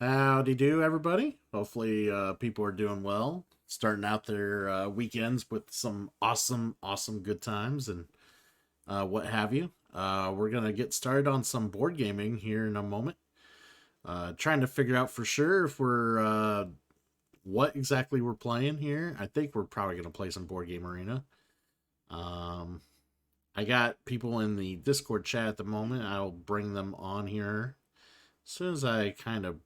Howdy do, everybody. Hopefully, people are doing well, starting out their weekends with some awesome good times and what have you. We're going to get started on some board gaming here in a moment. Trying to figure out for sure if we're what exactly we're playing here. I think we're probably going to play some Board Game Arena. Um, I got people in the Discord chat at the moment. I'll bring them on here as soon as I kind of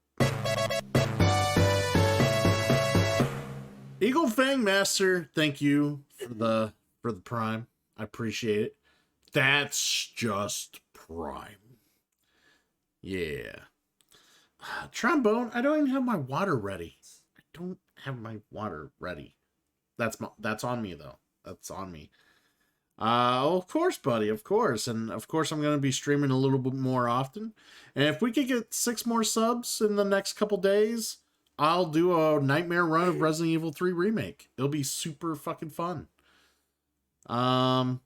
Eagle Fang Master, thank you for the prime. I appreciate it. That's just prime. Yeah. Trombone, I don't even have my water ready. I don't have my water ready. That's on me though. That's on me. Of course, buddy, of course. And of course I'm gonna be streaming a little bit more often. And if we could get 6 more subs in the next couple days, I'll do a nightmare run of Resident Evil 3 remake. It'll be super fucking fun. Um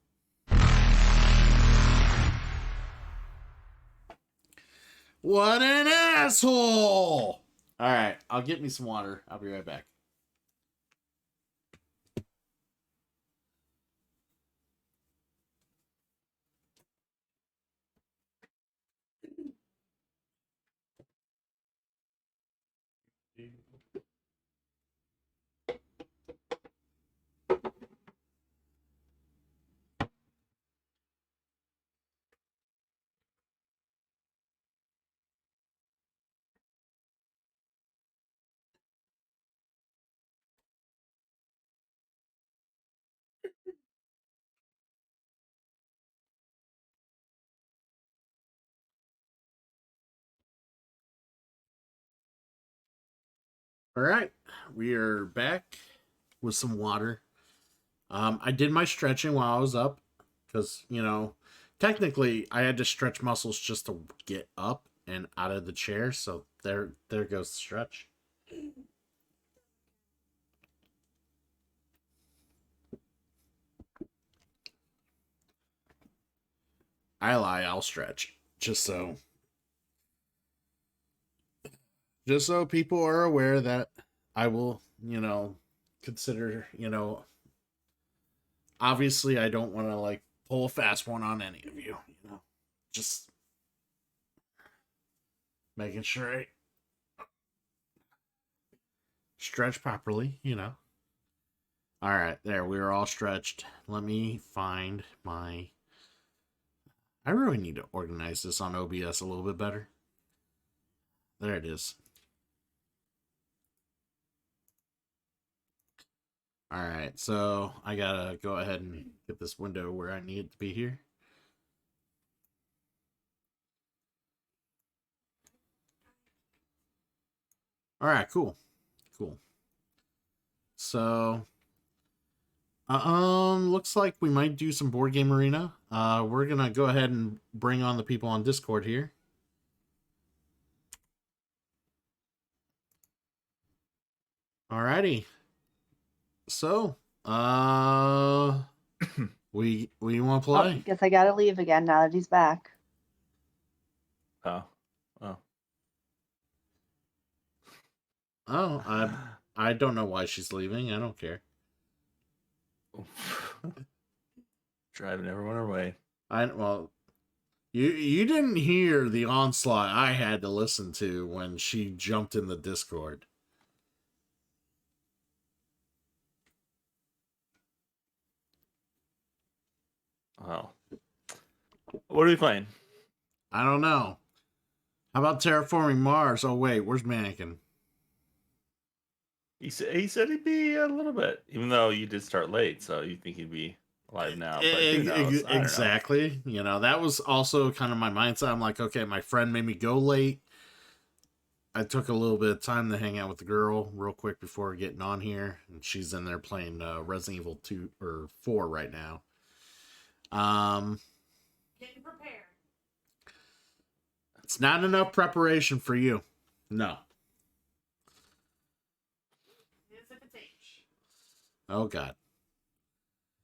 What an asshole! Alright, I'll get me some water. I'll be right back. Alright, we are back with some water. I did my stretching while I was up because, technically I had to stretch muscles just to get up and out of the chair. So there goes the stretch. I lie, I'll stretch just so people are aware that I will, consider, obviously I don't want to like pull a fast one on any of you, just making sure I stretch properly. All right, there, we are all stretched. Let me find my. I really need to organize this on OBS a little bit better. There it is. All right, so I gotta go ahead and get this window where I need it to be here. All right, cool. So, looks like we might do some board game arena. We're gonna go ahead and bring on the people on Discord here. Alrighty. So, we want to play? Oh, guess I gotta leave again now that he's back. Oh, I don't know why she's leaving. I don't care. Driving everyone away. You didn't hear the onslaught I had to listen to when she jumped in the Discord. Wow. What are we playing? I don't know. How about Terraforming Mars? Oh wait, where's Mannequin? He said he'd be a little bit, even though you did start late, so you think he'd be alive now. But who knows? Exactly. That was also kind of my mindset. I'm like, okay, my friend made me go late. I took a little bit of time to hang out with the girl real quick before getting on here, and she's in there playing Resident Evil 2 or 4 right now. Getting prepared. It's not enough preparation for you. No. Oh God.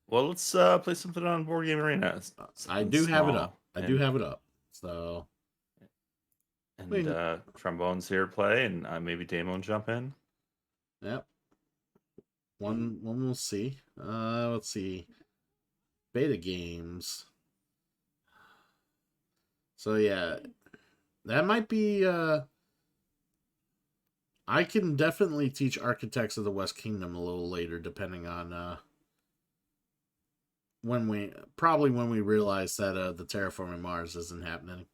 Well, let's play something on Board Game Arena. I do have it up. I do have it up. So. And Trombone's here to play, and maybe Damon jump in. Yep. One we'll see. Let's see. Beta games. So yeah, that might be. I can definitely teach Architects of the West Kingdom a little later, depending on when we realize that the Terraforming Mars isn't happening.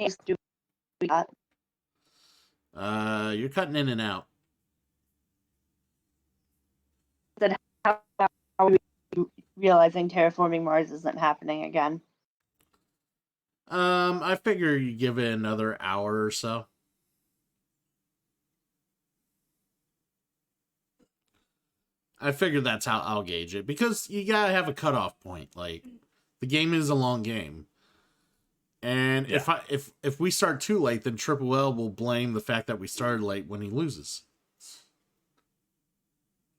Just do that. You're cutting in and out. How are we realizing terraforming Mars isn't happening again? I figure you give it another hour or so. I figure that's how I'll gauge it, because you gotta have a cutoff point. Like, the game is a long game, and if we start too late, then Triple L will blame the fact that we started late when he loses.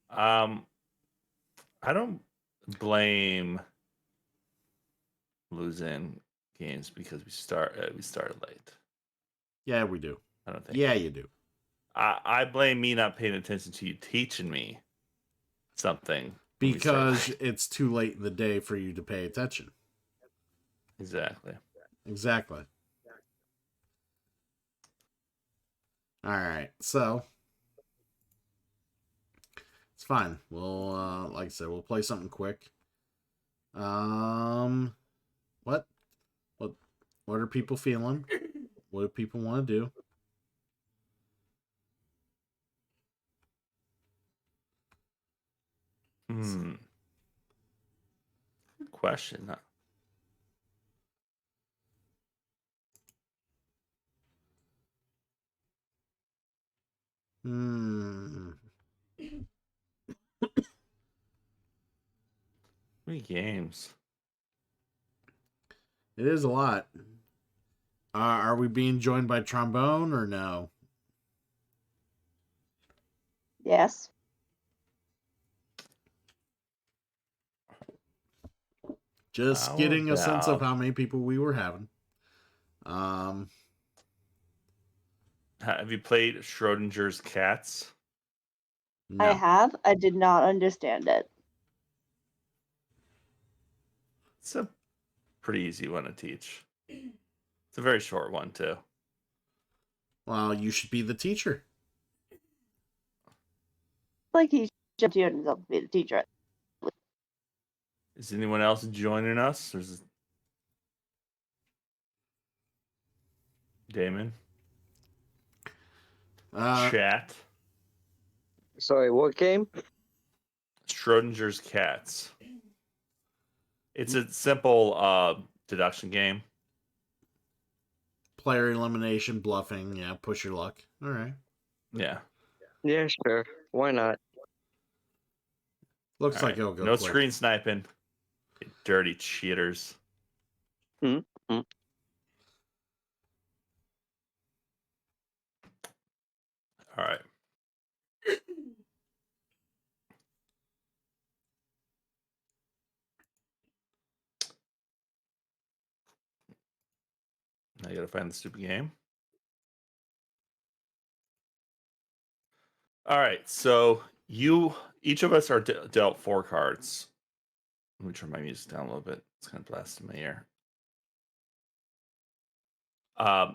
I don't blame losing games because we started late. Yeah, we do. I don't think. Yeah, you do. I blame me not paying attention to you teaching me something because it's too late in the day for you to pay attention. Exactly. All right, so it's fine. We'll, like I said, we'll play something quick. What are people feeling? What do people want to do? Good question. Three games. It is a lot. Are we being joined by Trombone or no? Yes. Just getting a sense of how many people we were having. Have you played Schrodinger's Cats? No. I have. I did not understand it. It's a pretty easy one to teach. It's a very short one, too. Well, you should be the teacher. Like he should be the teacher. Is anyone else joining us? There's Damon. Chat. Sorry, what game? Schrodinger's Cats. It's a simple deduction game. Player elimination, bluffing, yeah, push your luck. All right. Yeah. Yeah, sure. Why not? Looks like it'll go no quick. Screen sniping. You dirty cheaters. Mm-hmm. All right. Now you gotta find the stupid game. All right, so each of us are dealt 4 cards. Let me turn my music down a little bit. It's kind of blasting my ear.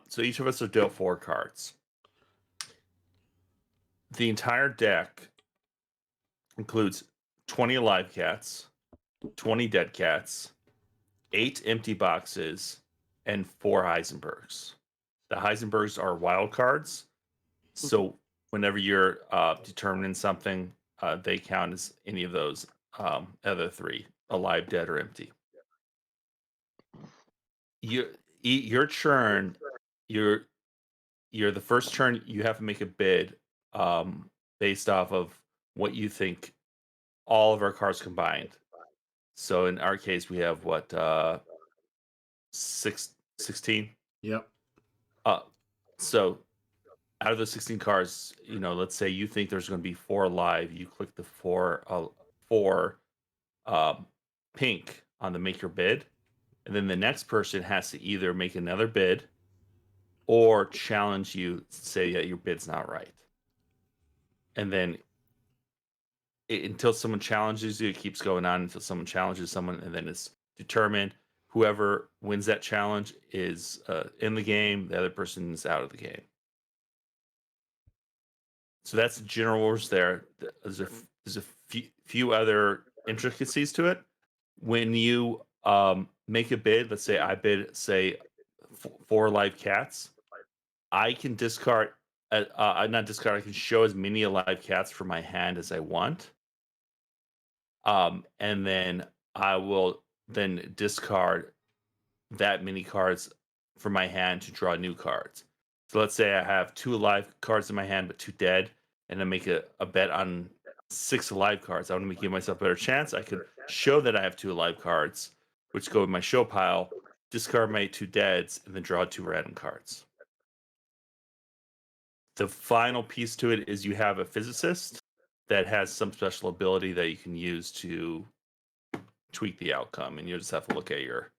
So each of us are dealt 4 cards. The entire deck includes 20 alive cats, 20 dead cats, 8 empty boxes, and 4 Heisenbergs. The Heisenbergs are wild cards, so whenever you're determining something, they count as any of those other 3, alive, dead, or empty. Your turn, you're the first turn. You have to make a bid based off of what you think all of our cards combined. So in our case, we have what 16. Yep. So out of the 16 cards, let's say you think there's going to be 4 alive. You click the 4 pink on the make your bid. and then the next person has to either make another bid or challenge you, say that your bid's not right. And then until someone challenges you, it keeps going on until someone challenges someone, and then it's determined. Whoever wins that challenge is in the game. The other person is out of the game. So that's the general rules there. There's a few other intricacies to it. When you make a bid, let's say I bid, say, 4 live cats, I can discard, not discard, I can show as many alive cats from my hand as I want. And then I will then discard that many cards from my hand to draw new cards. So let's say I have 2 alive cards in my hand, but 2 dead, and I make a bet on 6 alive cards. I want to give myself a better chance. I could show that I have 2 alive cards, which go in my show pile, discard my 2 deads, and then draw 2 random cards. The final piece to it is you have a physicist that has some special ability that you can use to tweak the outcome, and you just have to look at your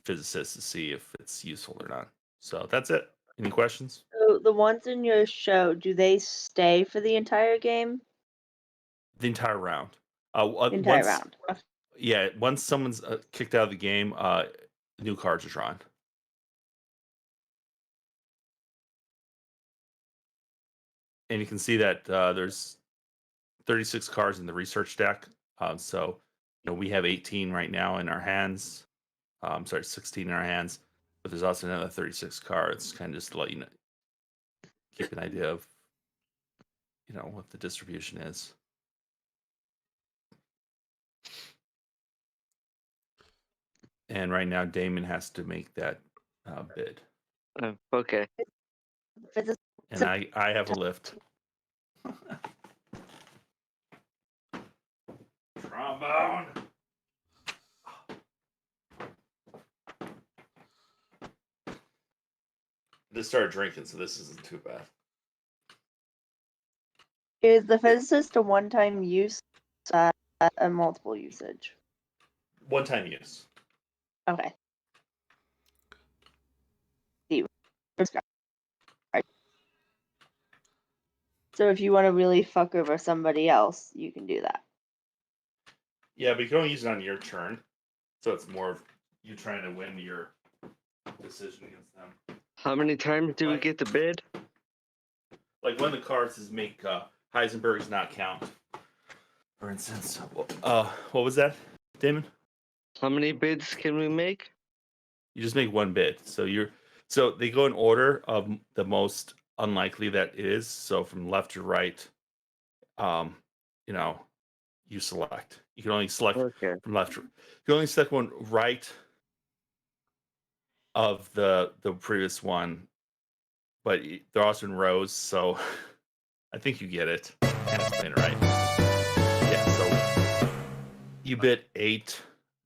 physicist to see if it's useful or not. So that's it. Any questions? So the ones in your show, do they stay for the entire game? The entire round. The entire round. Okay. Yeah, once someone's kicked out of the game, new cards are drawn. And you can see that there's 36 cards in the research deck. So, we have 18 right now in our hands. 16 in our hands. But there's also another 36 cards, kind of just to let you know, keep an idea of, what the distribution is. And right now, Damon has to make that bid. Okay. And I have a lift. Trombone. I just started drinking, so this isn't too bad. Is the physicist a one-time use, a multiple usage? One-time use. Okay. So if you want to really fuck over somebody else, you can do that. Yeah, but you can only use it on your turn. So it's more of you trying to win your decision against them. How many times do we get the bid? Like one of the cards is make Heisenberg's not count. For instance. What was that, Damon? How many bids can we make? You just make one bid. So they go in order of the most unlikely that it is. So from left to right, you select. You can only select from left. You can only select one right of the previous one, but they're also in rows. So I think you get it. Can't explain it right. Yeah. So you bid 8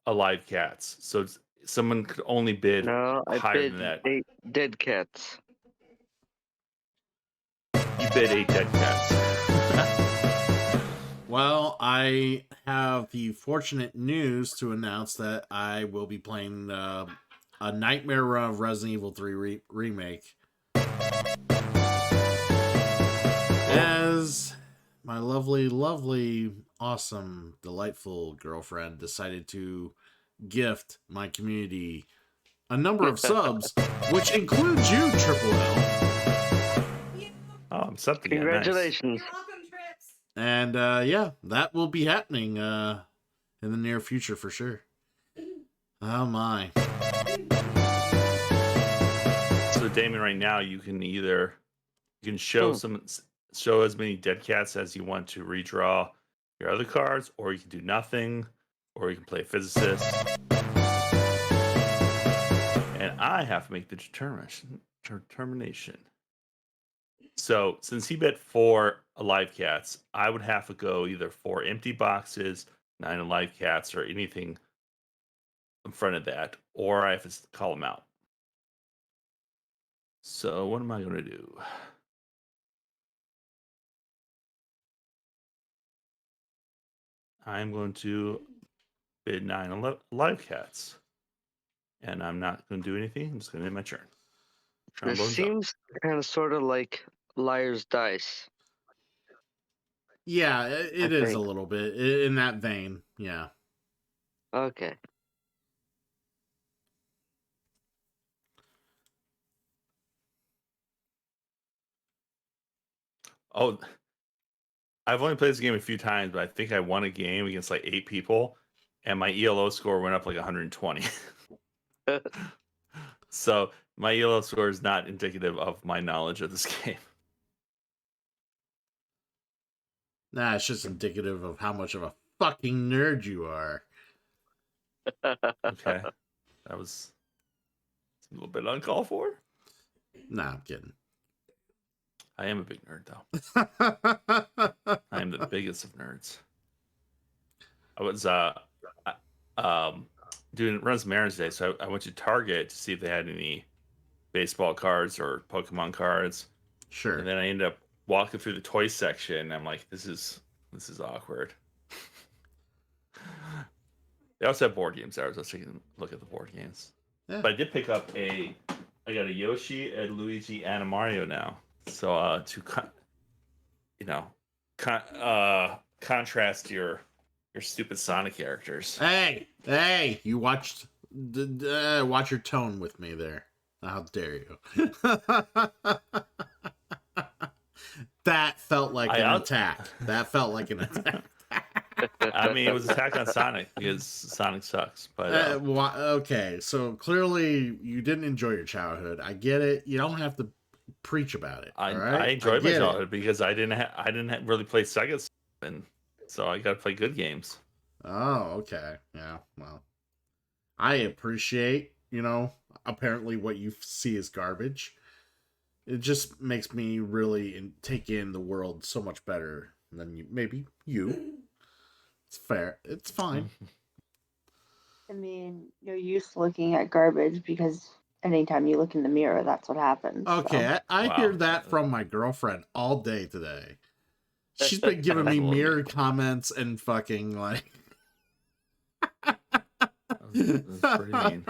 alive cats. So someone could only bid higher bid than that. 8 dead cats. You bid 8 dead cats. Well, I have the fortunate news to announce that I will be playing a Nightmare Run of Resident Evil 3 Remake. As my lovely, awesome, delightful girlfriend decided to gift my community a number of subs, which includes you, Triple L. Oh, I'm something. Congratulations. Nice. And yeah, that will be happening in the near future for sure. Oh my. So Damon, right now you can show show as many dead cats as you want to redraw your other cards, or you can do nothing, or you can play physicist. And I have to make the determination. So since he bet 4 alive cats, I would have to go either 4 empty boxes, 9 alive cats, or anything in front of that, or I have to call them out. So what am I going to do? I'm going to bid 9 alive cats. and I'm not going to do anything. I'm just going to end my turn. This Trombone's up. seems kind of sort of like Liar's Dice. Yeah, it is a think. little bit in that vein. Yeah. Okay. Oh, I've only played this game a few times, but I think I won a game against like 8 people, and my ELO score went up like 120. So my ELO score is not indicative of my knowledge of this game. Nah, it's just indicative of how much of a fucking nerd you are. Okay, that was a little bit uncalled for. Nah, I'm kidding. I am a big nerd, though. I am the biggest of nerds. I was doing runs Marin's Day, so I went to Target to see if they had any baseball cards or Pokemon cards, Sure. and then I ended up walking through the toy section. And I'm like, this is awkward. They also have board games there. I was taking a look at the board games, Yeah. but I did pick up I got a Yoshi, a Luigi, and a Mario now. So contrast your stupid Sonic characters. Hey, you watch your tone with me there. How dare you? That felt like an attack. That felt like an attack. I mean, it was attack on Sonic because Sonic sucks. But okay, so clearly you didn't enjoy your childhood. I get it. You don't have to preach about it. I right? enjoyed my get childhood because I didn't really play Sega stuff, and so I got to play good games. Oh, okay. Yeah, well, I appreciate, apparently what you see is garbage. It just makes me really take in the world so much better than maybe you. It's fair. It's fine. I mean, you're used to looking at garbage because anytime you look in the mirror, that's what happens. Okay, So. I hear that from my girlfriend all day today. She's been giving me mirror comments and fucking like... That's pretty mean.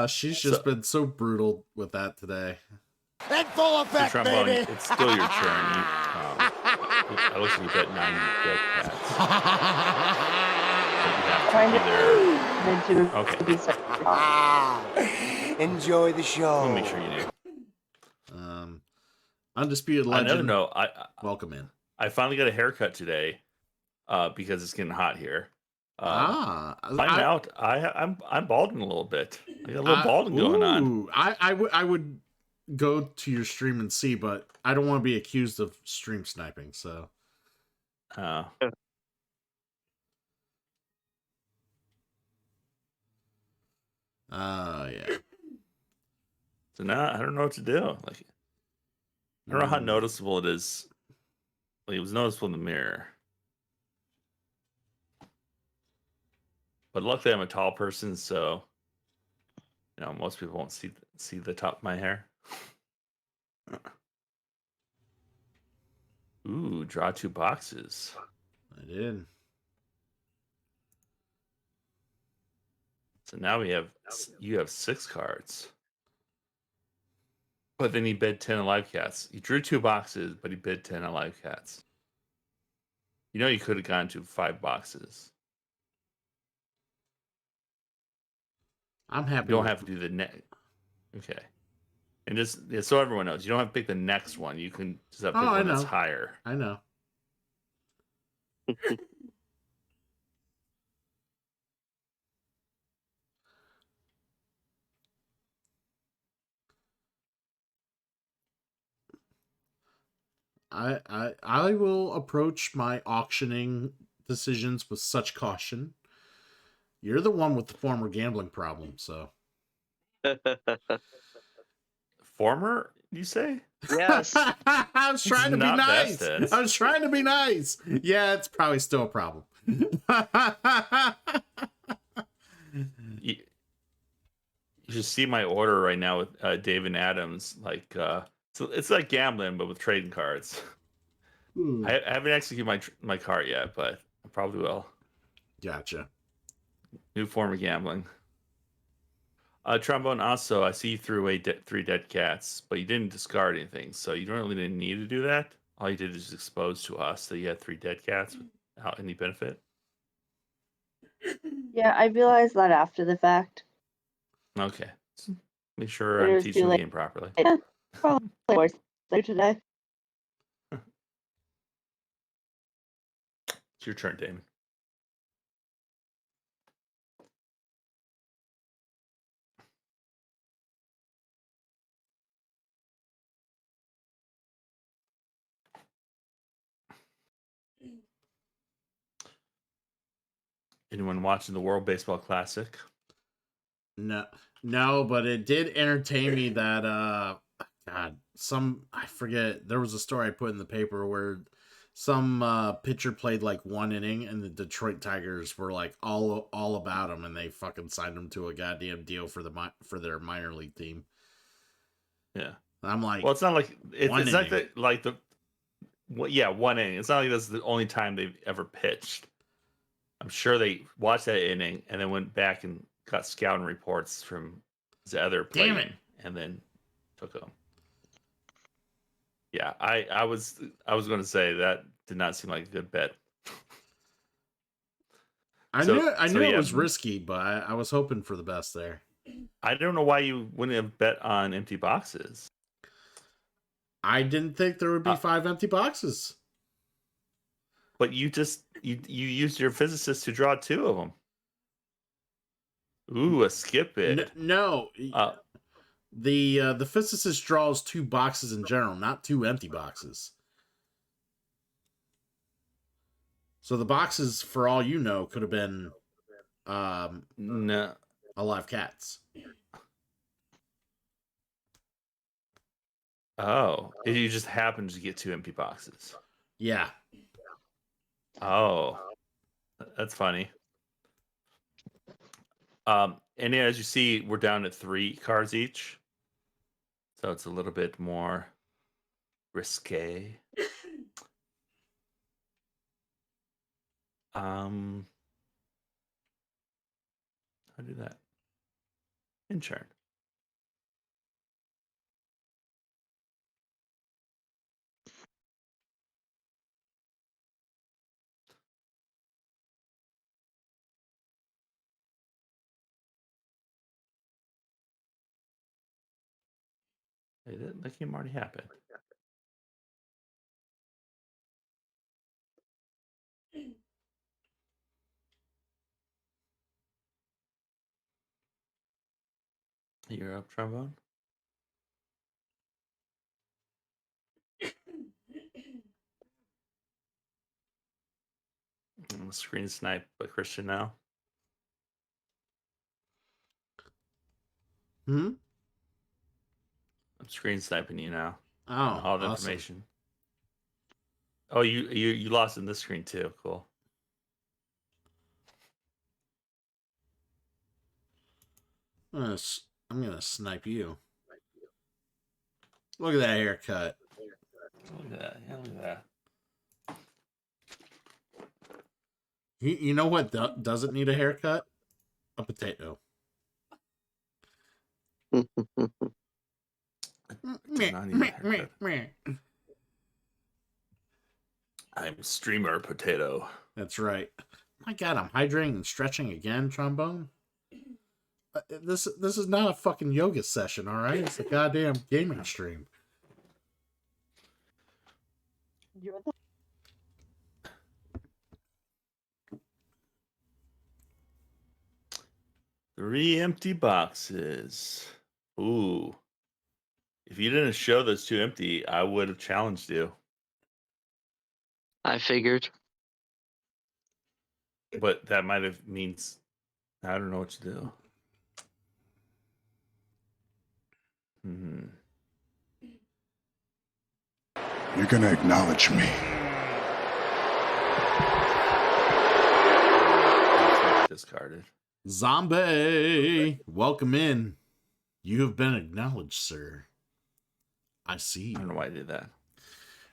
She's just been so brutal with that today. In full effect, Trombone, baby. it's still your turn. I listen to bet 90 dead cats. You have to be there. Okay. Enjoy the show. I'll make sure you do. Undisputed Legend. I don't know. Welcome in. I finally got a haircut today because it's getting hot here. I'm balding a little bit. I got a little balding going on. I would go to your stream and see, but I don't want to be accused of stream sniping. So, Yeah. So now I don't know what to do. Like, I don't know how noticeable it is. Like, it was noticeable in the mirror. But luckily, I'm a tall person, so most people won't see the top of my hair. Ooh, draw 2 boxes. I did. So now you have 6 cards. But then he bid 10 alive cats. He drew 2 boxes, but he bid 10 alive cats. You could have gone to 5 boxes. I'm happy. You don't have to do the next. Okay. And just so everyone knows, you don't have to pick the next one. You can just have to pick one that's higher. I know. I will approach my auctioning decisions with such caution. You're the one with the former gambling problem, so. Former, you say? Yes. I was trying to be Not nice. vested. I was trying to be nice. Yeah, it's probably still a problem. You should see my order right now with David Adams. Like, so it's like gambling, but with trading cards. I haven't executed my card yet, but I probably will. Gotcha. New form of gambling. Trombone, also, I see you threw away 3 dead cats, but you didn't discard anything, so you really didn't need to do that. All you did is expose to us that you had 3 dead cats without any benefit. Yeah, I realized that after the fact. Okay. Make sure But it I'm was too teaching the late. game properly. Probably more so today. It's your turn, Damon. Anyone watching the World Baseball Classic? No, but it did entertain me that God, I forget, there was a story I put in the paper where some pitcher played like 1 inning and the Detroit Tigers were like all about him, and they fucking signed him to a goddamn deal for their minor league team. Yeah. I'm like, Well, it's not like it's one not inning. yeah, 1 inning. It's not like that's the only time they've ever pitched. I'm sure they watched that inning and then went back and got scouting reports from the other Damn player it. and then took them. Yeah, I was going to say that did not seem like a good bet. I knew it yeah, was risky, but I was hoping for the best there. I don't know why you wouldn't have bet on empty boxes. I didn't think there would be 5 empty boxes. But you used your physicist to draw 2 of them. Ooh, a skip it. No. The physicist draws 2 boxes in general, not 2 empty boxes. So the boxes, for all you know, could have been No. alive cats. Oh, you just happened to get 2 empty boxes. Yeah. Oh, that's funny. And as you see, we're down to 3 cards each, so it's a little bit more risque. How do that? Intern. Hey, that game already happened. You're up, Trombone? Screen snipe by Christian now. Hmm? I'm screen sniping you now. Oh, All the awesome. information. Oh, you lost in this screen too. Cool. I'm gonna snipe you. Look at that haircut. Look at that. Yeah, look at that. You know what doesn't need a haircut? A potato. Not even a haircut. I'm streamer potato. That's right. My God, I'm hydrating and stretching again, Trombone. This is not a fucking yoga session, all right? It's a goddamn gaming stream. You're the 3 empty boxes. Ooh. If you didn't show those 2 empty, I would have challenged you. I figured. But that might have means I don't know what to do. You're gonna acknowledge me. Discarded. Zombie, welcome in. You have been acknowledged, sir. I see. I don't know why I did that.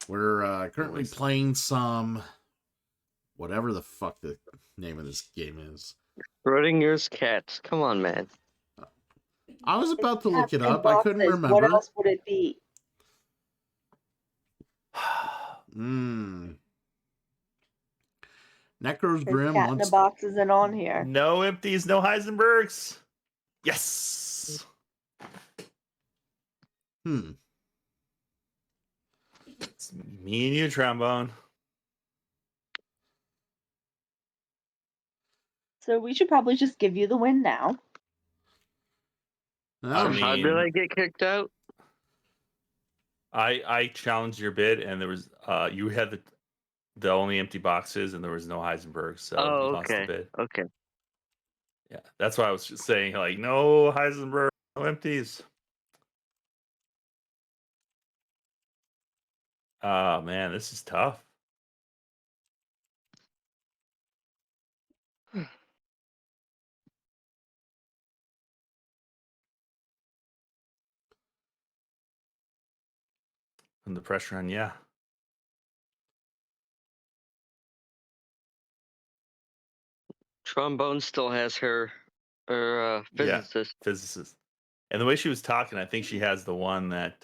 We're currently playing some whatever the fuck the name of this game is. Schrodinger's cats. Come on, man. I was about to look Cats it in up. I couldn't boxes. remember. What else would it be? Mmm. Necro's There's Grim cat in the wants. box isn't on here. No empties, no Heisenbergs. Yes. It's me and you, Trombone. So we should probably just give you the win now. I Oh, How did mean- I get kicked out? I challenged your bid, and there was you had the only empty boxes, and there was no Heisenberg, so Oh, you lost the okay. bid. Okay. Yeah, that's why I was just saying, like, no Heisenberg, no empties. Oh man, this is tough. And the pressure on, yeah. Trombone still has her Yeah. physicist. Physicist. And the way she was talking, I think she has the one that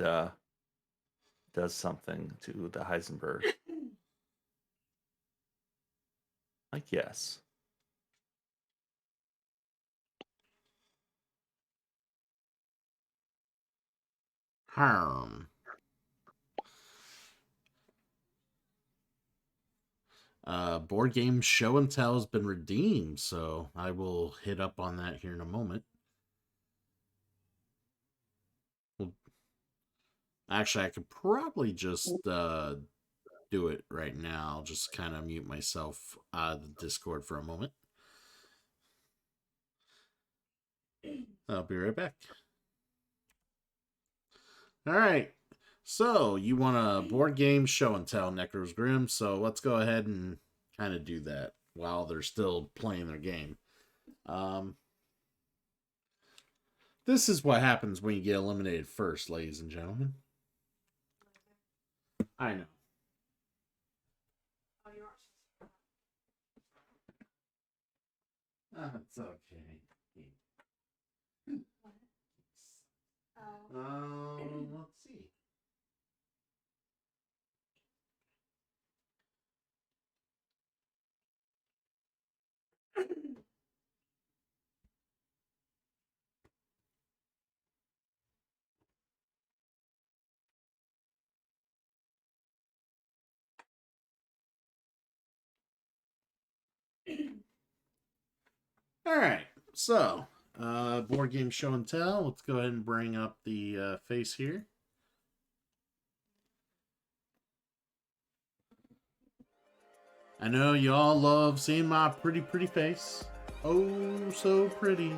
does something to the Heisenberg. Like, yes. Harm. Board game show and tell has been redeemed, so I will hit up on that here in a moment. Well, actually, I could probably just do it right now. Just kind of mute myself out of the Discord for a moment. I'll be right back. All right. So, you want a board game show and tell, Necro's Grim, so let's go ahead and kind of do that while they're still playing their game. This is what happens when you get eliminated first, ladies and gentlemen. I know. That's okay. Let's see. All right, so board game show and tell. Let's go ahead and bring up the face here. I know you all love seeing my pretty face. Oh, so pretty.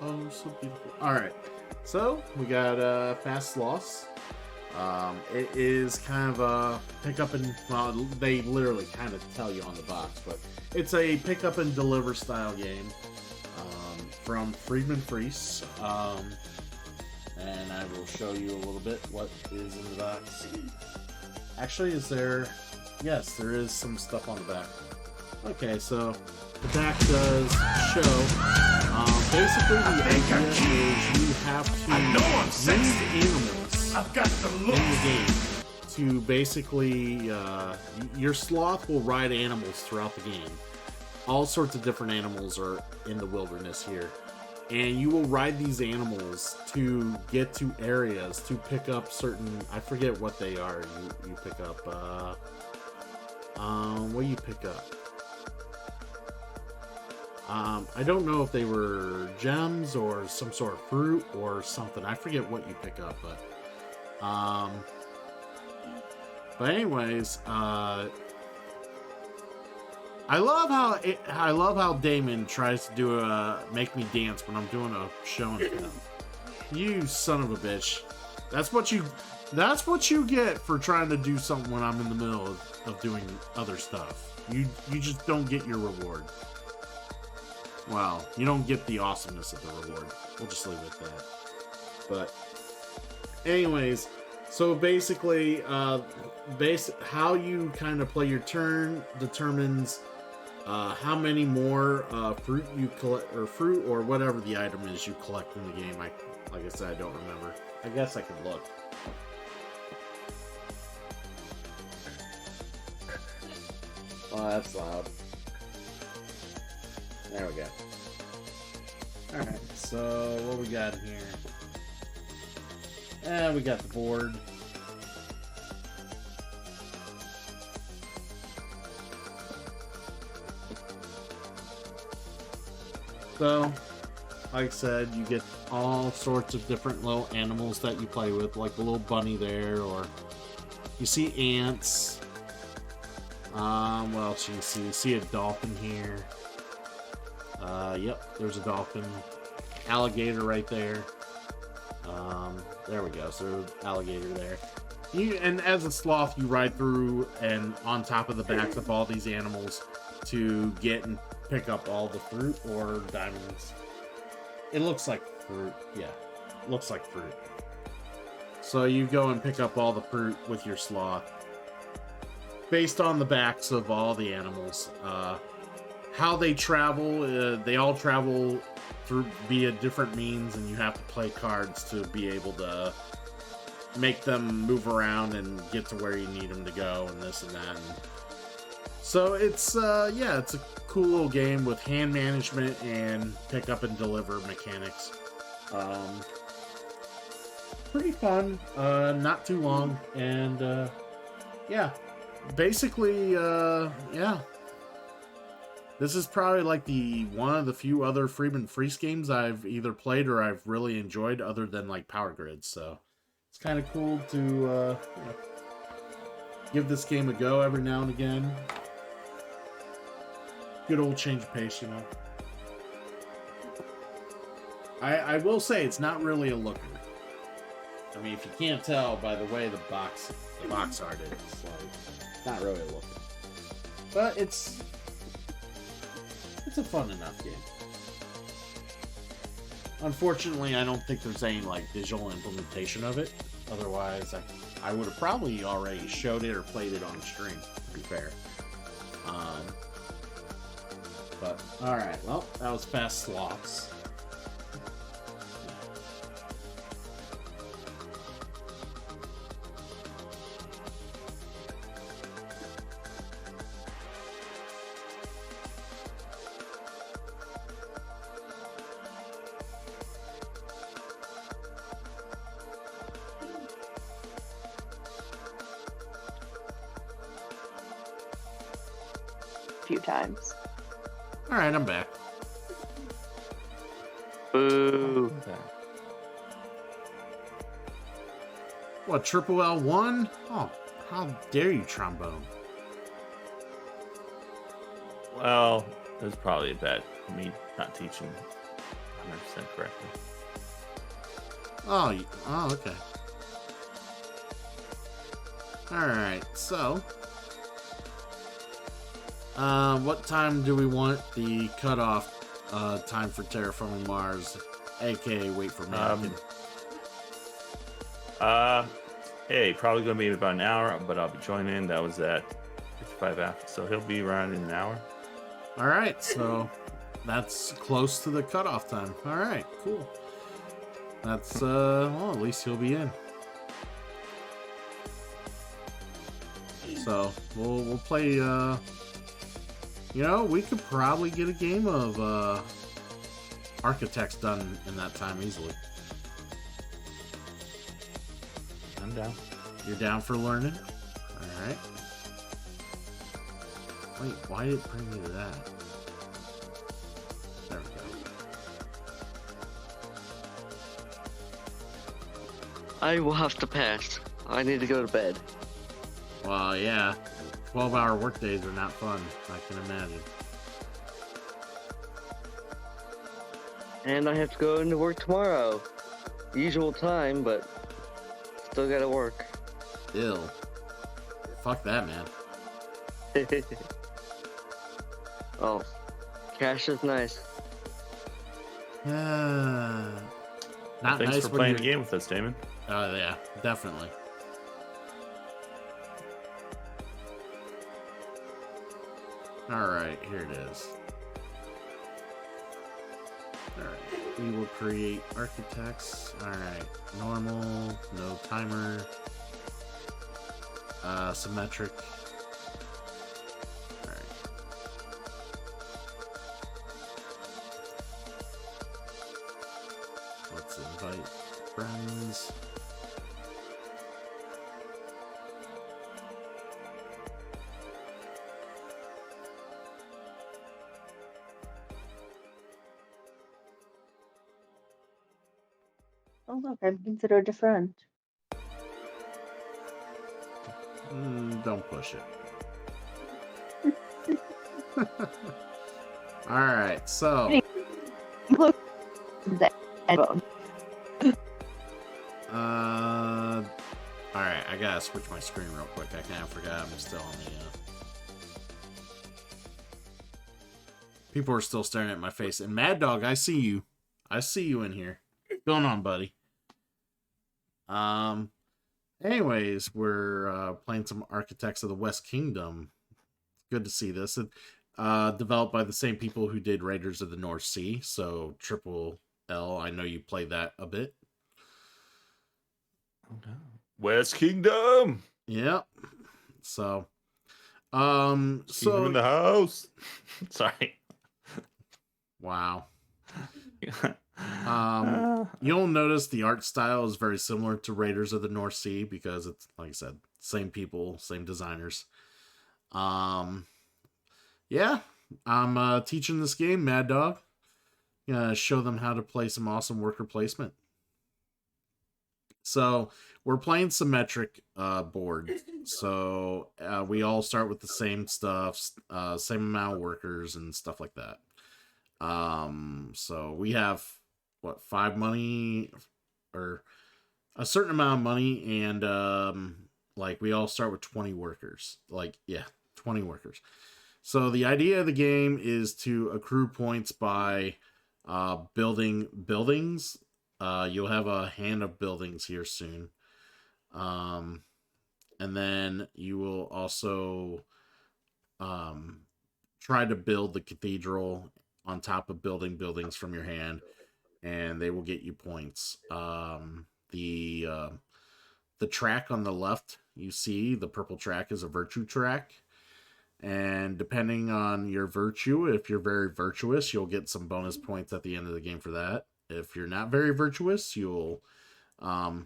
Oh, so beautiful. All right, so we got Fast Loss. It is kind of a pick up and, well, they literally kind of tell you on the box, but it's a pick up and deliver style game from Friedman Freeze. And I will show you a little bit what is in the box. Actually, is there? Yes, there is some stuff on the back. Okay, so the back does show. Basically, the idea is you have to use animals in the game to basically, your sloth will ride animals throughout the game. All sorts of different animals are in the wilderness here. And you will ride these animals to get to areas to pick up certain, I forget what they are, you pick up, what do you pick up? I don't know if they were gems or some sort of fruit or something. I forget what you pick up, but anyways, I love how Damon tries to do make me dance when I'm doing a show and tell. You son of a bitch. That's what you get for trying to do something when I'm in the middle of doing other stuff. You just don't get your reward. Well, you don't get the awesomeness of the reward. We'll just leave it at that. But anyways, so basically how you kind of play your turn determines how many more fruit you collect, or fruit, or whatever the item is you collect in the game. Like I said, I don't remember. I guess I could look. Oh, that's loud. There we go. Alright, so what we got here? We got the board. So, like I said, you get all sorts of different little animals that you play with, like the little bunny there, or you see ants. What else you see? You see a dolphin here. Yep, there's a dolphin. Alligator right there. There we go. So alligator there. And as a sloth, you ride through and on top of the backs of all these animals to get and pick up all the fruit or diamonds. It looks like fruit. Yeah, it looks like fruit. So you go and pick up all the fruit with your sloth based on the backs of all the animals. How they travel, they all travel through via different means, and you have to play cards to be able to make them move around and get to where you need them to go, and this and that. And so it's yeah, it's a cool little game with hand management and pick up and deliver mechanics. Pretty fun, not too long, and yeah, basically yeah. This is probably like one of the few other Freeman Freeze games I've either played or I've really enjoyed, other than like Power Grid. So it's kind of cool to you know, give this game a go every now and again. Good old change of pace, you know. I will say it's not really a looker. I mean, if you can't tell by the way the box art is, it's like not really a looker. But it's a fun enough game. Unfortunately, I don't think there's any like visual implementation of it. Otherwise, I would have probably already showed it or played it on stream, to be fair. But alright, well, that was Fast Sloths. Few times. All right, I'm back. Boo. What, Triple L won? Oh, how dare you, Trombone? Well, it was probably a bad me not teaching 100% correctly. Oh, okay. All right, so what time do we want the cutoff time for Terraforming Mars, aka Wait for Mannequin? Hey, probably gonna be about an hour, but I'll be joining. That was at 55 after, so he'll be around in an hour. All right, so that's close to the cutoff time. All right, cool. That's well, at least he'll be in. So we'll play. You know, we could probably get a game of Architects done in that time easily. I'm down. You're down for learning? Alright. Wait, why did it bring me to that? There we go. I will have to pass. I need to go to bed. Well, yeah. 12-hour workdays are not fun, I can imagine. And I have to go into work tomorrow. Usual time, but still gotta work. Ew. Fuck that, man. Oh, cash is nice. Not Thanks nice for when playing the you're- game with us, Damon. Oh, yeah, definitely. Alright, here it is. Alright, we will create architects. Alright, normal, no timer. Symmetric. Alright. Let's invite friends. Oh look, I'm considered a friend. Don't push it. Alright, so Look, that phone. alright, I gotta switch my screen real quick. I kind of forgot I'm still on the people are still staring at my face. And Mad Dog, I see you. I see you in here. What's going on, buddy? Anyways, we're playing some Architects of the West Kingdom. Good to see this. Developed by the same people who did Raiders of the North Sea. So Triple L, I know you played that a bit. West Kingdom. Yep. So, Kingdom so in the house. Sorry. wow. You'll notice the art style is very similar to Raiders of the North Sea because it's, like I said, same people, same designers. Yeah, I'm teaching this game, Mad Dog. Gonna show them how to play some awesome worker placement. So we're playing symmetric board. So we all start with the same stuff, same amount of workers and stuff like that. So we have what, 5 money or a certain amount of money, and like we all start with 20 workers. Like, yeah, 20 workers. So the idea of the game is to accrue points by building buildings. You'll have a hand of buildings here soon. And then you will also try to build the cathedral on top of building buildings from your hand, and they will get you points. The track on the left, you see the purple track is a virtue track. And depending on your virtue, if you're very virtuous, you'll get some bonus points at the end of the game for that. If you're not very virtuous, you'll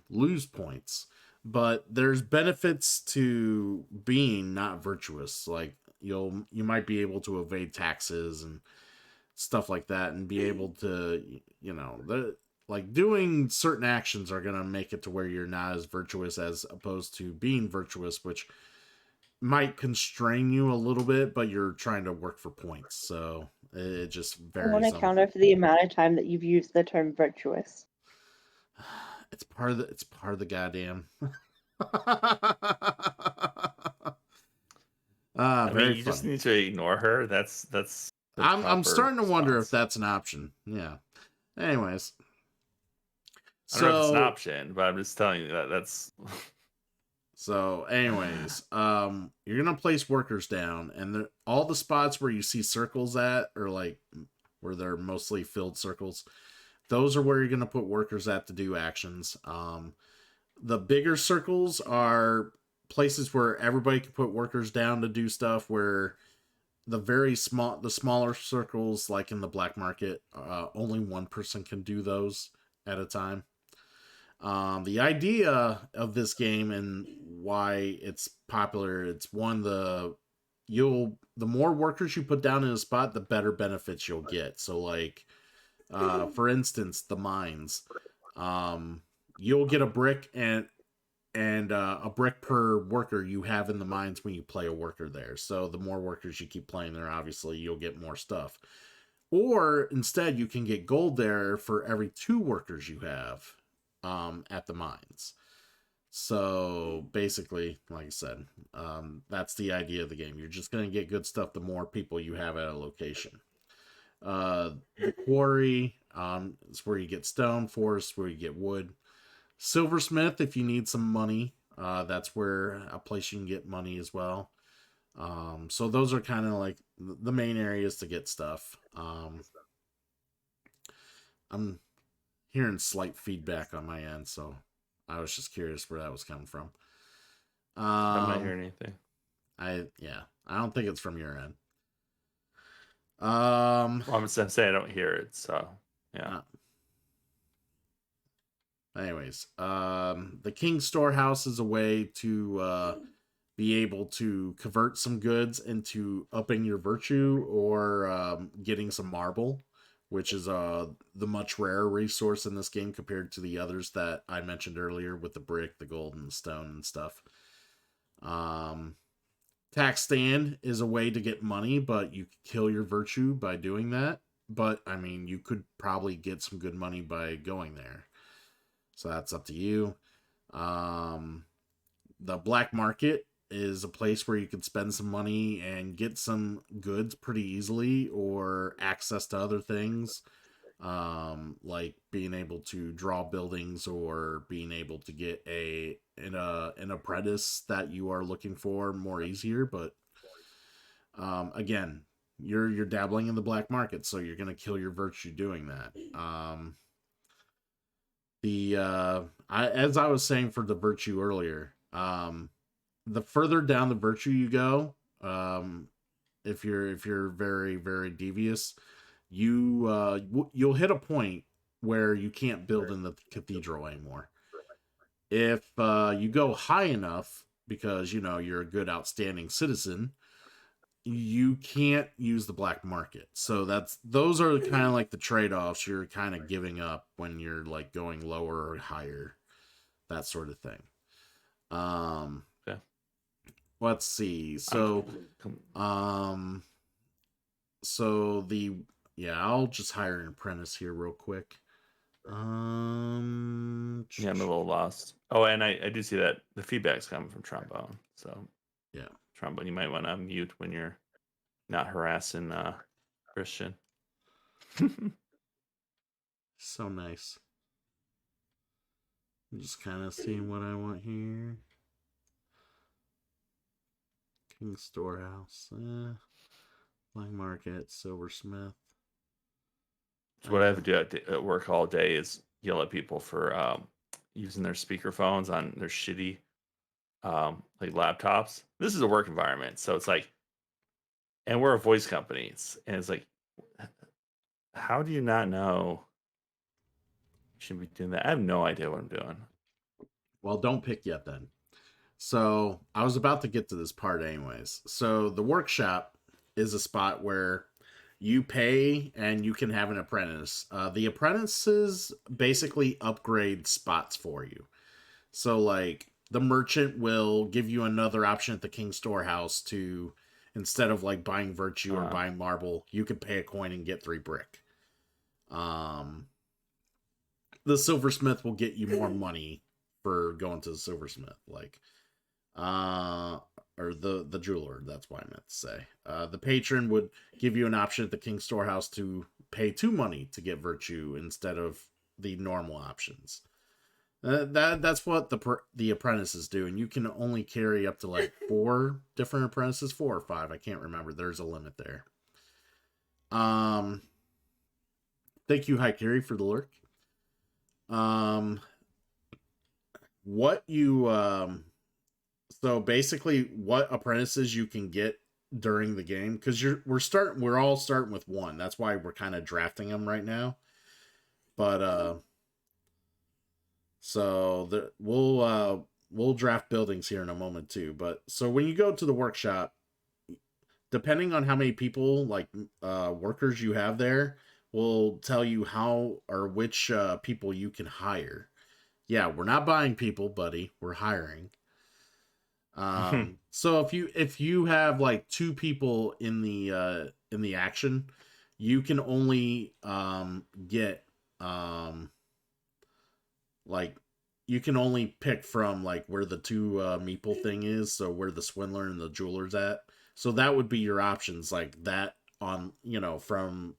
lose points. But there's benefits to being not virtuous. Like you might be able to evade taxes and stuff like that, and be able to, like doing certain actions are gonna make it to where you're not as virtuous as opposed to being virtuous, which might constrain you a little bit, but you're trying to work for points, so it just I varies. want to counter for the amount of time that you've used the term virtuous. It's part of the goddamn. I Very mean, you just funny. need to ignore her. That's I'm proper starting to wonder if response. that's an option. Yeah. Anyways. I don't know if it's an option, but I'm just telling you that's. So, anyways, you're gonna place workers down, and all the spots where you see circles at, or like where they're mostly filled circles, those are where you're gonna put workers at to do actions. The bigger circles are places where everybody can put workers down to do stuff. Where the smaller circles, like in the black market, only one person can do those at a time. The idea of this game and why it's popular, it's one, the more workers you put down in a spot, the better benefits you'll get. So like, for instance, the mines, you'll get a brick and a brick per worker you have in the mines when you play a worker there. So the more workers you keep playing there, obviously you'll get more stuff. Or instead, you can get gold there for every 2 workers you have at the mines. So basically, like I said, that's the idea of the game. You're just going to get good stuff the more people you have at a location. The quarry is where you get stone. Forest, where you get wood. Silversmith, if you need some money, that's where a place you can get money as well. So those are kind of like the main areas to get stuff. I'm hearing slight feedback on my end, so I was just curious where that was coming from. I'm not hearing anything. I don't think it's from your end. Well, I'm saying I don't hear it, so yeah. Anyways, the King Storehouse is a way to be able to convert some goods into upping your virtue or getting some marble, which is the much rarer resource in this game compared to the others that I mentioned earlier with the brick, the gold, and the stone and stuff. Tax stand is a way to get money, but you kill your virtue by doing that. But I mean, you could probably get some good money by going there. So that's up to you. The black market is a place where you can spend some money and get some goods pretty easily or access to other things. Like being able to draw buildings or being able to get an apprentice that you are looking for more easier. But again, you're dabbling in the black market, so you're gonna kill your virtue doing that. As I was saying for the virtue earlier, the further down the virtue you go, if you're very, very devious, you'll hit a point where you can't build in the cathedral anymore. If you go high enough, because you're a good, outstanding citizen, you can't use the black market. So those are kind of like the trade-offs you're kind of giving up when you're like going lower or higher, that sort of thing. Okay. Let's see. I'll just hire an apprentice here real quick. Yeah, I'm a little lost. Oh, and I do see that the feedback's coming from Trombone. So yeah, Trombone, you might want to mute when you're not harassing Christian. so nice. I'm just kind of seeing what I want here. King Storehouse, Black Market, Silversmith. So what I have to do at work all day is yell at people for using their speakerphones on their shitty like laptops. This is a work environment, so it's like, and we're a voice company, and it's like, how do you not know you should be doing that? I have no idea what I'm doing. Well, don't pick yet then. So I was about to get to this part anyways. So the workshop is a spot where you pay and you can have an apprentice. The apprentices basically upgrade spots for you. So like the merchant will give you another option at the King Storehouse to, instead of like buying virtue or buying marble, you can pay a coin and get 3 brick. The silversmith will get you more money for going to the silversmith, like or the jeweler, that's what I meant to say. The patron would give you an option at the King Storehouse to pay 2 money to get virtue instead of the normal options. That's what the apprentices do, and you can only carry up to like 4 different apprentices, 4 or 5, I can't remember. There's a limit there. Thank you, Haikiri, for the lurk. What you so basically what apprentices you can get during the game, because we're all starting with 1. That's why we're kind of drafting them right now. But so we'll draft buildings here in a moment too. But so when you go to the workshop, depending on how many people, like workers you have there, will tell you how or which people you can hire. Yeah, we're not buying people, buddy. We're hiring. So if you have like 2 people in the action, you can only get like you can only pick from like where the 2 meeple thing is, so where the swindler and the jeweler's at. So that would be your options, like that on from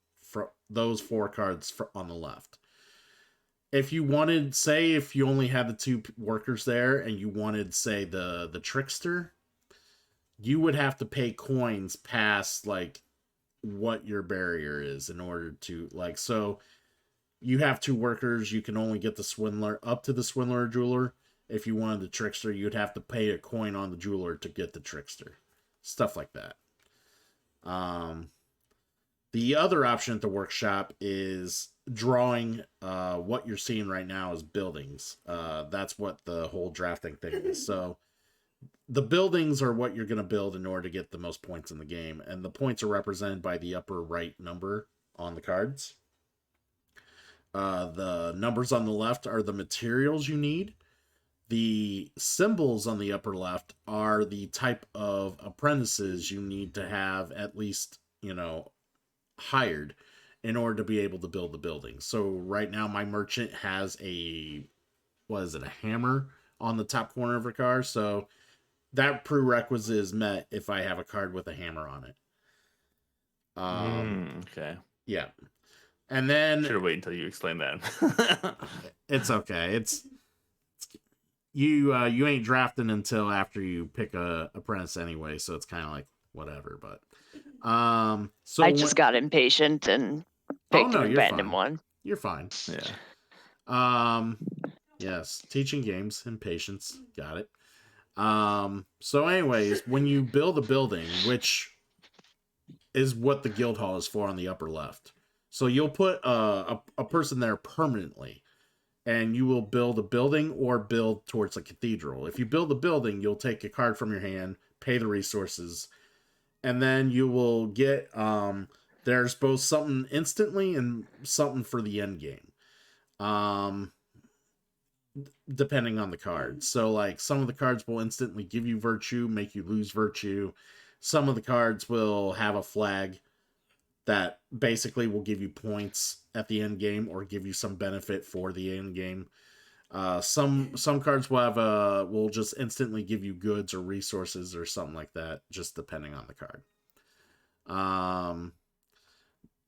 those 4 cards on the left. If you wanted, say, if you only had the 2 workers there and you wanted, say, the trickster, you would have to pay coins past like what your barrier is in order to like, so you have 2 workers, you can only get the swindler up to the swindler or jeweler. If you wanted the trickster, you'd have to pay a coin on the jeweler to get the trickster. Stuff like that. The other option at the workshop is drawing what you're seeing right now as buildings. That's what the whole drafting thing is. So the buildings are what you're going to build in order to get the most points in the game. And the points are represented by the upper right number on the cards. The numbers on the left are the materials you need. The symbols on the upper left are the type of apprentices you need to have at least, hired in order to be able to build the building. So right now my merchant has a hammer on the top corner of her car. So that prerequisite is met if I have a card with a hammer on it. Okay. Yeah. And then Should have waited until you explained that. it's okay. You ain't drafting until after you pick a apprentice anyway, so it's kind of like whatever. But so I just got impatient and picked no, an you're abandoned fine. one. You're fine. Yeah. Yes, teaching games and patience. Got it. So anyways, when you build a building, which is what the guild hall is for on the upper left. So you'll put a person there permanently, and you will build a building or build towards a cathedral. If you build a building, you'll take a card from your hand, pay the resources, and then you will get there's both something instantly and something for the end game. Depending on the card. So like some of the cards will instantly give you virtue, make you lose virtue. Some of the cards will have a flag that basically will give you points at the end game or give you some benefit for the end game. Some cards will will just instantly give you goods or resources or something like that, just depending on the card.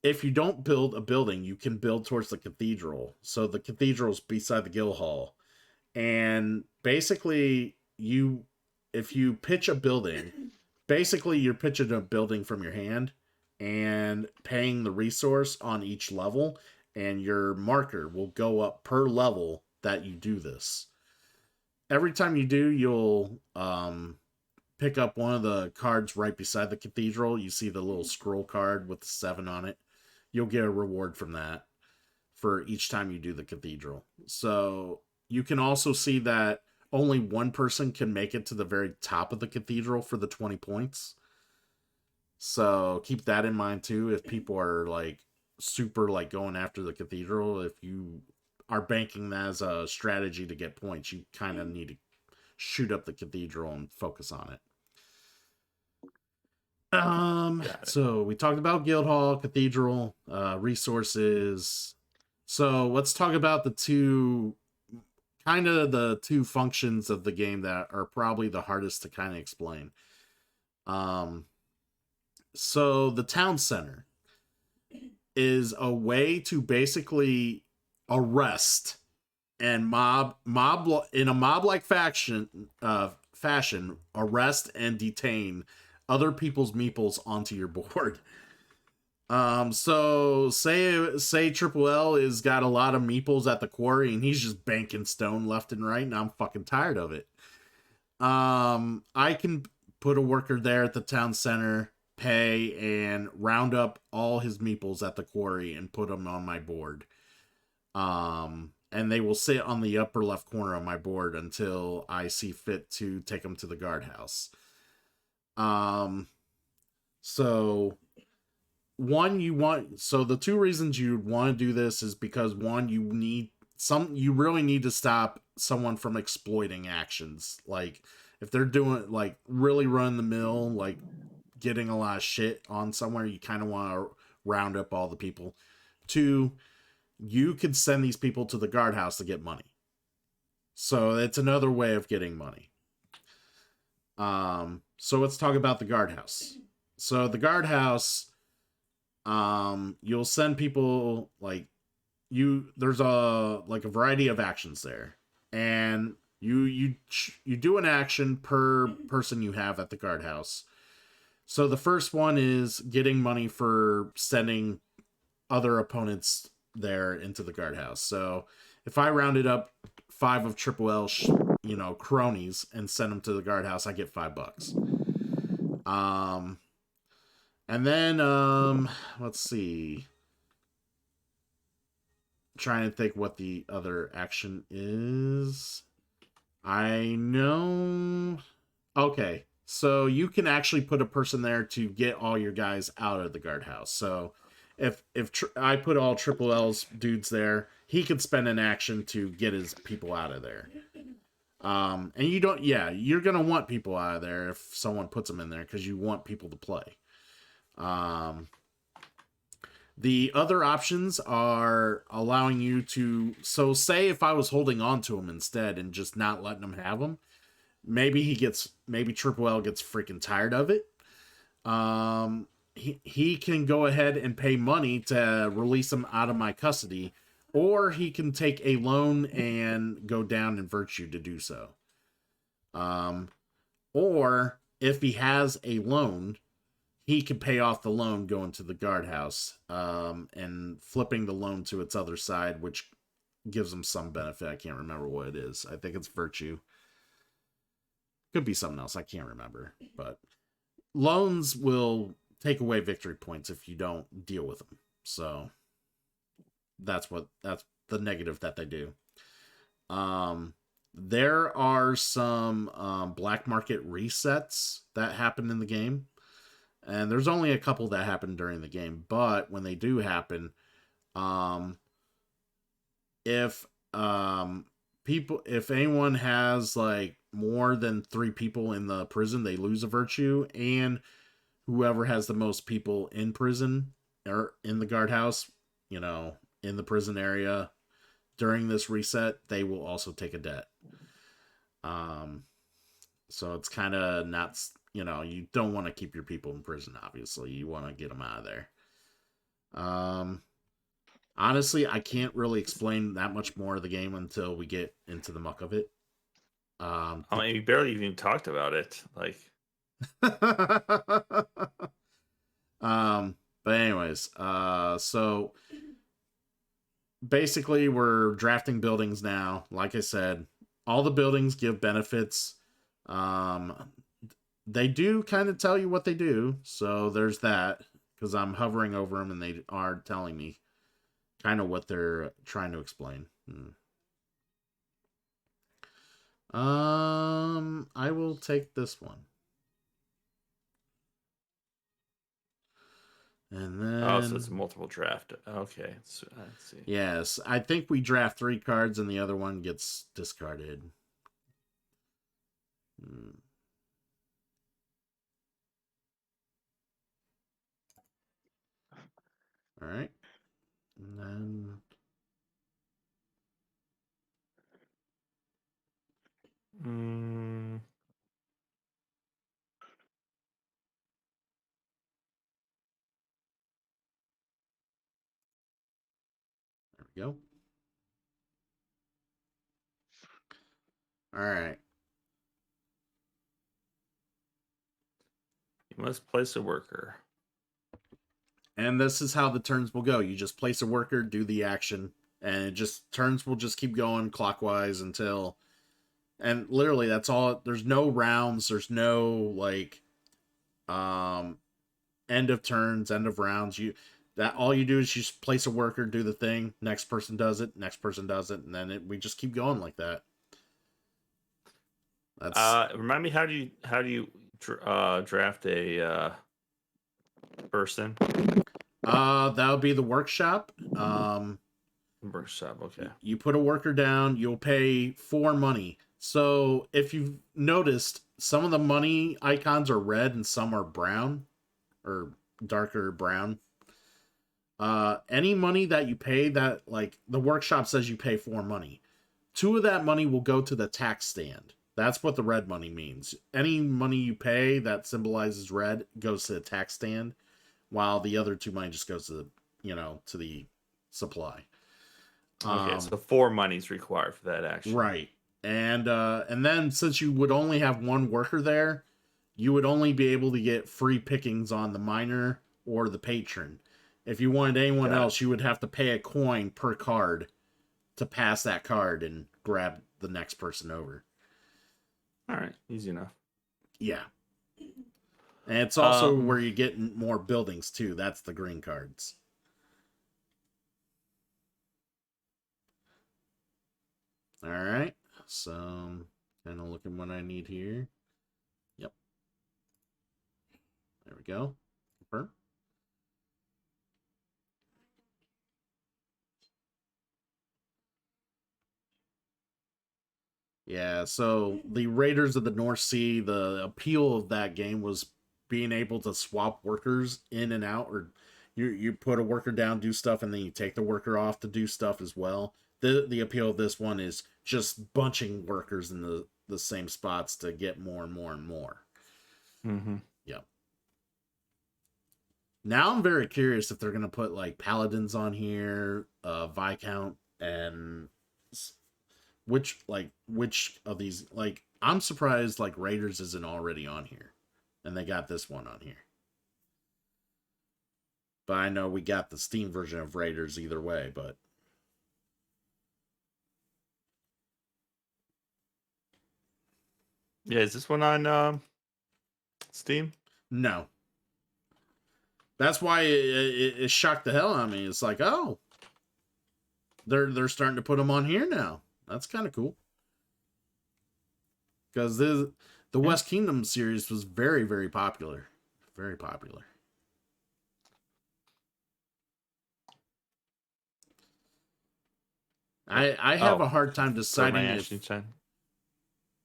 If you don't build a building, you can build towards the cathedral. So the cathedral's beside the guild hall. And basically, if you pitch a building, basically you're pitching a building from your hand and paying the resource on each level, and your marker will go up per level that you do this. Every time you do, you'll pick up one of the cards right beside the cathedral. You see the little scroll card with the 7 on it. You'll get a reward from that for each time you do the cathedral. So you can also see that only one person can make it to the very top of the cathedral for the 20 points. So keep that in mind too. If people are like super like going after the cathedral, if you are banking that as a strategy to get points, you kind of need to shoot up the cathedral and focus on it. So we talked about guild hall, cathedral, resources. So let's talk about the two functions of the game that are probably the hardest to kind of explain. So the town center is a way to basically arrest and mob in a mob-like fashion, arrest and detain other people's meeples onto your board. So say Triple L is got a lot of meeples at the quarry and he's just banking stone left and right, and I'm fucking tired of it. I can put a worker there at the town center, pay, and round up all his meeples at the quarry and put them on my board. And they will sit on the upper left corner of my board until I see fit to take them to the guardhouse. So the two reasons you'd want to do this is because one, you really need to stop someone from exploiting actions. Like if they're doing like really run the mill, like getting a lot of shit on somewhere, you kind of want to round up all the people. Two, you could send these people to the guardhouse to get money. So it's another way of getting money. So let's talk about the guardhouse. So the guardhouse, you'll send people there's a variety of actions there. And You do an action per person you have at the guardhouse. So the first one is getting money for sending other opponents there into the guardhouse. So if I rounded up 5 of Triple L, cronies and send them to the guardhouse, I get $5. And then let's see. Trying to think what the other action is. I know. Okay, so you can actually put a person there to get all your guys out of the guardhouse. So if I put all Triple L's dudes there, he could spend an action to get his people out of there. And you're gonna want people out of there if someone puts them in there because you want people to play. The other options are allowing you to... So say if I was holding on to him instead and just not letting him have him, maybe Triple L gets freaking tired of it. He can go ahead and pay money to release him out of my custody, or he can take a loan and go down in virtue to do so. Or if he has a loan, he can pay off the loan going to the guardhouse and flipping the loan to its other side, which gives him some benefit. I can't remember what it is. I think it's virtue. Could be something else. I can't remember. But loans will take away victory points if you don't deal with them. So that's the negative that they do. There are some black market resets that happen in the game. And there's only a couple that happen during the game, but when they do happen, if anyone has like more than 3 people in the prison, they lose a virtue, and whoever has the most people in prison or in the guardhouse, in the prison area during this reset, they will also take a debt. So it's kind of not... you don't want to keep your people in prison, obviously. You want to get them out of there. Honestly, I can't really explain that much more of the game until we get into the muck of it. You barely even talked about it. But anyways, so basically we're drafting buildings now. Like I said, all the buildings give benefits. They do kind of tell you what they do, so there's that, because I'm hovering over them and they are telling me kind of what they're trying to explain. I will take this one. And then... so it's a multiple draft. Okay, so let's see. Yes, I think we draft 3 cards and the other one gets discarded. All right. And then... There we go. All right. You must place a worker. And this is how the turns will go. You just place a worker, do the action, and turns will just keep going clockwise until... And literally, that's all. There's no rounds. There's no, end of turns, end of rounds. All you do is you just place a worker, do the thing, next person does it, next person does it, and then we just keep going like that. That's... Remind me, how do you draft a person? That would be the workshop. Workshop, okay. You put a worker down, you'll pay 4 money. So if you've noticed, some of the money icons are red and some are brown or darker brown. Any money that you pay that, the workshop says you pay 4 money. 2 of that money will go to the tax stand. That's what the red money means. Any money you pay that symbolizes red goes to the tax stand, while the other 2 money just goes to to the supply. Okay, so 4 money's required for that action. Right. And then since you would only have one worker there, you would only be able to get free pickings on the miner or the patron. If you wanted anyone else, you would have to pay a coin per card to pass that card and grab the next person over. All right, easy enough. Yeah. And it's also where you get more buildings too. That's the green cards. All right. So, kind of looking what I need here. Yep. There we go. Confirm. Yeah, so the Raiders of the North Sea, the appeal of that game was being able to swap workers in and out, or you put a worker down, do stuff, and then you take the worker off to do stuff as well. The appeal of this one is just bunching workers in the same spots to get more and more and more. Mm-hmm. Yep. Now I'm very curious if they're going to put like Paladins on here, Viscount, and which of these, like, I'm surprised like Raiders isn't already on here, and they got this one on here. But I know we got the Steam version of Raiders either way, but yeah, is this one on Steam? no. That's why it shocked the hell out of me. It's like, oh, they're starting to put them on here now. That's kind of cool. Because the West Kingdom series was very, very popular. Very popular. I have a hard time deciding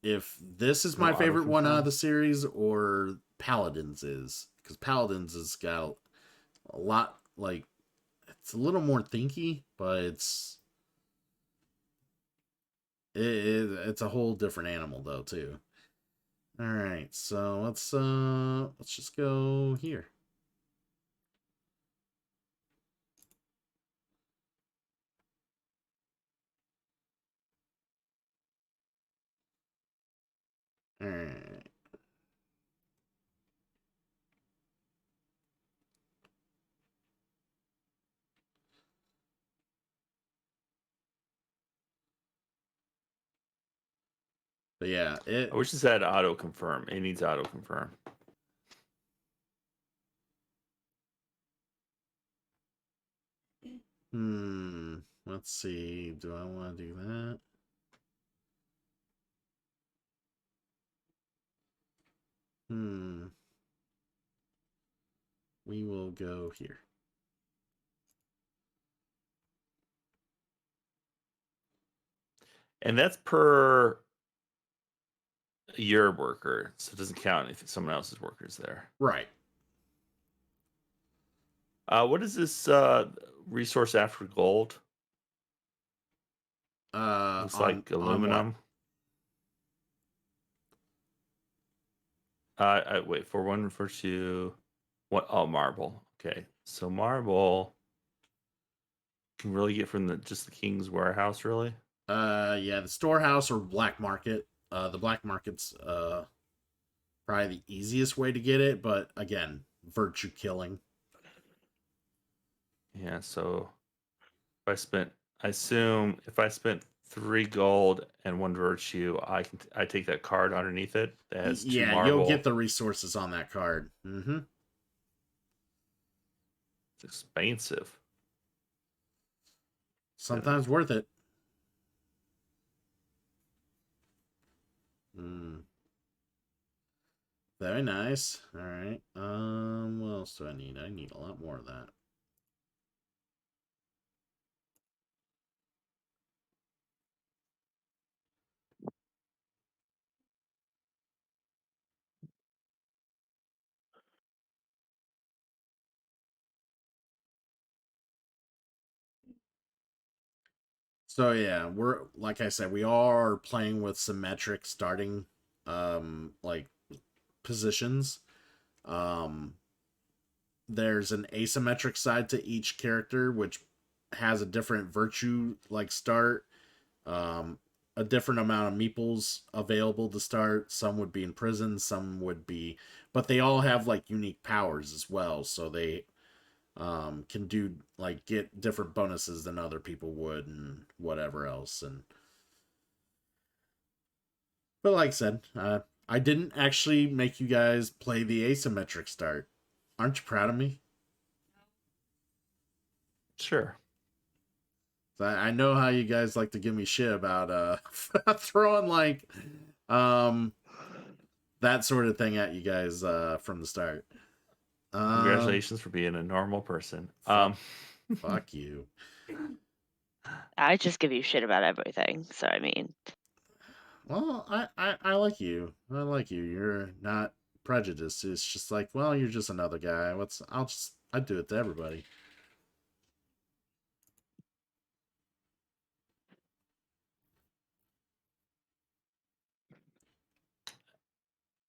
if this is my favorite one out of the series or Paladins is. Because Paladins has got a lot, like, it's a little more thinky, but it's a whole different animal though too. All right, so let's just go here. All right. But yeah, I wish this had auto confirm. It needs auto confirm. Let's see. Do I want to do that? We will go here. And that's per your worker, so it doesn't count if someone else's worker's there. Right. What is this resource after gold? Looks like aluminum. Wait, for one, for two, what? Oh, marble. Okay, so marble can really get from just the King's Warehouse, really. Yeah, the storehouse or black market. The black market's probably the easiest way to get it, but again, virtue killing. Yeah, so I assume if I spent 3 gold and 1 virtue, I take that card underneath it that has 2 marble. You'll get the resources on that card. Mm-hmm. It's expensive. Sometimes worth it. Very nice. All right. What else do I need? I need a lot more of that. So yeah, we're, like I said, we are playing with symmetric starting like positions. There's an asymmetric side to each character which has a different virtue like start. a different amount of meeples available to start. Some would be in prison, some would be, but they all have like unique powers as well. So they can do like get different bonuses than other people would and whatever else. And but like I said, I didn't actually make you guys play the asymmetric start. Aren't you proud of me? Sure. I know how you guys like to give me shit about throwing like that sort of thing at you guys from the start. Congratulations for being a normal person. Fuck you. I just give you shit about everything. So I mean, Well, I like you. I like you. You're not prejudiced. It's just like, well, you're just another guy. I do it to everybody.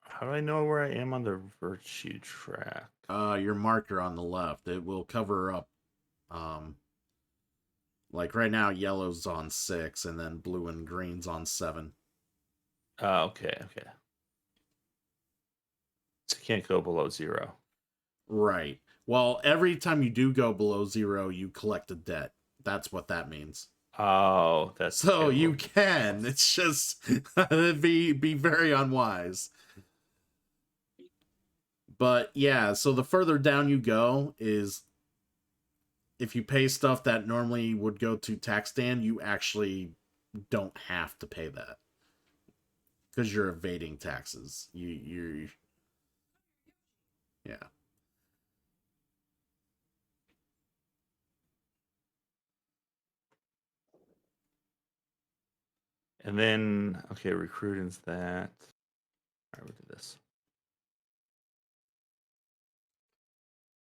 How do I know where I am on the virtue track? Your marker on the left, it will cover up. Like right now, yellow's on 6, and then blue and green's on 7. Okay. So you can't go below 0. Right. Well, every time you do go below 0, you collect a debt. That's what that means. Oh, that's So you terrible. can. It's just be very unwise. But yeah, so the further down you go is if you pay stuff that normally would go to tax stand, you actually don't have to pay that because you're evading taxes. You're yeah. And then, okay, recruiting's that. All right, we'll do this.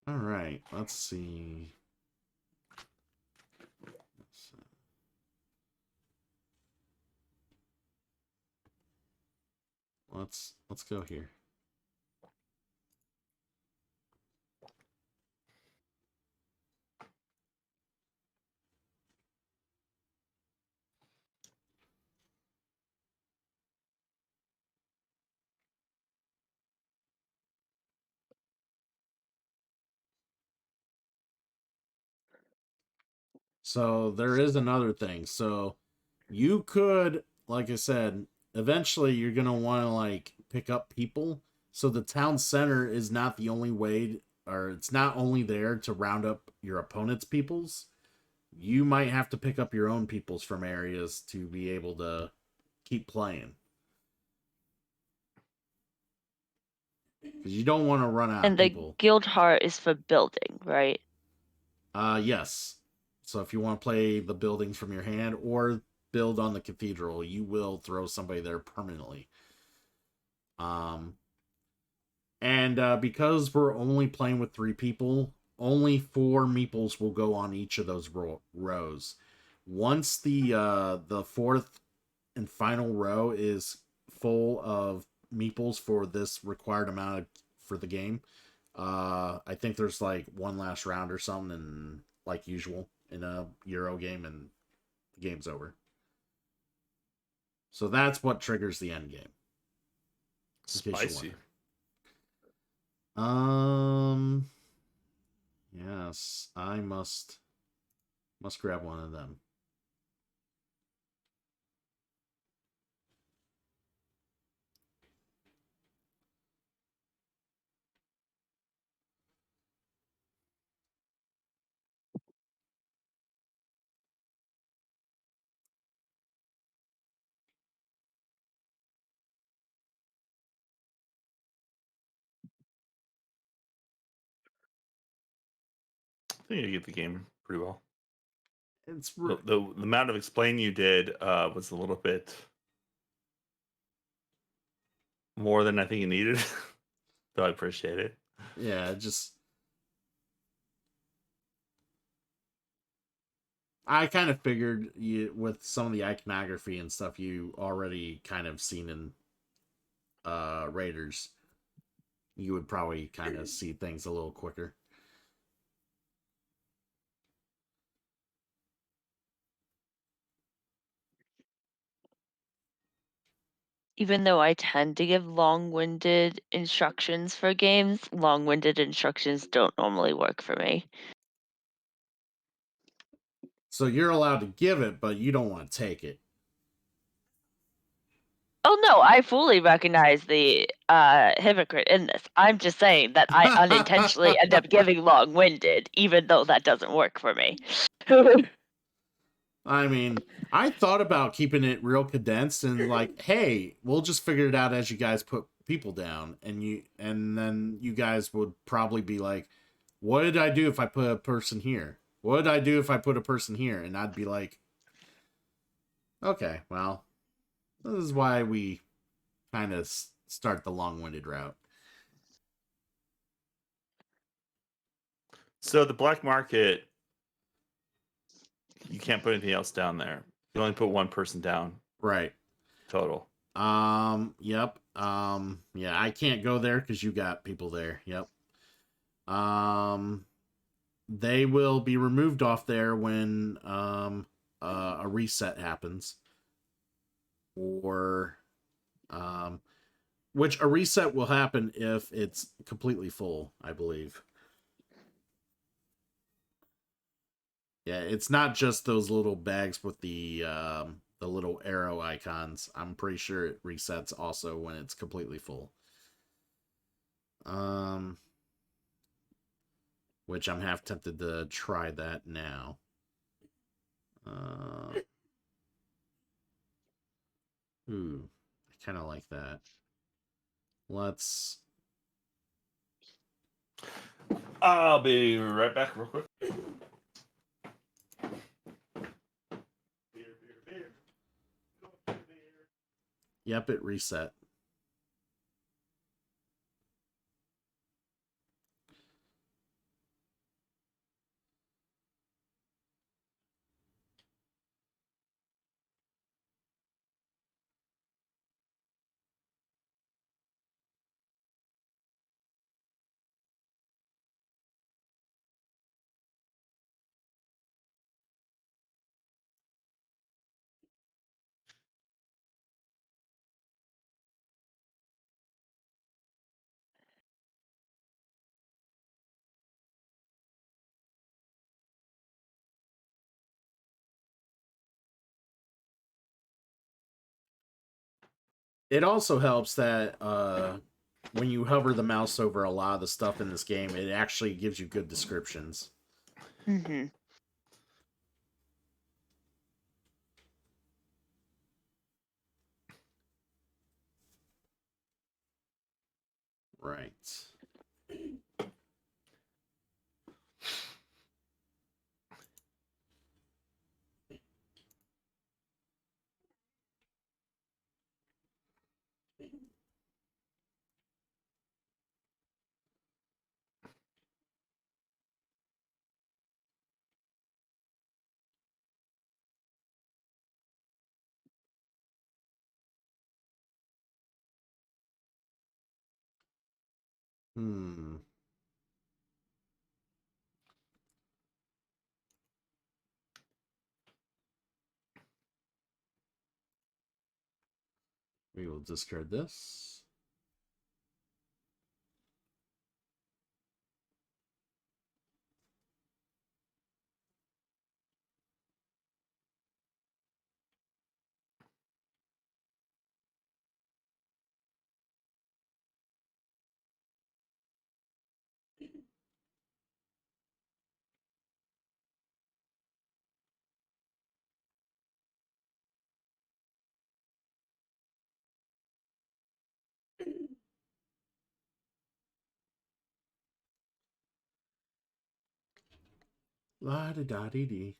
All right, let's see. Let's go here. So there is another thing. So you could, like I said, eventually you're gonna want to like pick up people. So the town center is not the only way, or it's not only there to round up your opponent's peoples. You might have to pick up your own peoples from areas to be able to keep playing. Because you don't want to run out and of the people. guild heart is for building, right? Yes. So if you want to play the buildings from your hand or build on the cathedral, you will throw somebody there permanently. And because we're only playing with 3 people, only 4 meeples will go on each of those rows. Once the fourth and final row is full of meeples for this required amount for the game, I think there's like one last round or something, and like usual in a Euro game, and the game's over. So that's what triggers the end game. Spicy. Yes, I must grab one of them. I think you get the game pretty well. It's The amount of explaining you did was a little bit more than I think you needed. So I appreciate it. yeah, just I kind of figured you with some of the iconography and stuff you already kind of seen in Raiders, you would probably kind of see things a little quicker. Even though I tend to give long-winded instructions for games, long-winded instructions don't normally work for me. So you're allowed to give it, but you don't want to take it. Oh no, I fully recognize the hypocrite in this. I'm just saying that I unintentionally end up giving long-winded, even though that doesn't work for me. I mean, I thought about keeping it real condensed and like, hey, we'll just figure it out as you guys put people down, and then you guys would probably be like, what did I do if I put a person here? What did I do if I put a person here? And I'd be like, okay, well, this is why we kind of start the long-winded route. So the black market, you can't put anything else down there. You only put one person down Right. total. Yep. Yeah, I can't go there because you got people there. Yep. They will be removed off there when a reset happens, or which a reset will happen if it's completely full, I believe. Yeah, it's not just those little bags with the little arrow icons. I'm pretty sure it resets also when it's completely full. Which I'm half tempted to try that now. Ooh, I kind of like that. Let's. I'll be right back real quick. Yep, it reset. It also helps that when you hover the mouse over a lot of the stuff in this game, it actually gives you good descriptions. Mm-hmm. Right. Hmm. We will discard this. La da da dee dee.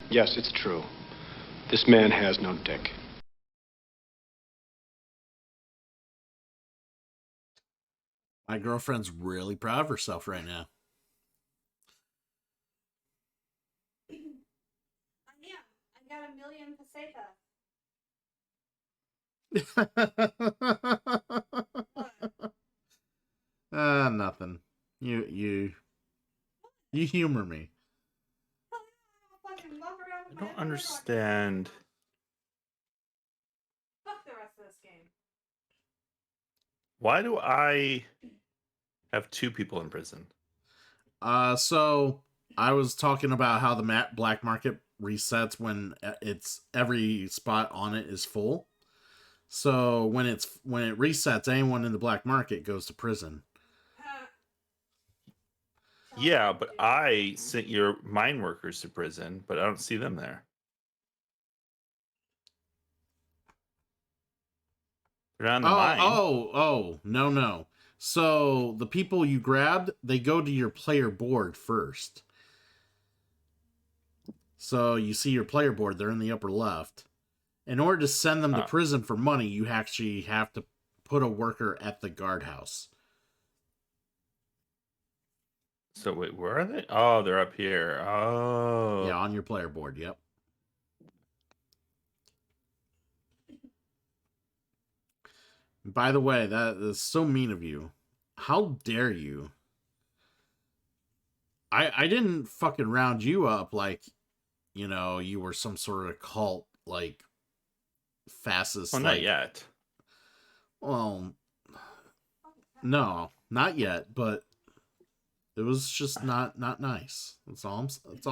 Yes, it's true. This man has no dick. My girlfriend's really proud of herself right now. Yeah, I got 1,000,000 pesetas. Nothing. You humor me. I don't understand. Fuck the rest of this game. Why do I have 2 people in prison? So I was talking about how the black market resets when it's every spot on it is full. So when it resets, anyone in the black market goes to prison. Yeah, but I sent your mine workers to prison, but I don't see them there. They're not in the mine. No. So the people you grabbed, they go to your player board first. So you see your player board, they're in the upper left. In order to send them to prison for money, you actually have to put a worker at the guardhouse. So wait, where are they? Oh, they're up here. Oh. Yeah, on your player board, yep. By the way, that is so mean of you. How dare you? I didn't fucking round you up like, you know, you were some sort of cult, like, fastest. Well, not yet. Well, no, not yet, but it was just not nice. That's all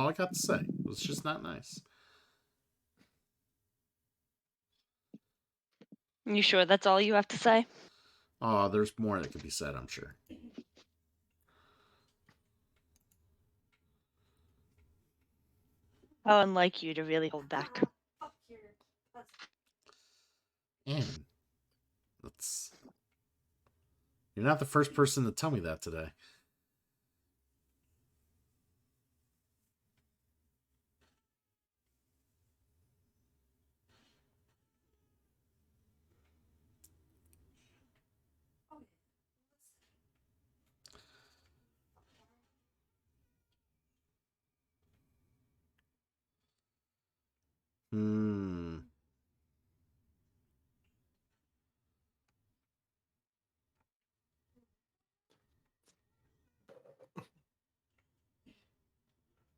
I got to say. It was just not nice. You sure that's all you have to say? Oh, there's more that could be said, I'm sure. How unlike you to really hold back. And you're not the first person to tell me that today.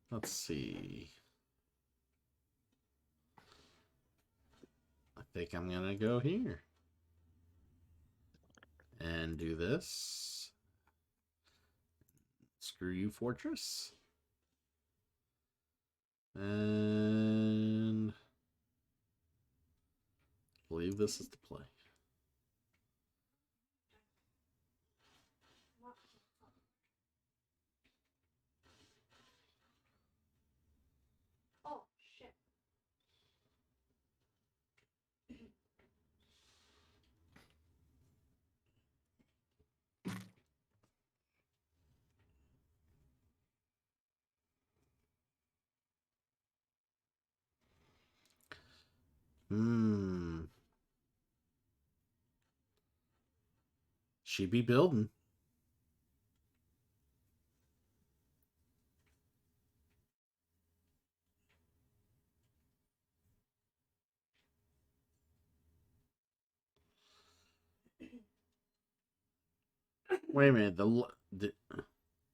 Let's see. I think I'm gonna go here and do this. Screw you, Fortress. And I believe this is the play. Oh, shit. She be building. Wait a minute.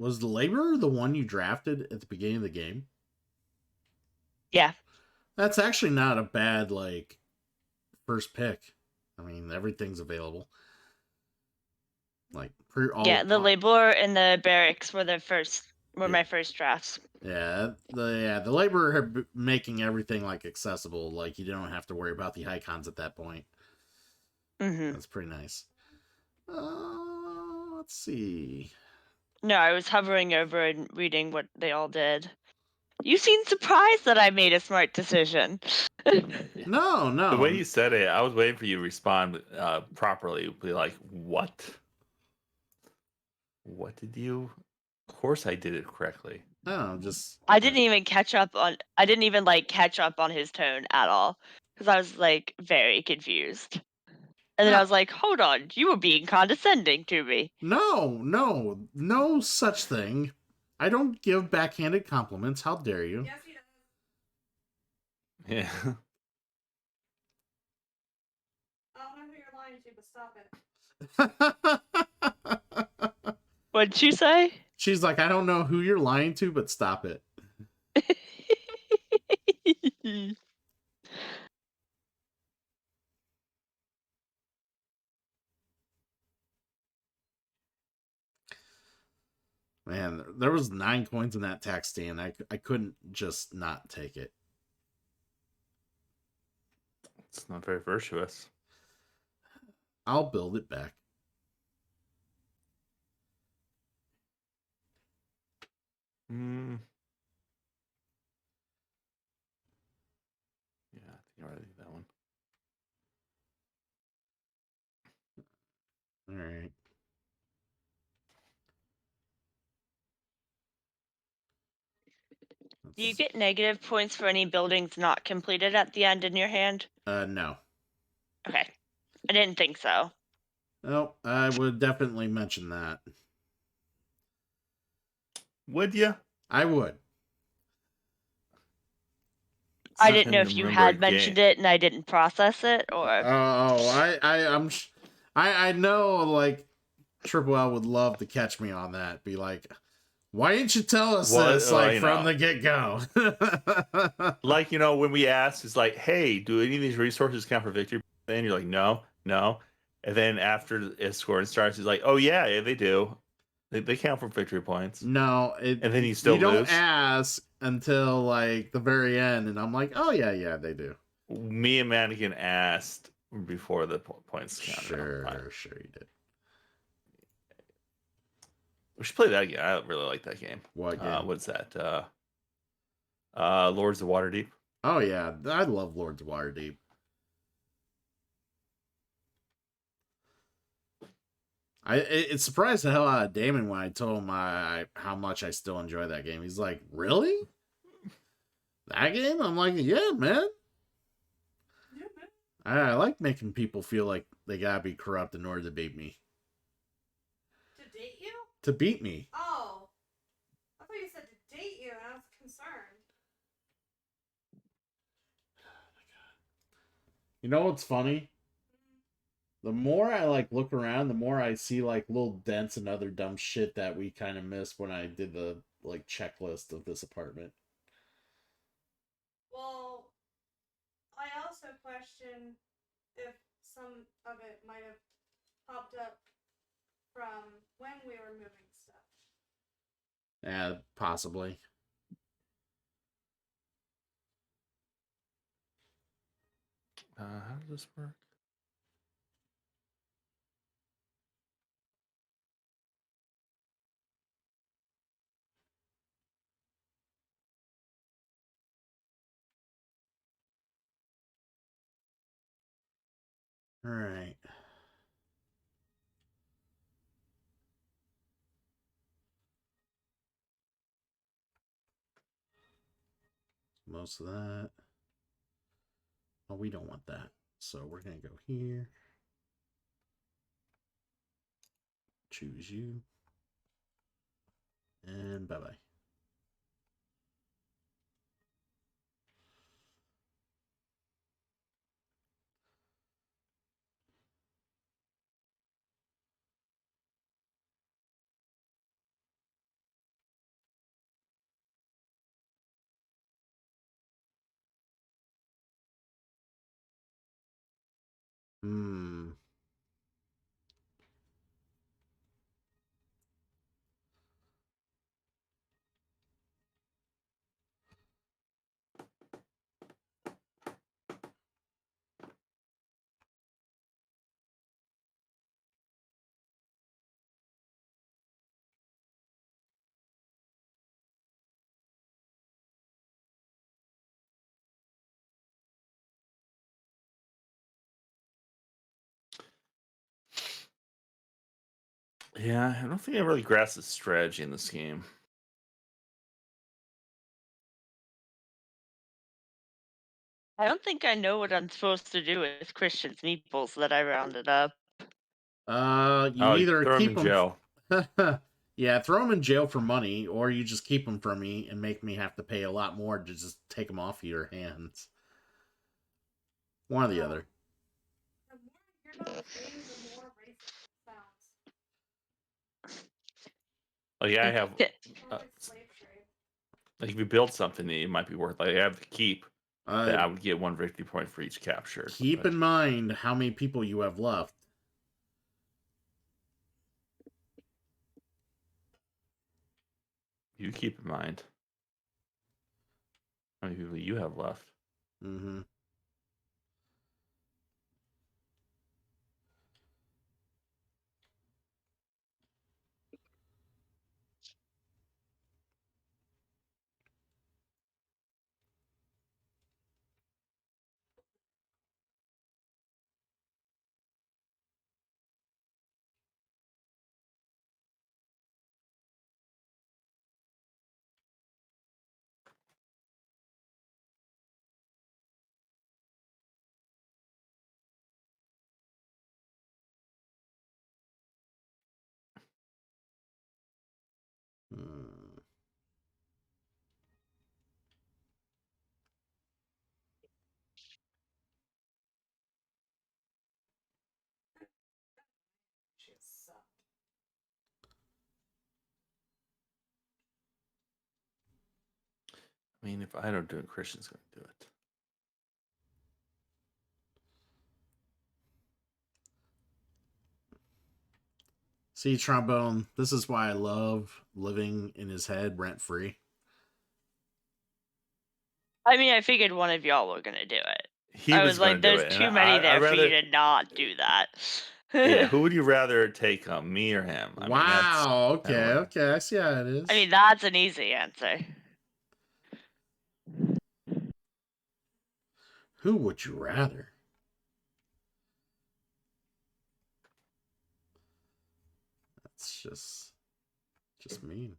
Was the laborer the one you drafted at the beginning of the game? Yeah. That's actually not a bad, like, first pick. I mean, everything's available. Like, the laborer and the barracks were my first drafts. Yeah, the laborer had making everything, like, accessible. Like, you don't have to worry about the icons at that point. Mm-hmm. That's pretty nice. Let's see. No, I was hovering over and reading what they all did. You seem surprised that I made a smart decision. No. The way you said it, I was waiting for you to respond properly. Be like, what? What did you Of course I did it correctly. Oh, just I didn't even catch up on. I didn't even like catch up on his tone at all because I was like very confused. And then I No. was like, "Hold on, you were being condescending to me." No such thing. I don't give backhanded compliments. How dare you? Yes, he does. Yeah. I don't know who you're lying to, but stop it. What'd you say? She's like, I don't know who you're lying to, but stop it. Man, there was 9 coins in that tax stand. I couldn't just not take it. It's not very virtuous. I'll build it back. Mm. Yeah, I think I already did that one. All right. Do you get negative points for any buildings not completed at the end in your hand? No. Okay. I didn't think so. Oh, I would definitely mention that. Would you? I would. I didn't know if you had mentioned it and I didn't process it, or I know, like, Triple L would love to catch me on that. Be like, why didn't you tell us this, like, from the get-go? Like, when we asked, it's like, hey, do any of these resources count for victory? And you're like, no. And then after the scoring starts, he's like, oh, yeah, they do. They count for victory points. No, and then you still don't lose. ask until, like, the very end, and I'm like, oh, yeah, they do. Me and Mannequin asked before the points counted. Sure you did. We should play that again. I really like that game. What game? What's that? Lords of Waterdeep. Oh, yeah, I love Lords of Waterdeep. It surprised the hell out of Damon when I told him how much I still enjoy that game. He's like, really? That game? I'm like, yeah, man. I like making people feel like they gotta be corrupt in order to beat me. To date you? To beat me. Oh. I thought you said to date you, and I was concerned. You know what's funny? The more I like look around, the more I see like little dents and other dumb shit that we kind of missed when I did the like checklist of this apartment. Well, I also question if some of it might have popped up from when we were moving stuff. Yeah, possibly. How does this work? All right. Most of that. Oh, we don't want that. So we're going to go here. Choose you. And bye-bye. Hmm. Yeah, I don't think I really grasped the strategy in this game. I don't think I know what I'm supposed to do with Christian's meeples that I rounded up. You Oh, you either throw him keep in jail. them. Yeah, throw them in jail for money, or you just keep them for me and make me have to pay a lot more to just take them off of your hands. One or the other. The more I hear about this game, the more racist it sounds. Like I have, Sounds like slave trade. like if you build something, it might be worth. Like I have the keep, that I Uh, would get 1 victory point for each capture. keep but- in mind how many people you have left. You keep in mind how many people you have left. Mm-hmm. Hmm. Shit sucked. I mean, if I don't do it, Christian's going to do it. See, Trombone, this is why I love living in his head rent free. I mean, I figured one of y'all were gonna do it. He I was was going like, to do there's it. and too many there I'd for you rather. to not do that. Yeah, who would you rather take him, me or him? I mean, that's Wow. Okay. kinda what- Okay. I see how it is. I mean, that's an easy answer. Who would you rather? That's just mean.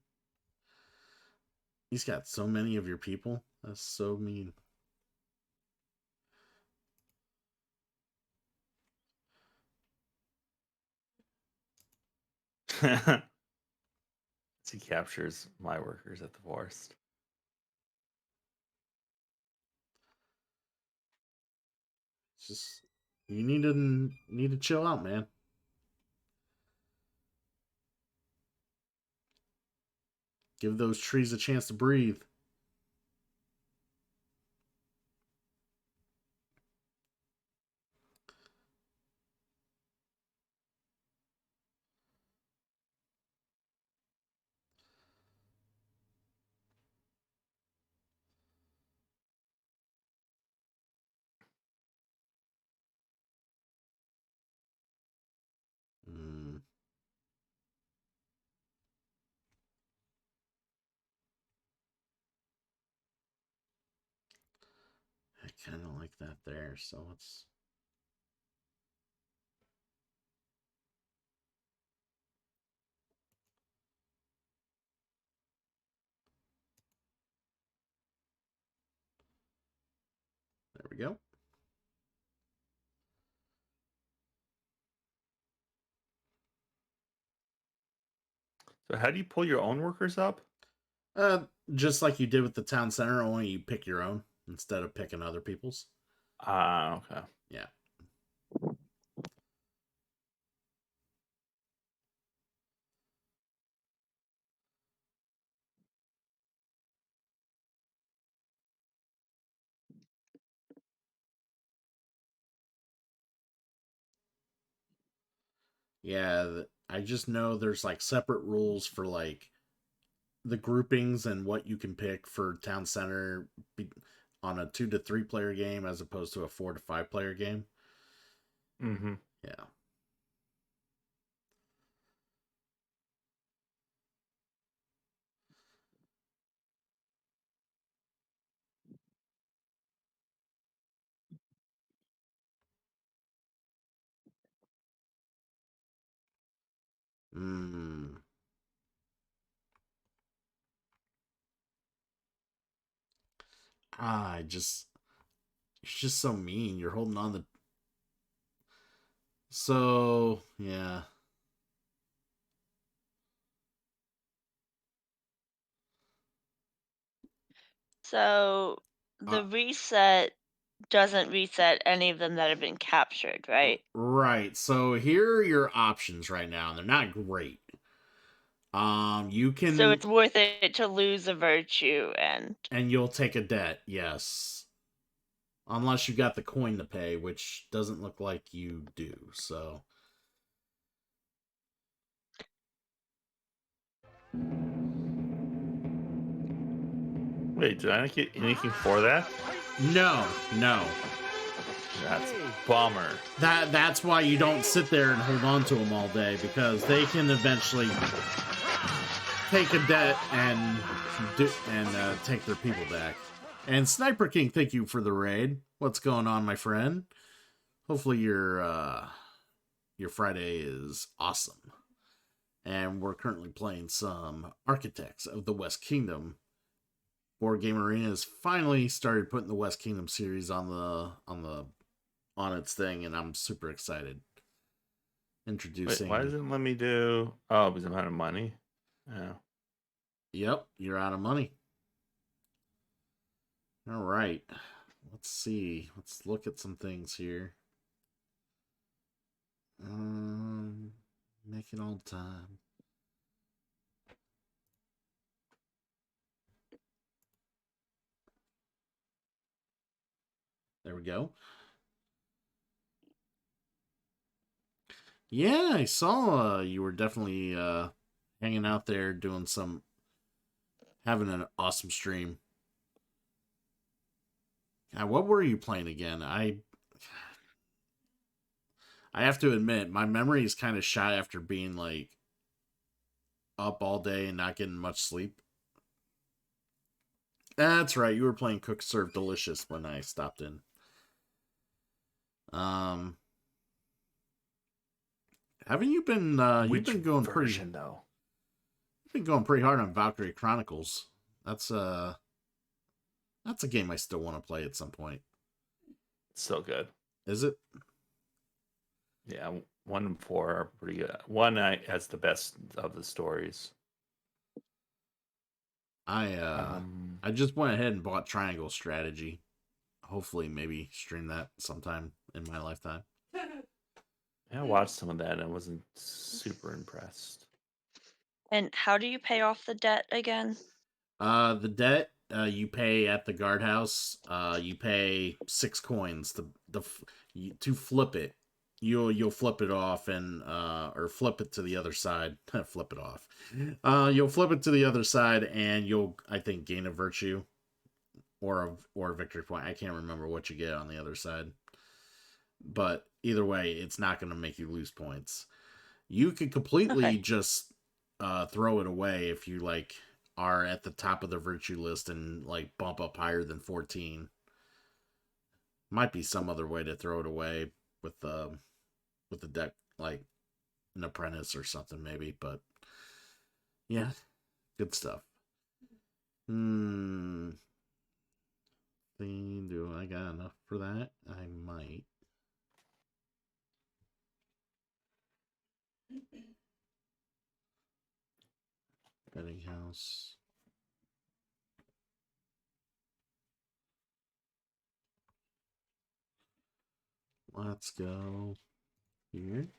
He's got so many of your people. That's so mean. he captures my workers at the forest. It's just you need to chill out, man. Give those trees a chance to breathe. Mm. I kind of like that there, so it's there we go. So how do you pull your own workers up? Uh, just like you did with the town center, only you pick your own instead of picking other people's. Ah, okay. Yeah. Yeah, I just know there's like separate rules for like the groupings and what you can pick for town center on a 2 to 3 player game as opposed to a 4 to 5 player game. Mm-hmm. Yeah. Hmm. You're just so mean. You're holding on to. So, yeah. So the reset doesn't reset any of them that have been captured, right? Right. So here are your options right now, and they're not great. You can, So it's worth it to lose a virtue and you'll take a debt, yes. Unless you got the coin to pay, which doesn't look like you do, so. Wait, did I not get anything for that? No. That's a bummer. That's why you don't sit there and hold on to them all day, because they can eventually take a debt and take their people back. And Sniper King, thank you for the raid. What's going on, my friend? Hopefully your Friday is awesome. And we're currently playing some Architects of the West Kingdom. Board Game Arena has finally started putting the West Kingdom series on its thing, and I'm super excited. Introducing. Wait, why doesn't it let me do? Oh, because I'm out of money. Yeah. Yep, you're out of money. All right. Let's see. Let's look at some things here. Make it all time. There we go. Yeah, I saw you were definitely hanging out there doing having an awesome stream. What were you playing again? I have to admit, my memory is kind of shot after being like up all day and not getting much sleep. That's right, you were playing Cook Serve Delicious when I stopped in. Haven't you been you've been going version, though? You've been going pretty hard on Valkyrie Chronicles. That's a game I still want to play at some point. It's so good. Is it? Yeah, 1 and 4 are pretty good. 1 has the best of the stories. I just went ahead and bought Triangle Strategy. Hopefully, maybe stream that sometime in my lifetime. Yeah, I watched some of that and I wasn't super impressed. And how do you pay off the debt again? The debt you pay at the guardhouse. You pay 6 coins to flip it. You'll flip it off and or flip it to the other side. Flip it off. You'll flip it to the other side and you'll, I think, gain a virtue or a victory point. I can't remember what you get on the other side. But either way, it's not going to make you lose points. You could completely just throw it away if you like are at the top of the virtue list and like bump up higher than 14. Might be some other way to throw it away with the deck, like an apprentice or something maybe, but yeah, good stuff. Do I got enough for that? I might. Betting house. Let's go here.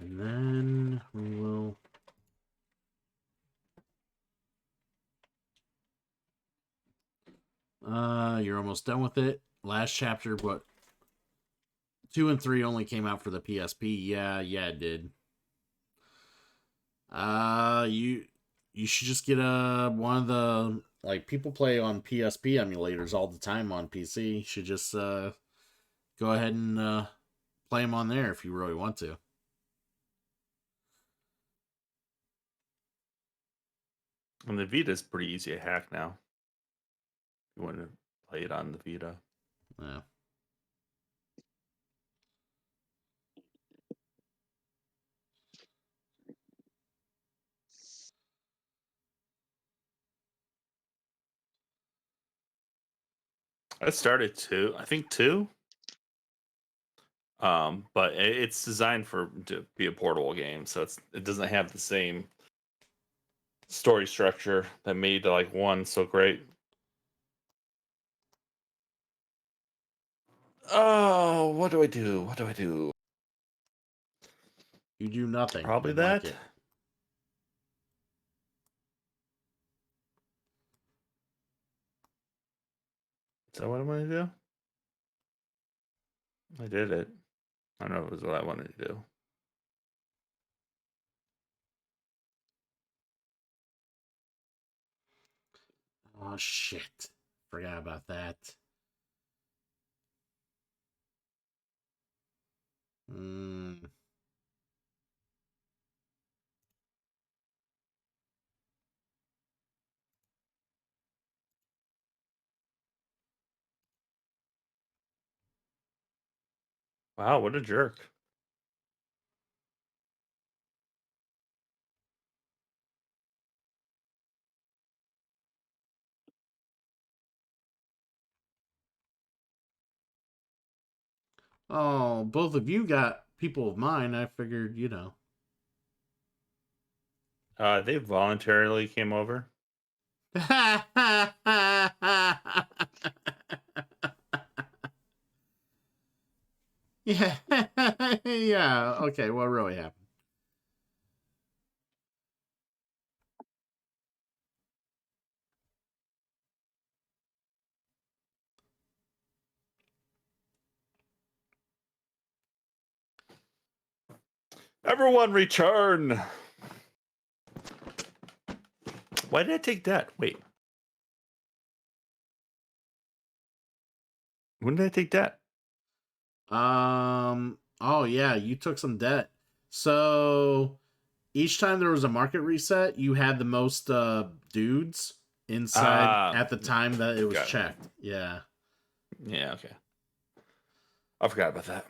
And then we will you're almost done with it. Last chapter, but 2 and 3 only came out for the PSP. Yeah, it did. You should just get one of the, like, people play on PSP emulators all the time on PC. You should just go ahead and play them on there if you really want to. And the Vita is pretty easy to hack now. If you want to play it on the Vita. Yeah. I started two. I think two. But it's designed to be a portable game, so it doesn't have the same story structure that made like one so great. Oh, what do I do? What do I do? You do nothing. Probably You'd like that. it. Is that what I'm gonna do? I did it. I don't know if it was what I wanted to do. Oh shit. Forgot about that. Hmm. Wow, what a jerk. Oh, both of you got people of mine. I figured, They voluntarily came over. Yeah. Yeah. Okay, what really happened? Everyone return! Why did I take that? Wait. When did I take that? Oh yeah, you took some debt. So each time there was a market reset, you had the most dudes inside at the time that it was got it. checked. Yeah. Yeah, okay. I forgot about that.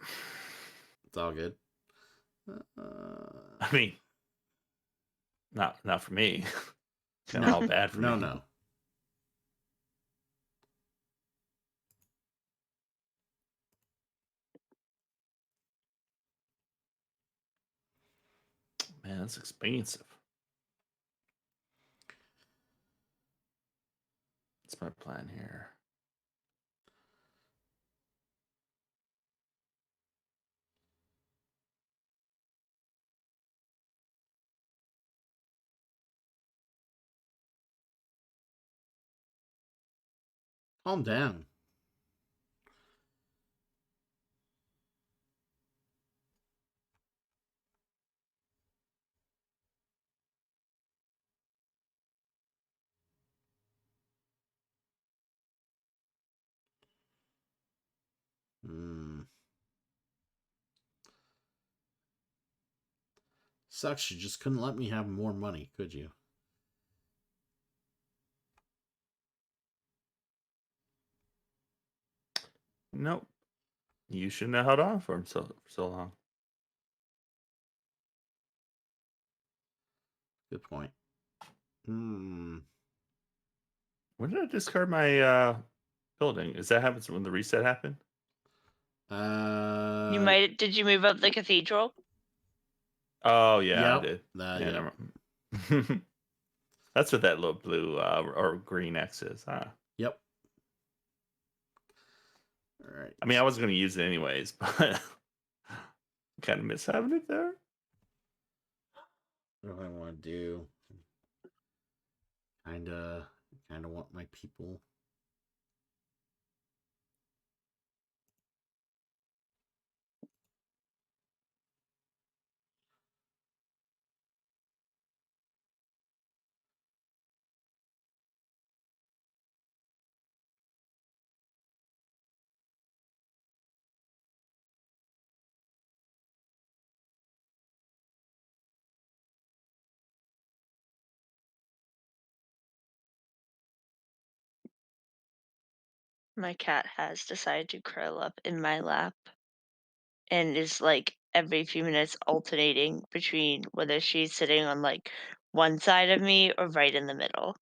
It's all good. I mean, not for me. Kind No. of all bad for No, me. no. Man, that's expensive. What's my plan here? Calm down. Hmm. Sucks you just couldn't let me have more money, could you? Nope. You shouldn't have held on for him for so long. Good point. Hmm. When did I discard my building? Is that happens when the reset happened? You might. Did you move up the cathedral? Oh yeah, Yep. I did. Yeah. never mind. That's what that little blue or green X is, huh? Yep. All right. I mean, I was going to use it anyways, but kind of miss having it there. What do I want to do? Kinda want my people. My cat has decided to curl up in my lap and is like every few minutes alternating between whether she's sitting on like one side of me or right in the middle.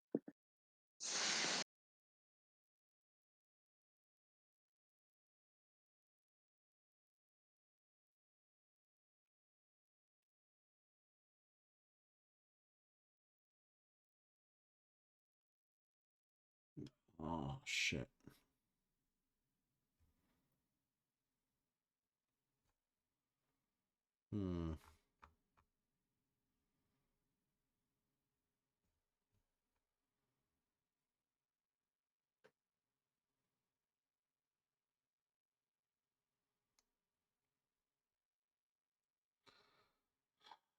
Oh shit. Hmm.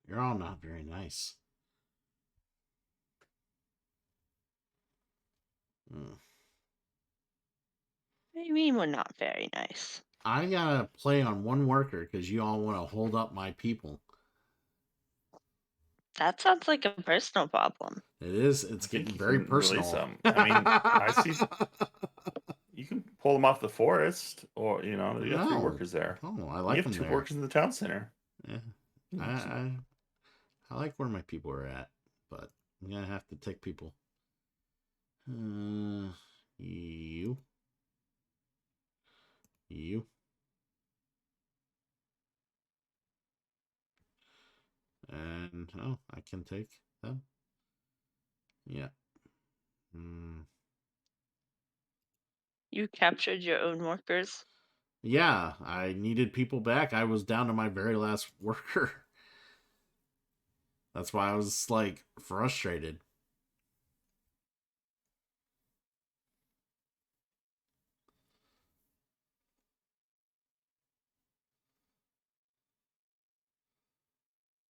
You're all not very nice. Hmm. What do you mean we're not very nice? I gotta play on one worker because you all want to hold up my people. That sounds like a personal problem. It is. It's I think getting you very can personal. release them. I mean, I see. You can pull them off the forest, or you got 3 No. workers there. Oh, I You like have them 2 there. workers in the town center. Yeah. You know, I like where my people are at, but I'm gonna have to take people. You. You. And I can take them. Yeah. You captured your own workers. Yeah, I needed people back. I was down to my very last worker. That's why I was like frustrated.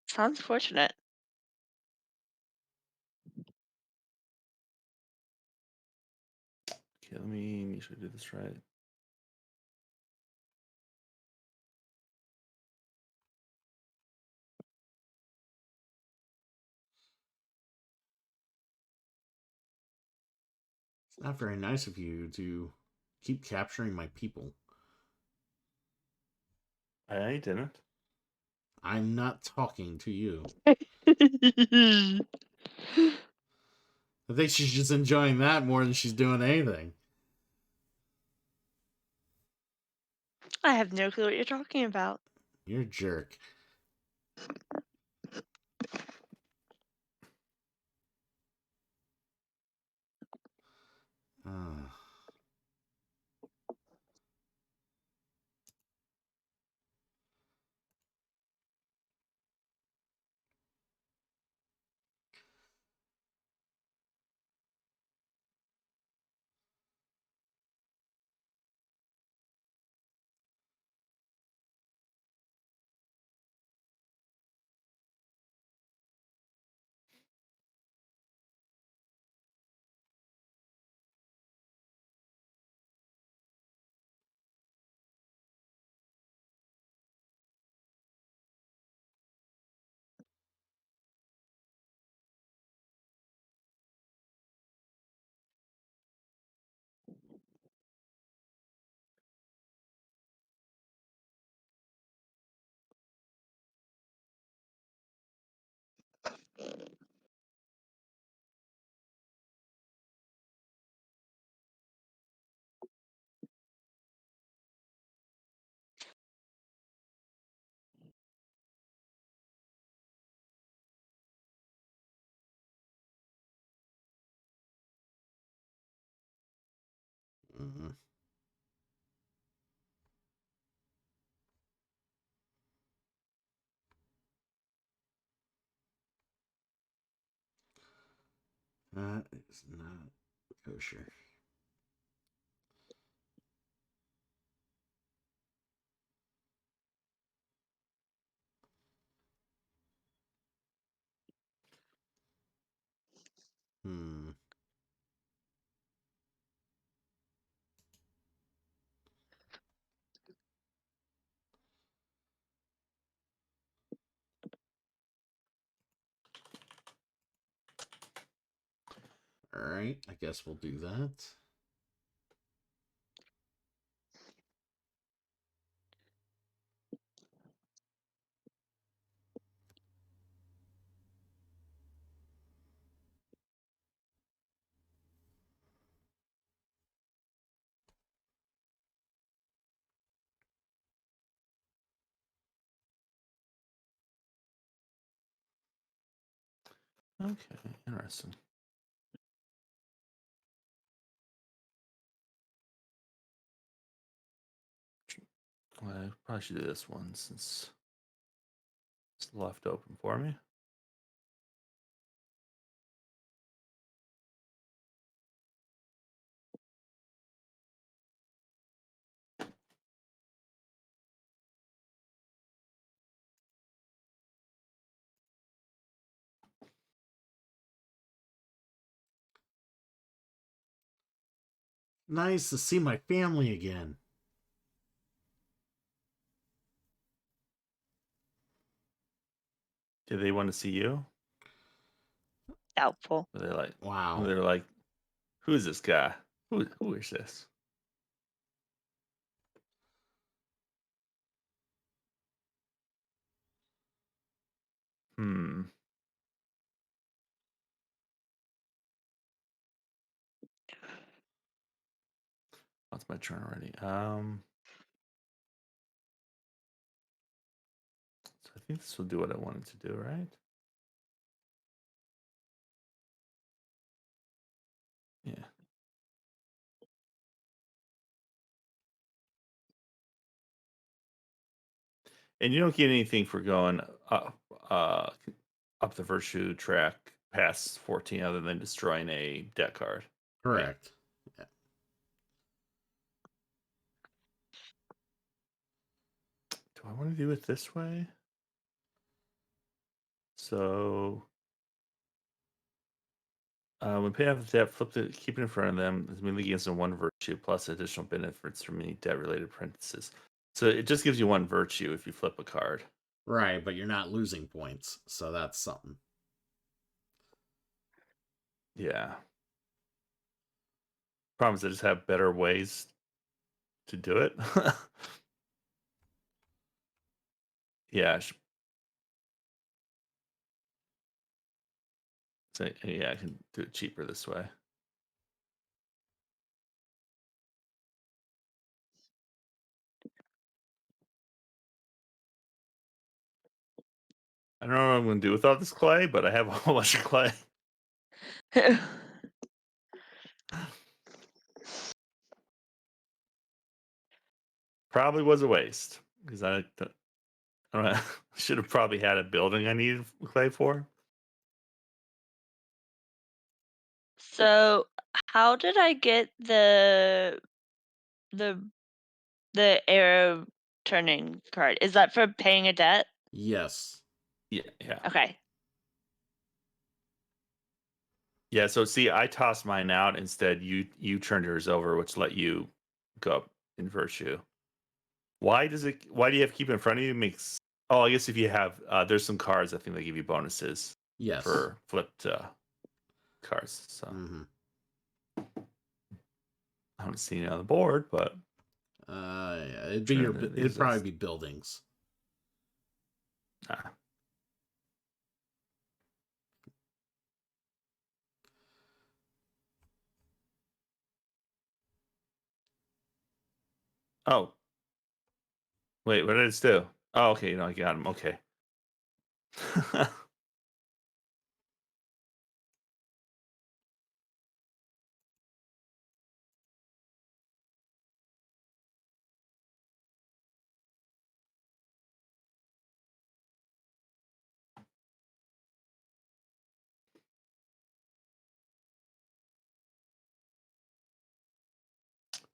Sounds fortunate. okay, let me make sure I do this right. It's not very nice of you to keep capturing my people. I didn't. I'm not talking to you. I I think she's just enjoying that more than she's doing anything. have no clue what you're talking about. You're a jerk. Ah. Mhm. That is not kosher. Hmm. All right, I guess we'll do that. Okay, interesting. Well, I probably should do this one since it's left open for me. Nice to see my family again. Do they want to see you? Doubtful. Or they're like, Wow. they're like, who is this guy? Who is this? Hmm. That's my turn already. So I think this will do what I wanted to do, right? Yeah. And you don't get anything for going up the virtue track past 14 other than destroying a deck card. Correct. Yeah. Do I want to do it this way? So when pay off the debt, flip it, keep it in front of them. It's mainly against a one virtue plus additional benefits from any debt-related parentheses. So it just gives you one virtue if you flip a card. Right, but you're not losing points, so that's something. Yeah. Problem is, I just have better ways to do it. Yeah. So, yeah, I can do it cheaper this way. I don't know what I'm going to do with all this clay, but I have a whole bunch of clay. Probably was a waste because I don't know, should have probably had a building I needed clay for. So, how did I get the the arrow turning card? Is that for paying a debt? Yes. Yeah. Okay. Yeah, so see, I tossed mine out instead. You turned yours over, which let you go up in virtue. Why do you have to keep it in front of you? Oh, I guess if you have there's some cards I think they give you bonuses Yes. for flipped cards. So Mm-hmm. I haven't seen it on the board, but Yeah, it'd Trinity probably exists. be buildings. Ah. Oh. Wait, what did it do? Oh, okay, I got him. Okay.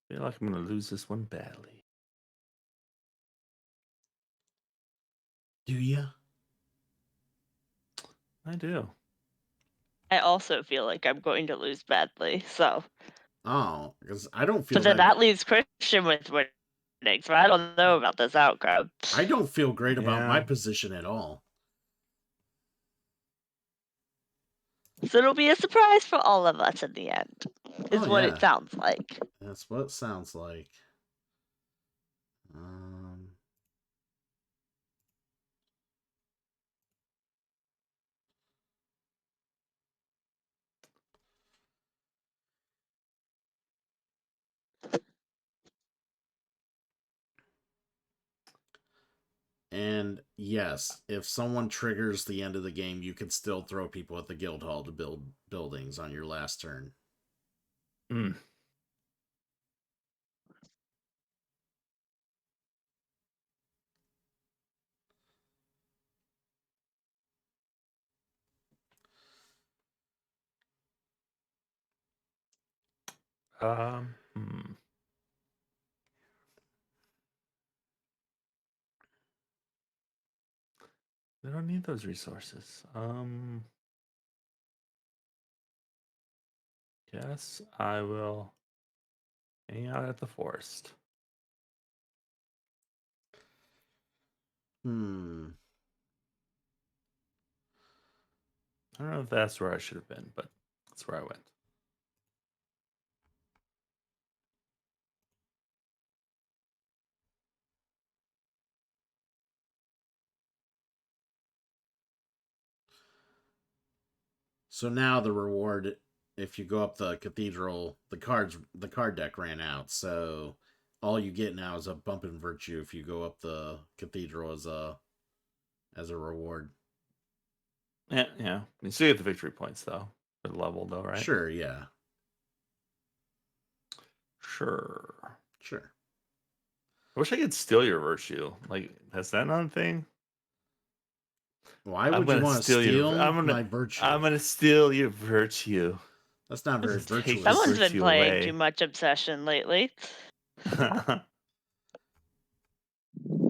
I feel like I'm gonna lose this one badly. Do you? I do. I also feel like I'm going to lose badly. So, Oh, because I don't feel but then that. that leaves Christian with winning. So I don't know about this outcome. I don't feel great about my Yeah. position at all. So it'll be a surprise for all of us in the end. Is Oh, what yeah. it sounds like. That's what it sounds like. Um, And yes, if someone triggers the end of the game, you can still throw people at the guild hall to build buildings on your last turn. Mm. Hmm. They don't need those resources. Yes, I will hang out at the forest. I I don't know if that's where I should have been, but that's where I went. So now the reward, if you go up the cathedral, the card deck ran out. So all you get now is a bump in virtue if you go up the cathedral as a reward. Yeah. You still get the victory points though, for the level though, right? Sure, yeah. Sure. I wish I could steal your virtue. Like, has that not a thing? Why would you want to steal my virtue? I'm gonna steal your virtue. That's not very Just take virtuous. your Someone's been virtue playing away. too much Obsession lately.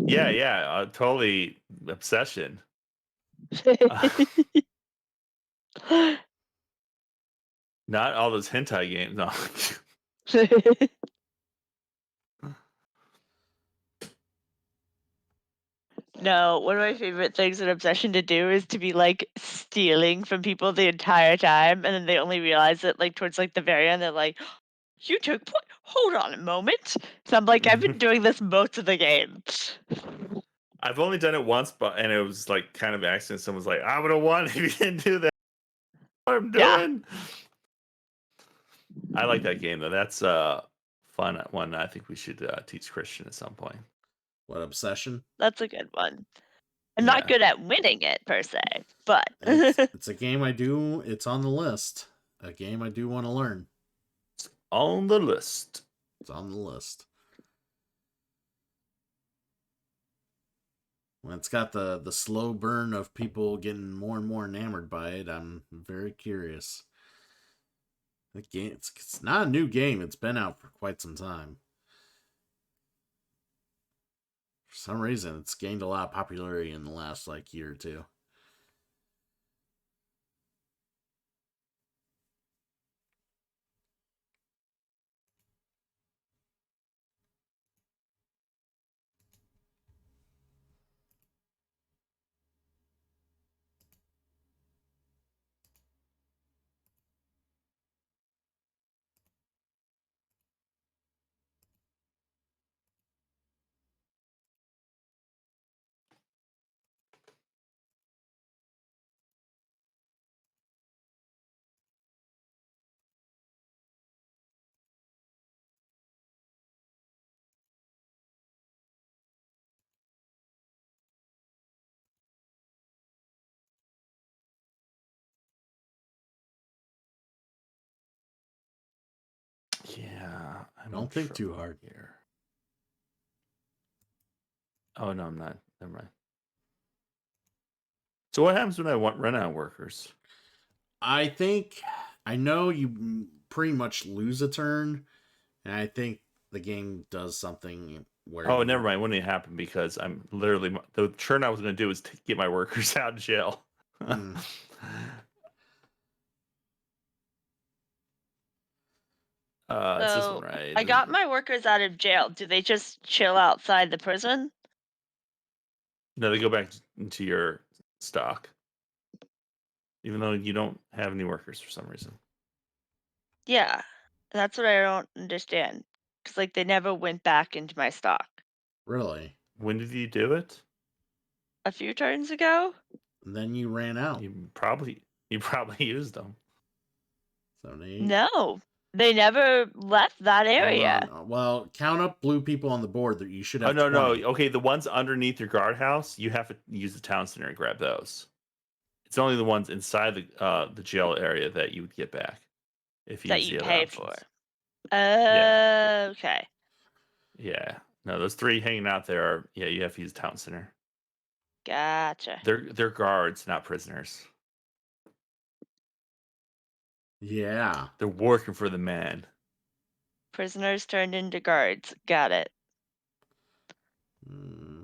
yeah, totally obsession. Not all those hentai games. No. No, one of my favorite things in Obsession to do is to be like stealing from people the entire time, and then they only realize it like towards like the very end. They're like, "You took point. Hold on a moment." So I'm like, I've been doing this most of the game. I've only done it once, and it was like kind of accident. Someone was like, "I would have won if you didn't do that." What I'm Yeah. doing. I like that game though. That's a fun one. I think we should teach Christian at some point. What, Obsession? That's a good one. I'm not good at winning it per se, but It's a game I do. It's on the list. A game I do want to learn. It's on the list. It's on the list. When it's got the slow burn of people getting more and more enamored by it, I'm very curious. The game, it's not a new game. It's been out for quite some time. For some reason, it's gained a lot of popularity in the last like year or two. Yeah. Don't think too hard here. Oh no, I'm not. Never mind. So what happens when I run out of workers? I know you pretty much lose a turn, and I think the game does something where. Oh, never mind. Wouldn't it happen because I'm literally the turn I was going to do is to get my workers out of jail. It's this one, right? I got my workers out of jail. Do they just chill outside the prison? No, they go back into your stock, even though you don't have any workers for some reason. Yeah, that's what I don't understand. Because like they never went back into my stock. Really? When did you do it? A few turns ago. And then you ran out. You probably used them. 78. No, They never left that Hold area. on. Well, count up blue people on the board that you should Oh have. no, 20. no. Okay, the ones underneath your guardhouse, you have to use the town center and grab those. It's only the ones inside the jail area that you would get back if you That use you the other pay options. for. Yeah. Okay. Yeah. No, those 3 hanging out there are you have to use town center. Gotcha. They're guards, not prisoners. Yeah. They're working for the man. Prisoners turned into guards. Got it. Hmm.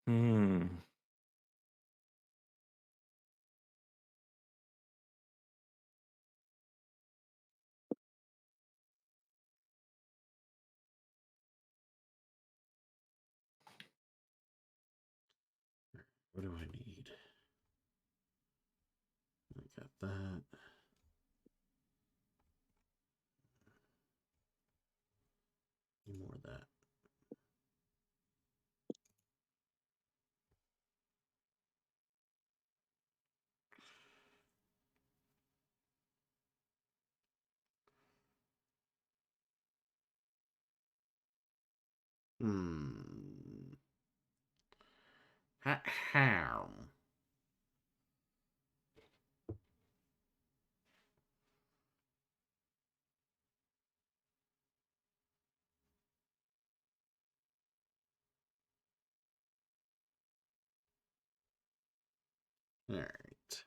Hmm. What do I need? I got that. Need more of that. How? All right.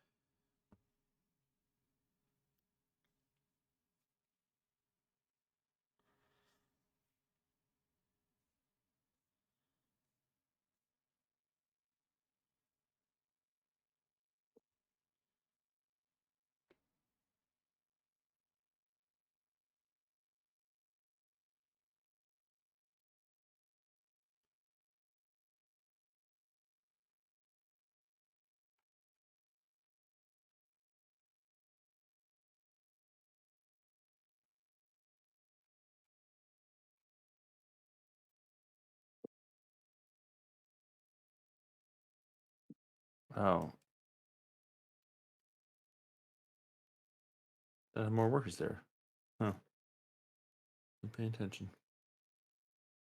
Oh. More workers there. Huh. I'm paying attention.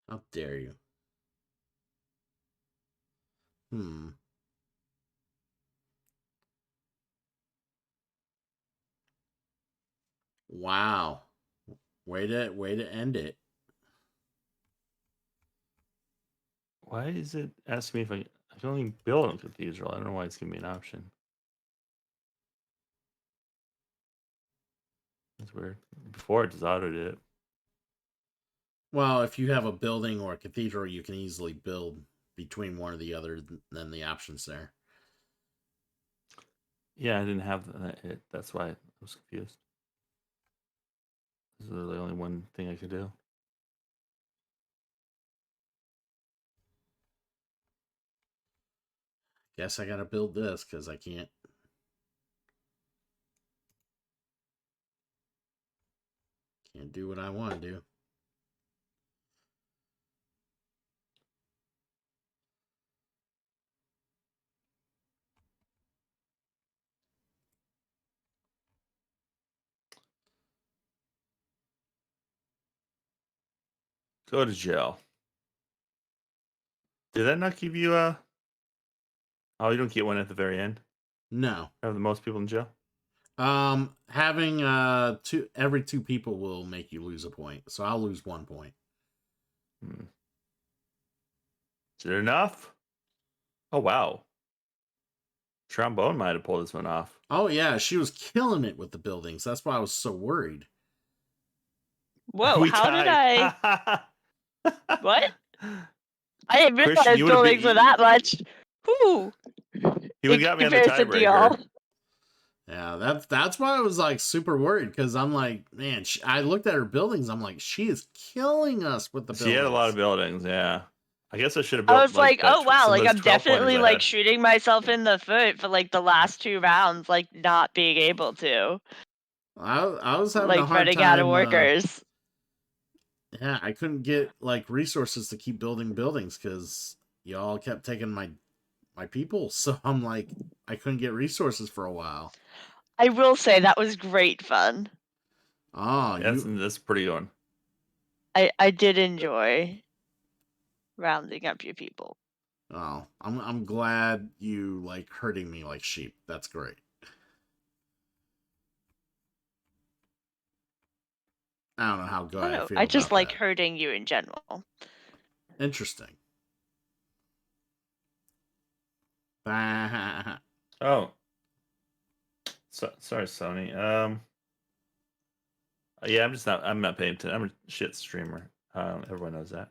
How dare you? Wow. Way to end it. Why is it asking me if I can only build a cathedral? I don't know why it's giving me an option. That's weird. Before it just autoed it. Well, if you have a building or a cathedral, you can easily build between one or the other than the options there. Yeah, I didn't have it. That's why I was confused. This is the only one thing I could do. Guess I gotta build this because I can't do what I want to do. Go to jail. Did that not give you a... Oh, you don't get one at the very end? No. Have the most people in jail? Having every 2 people will make you lose a point, so I'll lose 1 point. Is it enough? Oh wow. Trombone might have pulled this one off. Oh yeah, she was killing it with the buildings. That's why I was so worried. Whoa, We how did tied. I... What? I didn't Christian, realize you would've buildings been- were that much. Whew. He would got me on the Compares to tiebreaker. Dior. Yeah, that's why I was like super worried because I'm like, man, I looked at her buildings. I'm like, she is killing us with the buildings. She had a lot of buildings. Yeah. I guess I should have I built. was like, that oh wow, some of like those I'm 12 pointers definitely I like had. shooting myself in the foot for like the last 2 rounds, like not being able to, I was having a like hard running out of time. workers. Yeah, I couldn't get like resources to keep building buildings because y'all kept taking my people. So I'm like, I couldn't get resources for a while. I will say that was great fun. Oh, That's a pretty good one. I did enjoy rounding up your people. oh, I'm glad you like hurting me like sheep. That's great. I don't know how good I feel I just about like that. hurting you in general. Interesting. Oh. Sorry, Sony. Yeah, I'm not paying attention. I'm a shit streamer. Everyone knows that.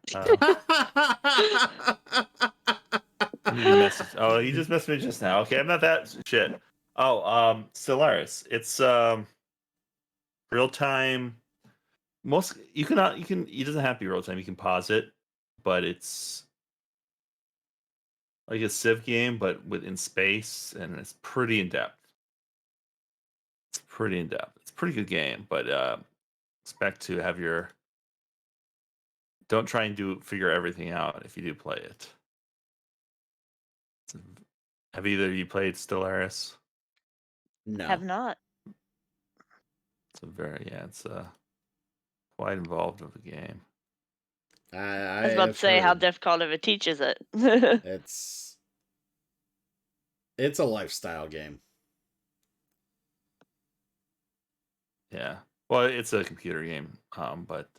Oh, you just messaged me just now. Okay, I'm not that shit. Oh, Stellaris. It's real time. You can it doesn't have to be real time. You can pause it, but it's like a Civ game, but within space, and it's pretty in depth. It's a pretty good game, but expect to have your. Don't try and figure everything out if you do play it. Have either of you played Stellaris? No. Have not. It's quite involved of a game. I was about to say how difficult of a teach is it. It's a lifestyle game. Yeah. Well, it's a computer game, but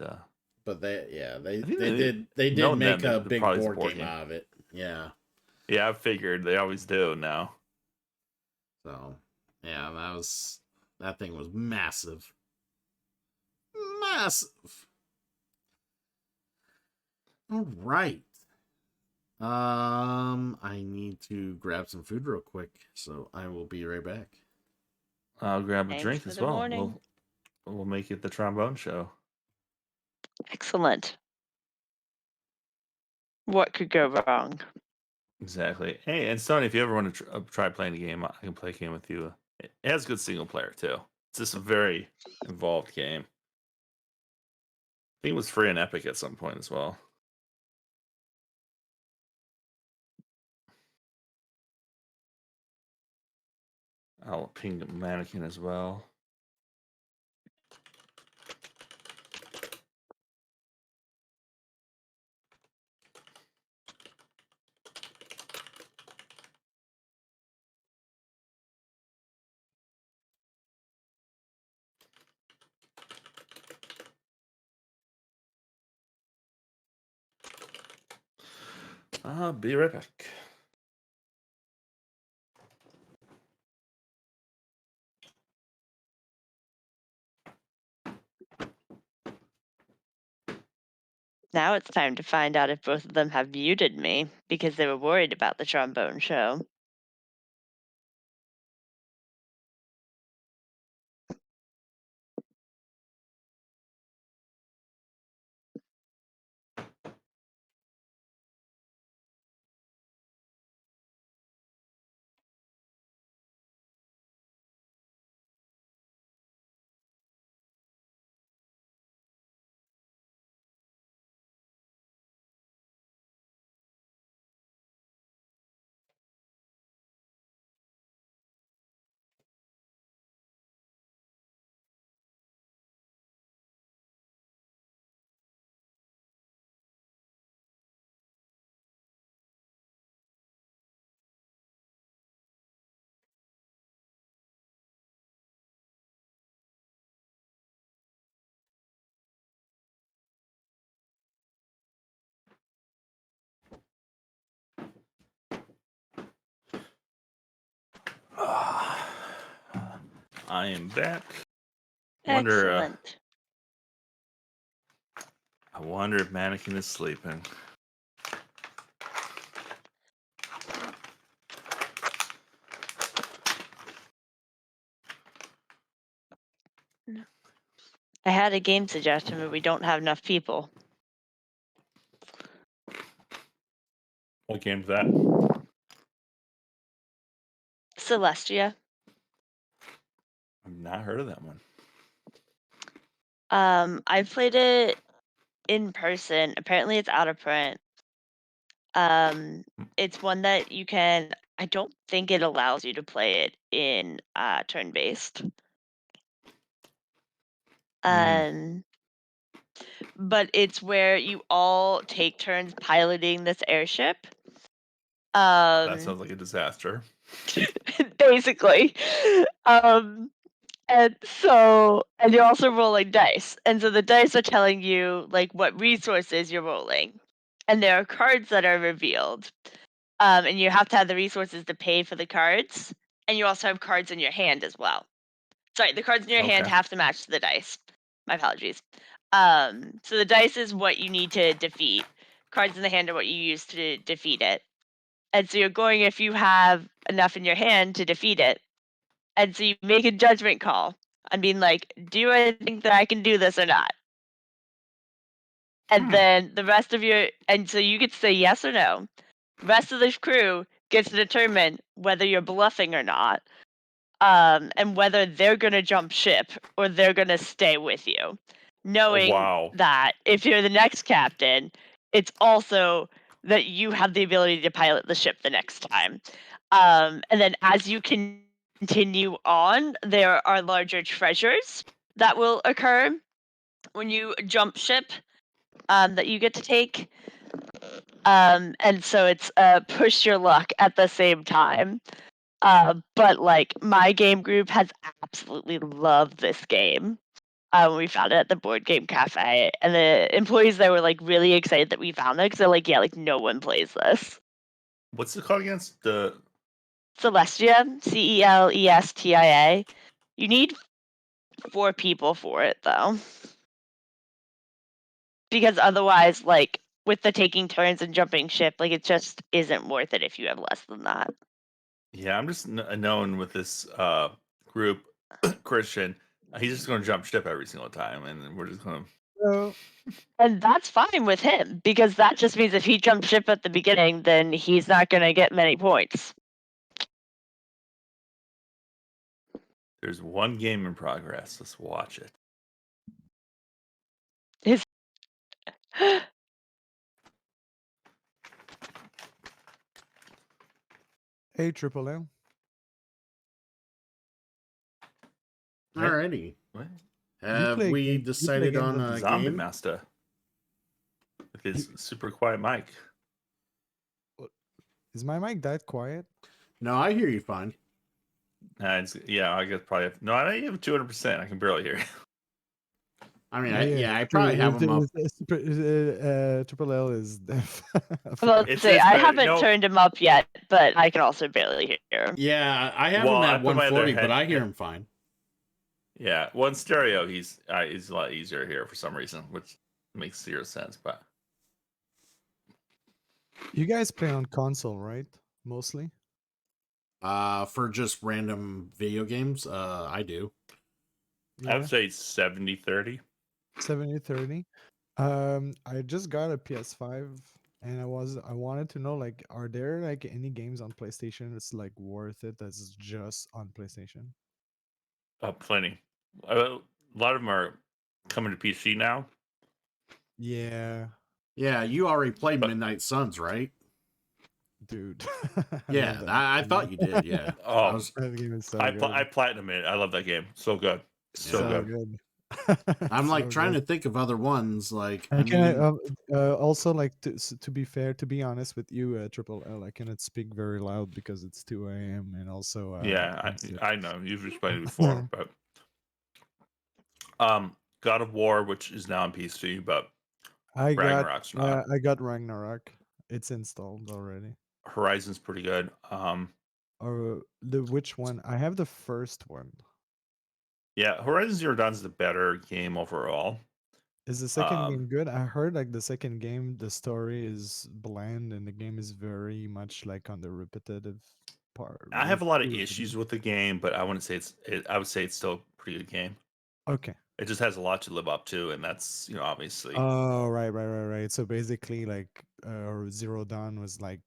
they think did knowing make them, a it big probably is a board board game game. out of it. Yeah. Yeah, I figured they always do now. So, yeah, that thing was massive. Massive. All right. I need to grab some food real quick, so I will be right back. I'll grab a Thanks drink for as the well. warning. We'll make it the trombone show. Excellent. What could go wrong? Exactly. Hey, and Sony, if you ever want to try playing a game, I can play a game with you. It has good single player too. It's just a very involved game. I think it was free on Epic at some point as well. I'll ping Mannequin as well. I'll be right back. Now it's time to find out if both of them have muted me because they were worried about the trombone show. I am back. Excellent. I wonder if Mannequin is sleeping. I had a game suggestion, but we don't have enough people. What game's that? Celestia. I've not heard of that one. I played it in person. Apparently, it's out of print. It's one that you can. I don't think it allows you to play it in turn-based. But it's where you all take turns piloting this airship. That sounds like a disaster. Basically. And you're also rolling dice. And so the dice are telling you like what resources you're rolling. And there are cards that are revealed. And you have to have the resources to pay for the cards. And you also have cards in your hand as well. Sorry, the cards in your hand Okay. have to match the dice. My apologies. So the dice is what you need to defeat. Cards in the hand are what you use to defeat it. And so you're going if you have enough in your hand to defeat it. And so you make a judgment call on being like, do I think that I can do this or not? And then the rest of and so you get to say yes or no. The rest of the crew gets to determine whether you're bluffing or not. And whether they're going to jump ship or they're going to stay with you. Knowing wow. that if you're the next captain, it's also that you have the ability to pilot the ship the next time. And then as you continue on, there are larger treasures that will occur when you jump ship that you get to take. And so it's push your luck at the same time. But like my game group has absolutely loved this game. We found it at the board game cafe, and the employees there were like really excited that we found it because they're like, yeah, like no one plays this. What's it called against the? Celestia, Celestia. You need 4 people for it though, because otherwise, like with the taking turns and jumping ship, like it just isn't worth it if you have less than that. Yeah, I'm just known with this group, Christian. He's just going to jump ship every single time, and we're just going to. So, And that's fine with him because that just means if he jumps ship at the beginning, then he's not going to get many points. There's one game in progress. Let's watch it. Hey, Triple M. Alrighty. What? Have play we game- you play decided games on on a Zombie game? Master. With his super quiet mic. Is my mic that quiet? No, I hear you fine. Yeah, I guess probably. No, I have 200%. I can barely hear you. I mean, Yeah, I probably have them up. Triple L is deaf. Well, It say says I better- haven't no. turned him up yet, but I can also barely hear him. Yeah, I have Well, him I at put my other 140, but I head- hear him fine. Yeah, well, in stereo, he's a lot easier here for some reason, which makes zero sense. But You guys play on console, right? Mostly. For just random video games, I do. I would say 70-30. 70-30. I just got a PS5 and I wanted to know like are there like any games on PlayStation that's like worth it that's just on PlayStation? Plenty. A lot of them are coming to PC now. Yeah, Yeah, you already played But- Midnight Suns, right? dude. Yeah, love that I game. thought you did. Yeah. Oh, That game is so I good. platinum it. I love that game. So good. So So good. I'm like So trying good. to think of other ones. Like, I And can mean, also like to be fair, to be honest with you, Triple L, I cannot speak very loud because it's 2 a.m. and also Yeah, I'm sick. I know. You've explained it before, but God of War, which is now on PC, but Ragnarok's not. I got Ragnarok. It's installed already. Horizon's pretty good. Or which one? I have the first one. Yeah, Horizon Zero Dawn is the better game overall. Is the second game good? I heard like the second game, the story is bland and the game is very much like on the repetitive part. I have a lot of issues with the game, but I wouldn't say I would say it's still a pretty good game. Okay, It just has a lot to live up to, and that's obviously. Oh, right. So basically, like, Zero Dawn was like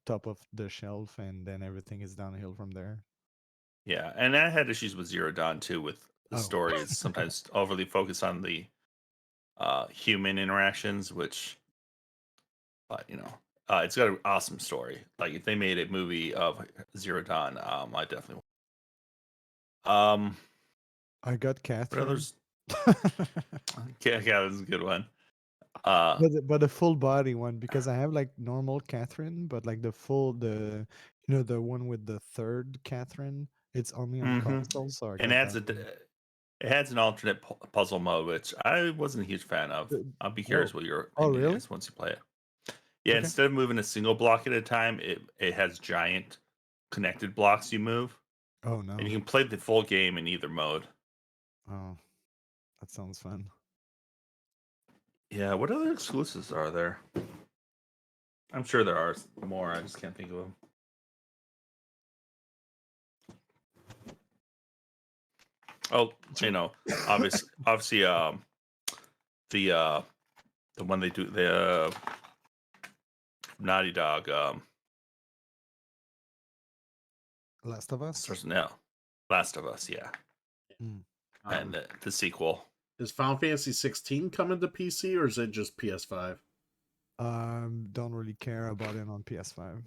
top of the shelf, and then everything is downhill from there. Yeah, and I had issues with Zero Dawn too. With the Oh. story is sometimes overly focused on the human interactions, which, but it's got an awesome story. Like if they made a movie of Zero Dawn, I definitely. I got What Catherine. others? Yeah, that's a good one. But a full body one, because I have like normal Catherine, but like the one with the third Catherine, it's only on console, so I and got adds that one. it has an alternate puzzle mode, which I wasn't a huge fan of. I'll be curious what your opinion really? is once you play it. Yeah, Okay. instead of moving a single block at a time, it has giant connected blocks you move. Oh no. And you can play the full game in either mode. Oh, that sounds fun. Yeah, what other exclusives are there? I'm sure there are more. I just can't think of them. Oh, obviously, the one they do the Naughty Dog. Last of Us. No, Last of Us. Yeah, and the sequel. Is Final Fantasy 16 coming to PC or is it just PS5? Don't really care about it on PS5.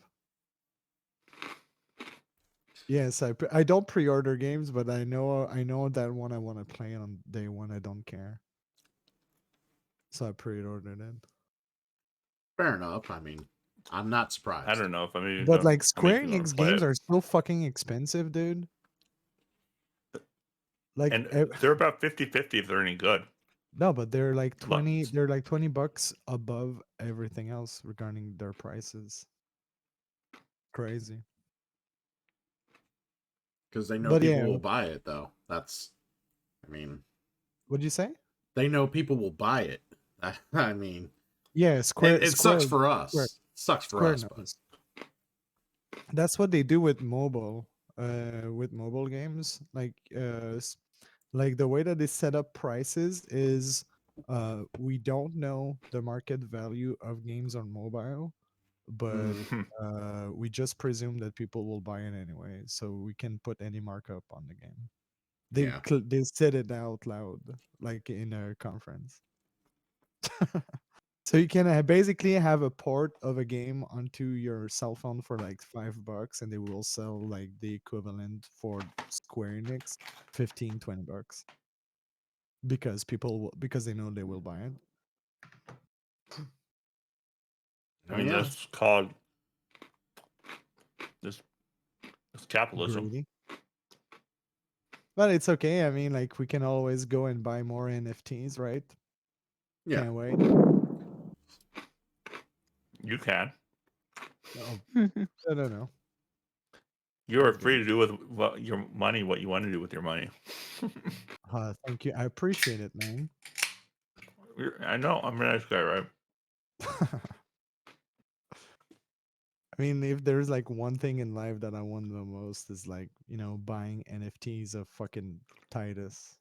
Yes, I don't pre-order games, but I know that one I want to play on day one. I don't care, so I pre-ordered it. Fair enough. I mean, I'm not surprised. I don't know if I mean, but like Square Enix games are so fucking expensive, dude. Like, and they're about 50-50 if they're any good. No, but they're like 20. They're like $20 above everything else regarding their prices. Crazy. Because they know people will buy it, though. What'd you say? They know people will buy it. I mean, yeah, Square. It sucks for us. Sucks for us. But that's what they do with mobile. With mobile games, like the way that they set up prices is, we don't know the market value of games on mobile, but we just presume that people will buy it anyway, so we can put any markup on the game. They said it out loud, like in a conference. So you can basically have a port of a game onto your cell phone for like $5, and they will sell like the equivalent for Square Enix, $15-20, because because they know they will buy it. I mean, that's called this capitalism. Greedy. But it's okay. I mean, like, we can always go and buy more NFTs, right? Yeah. Can't wait. You can. I don't know. You're free to do with your money what you want to do with your money. Thank you. I appreciate it, man. I know. I'm a nice guy, right? I mean, if there's like one thing in life that I want the most is like, buying NFTs of fucking Titus.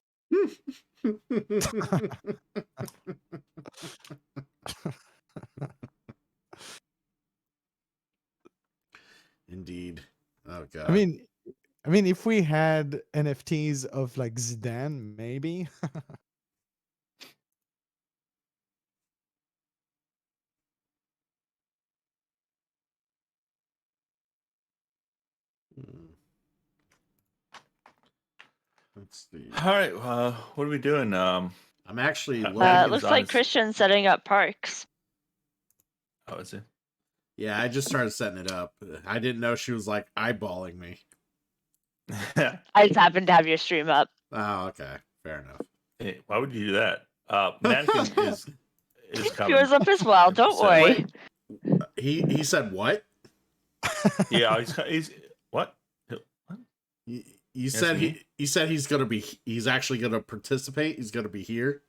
Indeed. Oh god. I mean, if we had NFTs of like Zidane, maybe. Let's see. All right. What are we doing? I'm actually. It looks like Christian setting up Parks. Oh, is it? Yeah, I just started setting it up. I didn't know she was like eyeballing me. I just happened to have your stream up. Oh, okay. Fair enough. Hey, why would you do that? Mannequin is coming. Yours up as well. Don't worry. He said what? Yeah, he's what? You said he said he's actually gonna participate. He's gonna be here.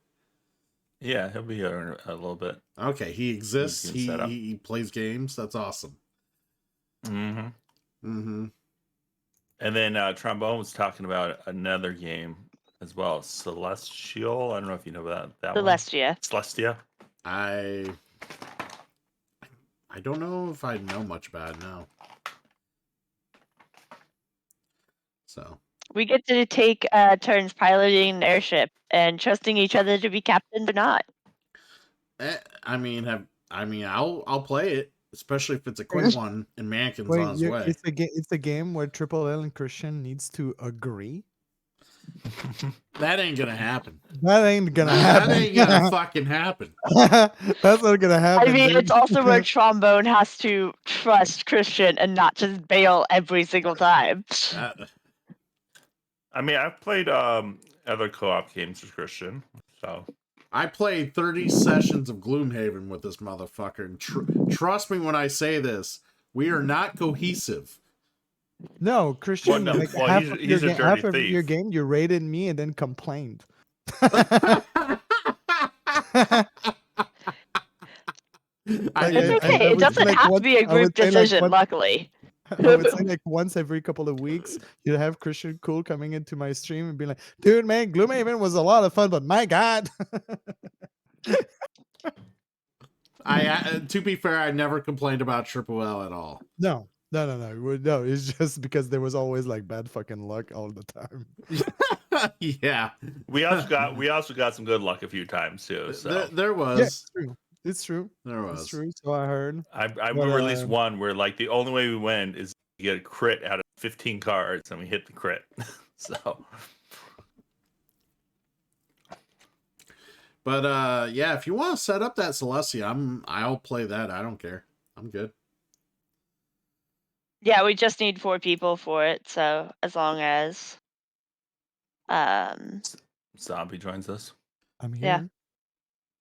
Yeah, he'll be here in a little bit. Okay, he exists. He plays games. That's awesome. And then Trombone was talking about another game as well. Celestial. I don't know if you know that one. Celestia. Celestia. I don't know if I know much about it now. So We get to take turns piloting an airship and trusting each other to be captain or not. I'll play it, especially if it's a quick one and Mankin's on his way. It's a game where Triple L and Christian needs to agree. That ain't gonna happen. That ain't gonna happen. That ain't gonna fucking happen. That's not gonna happen. I mean, dude. it's also where Trombone has to trust Christian and not just bail every single time. I mean, I've played other co-op games with Christian, so I played 30 sessions of Gloomhaven with this motherfucker, and trust me when I say this, we are not cohesive. No, Christian. no, like well, half he's- of he's your a ga- half dirty of your thief. game, you rated me and then complained. I It's did- okay. I It would say, doesn't like, have to what- be a I would group say, like, decision, what- luckily. I would say like once every couple of weeks, you'd have Christian Cool coming into my stream and be like, "Dude, man, Gloomhaven was a lot of fun, but my God." to be fair, I never complained about Triple L at all. No. It's just because there was always like bad fucking luck all the time. Yeah, we also got some good luck a few times too. So there was. Yeah, it's true. It's true. There It's was. true. So I heard. I But, remember at least one where like the only way we win is to get a crit out of 15 cards, and we hit the crit. So, But yeah, if you want to set up that Celestia, I'll play that. I don't care. I'm good. Yeah, we just need 4 people for it. So as long as, Zombie joins us. I'm here. Yeah.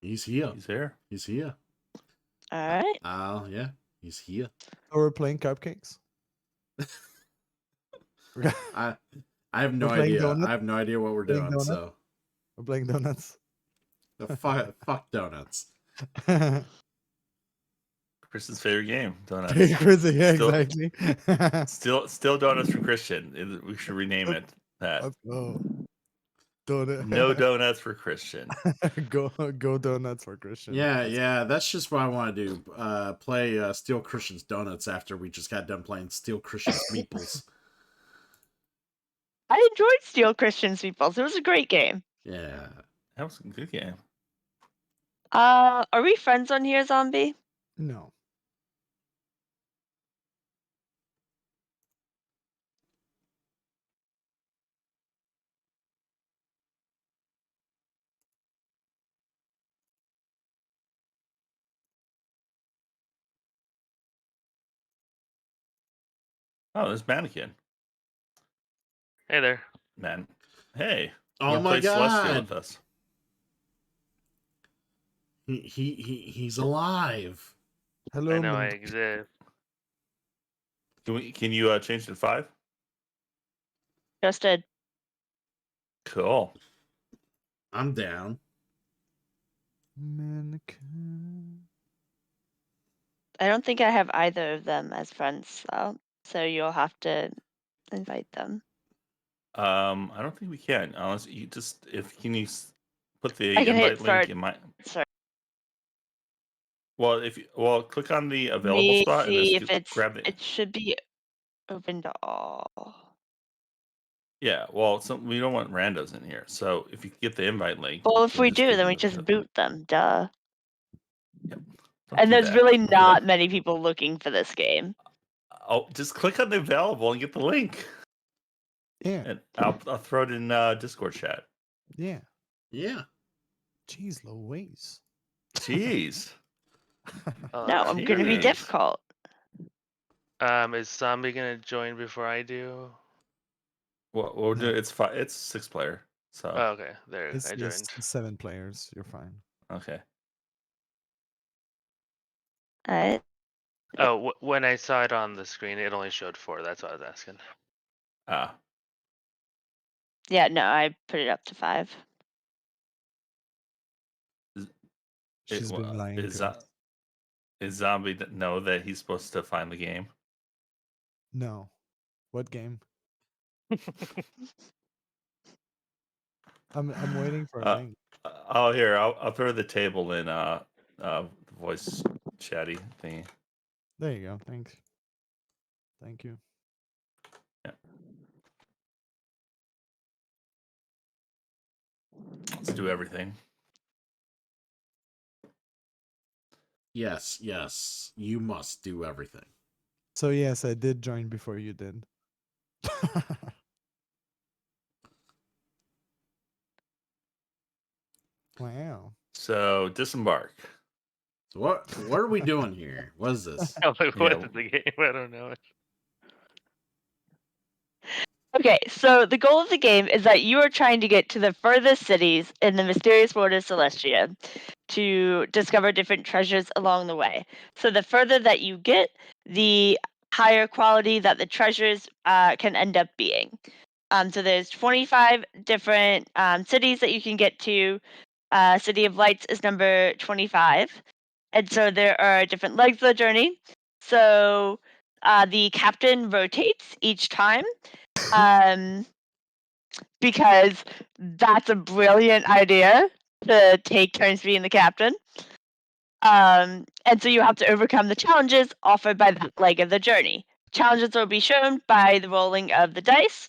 He's here. He's here. He's here. all right. Yeah, he's here. So we're playing cupcakes. I have no We're playing idea. donuts? I have no idea what we're Playing doing. donuts? So We're playing donuts. fuck donuts. Christian's favorite game, donuts. Crazy, yeah, Still- exactly. Still donuts for Christian. We should rename it that. Let's go. Donut. No donuts for Christian. go donuts for Christian. Yeah. That's just what I want to do. Play Steel Christian's Donuts after we just got done playing Steel Christian's Meeples. I enjoyed Steel Christian's Meeples. It was a great game. Yeah. That was a good game. Are we friends on here, Zombie? No. Oh, there's Mannequin. Hey there. Man. Hey. Oh you my play Celestia God. with us. He's alive. Hello. I know I Mon- exist. Can you change to 5? Just did. Cool. I'm down. Mannequin. I don't think I have either of them as friends, though. So you'll have to invite them. I don't think we can unless you just can you put the I can hit invite link start. in my. Sorry. Well, click on the available Me spot and see just if it's. grab the. It should be open to all. Yeah, well, we don't want randos in here. So if you get the invite link. Well, if it'll we just do, give then you we the- just boot them. Duh. Don't And do there's that. really Don't do not that. many people looking for this game. Oh, just click on the available and get the link. Yeah. And I'll throw it in Discord chat. Yeah. Yeah. Jeez Louise. Jeez. No, I'm gonna be Jeez. difficult. Is Zombie gonna join before I do? Well, we'll do it's 6-player. So Oh, okay. There, It's I joined. 7 players. You're fine. okay. Alright. Oh, when I saw it on the screen, it only showed 4. That's what I was asking. Ah. Yeah, no, I put it up to 5. She's been lying Is to us. Zombie know that he's supposed to find the game? No. What game? I'm waiting for a Uh, link. oh, here I'll throw the table in voice chatty thingy. There you go. Thanks. Thank you. Let's do everything. Yes, yes. You must do everything. So yes, I did join before you did. Wow. So disembark. So what are we doing here? What is this? What Yeah. is the game? I don't know. Okay, so the goal of the game is that you are trying to get to the furthest cities in the mysterious world of Celestia to discover different treasures along the way. So the further that you get, the higher quality that the treasures can end up being. So there's 25 different cities that you can get to. City of Lights is number 25. And so there are different legs of the journey. So the captain rotates each time. Because that's a brilliant idea to take turns being the captain. And so you have to overcome the challenges offered by that leg of the journey. Challenges will be shown by the rolling of the dice,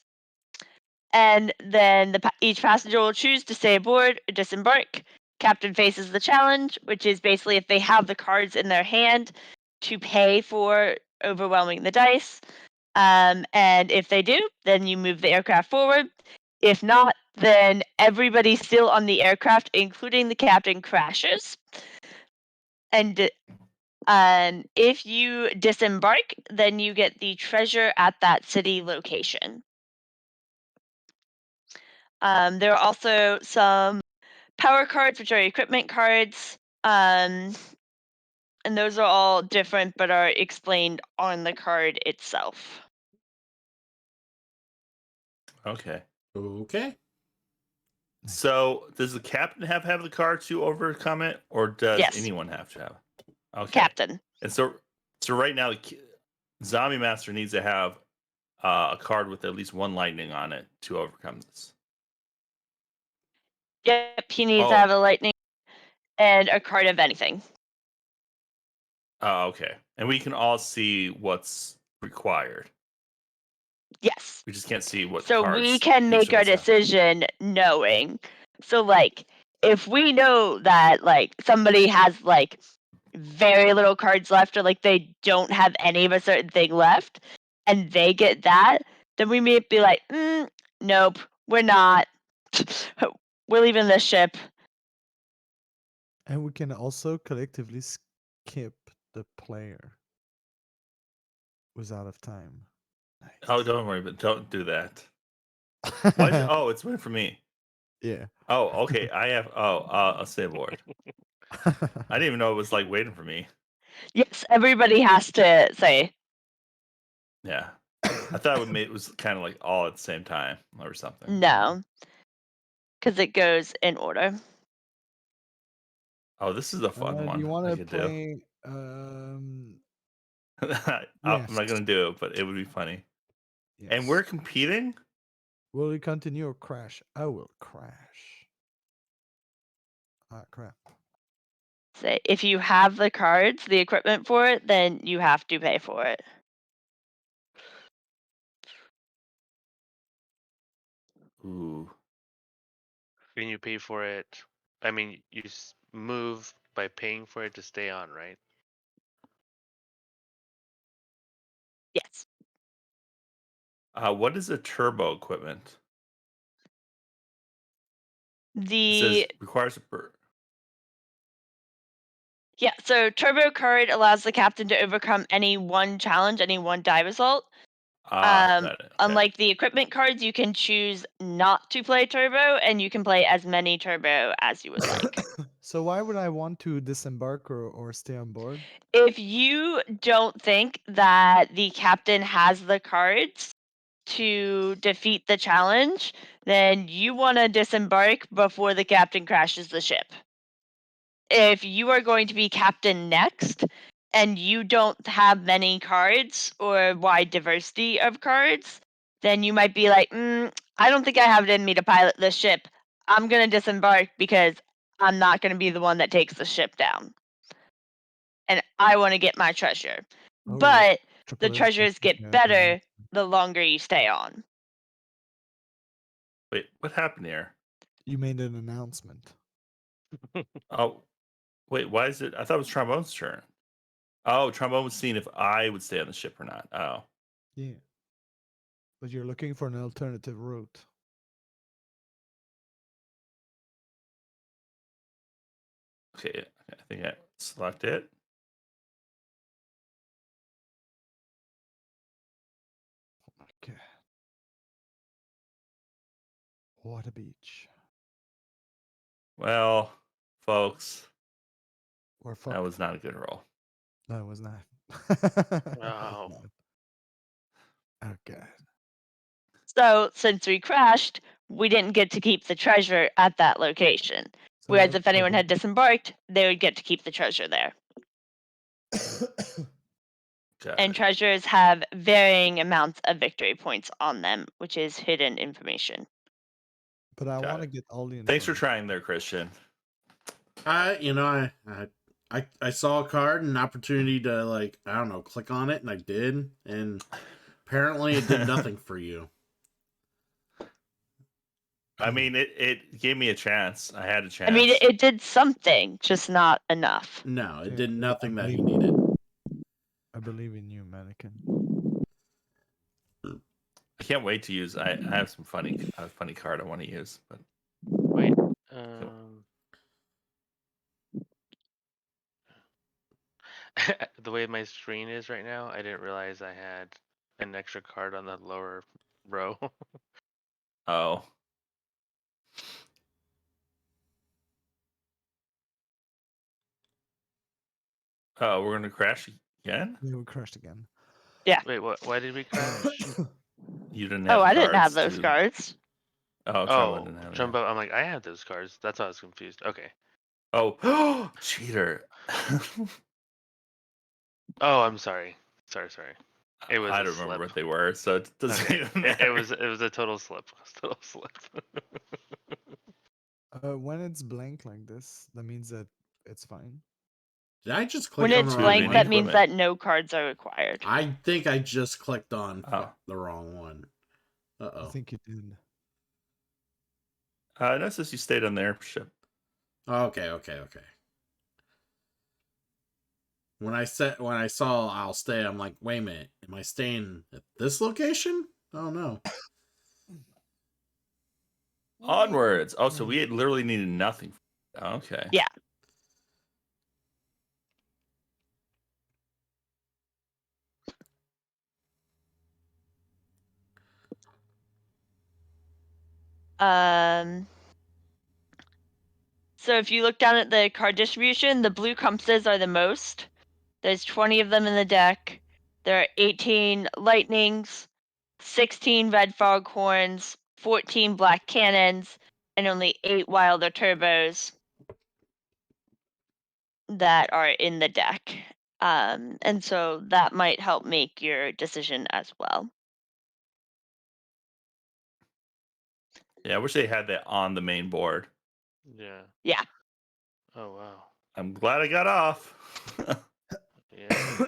and then each passenger will choose to stay aboard or disembark. Captain faces the challenge, which is basically if they have the cards in their hand to pay for overwhelming the dice. And if they do, then you move the aircraft forward. If not, then everybody still on the aircraft, including the captain, crashes. And if you disembark, then you get the treasure at that city location. There are also some power cards, which are equipment cards. And those are all different, but are explained on the card itself. Okay. Okay. So does the captain have the card to overcome it, or does Yes. anyone have to have it? Okay. Captain. And so right now, Zombie Master needs to have a card with at least one lightning on it to overcome this. Yep, he needs Oh. to have a lightning and a card of anything. Oh, okay. And we can all see what's required. Yes. We just can't see what So cards we can each make of our us have. decision knowing. So like if we know that like somebody has like very little cards left, or like they don't have any of a certain thing left, and they get that, then we may be like, nope, we're not. We're leaving this ship. And we can also collectively skip the player who's out of time. Nice. Oh, don't worry, but don't do that. Why is it? Oh, it's waiting for me. Yeah. Oh, okay. I have. Oh, I'll stay aboard. I didn't even know it was like waiting for me. Yes, everybody has to say. Yeah, I thought it was kind of like all at the same time or something. No, because it goes in order. Oh, this is a fun Do one. you want I to could play? I'm not Yes. gonna do it, but it would be funny. Yes. And we're competing. Will you continue or crash? I will crash. Ah, crap. Say if you have the cards, the equipment for it, then you have to pay for it. Ooh. When you pay for it, I mean, you move by paying for it to stay on, right? Yes. What is a turbo equipment? It The says requires a yeah, so turbo card allows the captain to overcome any one challenge, any one die result. got it. Okay. Unlike the equipment cards, you can choose not to play turbo, and you can play as many turbo as you would like. So why would I want to disembark or stay on board? If you don't think that the captain has the cards to defeat the challenge, then you want to disembark before the captain crashes the ship. If you are going to be captain next and you don't have many cards or wide diversity of cards, then you might be like, I don't think I have it in me to pilot this ship. I'm gonna disembark because I'm not gonna be the one that takes the ship down. And I want to get my treasure. Oh, But the Triple H treasures just get made an better announcement. the longer you stay on. Wait, what happened here? You made an announcement. Oh, wait, why is it? I thought it was Trombone's turn. Oh, Trombone was seeing if I would stay on the ship or not. Oh, Yeah. But you're looking for an alternative route. okay. I think I select it. Okay. What a beach. Well, folks, Or fuck. that was not a good roll. No, it was not. Wow. Okay. So since we crashed, we didn't get to keep the treasure at that location. So Whereas that's if anyone cool. had disembarked, they would get to keep the treasure there. Got And it. treasures have varying amounts of victory points on them, which is hidden information. But I Got want to it. get all the Thanks for information. trying there, Christian. I saw a card, an opportunity to like, I don't know, click on it, and I did, and apparently it did nothing for you. I mean, it gave me a chance. I had a chance. I mean, it did something, just not enough. No, it Yeah, did I nothing that he believe- needed. I believe in you, mannequin. I can't wait to use. I have some funny card I want to use, but Wait. The way my screen is right now, I didn't realize I had an extra card on the lower row. oh, oh, we're gonna crash again. Yeah, we crashed again. Wait, what? Why did we crash? You didn't have. Oh, I didn't have cards those to- cards. Oh, Trombone didn't have. Trumbo. I'm like, I have those cards. That's why I was confused. Okay. Oh, cheater. Oh, I'm sorry. Sorry. It was I a don't remember slip. what they were, so it doesn't Okay. even It matter. was a total slip. Total slip. When it's blank like this, that means that it's fine. Did I just click When on it's the wrong blank, one? that means equipment. that no cards are required. I think I just clicked on Oh. the wrong one. I Uh-oh. think you did. That says you stayed on the airship. Okay. When I saw I'll stay, I'm like, wait a minute, am I staying at this location? Oh no. Onwards. Oh, so we had literally needed nothing. Okay. Yeah. So if you look down at the card distribution, the blue compasses are the most. There's 20 of them in the deck. There are 18 lightnings, 16 red foghorns, 14 black cannons, and only 8 wilder turbos that are in the deck. And so that might help make your decision as well. Yeah, I wish they had that on the main board. Yeah. Yeah. Oh wow. I'm glad I got off. Yeah.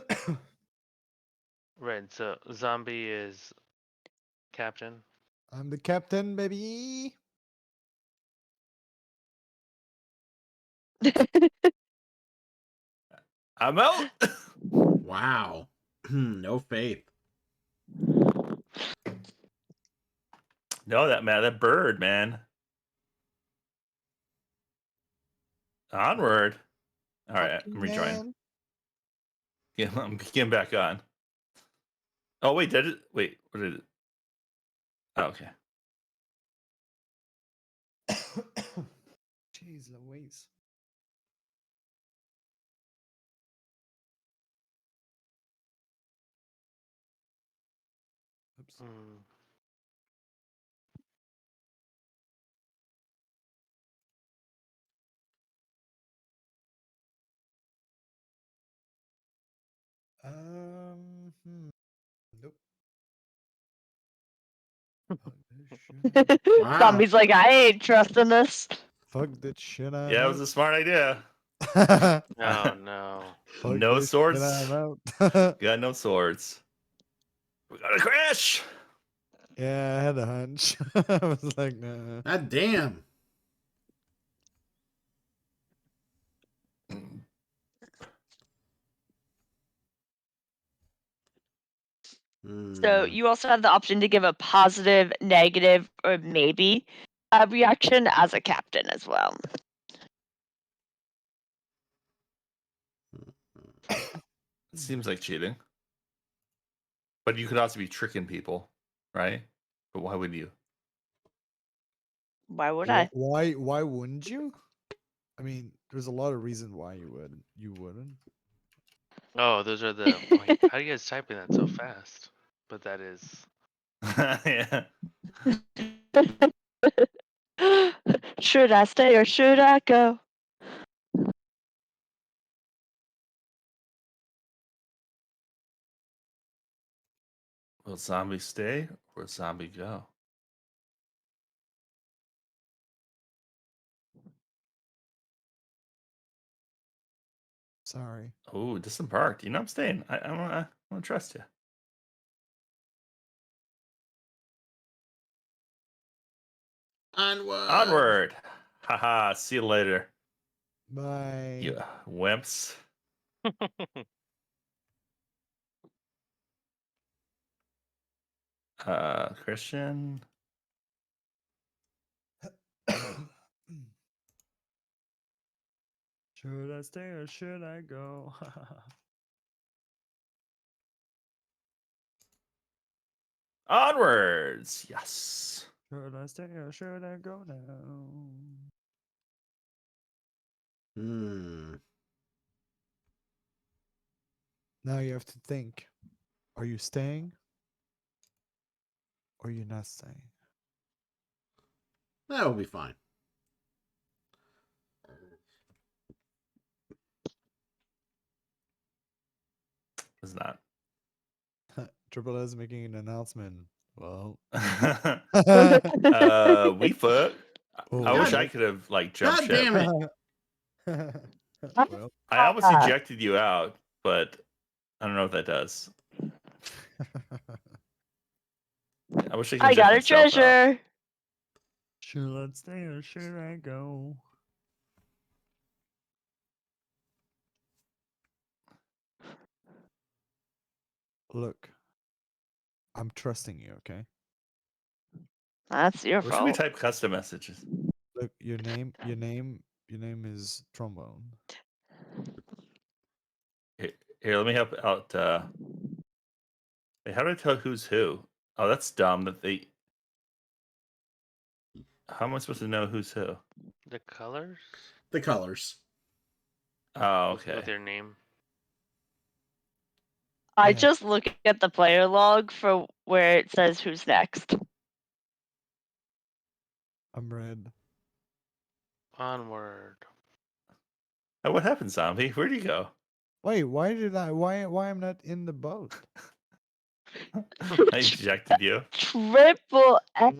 Right. So zombie is captain. I'm the captain, baby. I'm out. Wow. No faith. No, that bird, man. Onward. All right, I'm rejoining. Man. Yeah, I'm getting back on. Oh wait, did it? Wait, what did it? Oh, okay. Jeez Louise. Oops. Hmm. Nope. Wow. Zombie's like, I ain't trusting this. Fuck that shit. I'm Yeah, it was a smart idea. out. Oh no. Fuck No this shit, swords. I'm out. Got no swords. We gotta crash. Yeah, I had a hunch. I was like, nah. God damn. So you also have the option to give a positive, negative, or maybe reaction as a captain as well. It seems like cheating. But you could also be tricking people, right? But why would you? Why would I? Why wouldn't you? I mean, there's a lot of reason why you wouldn't. Oh, those are the. Wait, how are you guys typing that so fast? But that is. Yeah. Should I stay or should I go? Will zombie stay or zombie go? Sorry. Oh, disembarked. You know I'm staying. I want to trust you. Onward. Onward. Haha. See you later. Bye. You wimps. Christian. Should I stay or should I go? Onwards. Yes. Should I stay or should I go now? Now you have to think. Are you staying? Or are you not staying? That will be fine. It's not. Triple S making an announcement. Well, We foot. I wish God- I could have like jumped God ship. damn it. well, I almost ejected you out, but I don't know what that does. I wish I could. I got a eject myself out. treasure. should I stay or should I go? Look, I'm trusting you, okay? That's your Where should we fault. type custom messages? Look, your name is Trombone. Here, let me help out. Hey, how do I tell who's who? Oh, that's dumb. That they. How am I supposed to know who's who? The colors The colors. Oh, okay. with their name. I Yeah. just look at the player log for where it says who's next. I'm red. Onward. Oh, what happened, zombie? Where'd you go? Wait, why I'm not in the boat? I ejected you. Triple F.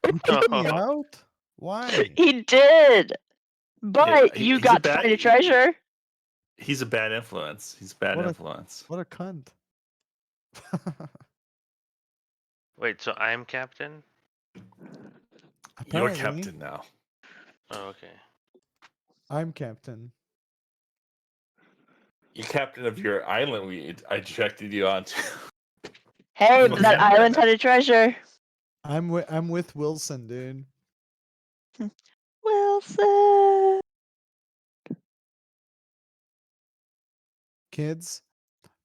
You kicked me out? Why? He did. But you he's got a bad- to find a treasure. He's a bad influence. He's a bad What a- influence. What a cunt. Wait, so I'm captain? You're Apparently, captain now. Oh, okay. I'm captain. You're captain of your island I ejected you onto. Hey, Look that at that. island had a treasure. I'm with Wilson, dude. Wilson. Kids,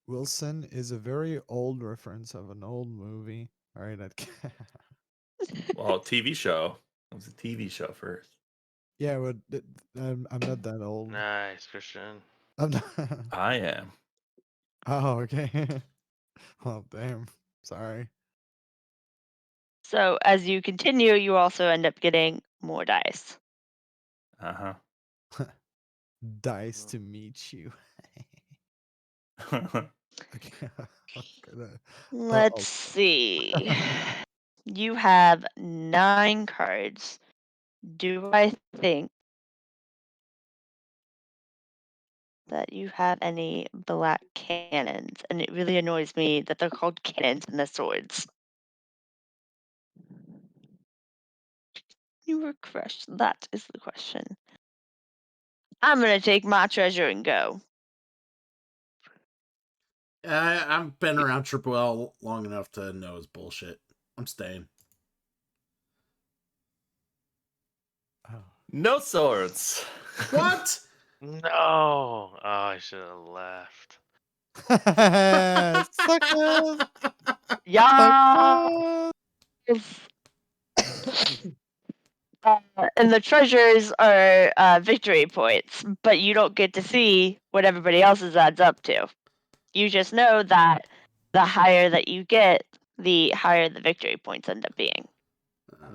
Wilson is a very old reference of an old movie. All right, Well, TV show. It was a TV show first. yeah, but I'm not that old. Nice, Christian. I'm not... I am. Oh, okay. Oh, damn. Sorry. So as you continue, you also end up getting more dice. Uh Dice to meet you. huh. Okay. I'm gonna- Let's see. You have 9 cards. Do I think that you have any black cannons? And it really annoys me that they're called cannons and the swords. You were crushed. That is the question. I'm gonna take my treasure and go. I've been around Triple L long enough to know it's bullshit. I'm staying. No swords. What? No. Oh, I should have left. Suckers! Yeah. And the treasures are victory points, but you don't get to see what everybody else's adds up to. You just know that the higher that you get, the higher the victory points end up being.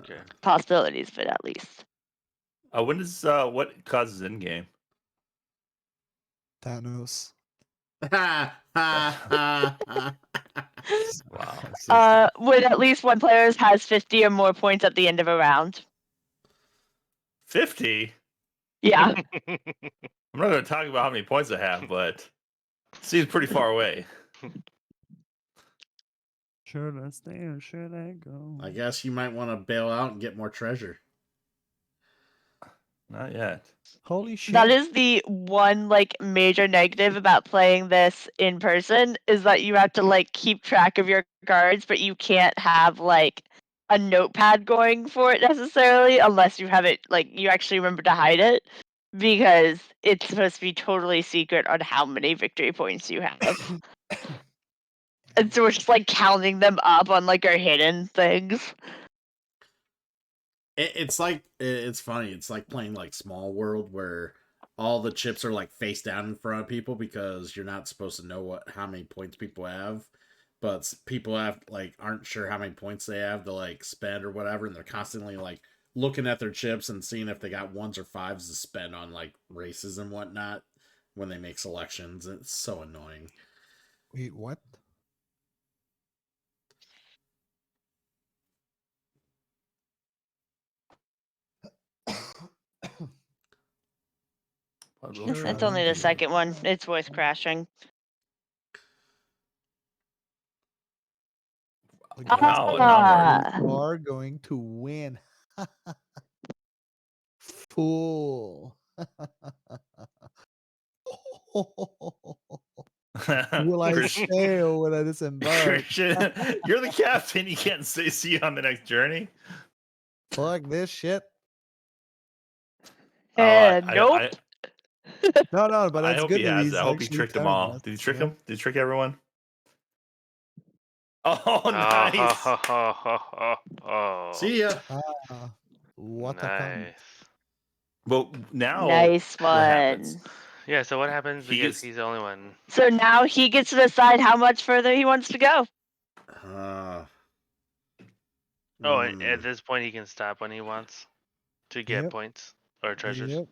Okay. Possibilities of it, at least. When is what causes in game? Thanos. Wow. When at least one player has 50 or more points at the end of a round. 50. Yeah. I'm not going to talk about how many points I have, but it seems pretty far away. Should I stay or should I go? I guess you might want to bail out and get more treasure. Not yet. Holy shit. That is the one like major negative about playing this in person, is that you have to like keep track of your cards, but you can't have like a notepad going for it necessarily unless you have it like you actually remember to hide it, because it's supposed to be totally secret on how many victory points you have. And so we're just like counting them up on like our hidden things. It's like, it's funny. It's like playing like Small World, where all the chips are like face down in front of people because you're not supposed to know how many points people have. But people aren't sure how many points they have to like spend or whatever, and they're constantly like looking at their chips and seeing if they got 1s or 5s to spend on like races and whatnot when they make selections. It's so annoying. Wait, what? It's only the second one. It's worth crashing. Wow, You are going to win. Fool. Will I Christian- stay or will I disembark? Christian, you're the captain. You can't say see you on the next journey. Fuck this shit. Nope. No, but I that's hope good he that has. he's I hope he actually tricked them telling all. us, Did he trick you know? him? Did he trick everyone? Oh, nice. See ya. What a cunt. Nice. Well, now Nice what happens? one. Yeah, so what happens He because gets- he's the only one? So now he gets to decide how much further he wants to go. Oh, and at this point he can stop when he wants to get Yep. points or treasures. Yep.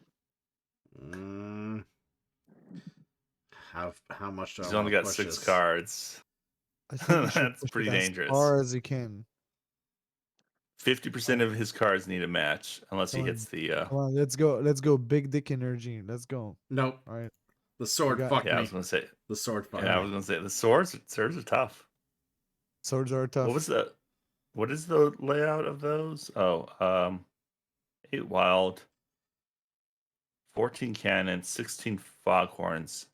How much do He's I only wanna got push 6 this? cards. I think he should That's push pretty it dangerous. as far as he can. 50% of his cards need a match unless he Come hits the. Come on, let's go. Let's go. Big dick energy. Let's go. Nope. All right. The sword got- fucked Yeah, I me. was gonna say. The sword fucked Yeah, I me. was gonna say the swords. Swords are tough. Swords are tough. What was the? What is the layout of those? Oh, 8 wild, 14 cannons, 16 foghorns.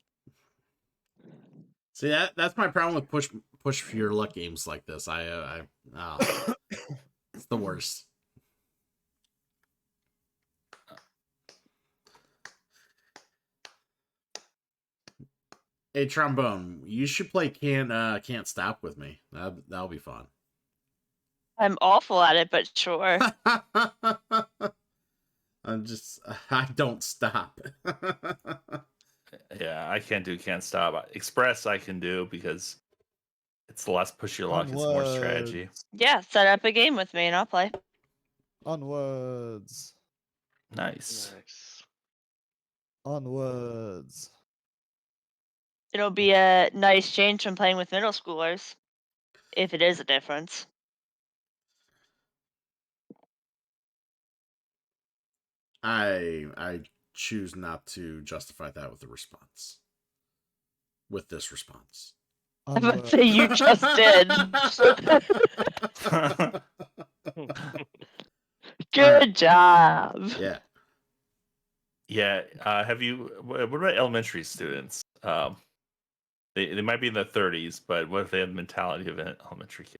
See, that's my problem with push for your luck games like this. It's the worst. Hey, Trombone, you should play Can't Stop with me. That'll be fun. I'm awful at it, but sure. I don't stop. Yeah, I can't stop. Express I can do because it's less push your luck. It's more strategy. Onwards. Yeah, set up a game with me and I'll play. Onwards. Nice. Onwards. It'll be a nice change from playing with middle schoolers, if it is a difference. I choose not to justify that with a response. With this response. I would say you just did. Good job. Yeah. Yeah. Have you? What about elementary students? They might be in their 30s, but what if they have the mentality of an elementary kid?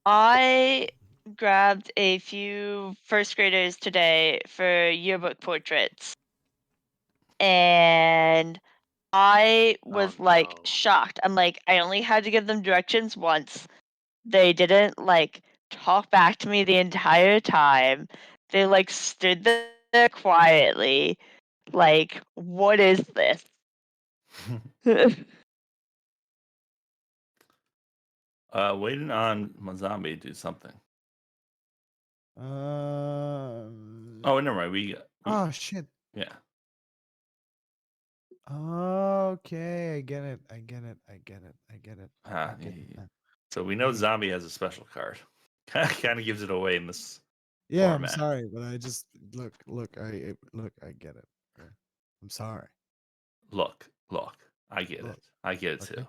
I grabbed a few first graders today for yearbook portraits. And I was like no. shocked. I'm like, I only had to give them directions once. They didn't like talk back to me the entire time. They like stood there quietly. Like, what is this? Waiting on Mazambi to do something. Oh, never mind. We Oh shit. yeah. Okay, I get it. I get it. I get it. I get it. I Ah, get it now. So we know Yeah. Zombie has a special card. Kind of gives it away in this Yeah, format. I'm sorry, but I just look. I get it. Okay. I'm sorry. Look. I get Look. it. I get it Okay. too.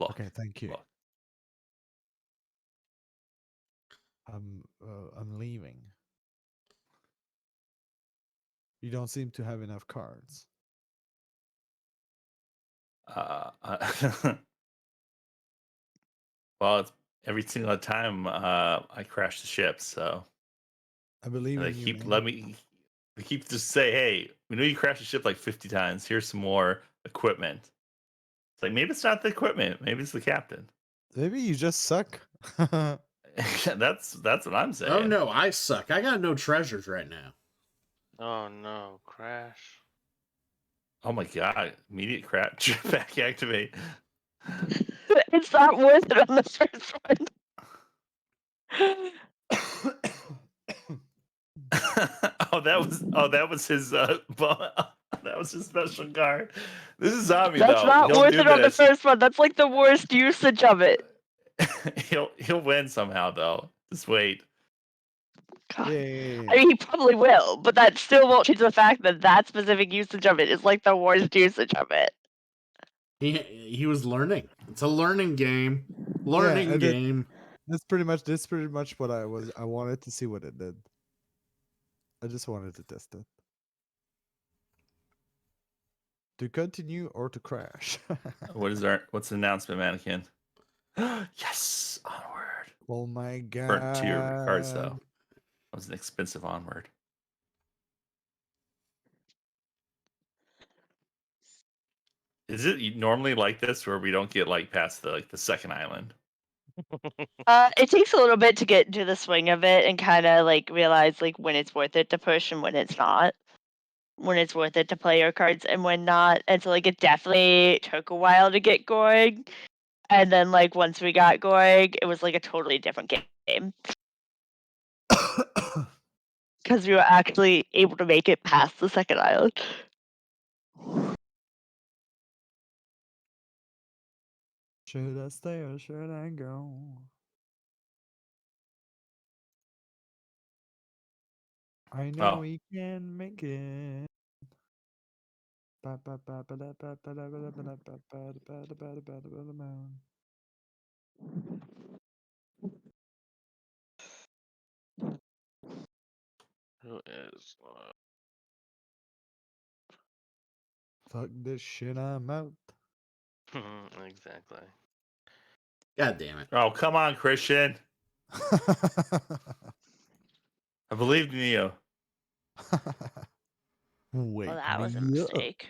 Look. Okay, thank you. Look. I'm leaving. You don't seem to have enough cards. Well, it's every single time I crash the ship, so I believe they in you, keep man. they keep just say, hey, we know you crashed the ship like 50 times. Here's some more equipment. It's like maybe it's not the equipment, maybe it's the captain. Maybe you just suck. That's what I'm saying. Oh no, I suck. I got no treasures right now. Oh no, crash. Oh my god, immediate crap jetpack activate. It's not worth it on the first one. that was his that was his special card. This is Zombie That's though. not He'll worth do it on the this. first one. That's like the worst usage of it. He'll win somehow though. Just wait. God. Yeah. I mean, he probably will, but that still won't change the fact that that specific usage of it is like the worst usage of it. He was learning. It's a learning game. Learning game. That's pretty much what I wanted to see what it did. I just wanted to test it. To continue or to crash. What's the announcement, mannequin? Yes, onward. Oh my god. Burnt to your cards though. That was an expensive onward. Is it normally like this where we don't get like past the second island? It takes a little bit to get into the swing of it and kind of like realize like when it's worth it to push and when it's not. When it's worth it to play your cards and when not. And so like it definitely took a while to get Gorg. And then like once we got Gorg, it was like a totally different game. Because we were actually able to make it past the second island. Should I stay or should I go? I know Oh. we can make it. Who is? Fuck this shit, I'm out. Exactly. God damn it. Oh, come on, Christian. I believed in you. Wait. Well, that was a me up. mistake.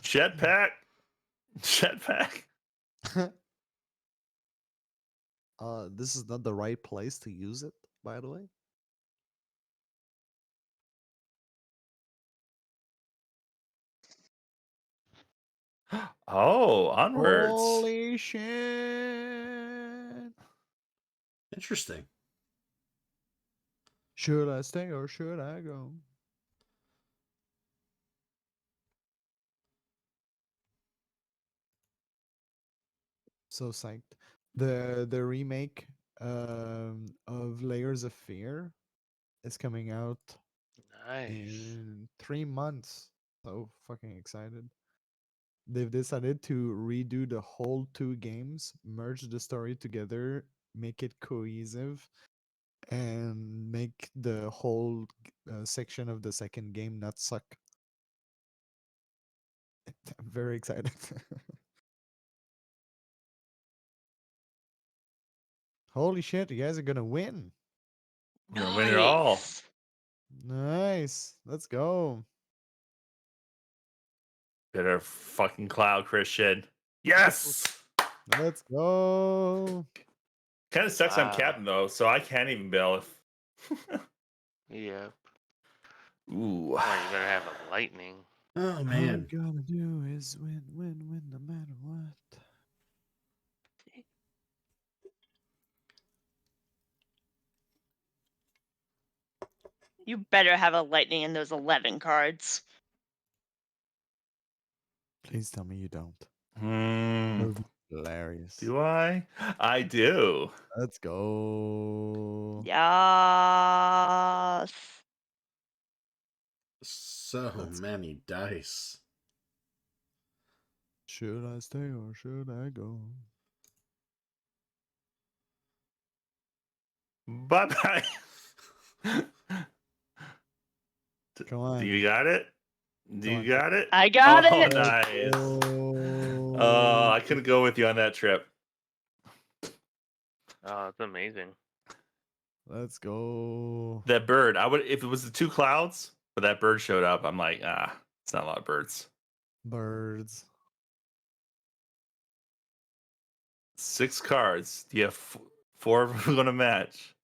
Jetpack. This is not the right place to use it, by the way. Oh, onwards. Holy shit. Interesting. Should I stay or should I go? So psyched. The remake of Layers of Fear is coming out Nice. in 3 months. So fucking excited. They've decided to redo the whole 2 games, merge the story together, make it cohesive, and make the whole section of the second game not suck. I'm very excited. Holy shit, you guys are gonna win. We're gonna win it all. Nice. Nice. Let's go. Better fucking cloud, Christian. Yes. Let's go. Kind of sucks I'm Wow. captain though, so I can't even bail if. Yep. Ooh. Well, you better have a lightning. Oh All man. we gotta do is win, win, win, no matter what. You better have a lightning in those 11 cards. Please tell me you don't. That Hmm. would be hilarious. Do I? I do. Let's go. Yes. So many dice. Should I stay or should I go? Bye bye. Come on. Do you got it? Do Come you on. got it? I got Oh, it. nice. Oh, I couldn't go with you on that trip. Oh, that's amazing. Let's go. That bird, I would if it was the 2 clouds, but that bird showed up. I'm like, it's not a lot of birds. Birds. 6 cards. Do you have 4 of them going to match?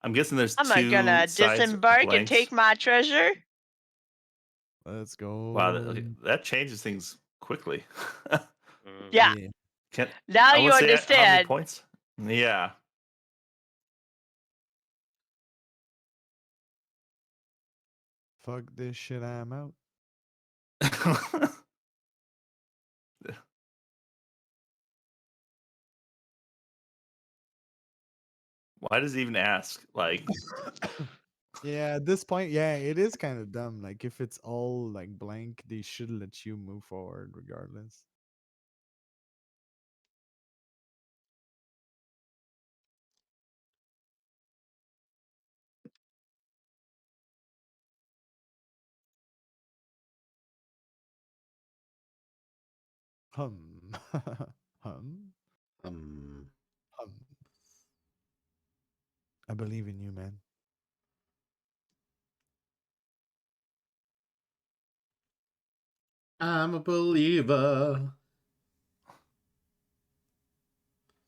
I'm guessing there's I'm 2 not gonna sides disembark and blanks. take my treasure. Let's go. Wow, that changes things quickly. Mm. Yeah. Can Now I you wanna say how many understand. points? Yeah. Fuck this shit, I'm out. Why does he even ask? Like, Yeah, at this point, yeah, it is kind of dumb. Like, if it's all like blank, they should let you move forward regardless. Hum. Hum. Hum. I believe in you, man. I'm a believer.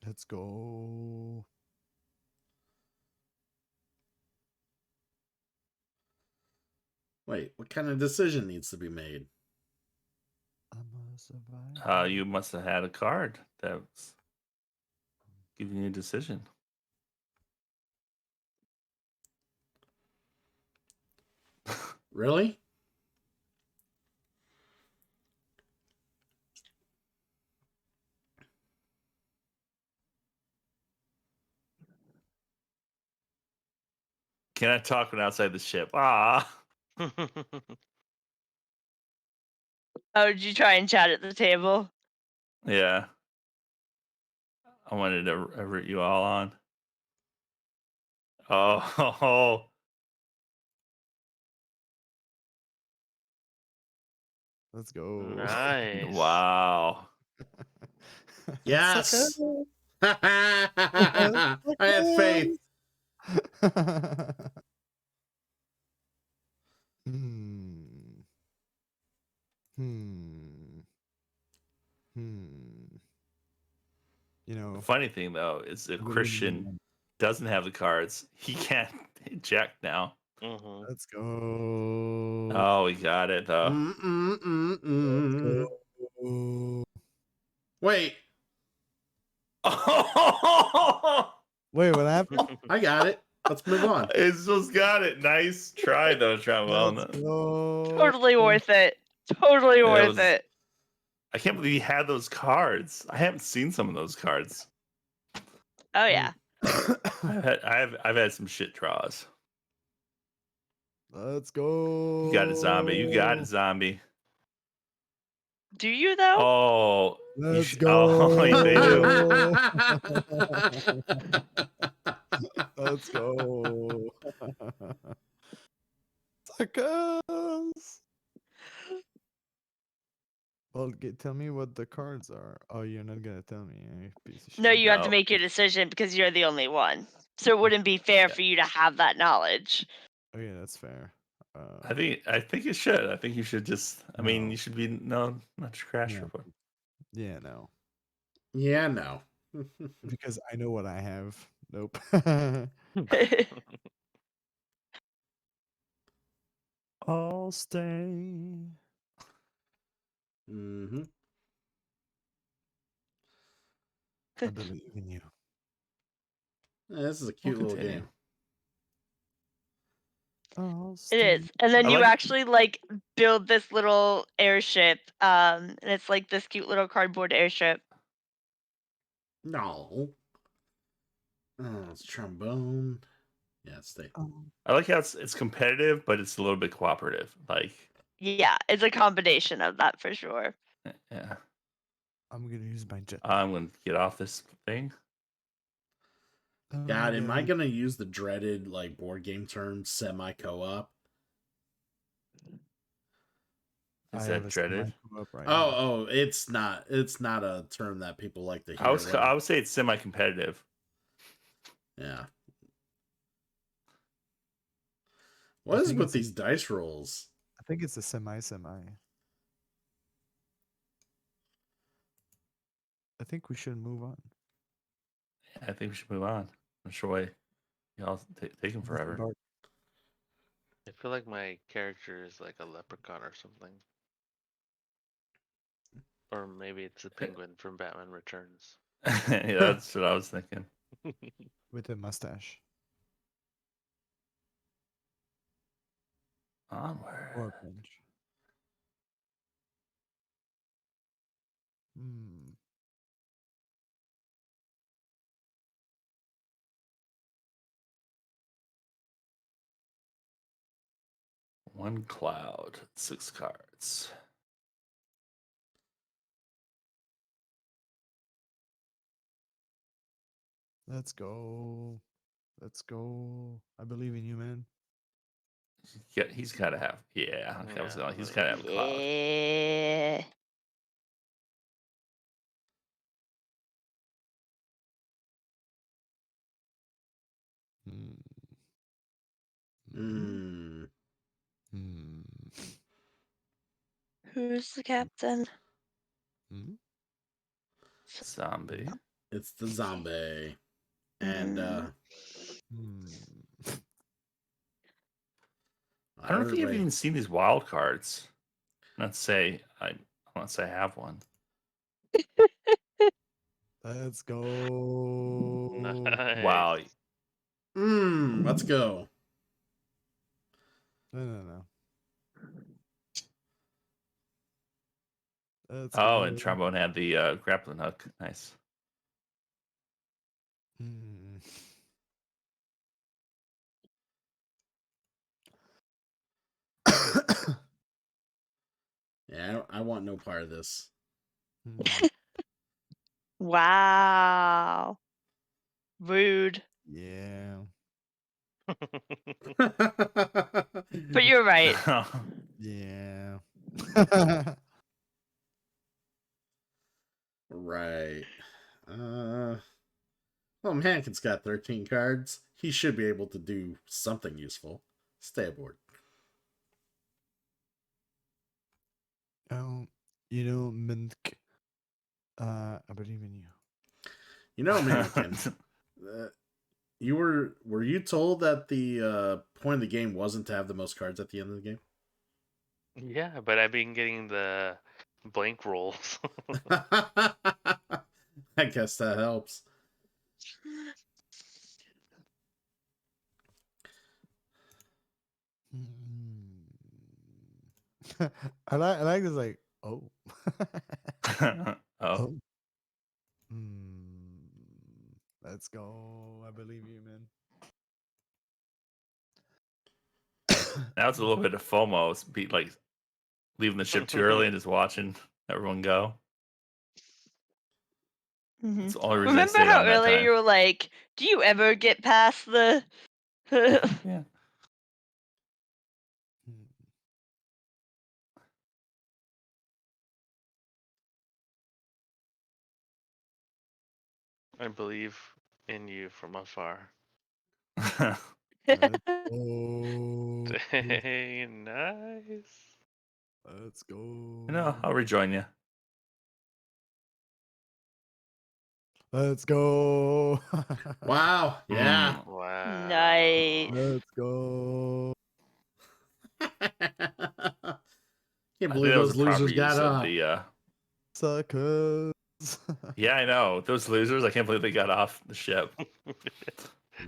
Let's go. Wait, what kind of decision needs to be made? I'm a survivor. you must have had a card that was giving you a decision. Really? Can I talk when outside the ship? Ah. Oh, did you try and chat at the table? Yeah. I wanted to root you all on. Oh. Let's go. Nice. Wow. Yes. Sucker. I had faith. You know, The funny thing though is if I believe in you, Christian man. doesn't have the cards, he can't eject now. Mm-hmm. Let's go. Oh, we got it though. Mm-mm-mm-mm. Wait. Wait, what happened? I got it. Let's move on. It's just got it. Nice try though, Trombone. Let's go. Totally worth it. Totally That worth was- it. I can't believe he had those cards. I haven't seen some of those cards. Oh yeah. I've had some shit draws. Let's go. You got it, zombie. You got it, zombie. Do you though? Oh, Let's Oh, they do. Let's go. Suckers. Well, tell me what the cards are. Oh, you're not gonna tell me, you piece of shit. No, you have to No. make your decision because you're the only one. So it wouldn't be fair for you to have that knowledge. Oh yeah, that's fair. I think you should. I think you should just. I mean, No. you should be not to crash No. report. Yeah, no. Yeah, no. Because I know what I have. Nope. I'll stay. Mm-hmm. I believe in you. This is a cute little continue. game. I'll It stay. is. And then I you like- actually like build this little airship. And it's like this cute little cardboard airship. No. Oh, it's trombone. Yeah, stay. I like how it's competitive, but it's a little bit cooperative. Like, Yeah, it's a combination of that for sure. yeah, I'm gonna use my jet. I'm gonna get off this thing. God, am I gonna use the dreaded like board game term semi-co-op? Is that dreaded? Oh, it's not. It's not a term that people like to hear. I would say it's semi-competitive. Yeah. What is with these dice rolls? I think it's a semi. I think we should move on. I think we should move on. I'm sure why y'all taking forever. I feel like my character is like a leprechaun or something. Or maybe it's a penguin from Batman Returns. Yeah, that's what I was thinking. With a mustache. Onward. Or a pinch. One cloud, 6 cards. Let's go. Let's go. I believe in you, man. Yeah, he's got to have. Yeah, he's got to have a cloud. Yeah. Who's the captain? Zombie. It's the zombie. And I don't know if you've even seen these wild cards. Not to say I want to say I have one. Let's go. Wow. Let's go. No. Let's Oh, go. and Trombone had the grappling hook. Nice. Yeah, I want no part of this. Wow. Rude. Yeah. But you're right. Yeah. Right. Well, Mankin's got 13 cards. He should be able to do something useful. Stay aboard. Oh, you know, Mink. I believe in you. You know, Mankin. Were you told that the point of the game wasn't to have the most cards at the end of the game? Yeah, but I've been getting the blank rolls. I guess that helps. I like this, like, oh. Oh. Let's go. I believe you, man. Now it's a little bit of FOMO. It's be like leaving the ship too early and just watching everyone go. That's the only reason I Remember stayed how on that earlier time. you were like, "Do you ever get past the?" Yeah. I believe in you from afar. Let's go. Dang, nice. Let's go. You know, I'll rejoin you. Let's go. Wow. Yeah. Wow. Nice. Let's go. Can't I think believe that was those a proper losers got use of up. the. Suckers. Yeah, I know those losers. I can't believe they got off the ship. I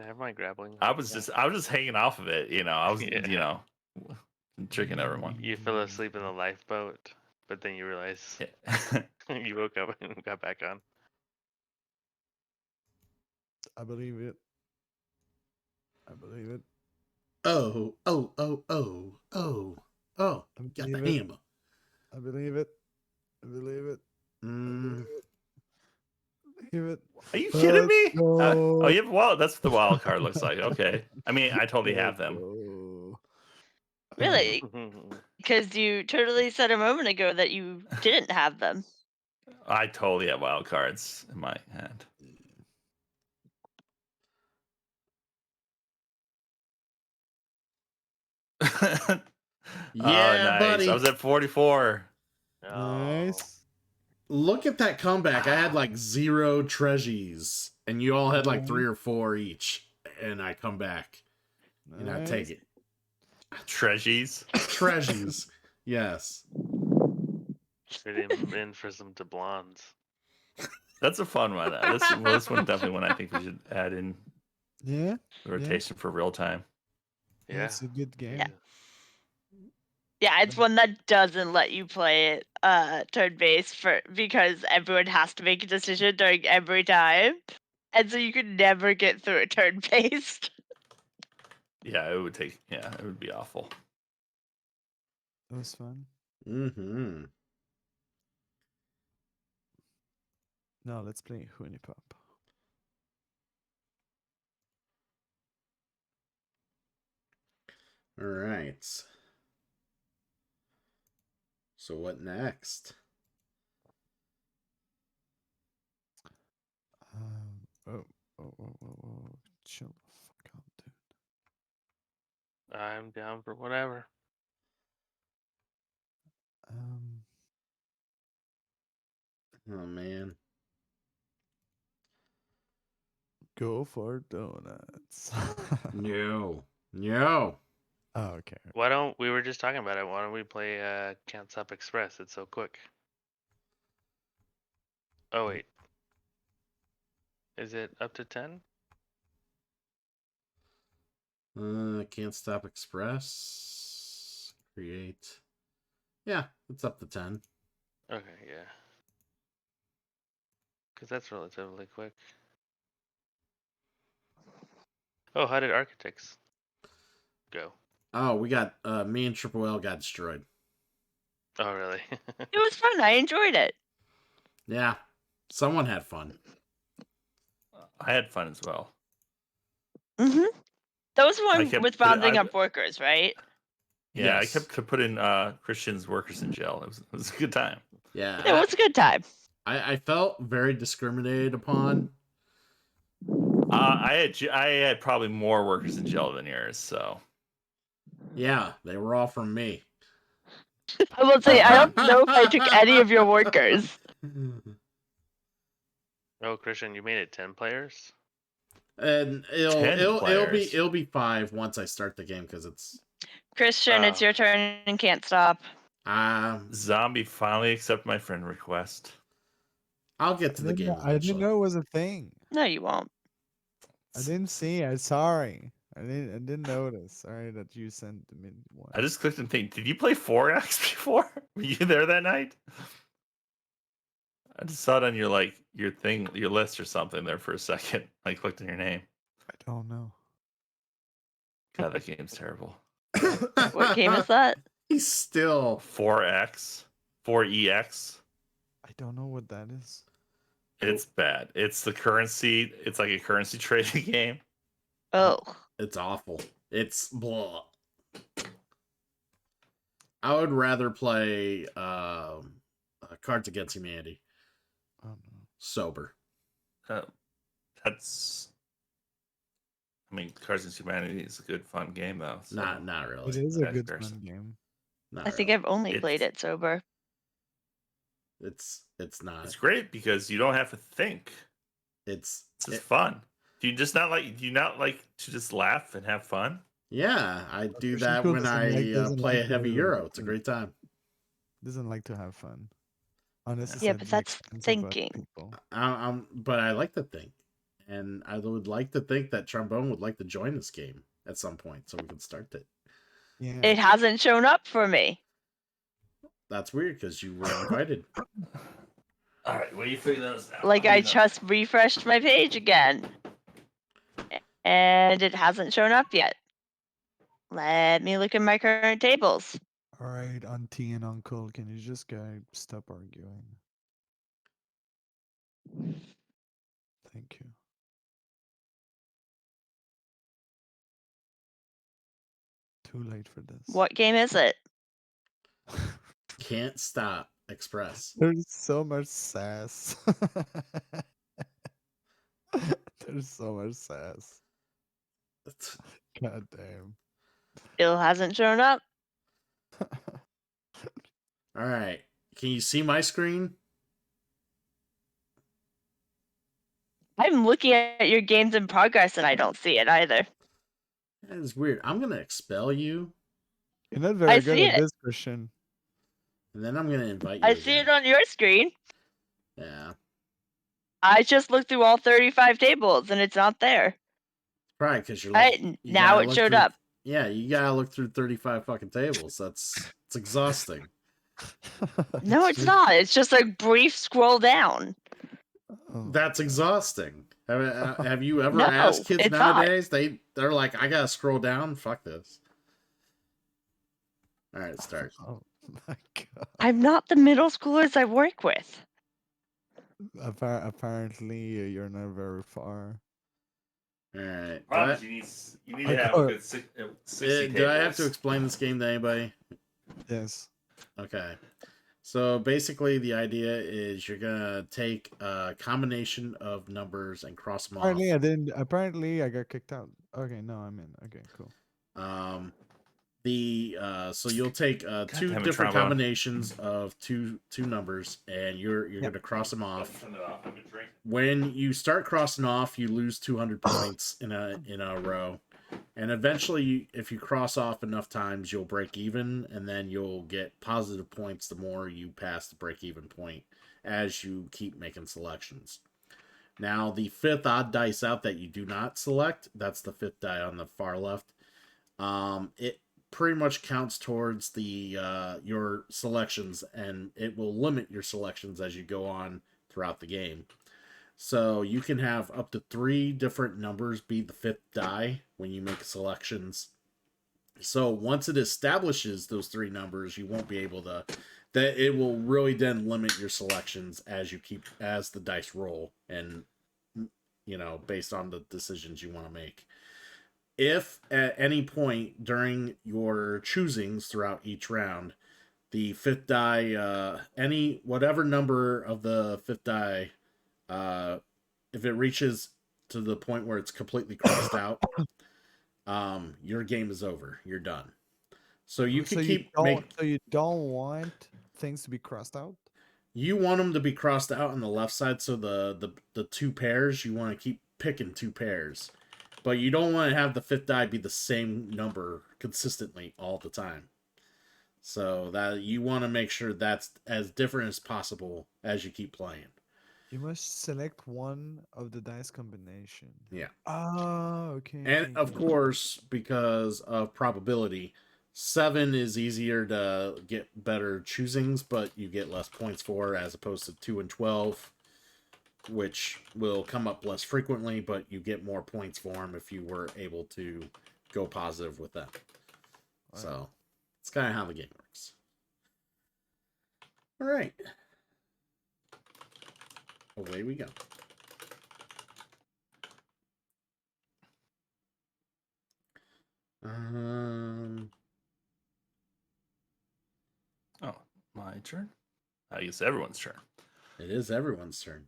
have my grappling. I was just hanging off of it. You know, I was tricking everyone. You fell asleep in the lifeboat, but then you realize you woke up and got back on. I believe it. I believe it. Oh. I Got the believe it. hammer. I believe it. I believe it. Mm. Believe it. Are you kidding me? Let's go. Oh, you have wild. That's what the wild card looks like. Okay. I mean, I totally have them. Go. Really? Because you totally said a moment ago that you didn't have them. I totally have wild cards in my hand. Yeah, nice. buddy. I was at 44. Nice. Look at that comeback. I had like 0 treasures, and you all had like 3 or 4 each, and I come back, and I take it. Treasures. Treasures. Yes. Trade him in for some doubloons. That's a fun one. This one definitely one I think we should add in Yeah. the rotation for real time. Yeah. It's a good game. Yeah. Yeah, it's one that doesn't let you play it turn based because everyone has to make a decision during every time. And so you could never get through a turn based. Yeah, it would be awful. That was fun. Mm-hmm. No, let's play Hooney Pop. All right. So what next? Chill the fuck out, dude. I'm down for whatever. Oh man. Go for donuts. No. Oh, okay. Why don't we were just talking about it? Why don't we play Can't Stop Express? It's so quick. Oh wait. Is it up to 10? Can't Stop Express. Create. Yeah, it's up to 10. Okay, yeah. Because that's relatively quick. Oh, how did Architects go? Oh, we got me and Triple L got destroyed. Oh, really? It was fun. I enjoyed it. Yeah. Someone had fun. I had fun as well. Mm-hmm. That was one kept with putting- rounding I- up workers, right? Yeah, Yes. I kept putting Christian's workers in jail. It was a good time. Yeah. It was a good time. I felt very discriminated upon. I had probably more workers in jail than yours, so Yeah, they were all from me. I will say, I don't know if I took any of your workers. Oh, Christian, you made it 10 players? And 10 it'll be 5 once I start the game because it's Christian, it's your turn and can't stop. Zombie finally accepted my friend request. I'll get to the game. I didn't know it was a thing. No, you won't. I didn't see. I'm sorry. I didn't notice. Sorry that you sent me one. I just clicked and think, did you play 4X before? Were you there that night? I just saw it on your thing, your list or something there for a second. I clicked on your name. I don't know. God, that game's terrible. What game is that? He's still 4X, 4EX. I don't know what that is. It's bad. It's the currency. It's like a currency trading game. Oh, It's awful. It's blah. I would rather play Cards Against Humanity Oh no. sober. That's. I mean, Cards Against Humanity is a good, fun game, though. So. Not really. It is a That's good gross. fun game. Not I think really. I've only played it sober. It's not. It's great because you don't have to think. It's It's just fun. Do you not like to just laugh and have fun? yeah. I do Christian that Cool when doesn't play like a heavy to- Euro. It's a great time. Doesn't like to have fun. Honestly, Yeah, but that's thinking. But I like to think, and I would like to think that Trombone would like to join this game at some point, so we can start it. Yeah. It hasn't shown up for me. That's weird because you were invited. All right, well, you figure those out. Like I just refreshed my page again. And it hasn't shown up yet. Let me look at my current tables. All right, auntie and uncle, can you just stop arguing? Thank you. Too late for this. What game is it? Can't Stop Express. There's so much sass. There's so much sass. God damn. Still hasn't shown up. All right. Can you see my screen? I'm looking at your games in progress and I don't see it either. That is weird. I'm gonna expel you, You're not very I good see at it. this, Christian. and then I'm gonna invite you. I see again. it on your screen. Yeah, I just looked through all 35 tables and it's not there. probably because you're. Now it showed up. Yeah, you gotta look through 35 fucking tables. It's exhausting. No, it's not. It's just a brief scroll down. Oh, That's exhausting. Have you ever No, asked kids it's not. nowadays? They're like, I gotta scroll down. Fuck this. All right, start. oh my god. I'm not the middle schoolers I work with. Apparently, you're not very far. All right. Problem is you need to have a good 60 Do I have to tables. explain this game to anybody? Yes. Okay. So basically, the idea is you're gonna take a combination of numbers and cross them off. Apparently, I didn't. Apparently, I got kicked out. Okay, no, I'm in. Okay, cool. So you'll take two damn it, different Trombone. combinations of two numbers, and you're gonna cross them off. Turn that off. I've been drinking. When you start crossing off, you lose 200 points in a row, and eventually, if you cross off enough times, you'll break even, and then you'll get positive points the more you pass the break even point as you keep making selections. Now, the fifth odd dice out that you do not select, that's the fifth die on the far left. It pretty much counts towards the your selections, and it will limit your selections as you go on throughout the game. So you can have up to 3 different numbers be the fifth die when you make selections. So once it establishes those 3 numbers, you won't be able to. That it will really then limit your selections as the dice roll, and based on the decisions you want to make. If at any point during your choosings throughout each round, the fifth die, whatever number of the fifth die, if it reaches to the point where it's completely crossed out, your game is over. You're done. So you can So you don't want things to be crossed out. You want them to be crossed out on the left side, so the 2 pairs, you want to keep picking 2 pairs. But you don't want to have the fifth die be the same number consistently all the time. So that you want to make sure that's as different as possible as you keep playing. You must select one of the dice combination. Yeah. Oh, okay. And of course, because of probability, 7 is easier to get better choosings, but you get less points for, as opposed to 2 and 12, which will come up less frequently, but you get more points for them if you were able to go positive with them. So it's kind of how the game works. All right. Away we go. Oh, my turn? I guess everyone's turn. It is everyone's turn.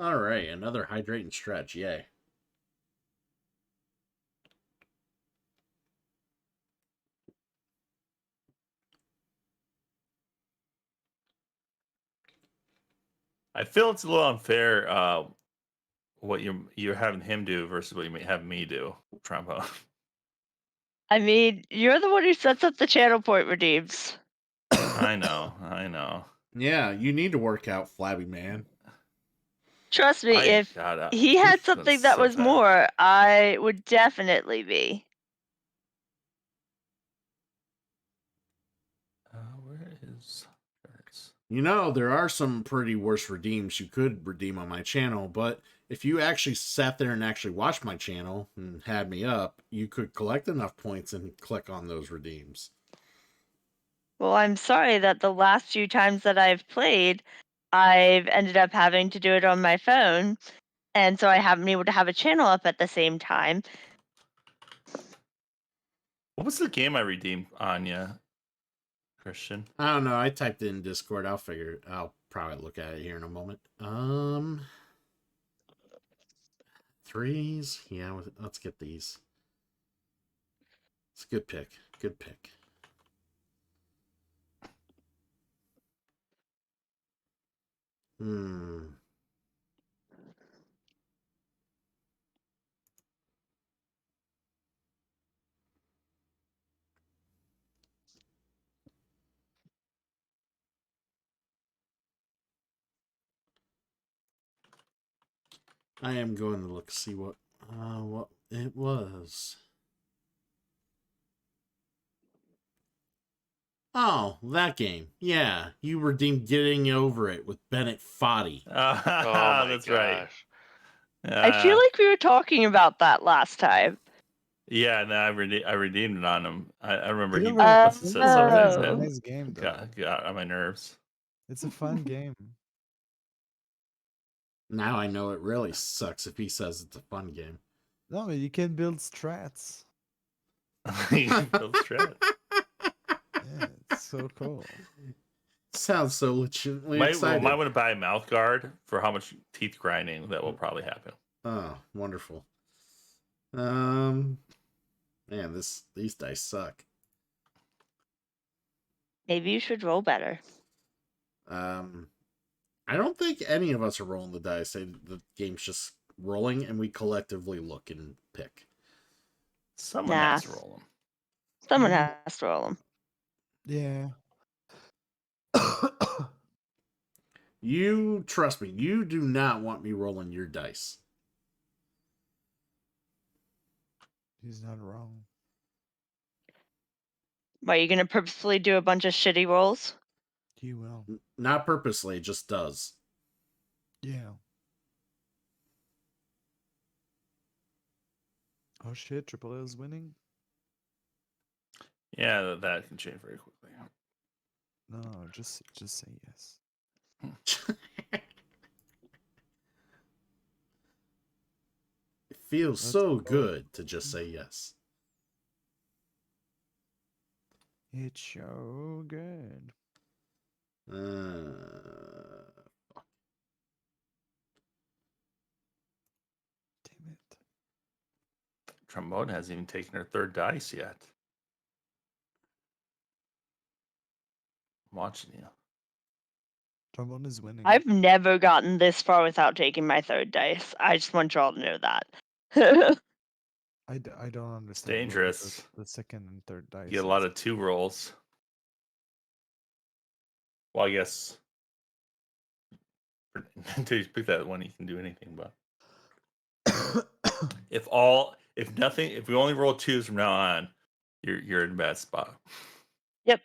All right, another hydrate and stretch. Yay. I feel it's a little unfair what you're having him do versus what you may have me do, Trombone. I mean, you're the one who sets up the channel point redeems. I know. Yeah, you need to work out, Flabby Man. Trust me, if he had something that was more, I would definitely be. Where is... You know, there are some pretty worse redeems you could redeem on my channel, but if you actually sat there and actually watched my channel and had me up, you could collect enough points and click on those redeems. Well, I'm sorry that the last few times that I've played, I've ended up having to do it on my phone, and so I haven't been able to have a channel up at the same time. What was the game I redeemed, Anya? Christian? I don't know. I typed it in Discord. I'll probably look at it here in a moment. Threes. Yeah, let's get these. It's a good pick. Good pick. I am going to look see what it was. Oh, that game. Yeah, you redeemed Getting Over It with Bennett Foddy. That's right. I feel like we were talking about that last time. Yeah, no, I redeemed it on him. I remember he It's said something a that nice game, though. got on my nerves. It's a fun game. Now I know it really sucks if he says it's a fun game. No, you can build strats. You can build strats. Yeah, it's so cool. Sounds so legitimately excited. Might want to buy a mouth guard for how much teeth grinding that will probably happen. Oh, wonderful. Man, these dice suck. Maybe you should roll better. I don't think any of us are rolling the dice. The game's just rolling, and we collectively look and pick. Someone has to roll them. Someone has to roll them. Yeah. You trust me. You do not want me rolling your dice. He's not wrong. Are you going to purposefully do a bunch of shitty rolls? He will. Not purposely, it just does. Yeah. Oh shit, Triple A is winning? Yeah, that can change very quickly. No, just say yes. It feels so good to just say yes. It's so good. Damn it. Trombone hasn't even taken her third dice yet. I'm watching you. Trombone is winning. I've never gotten this far without taking my third dice. I just want y'all to know that. I don't understand. It's dangerous. The second and third dice. You get a lot of 2 rolls. Well, I guess until you pick that one, you can do anything. But if we only roll twos from now on, you're in a bad spot. Yep.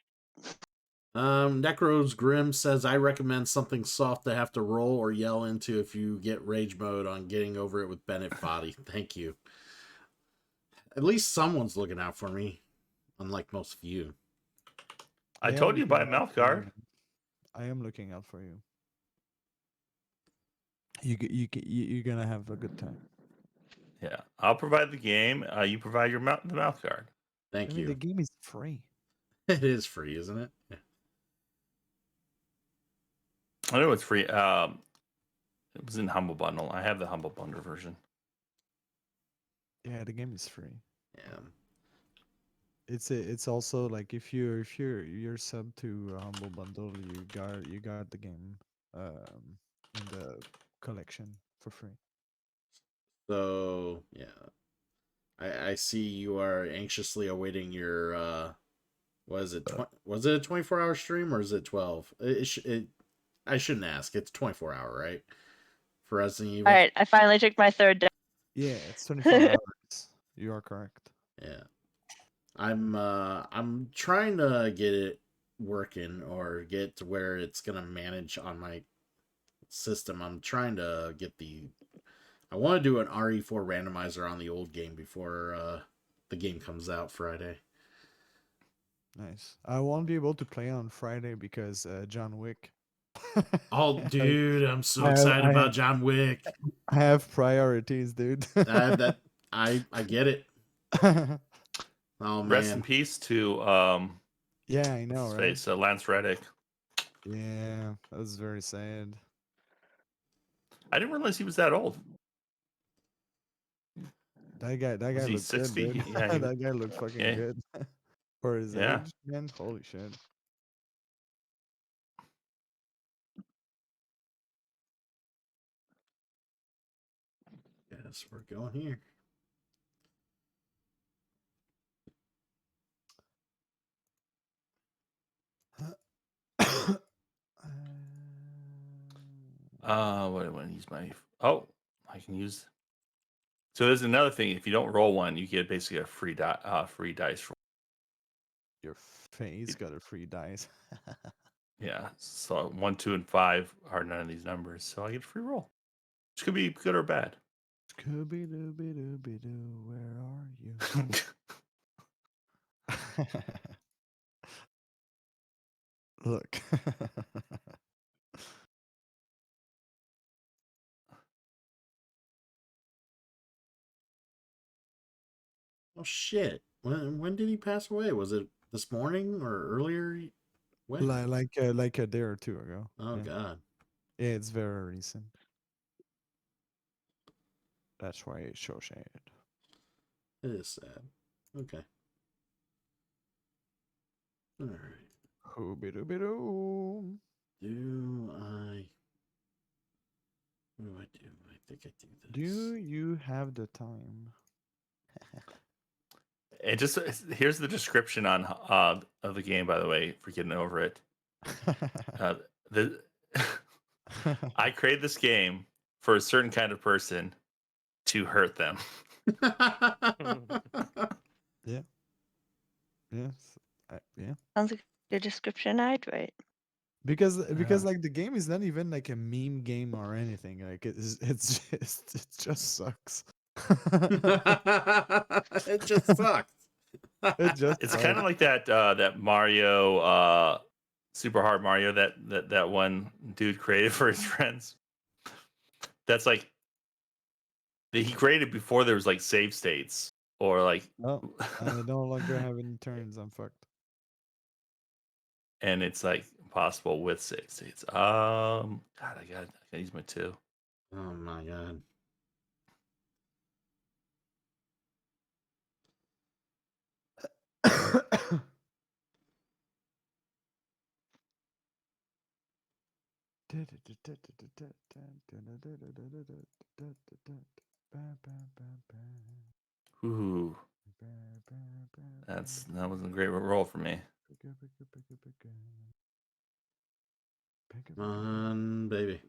Necros Grim says, I recommend something soft to have to roll or yell into if you get rage mode on Getting Over It with Bennett Foddy. Thank you. At least someone's looking out for me, unlike most of you. I am told you to buy a looking out mouth for you, guard. man. I am looking out for you. You're gonna have a good time. Yeah, I'll provide the game. You provide the mouth guard. Thank I mean, you. the game is free. It is free, isn't it? Yeah. I know it's free. It was in Humble Bundle. I have the Humble Bundle version. Yeah, the game is free. Yeah. It's also like if you're sub to Humble Bundle, you got the game in the collection for free. So, yeah. I see you are anxiously awaiting your, was it a 24-hour stream or is it 12? I shouldn't ask. It's 24-hour, right? For Resident Evil? All right, I finally took my third deck. Yeah, it's 24 hours. You are correct. Yeah. I'm trying to get it working or get to where it's gonna manage on my system. I'm trying to get I want to do an RE4 randomizer on the old game before the game comes out Friday. Nice. I won't be able to play on Friday because John Wick. Oh, dude, I'm so excited about John Wick. I have priorities, dude. I get it. Oh man. Rest in peace to yeah, I know, right? Space Lance Reddick. Yeah, that was very sad. I didn't realize he was that old. That guy Was he looked 60? good, dude. Yeah, that guy looked fucking yeah. good for his Yeah. age, man. Holy shit. Yes, we're going here. What do I want to use my? Oh, I can use. So there's another thing. If you don't roll one, you get basically a free dice roll. Your face got a free dice. Yeah. So 1, 2, and 5 are none of these numbers, so I get a free roll. Which could be good or bad. Scooby Dooby Dooby Doo, where are you? Look. Oh shit! When did he pass away? Was it this morning or earlier? When? like a day or two ago. Oh yeah. god. Yeah, it's very recent. That's why it's so sad. It is sad. Okay. All right. Hooby-dooby-doo. Do I? What do I do? I think I do this. Do you have the time? And just here's the description on of the game, by the way, for Getting Over It. I created this game for a certain kind of person to hurt them. Yeah. Yes. Yeah. Sounds like a description I'd write. Because like the game is not even like a meme game or anything. Like it just sucks. It just sucks. It's kind of like that Mario Super Hard Mario that one dude created for his friends. That's like that he created before there was like save states or like Oh, I no longer have any turns. I'm fucked. and it's like impossible with save states. God, I gotta use my 2. Oh my god. Ooh, that wasn't a great roll for me. Come on, baby.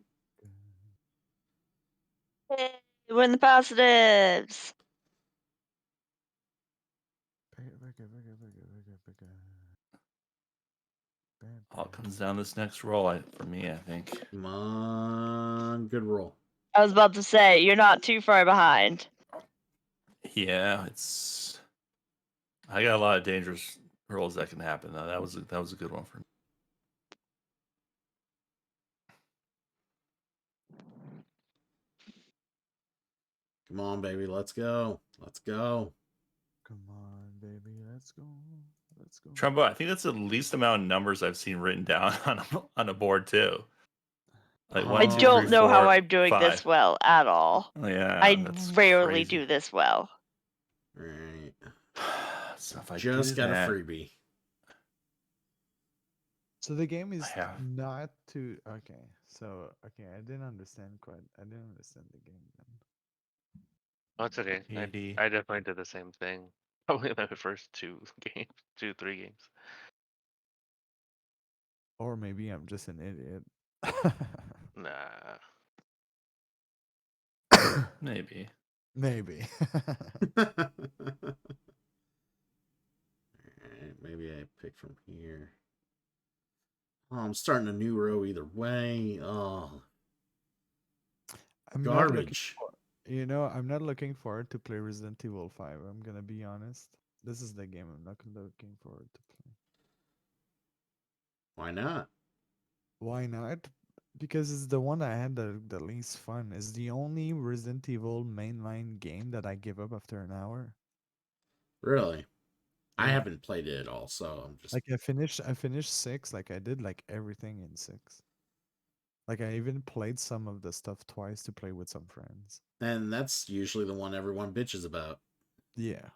Hey, we're in the positives. All comes down this next roll for me, I think. Come on, good roll. I was about to say, you're not too far behind. Yeah, it's. I got a lot of dangerous rolls that can happen though. That was a good one for me. Come on, baby. Let's go. Let's go. Come on, baby, let's go. Let's go. Trumbo, I think that's the least amount of numbers I've seen written down on a board too. Like I one, I 2, don't 3, know how 4, I'm doing 5. this well at all. Yeah, I that's rarely crazy. do this well. All right. So if I Just do got that, a freebie. So the game is have- not too okay. So okay, I didn't understand the game then. Oh, it's okay. Eighty. I definitely did the same thing. Probably my first 3 games. Or maybe I'm just an idiot. Nah. Maybe. Maybe. Alright, maybe I pick from here. Oh, I'm starting a new row either way. Oh, I'm not looking garbage. I'm not looking forward to play Resident Evil 5. I'm gonna be honest. This is the game I'm not looking forward to play. Why not? Why not? Because it's the one I had the least fun. It's the only Resident Evil mainline game that I give up after an hour. Really? I Yeah. haven't played it at all, so I'm just Like I finished 6, like I did like everything in 6. Like I even played some of the stuff twice to play with some friends. and that's usually the one everyone bitches about. Yeah.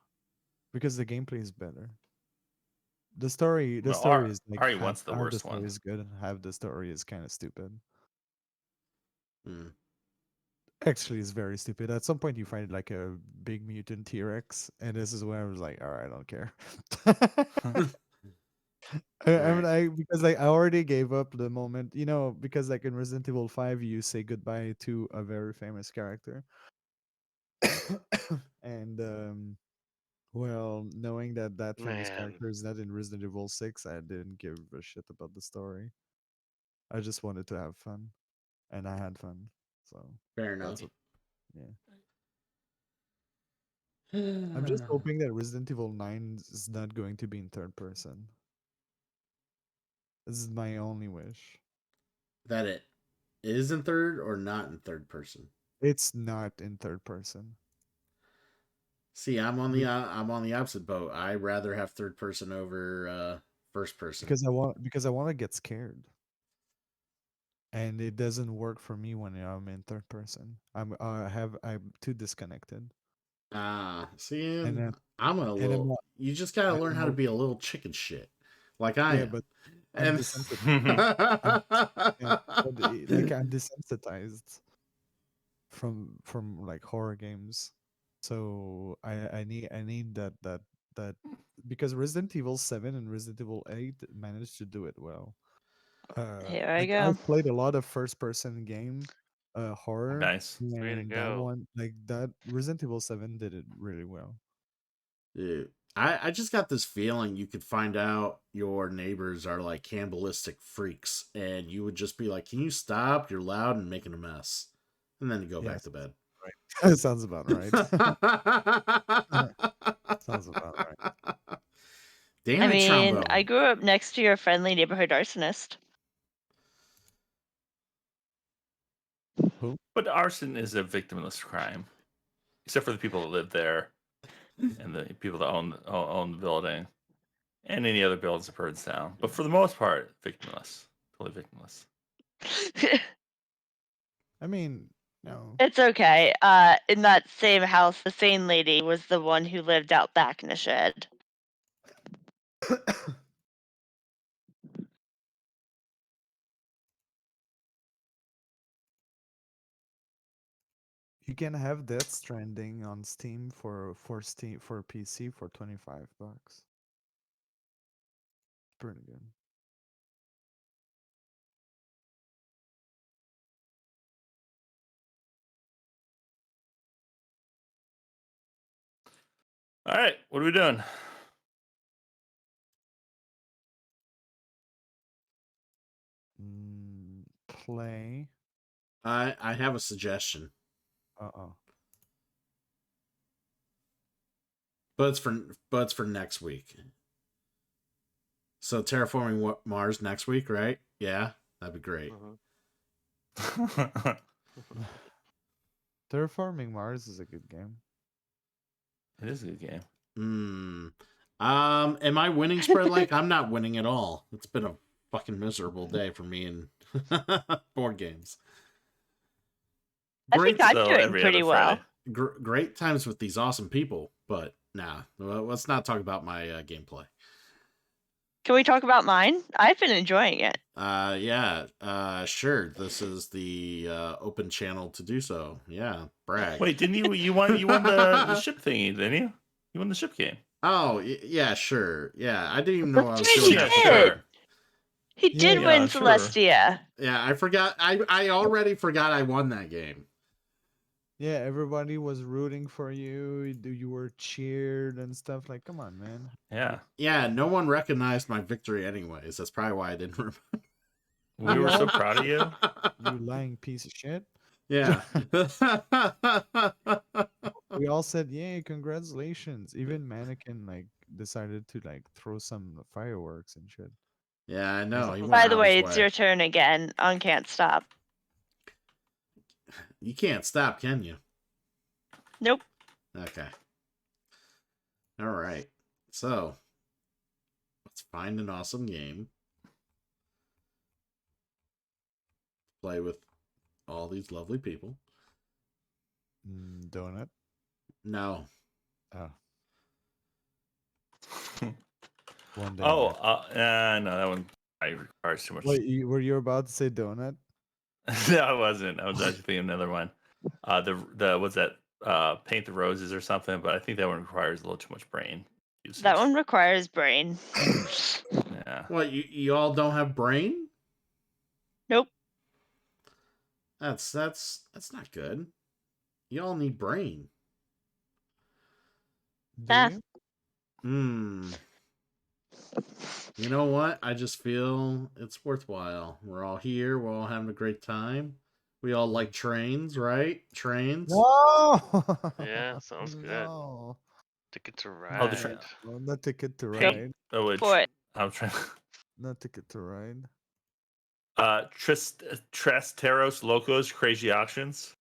Because the gameplay is better. The story Well, is like Ari half, wants the half the worst story one. is good and half the story is kind of stupid. Hmm. Actually, it's very stupid. At some point, you find like a big mutant T-Rex, and this is where I was like, "All right, I don't care." I mean, because I already gave up the moment, because like in Resident Evil 5, you say goodbye to a very famous character, and well, knowing that that famous Man. character is not in Resident Evil 6, I didn't give a shit about the story. I just wanted to have fun, and I had fun. So Fair that's enough. I'm just hoping that Resident Evil 9 is not going to be in third person. This is my only wish. That it is in third or not in third person. It's not in third person. See, I'm on the opposite boat. I rather have third person over first person. Because I want to get scared. And it doesn't work for me when I'm in third person. I'm too disconnected. See, And then I'm a and little. I'm You just gotta learn how to not- be a little chicken shit, like I yeah, am. but I'm And desensitized. I'm desensitized from like horror games. So I need that because Resident Evil 7 and Resident Evil 8 managed to do it well. Here I Like go. I've played a lot of first person game horror. Nice. Way to And that go. one, like that Resident Evil 7 did it really well. dude, I just got this feeling you could find out your neighbors are like cannibalistic freaks, and you would just be like, "Can you stop? You're loud and making a mess," and then go back Yes. to bed. Right. Sounds about right. Sounds about right. Damn I it, mean, Trombone. I grew up next to your friendly neighborhood arsonist. Who? But arson is a victimless crime, except for the people that live there and the people that own the building and any other buildings that burns down. But for the most part, victimless, totally victimless. I mean, no. It's okay. In that same house, the same lady was the one who lived out back in the shed. You can have Death Stranding on Steam for PC for $25. Pretty good. All right, what are we doing? Play. I have a suggestion, Uh-oh. but it's for next week. So terraforming Mars next week, right? Yeah, that'd be great. Terraforming Mars is a good game. It is a good game. Am I winning spread like? I'm not winning at all. It's been a fucking miserable day for me in board games. I think I'm though, doing every pretty other well. Friday. Great times with these awesome people, but nah. Well, let's not talk about my gameplay. Can we talk about mine? I've been enjoying it. Yeah. Sure. This is the open channel to do so. Yeah, brag. Wait, didn't you won the ship thingy, didn't you? You won the ship game. Oh, yeah, sure. Yeah, I didn't even know I was He doing did. that. Sure. He did yeah, win sure. Celestia. Yeah, I forgot. I already forgot I won that game. Yeah, everybody was rooting for you. You were cheered and stuff. Like, come on, man. Yeah. Yeah, no one recognized my victory anyways. That's probably why I didn't remember. We were so proud of you. You lying piece of shit. Yeah. We all said, "Yay, congratulations!" Even Mannequin like decided to like throw some fireworks and shit. Yeah, I know. He went By out the his way, it's your turn again on Can't Stop. You can't stop, can you? Nope. Okay. All right. So, let's find an awesome game. Play with all these lovely people. Donut. No. Oh. One day. Oh, no, that one requires too much. Wait, were you about to say donut? No, I wasn't. I was actually thinking of another one. The what's that? Paint the Roses or something, but I think that one requires a little too much brain usage. That one requires brain. Yeah. What, you all don't have brain? Nope. That's not good. You all need brain. Ah. You know what? I just feel it's worthwhile. We're all here. We're all having a great time. We all like trains, right? Trains. No. Yeah, sounds good. No. Ticket to Oh, ride. No, not ticket to Yep. ride. Oh, which For it. I'm trying. Not ticket to ride. Trasteros Locos Crazy Auctions.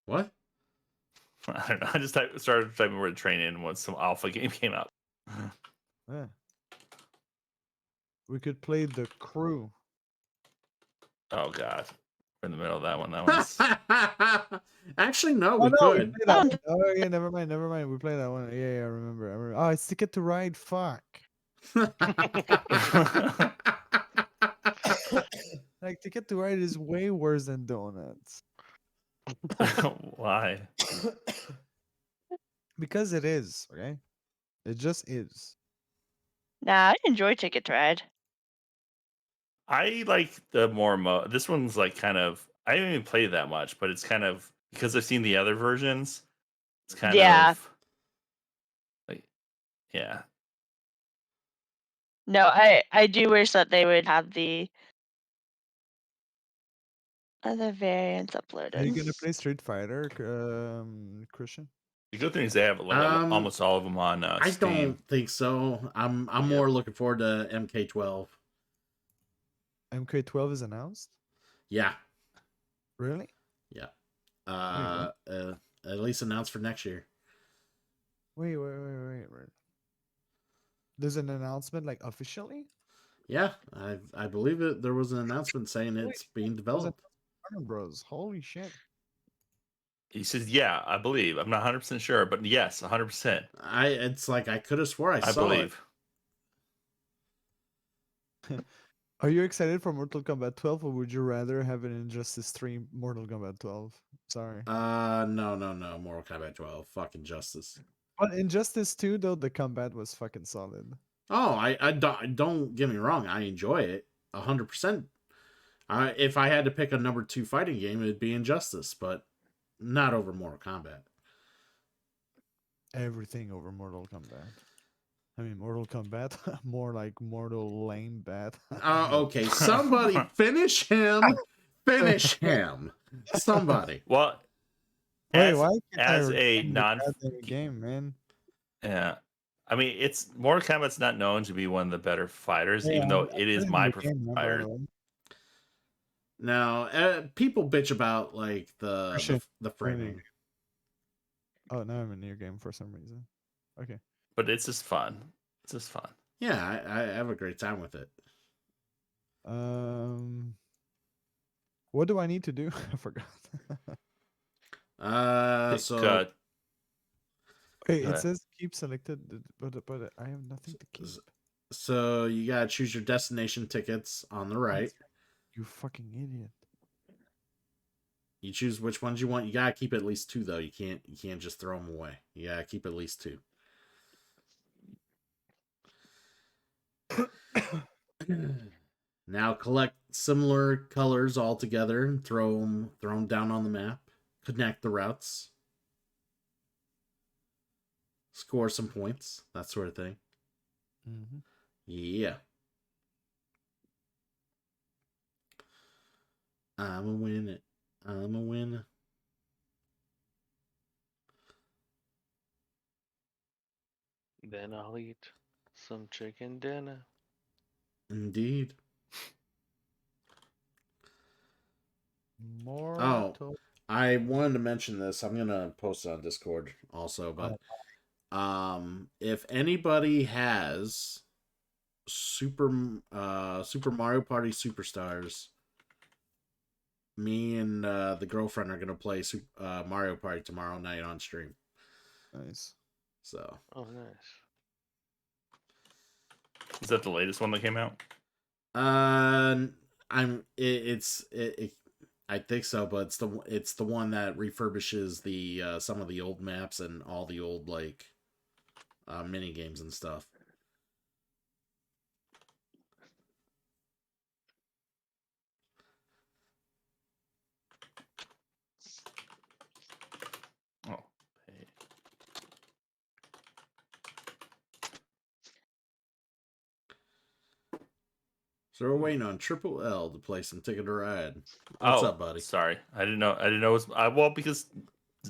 What? I don't know. I just started typing the word train in once some alpha game came out. Yeah. We could play The Crew. Oh god, we're in the middle of that one. That one's Actually, no, Oh, we no, could. played that one. Oh yeah, never mind. We played that one. Yeah, I remember. Oh, it's Ticket to Ride. Fuck. Like Ticket to Ride is way worse than Donuts. why? Because it is, okay? It just is. Nah, I enjoy Ticket to Ride. I like the more this one's like kind of. I haven't even played it that much, but it's kind of because I've seen the other versions. It's kind of like, yeah. No, I do wish that they would have the other variants uploaded. Are you gonna play Street Fighter, Christian? The good thing is they have like almost all of them on I Steam. don't think so. I'm more looking forward to MK12. MK12 is announced? Yeah. Really? Yeah. At least announced for next year. Wait. There's an announcement like officially? Yeah, I believe it. There was an announcement saying it's being developed. Warner Bros. Holy shit. He says, "Yeah, I believe. I'm not 100% sure, but yes, 100%." It's like I could have swore I saw believe. Are you excited for Mortal Kombat 12, or would you rather have an Injustice 3 Mortal Kombat 12? Sorry. No. Mortal Kombat 12. Fuck Injustice. But Injustice 2, though, the combat was fucking solid. Oh, I don't get me wrong. I enjoy it 100%. If I had to pick a number 2 fighting game, it'd be Injustice, but not over Mortal Kombat. everything over Mortal Kombat. I mean, Mortal Kombat, more like Mortal Lame Bat. Okay, somebody finish him. Finish him. Somebody. Well, Wait, as why can't I as a recommend the non goddamn game, man? yeah, I mean it's Mortal Kombat's not known to be one of the better fighters, Hey, even though I'm it is putting my the game, man, by preferred. the way. Now, people bitch about like Oh, shit. the I'm in a new framing. game. Oh, now I'm in a new game for some reason. Okay. But it's just fun. It's just fun. Yeah, I have a great time with it. What do I need to do? I forgot. Pick, So Wait, go it ahead. says keep selected, but I have nothing to keep. so you gotta choose your destination tickets on the right. You fucking idiot. You choose which ones you want. You gotta keep at least 2 though. You can't just throw them away. You gotta keep at least 2. Now collect similar colors all together and throw them down on the map. Connect the routes. Score some points. That sort of thing. Mm-hmm. Yeah. I'ma win it. I'm a winner. Then I'll eat some chicken dinner. Indeed. More. Oh, I wanted to mention this. I'm gonna post it on Discord also, but if anybody has Super Mario Party Superstars, me and the girlfriend are gonna play Mario Party tomorrow night on stream. Nice. So. Oh, nice. Is that the latest one that came out? I think so, but it's the one that refurbishes the some of the old maps and all the old like mini games and stuff. Oh, hey. So we're waiting on Triple L to play some Ticket to Ride. What's up, buddy? Sorry, I didn't know. It was well because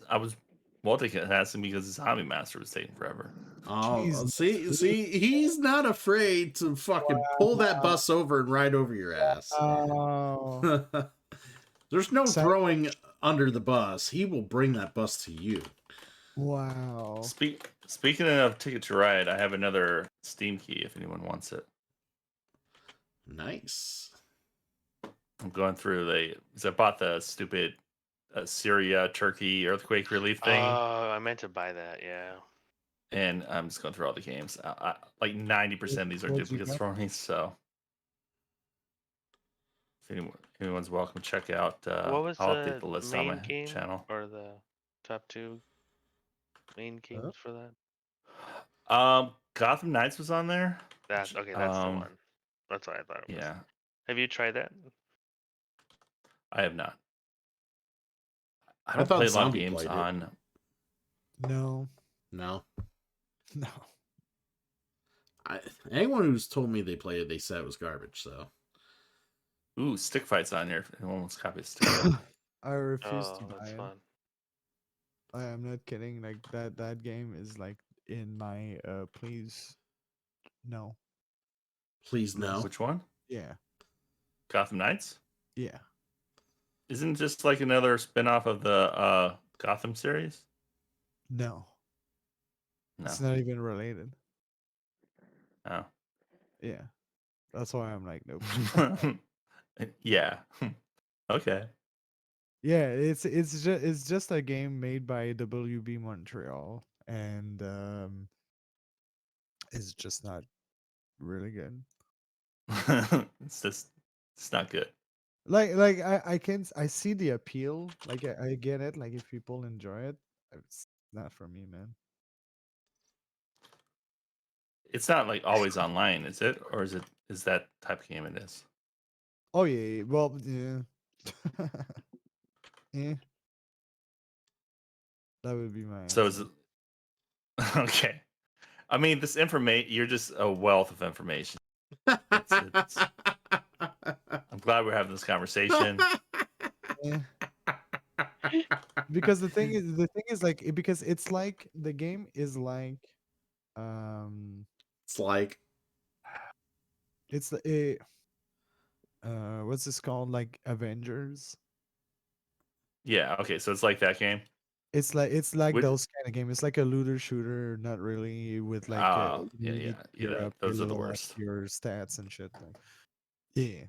I was multitasking because his hobby master was taking forever. Oh, Jeez. see, he's not afraid to fucking pull that bus over and ride over your ass. Oh. There's no throwing under the bus. He will bring that bus to you. Wow. Speaking of Ticket to Ride, I have another Steam key if anyone wants it. Nice. I'm going through because I bought the stupid Syria, Turkey earthquake relief thing. Oh, I meant to buy that. Yeah. And I'm just going through all the games. Like 90% of these are What'd you duplicates get? for me. So if anyone's welcome to check out. What was I'll update the the list on main my game channel. or the top 2 main games for that? Gotham Knights was on there. That's okay. That's the one. That's what I thought it was. Yeah, Have you tried that? I have not. I I don't thought play a lot of Zombie games played it. on. No. No. No. Anyone who's told me they played it, they said it was garbage. So. Ooh, Stick Fight's on here. If anyone wants to copy of Stick Fight. I refuse to Oh, buy that's it. fun. I am not kidding. Like that game is like in my please no. Please no. Which one? Yeah. Gotham Knights? Yeah. Isn't it just like another spin-off of the Gotham series? No. No. It's not even related. Oh. Yeah. That's why I'm like, nope. Yeah. Okay. Yeah, it's just a game made by WB Montreal, and it's just not really good. It's not good. Like I see the appeal. Like I get it. Like if people enjoy it, it's not for me, man. It's not like always online, is it? Or is that type of game it is? Oh yeah. Well, yeah. Yeah. That would be my So answer. Okay. I mean, this information, you're just a wealth of information. It's- I'm glad we're having this conversation. Yeah. Because the thing is like because it's like the game is like It's like it's a what's this called, like Avengers. Yeah, okay, so it's like that game. It's like Would- those kind of game. It's like a looter shooter, not really with like Oh, you yeah, need yeah, to gear yeah. up Those are your the little, like, worst. your stats and shit. Like, yeah.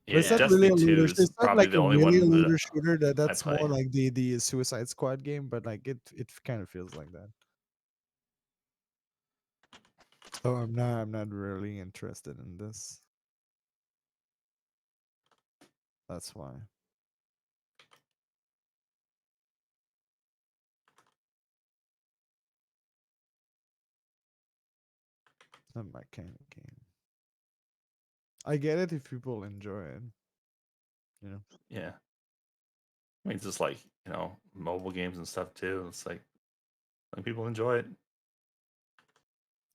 But Yeah, it's not Destiny really a 2 looter. is It's not probably like the a only really a one that looter shooter. That's play. more like the Suicide Squad game, but like it kind of feels like that. So I'm not really interested in this. That's why. It's not my kind of game. I get it if people enjoy it. You know. Yeah. I mean, it's just like, mobile games and stuff too. It's like people enjoy it.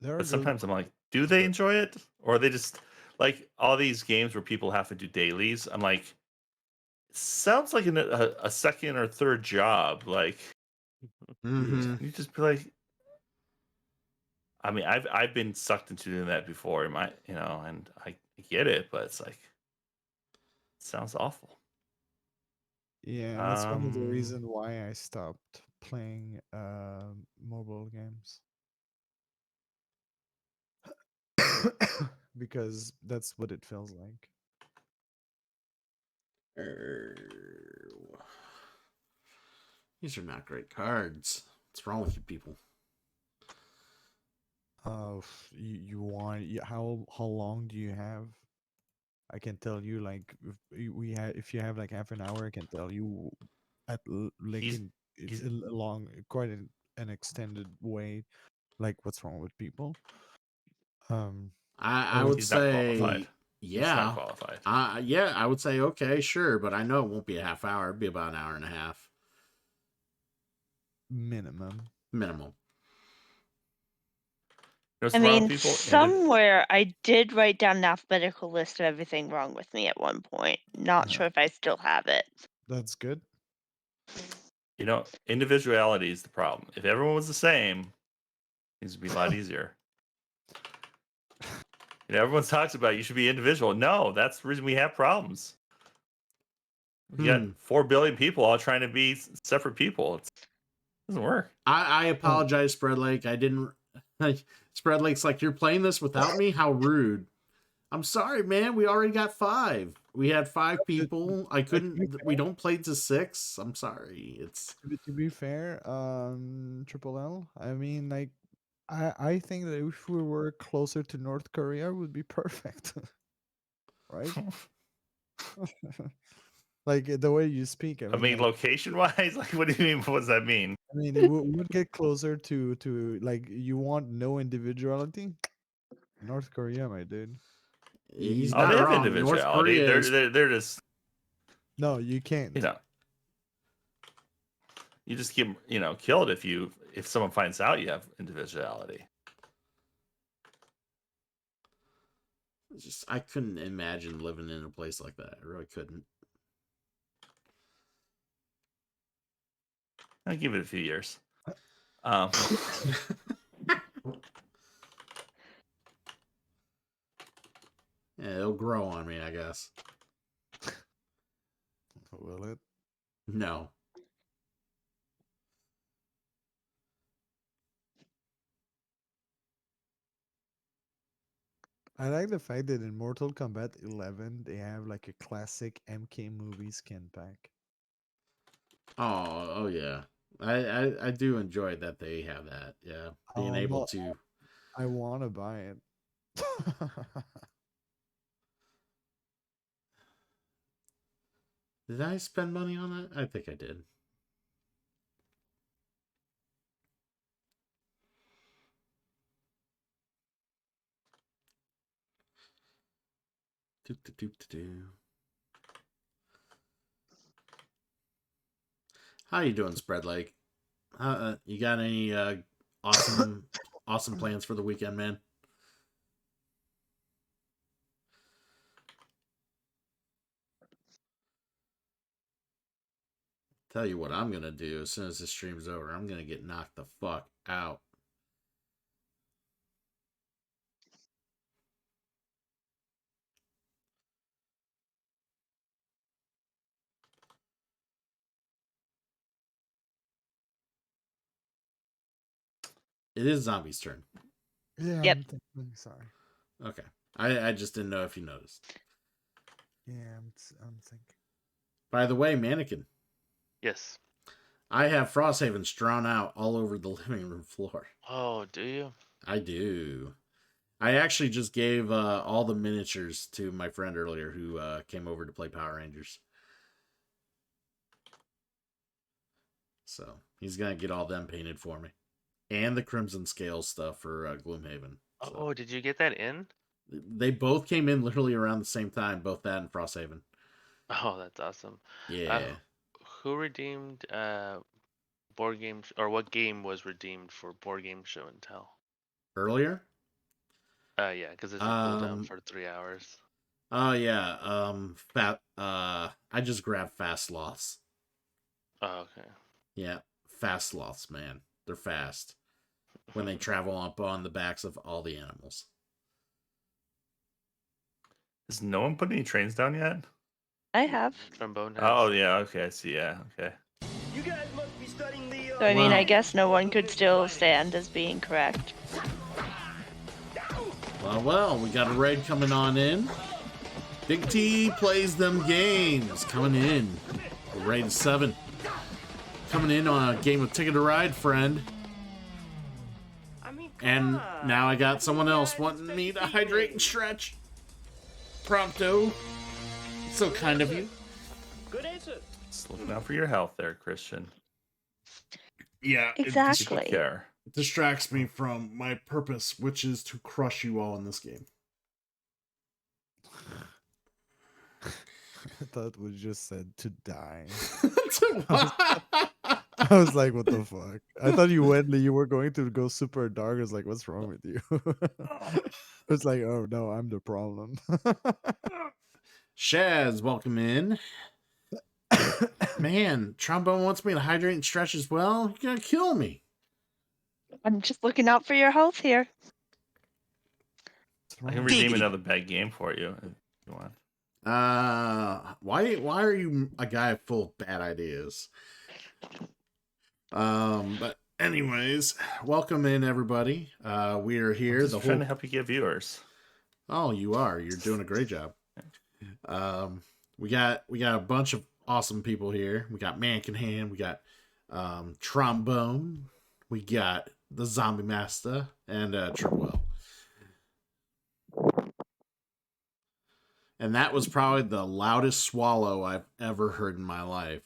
There are But good sometimes I'm ones, like, do they but- enjoy it? Or are they just like all these games where people have to do dailies? I'm like, it sounds like a second or third job. Like, Mhm. you just be like, I mean, I've been sucked into doing that before, and I get it, but it's like, it sounds awful. Yeah, and that's one of the Um, reasons why I stopped playing mobile games. Because that's what it feels like. These are not great cards. What's wrong with you people? You want how long do you have? I can tell you, like, if you have like half an hour, I can tell you like He's- it's a long, quite an extended way, like what's wrong with people. I would He's not say qualified. He's not yeah. qualified. Yeah, I would say okay, sure, but I know it won't be a half hour. It'd be about an hour and a half minimum. minimal. I mean, somewhere I did write down an alphabetical list of everything wrong with me at one point. Not sure if I still have it. That's good. Individuality is the problem. If everyone was the same, things would be a lot easier. Everyone talks about you should be individual. No, that's the reason we have problems. We got 4 billion people all trying to be separate people. It doesn't work. I apologize, Spread Lake. I didn't. Spread Lake's like, you're playing this without me? How rude. I'm sorry, man. We already got 5. We had 5 people. I couldn't. We don't play to 6. I'm sorry. It's To be fair, Triple L. I mean, like, I think that if we were closer to North Korea, it would be perfect, right? Like the way you speak. I mean, like, location-wise, like, what do you mean? What does that mean? I mean, it would get closer to like you want no individuality. North Korea, my dude. He's Oh, not they have wrong. North individuality. Korea They're, is they're they're just No, you can't. You just get killed if someone finds out you have individuality. just I couldn't imagine living in a place like that. I really couldn't. I'll give it a few years. Yeah, it'll grow on me, I guess. Will it? No. I like the fact that in Mortal Kombat 11 they have like a classic MK movie skin pack. Oh yeah. I do enjoy that they have that. Yeah, being able to. I want to buy it. Did I spend money on that? I think I did. How you doing, Spread Lake? You got any awesome plans for the weekend, man. Tell you what I'm gonna do as soon as this stream's over. I'm gonna get knocked the fuck out. It is Zombie's turn. Yeah. Yep. I'm thinking. Sorry. Okay. I just didn't know if you noticed. Yeah, I'm thinking. By the way, Mannequin, Yes. I have Frosthaven's drawn out all over the living room floor. Oh, do you? I do. I actually just gave all the miniatures to my friend earlier who came over to play Power Rangers. So he's going to get all them painted for me. And the Crimson Scale stuff for Gloomhaven. So Oh, did you get that in? they both came in literally around the same time, both that and Frosthaven. Oh, that's awesome. Yeah. Who redeemed board game or what game was redeemed for board game show and tell? Earlier? Yeah, because it's a cooldown for 3 hours. Oh yeah. I just grabbed Fast Sloths. Oh, okay. Yeah, Fast Sloths, man. They're fast when they travel up on the backs of all the animals. Has no one put any trains down yet? I have. Trombone has. Oh yeah, okay, I see. Yeah, okay. You guys must be studying the. So I mean, Wow. I guess no one could still stand as being correct. Well, we got a raid coming on in. Big T plays them games coming in. Raid of 7. Coming in on a game of Ticket to Ride, friend. And now I got someone else wanting me to hydrate and stretch. Prompto. So kind of you. Good answer. Just looking out for your health there, Christian. Yeah, Take Exactly. care. it distracts me from my purpose, which is to crush you all in this game. I thought we just said to die. I I was like, what the fuck? I thought you were going to go super dark. I was like, what's wrong with you? It's like, oh no, I'm the problem. Shaz, welcome in. Man, Trombone wants me to hydrate and stretch as well. You're gonna kill me. I'm just looking out for your health here. I can redeem another bad game for you if you want. Why are you a guy full of bad ideas? But anyways, welcome in everybody. We are here. Just trying to help you get viewers. Oh, you are. You're doing a great job. We got a bunch of awesome people here. We got Mannequin Hand. We got Trombone. We got the Zombie Master and Tripwell. And that was probably the loudest swallow I've ever heard in my life.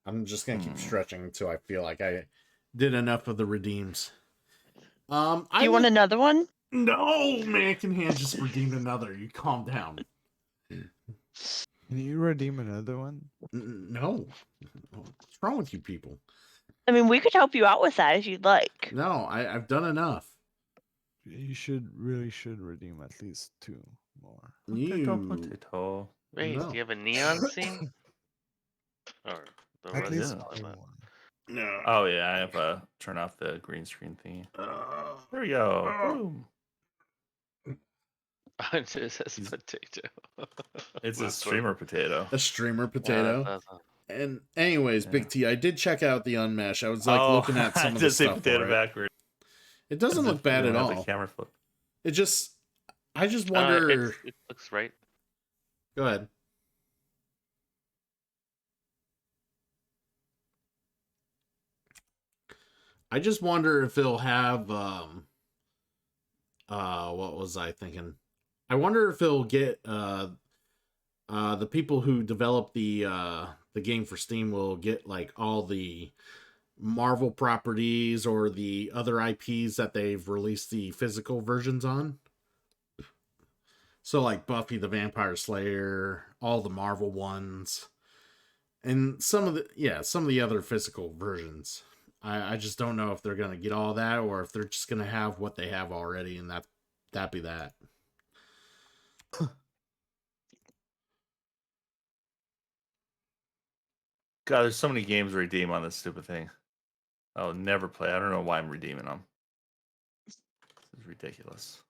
I'm just gonna keep stretching until I feel like I did enough of the redeems. You want another one? No, Mannequin Hand just redeemed another. You calm down. Can you redeem another one? No. What's wrong with you people? I mean, we could help you out with that if you'd like. No, I've done enough. You really should redeem at least 2 more. Potato. Wait, No. do you have a neon scene? Or the At least rest of it? No. Oh yeah, I have turn off the green screen thingy. There we go. Boom. It just says potato. It's a streamer potato. A streamer potato. that's And anyways, Big T, I did check out the Unmesh. I was like looking at some I of the did say stuff. potato for it. backward. It doesn't look bad at all. The camera flip. It just, I just wonder. it looks right. Go ahead. I just wonder if it'll have what was I thinking? I wonder if it'll get the people who developed the game for Steam will get like all the Marvel properties or the other IPs that they've released the physical versions on. So like Buffy the Vampire Slayer, all the Marvel ones, and some of the other physical versions. I just don't know if they're gonna get all that or if they're just gonna have what they have already, and that be that. God, there's so many games to redeem on this stupid thing. I'll never play. I don't know why I'm redeeming them. This is ridiculous.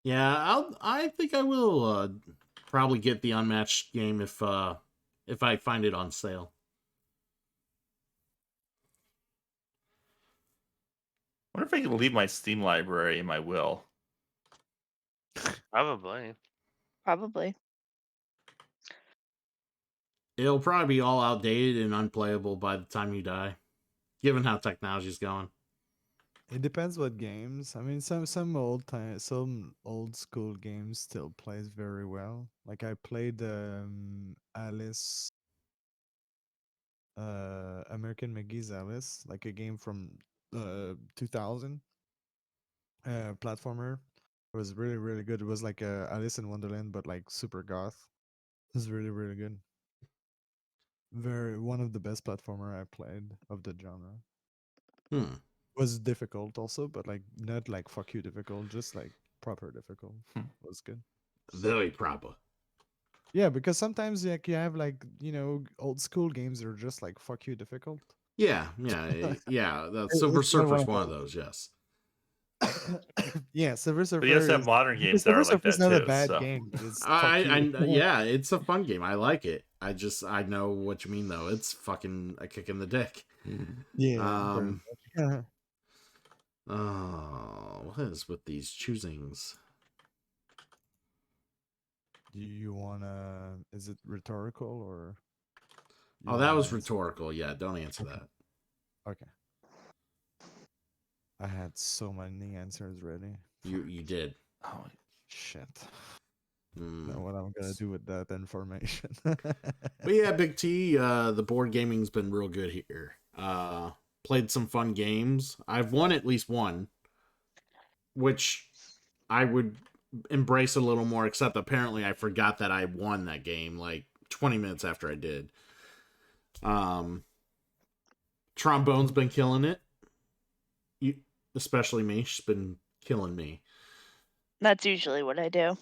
Yeah, I think I will probably get the Unmatched game if I find it on sale. I wonder if I can leave my Steam library in my will. Probably. Probably. It'll probably be all outdated and unplayable by the time you die, given how technology's going. It depends what games. I mean, some old school games still plays very well. Like I played Alice, American McGee's Alice, like a game from 2000, platformer. It was really really good. It was like Alice in Wonderland, but like super goth. It was really really good. One of the best platformer I played of the genre. Was difficult also, but like not like fuck you difficult, just like proper difficult. Was good. Very proper. Yeah, because sometimes like you have like old school games that are just like fuck you difficult. Yeah. The Silver It's not one Surfer's of one of those. Yes. Yeah, Silver Surfer. But you also have modern games that Silver are like Surfer's that not too. a bad so. game. It's Yeah, it's a fun game. I like it. I know what you mean though. It's fucking a kick in the dick. Yeah. Oh, what is with these choosings? Do you wanna? Is it rhetorical or? Oh, that was rhetorical. Yeah, don't answer that. Okay. I had so many answers ready. You did. Oh shit. Know what I'm gonna do with that information. But yeah, Big T, the board gaming's been real good here. Played some fun games. I've won at least one, which I would embrace a little more, except apparently I forgot that I won that game like 20 minutes after I did. Trombone's been killing it. Especially me. She's been killing me. That's usually what I do.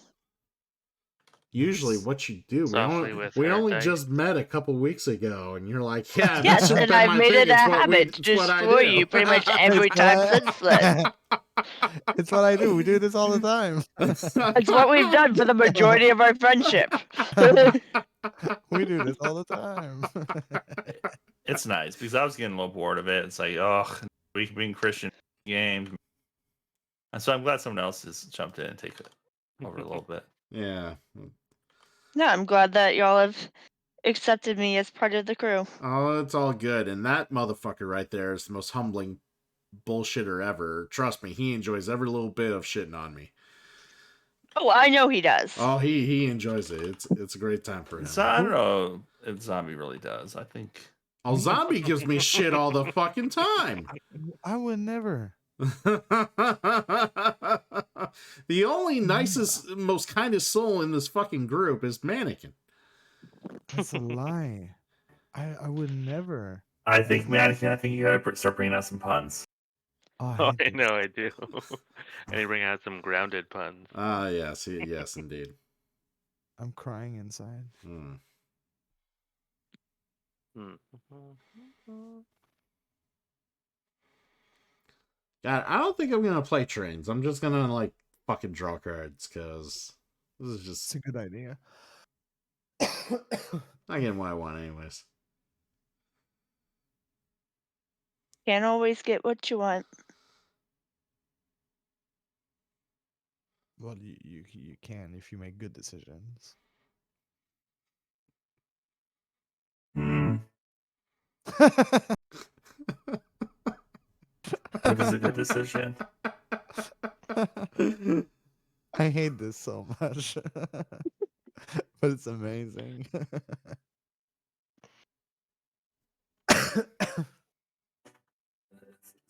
Usually what you do. Softly with We her, only Dyke. just met a couple weeks ago, and you're like, yeah, Yes, that's and I've made it a habit to destroy you pretty much every time since then. It's what I do. We do this all the time. It's what we've done for the majority of our friendship. We do this all the time. It's nice because I was getting a little bored of it. It's like, oh, we can bring Christian games. And so I'm glad someone else has jumped in and taken it over a little bit. Yeah. No, I'm glad that y'all have accepted me as part of the crew. Oh, it's all good. And that motherfucker right there is the most humbling bullshitter ever. Trust me, he enjoys every little bit of shitting on me. Oh, I know he does. Oh, he enjoys it. It's a great time for him. So I don't know if Zombie really does. I think. Oh, Zombie gives me shit all the fucking time. I would never. The only nicest, most kindest soul in this fucking group is Mannequin. That's a lie. I would never. I think you gotta start bringing out some puns. Oh, I know I do. I need to bring out some grounded puns. Yes, yes, indeed. I'm crying inside. God, I don't think I'm gonna play trains. I'm just gonna like fucking draw cards because this is just. It's a good idea. Not getting what I want, anyways. Can't always get what you want. Well, you can if you make good decisions. What is a good decision? I hate this so much. but it's amazing.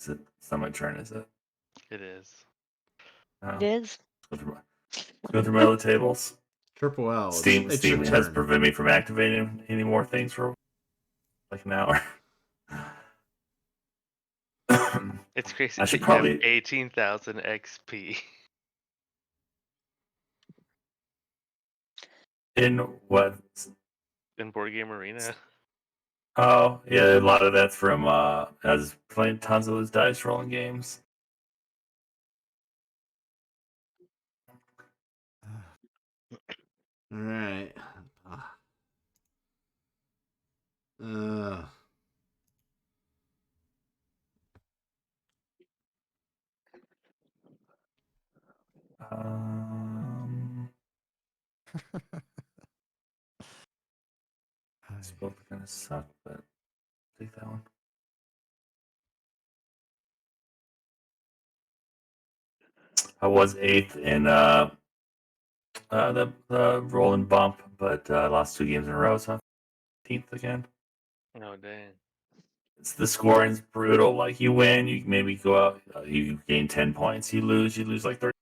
It's not my turn, is it? It is. Oh. It is. Let's go through my other tables. Triple L. Steam it's your has turn. prevented me from activating any more things for like an hour. It's crazy. I that should you probably- have 18,000 XP. In what? In Board Game Arena. Oh, yeah, a lot of that's from I was playing tons of those dice rolling games. All right. Uh, It's both kind of suck, but take that one. I was 8th in the roll and bump, but lost 2 games in a row, so 15th again. Oh dang. It's the scoring's brutal. Like you win, you maybe go out, you gain 10 points. You lose like 30.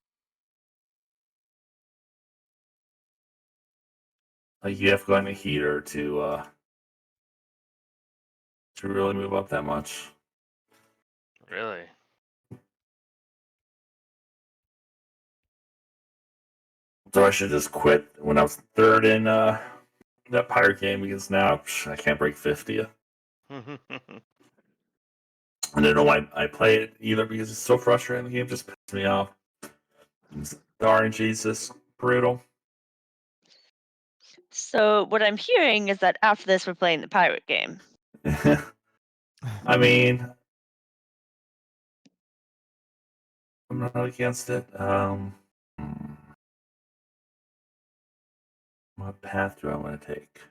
Like you have to go on a heater to really move up that much. Really? So I should just quit when I was 3rd in that pirate game, because now I can't break 50. I don't know why I play it either, because it's so frustrating. The game just pisses me off. The RNG is just brutal. So what I'm hearing is that after this, we're playing the pirate game. I mean, I'm not against it. What path do I want to take?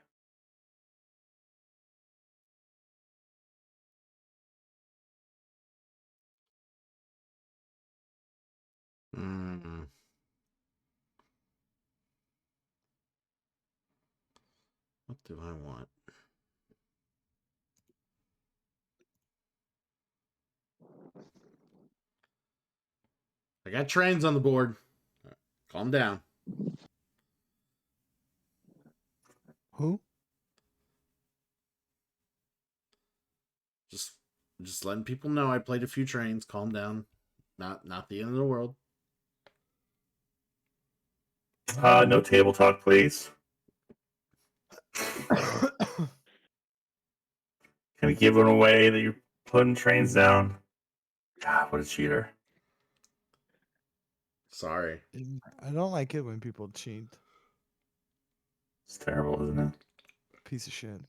What do I want? I got trains on the board. Calm down. Who? Just letting people know I played a few trains. Calm down. Not the end of the world. No table talk, please. Can we give it away that you're putting trains down? God, what a cheater. Sorry. I don't like it when people cheat. It's terrible, isn't it? Piece of shit.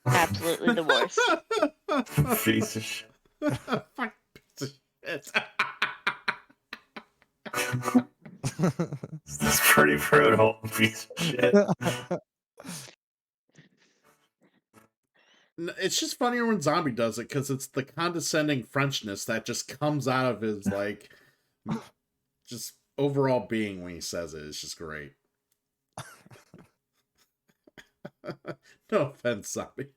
Absolutely the worst. Piece of shit. Fuck piece of shit. This is pretty brutal. Piece of shit. It's just funnier when Zombie does it, because it's the condescending Frenchness that just comes out of his like just overall being when he says it. It's just great. No offense, Zombie.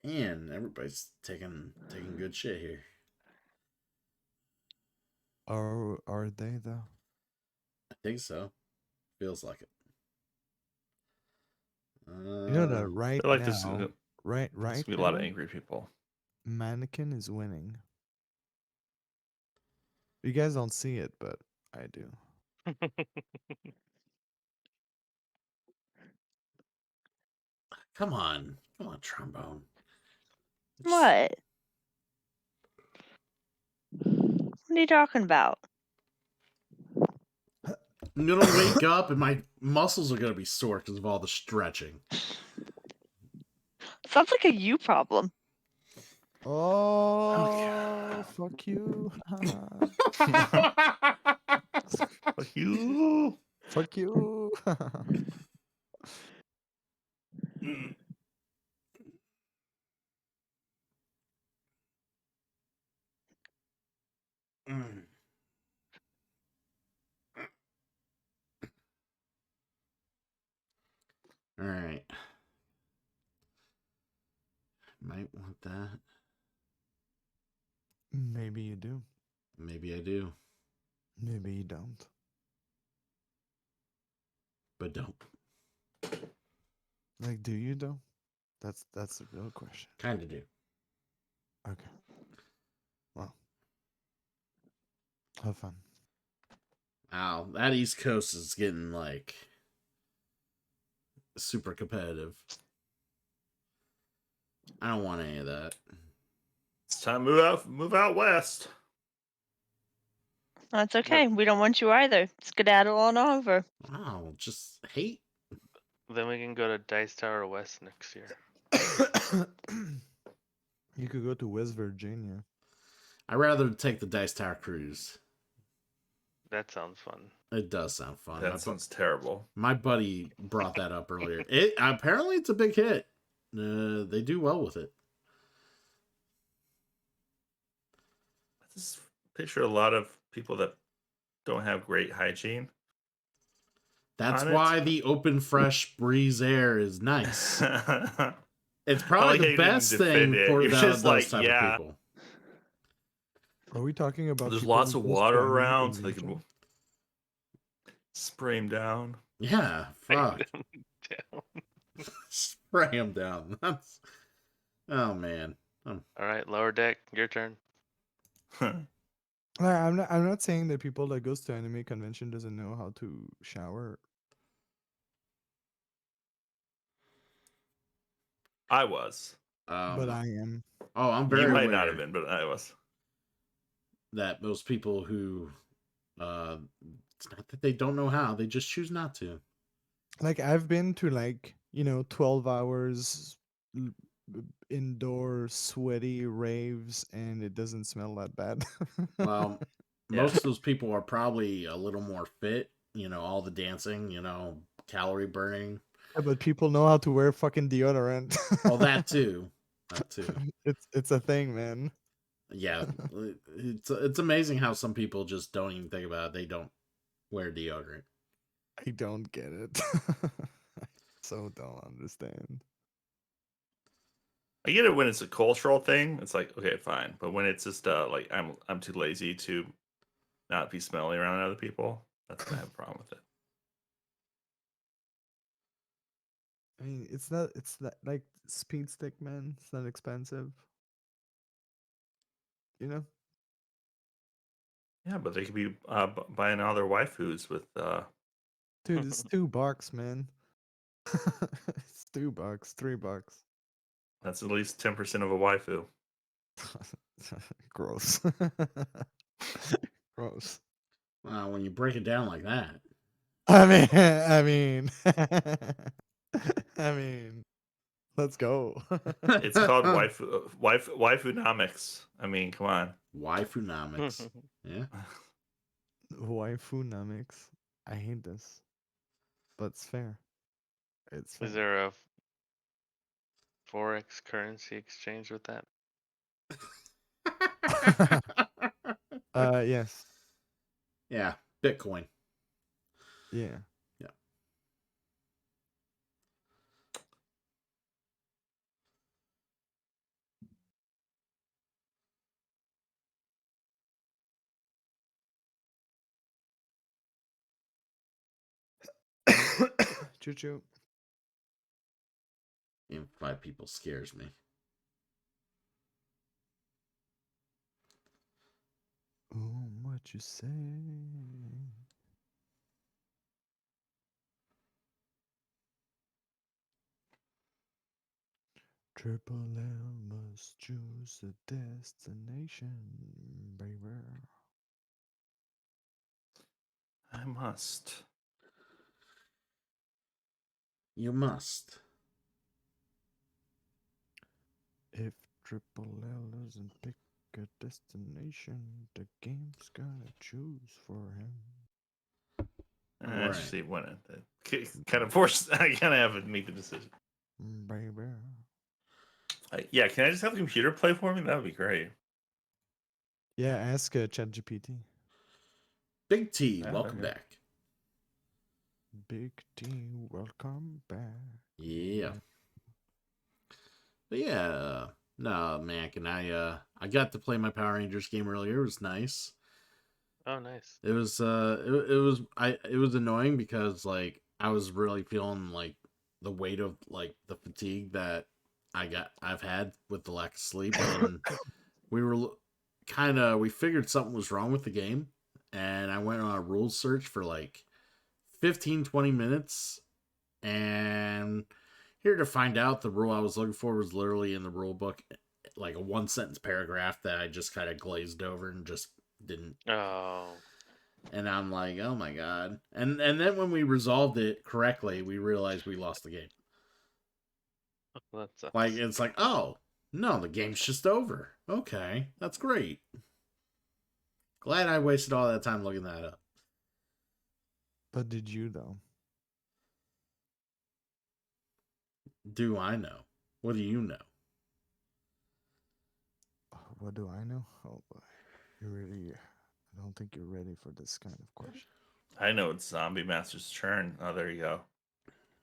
And everybody's taking good shit here. Are they though? I think so. Feels like it. You know that right I feel like now, there's gonna right be a lot of now, angry people. Mannequin is winning. You guys don't see it, but I do. Come on, trombone. What? What are you talking about? I'm gonna wake up and my muscles are gonna be sore because of all the stretching. Sounds like a you problem. Oh, fuck you. Fuck you. Fuck you. Mm. All right. Might want that. Maybe you do. Maybe I do, Maybe you don't. but don't. Like, do you though? That's the real question. Kind of do. Okay. Well, have fun. Wow, that East Coast is getting like super competitive. I don't want any of that. It's time to move out west. That's okay. We don't want you either. Skedaddle on over. Wow, just hate. Then we can go to Dice Tower West next year. You could go to West Virginia. I'd rather take the Dice Tower cruise. That sounds fun. It does sound fun. That sounds terrible. My buddy brought that up earlier. It apparently it's a big hit. They do well with it. I just picture a lot of people that don't have great hygiene. That's on it. why the open, fresh breeze air is nice. It's I probably like how the you didn't best defend thing it. for You're those just like, type yeah. of people. Are we talking about? There's people lots who of go water swimming in around, so they nature? can spray them down. Yeah, fuck. Down. Spray them down. That's... Oh man. All right, lower deck, your turn. I'm not saying that people that goes to anime convention doesn't know how to shower. I was. But I am. Oh, I'm very You might aware not have been, but I was. that most people who it's not that they don't know how, they just choose not to. Like I've been to 12 hours indoor sweaty raves and it doesn't smell that bad. Well, Yeah. most of those people are probably a little more fit, all the dancing, calorie burning. Yeah, but people know how to wear fucking deodorant. Well, that too. That too. It's a thing, man. Yeah. It's amazing how some people just don't even think about it. They don't wear deodorant. I don't get it. I so don't understand. I get it when it's a cultural thing. It's like, okay, fine. But when it's just like I'm too lazy to not be smelly around other people, that's when I have a problem with it. I mean, it's not like speed stick, man. It's not expensive. You know? Yeah, but they could be buying all their waifus with Dude, it's $2, man. It's $2, $3. that's at least 10% of a waifu. Gross. Gross. Wow, when you break it down like that. I mean, let's go. It's called waifunomics. I mean, come on. Waifunomics. Yeah. Waifunomics. I hate this, but it's fair. It's fair. Is there a forex currency exchange with that? Yes. Yeah. Bitcoin. Yeah. Yeah. Choo choo. Even 5 people scares me. Oh, what you say? Triple L must choose a destination, baby. I must. You must. If Triple L doesn't pick a destination, the game's gonna choose for him. I Right. should see when it kind of forced. I kind of have to make the decision. Baby. Yeah, can I just have the computer play for me? That would be great. Yeah, ask ChatGPT. Big T, Yeah, welcome okay. back. Big T, welcome back. Yeah. But yeah, no, Mac, and I got to play my Power Rangers game earlier. It was nice. Oh, nice. It was it was annoying because like I was really feeling like the weight of like the fatigue that I've had with the lack of sleep, and we were we figured something was wrong with the game, and I went on a rules search for like 15-20 minutes, and here to find out the rule I was looking for was literally in the rule book, like a 1 sentence paragraph that I just kind of glazed over and just didn't. Oh. And I'm like, oh my god. And then when we resolved it correctly, we realized we lost the game. That sucks. Like, it's like, oh, no, the game's just over. Okay, that's great. Glad I wasted all that time looking that up. But did you though? Do I know? What do you know? What do I know? Oh boy. I don't think you're ready for this kind of question. I know it's Zombie Master's turn. Oh, there you go.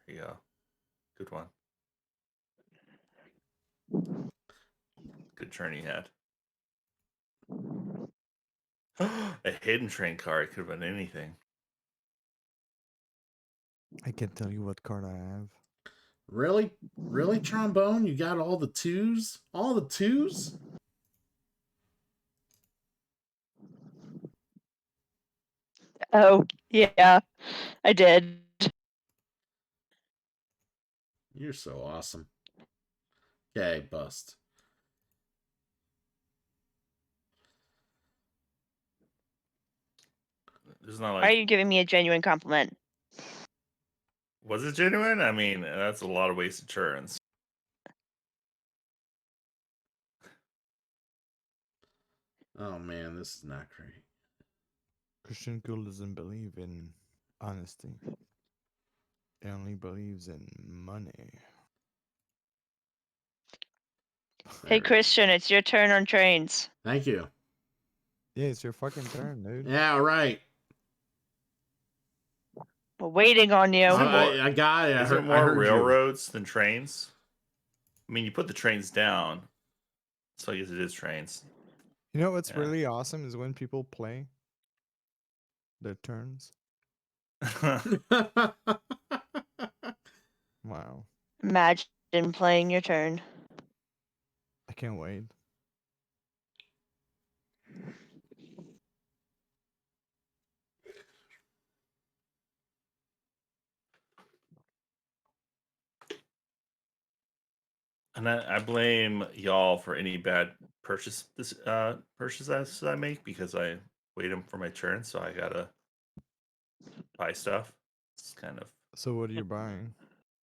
There you go. Good one. Good turn he had. A hidden train card could have been anything. I can't tell you what card I have. Really? Really, Trombone? You got all the twos? All the twos? Oh, yeah, I did. You're so awesome. Okay, bust. There's not Why are you giving me a genuine compliment? Was it genuine? I mean, that's a lot of wasted turns. Oh man, this is not great. Christian Cool doesn't believe in honesty. He only believes in money. Hey, Christian, it's your turn on trains. Thank you. Yeah, it's your fucking turn, dude. Yeah, right. We're waiting on you. I got it. Is there more railroads than trains? I mean, you put the trains down, so I guess it is trains. You know what's really awesome is when people play their turns. Wow. Imagine playing your turn. I can't wait. And I blame y'all for any bad purchases I make because I wait for my turn, so I gotta buy stuff. It's kind of So what are you buying?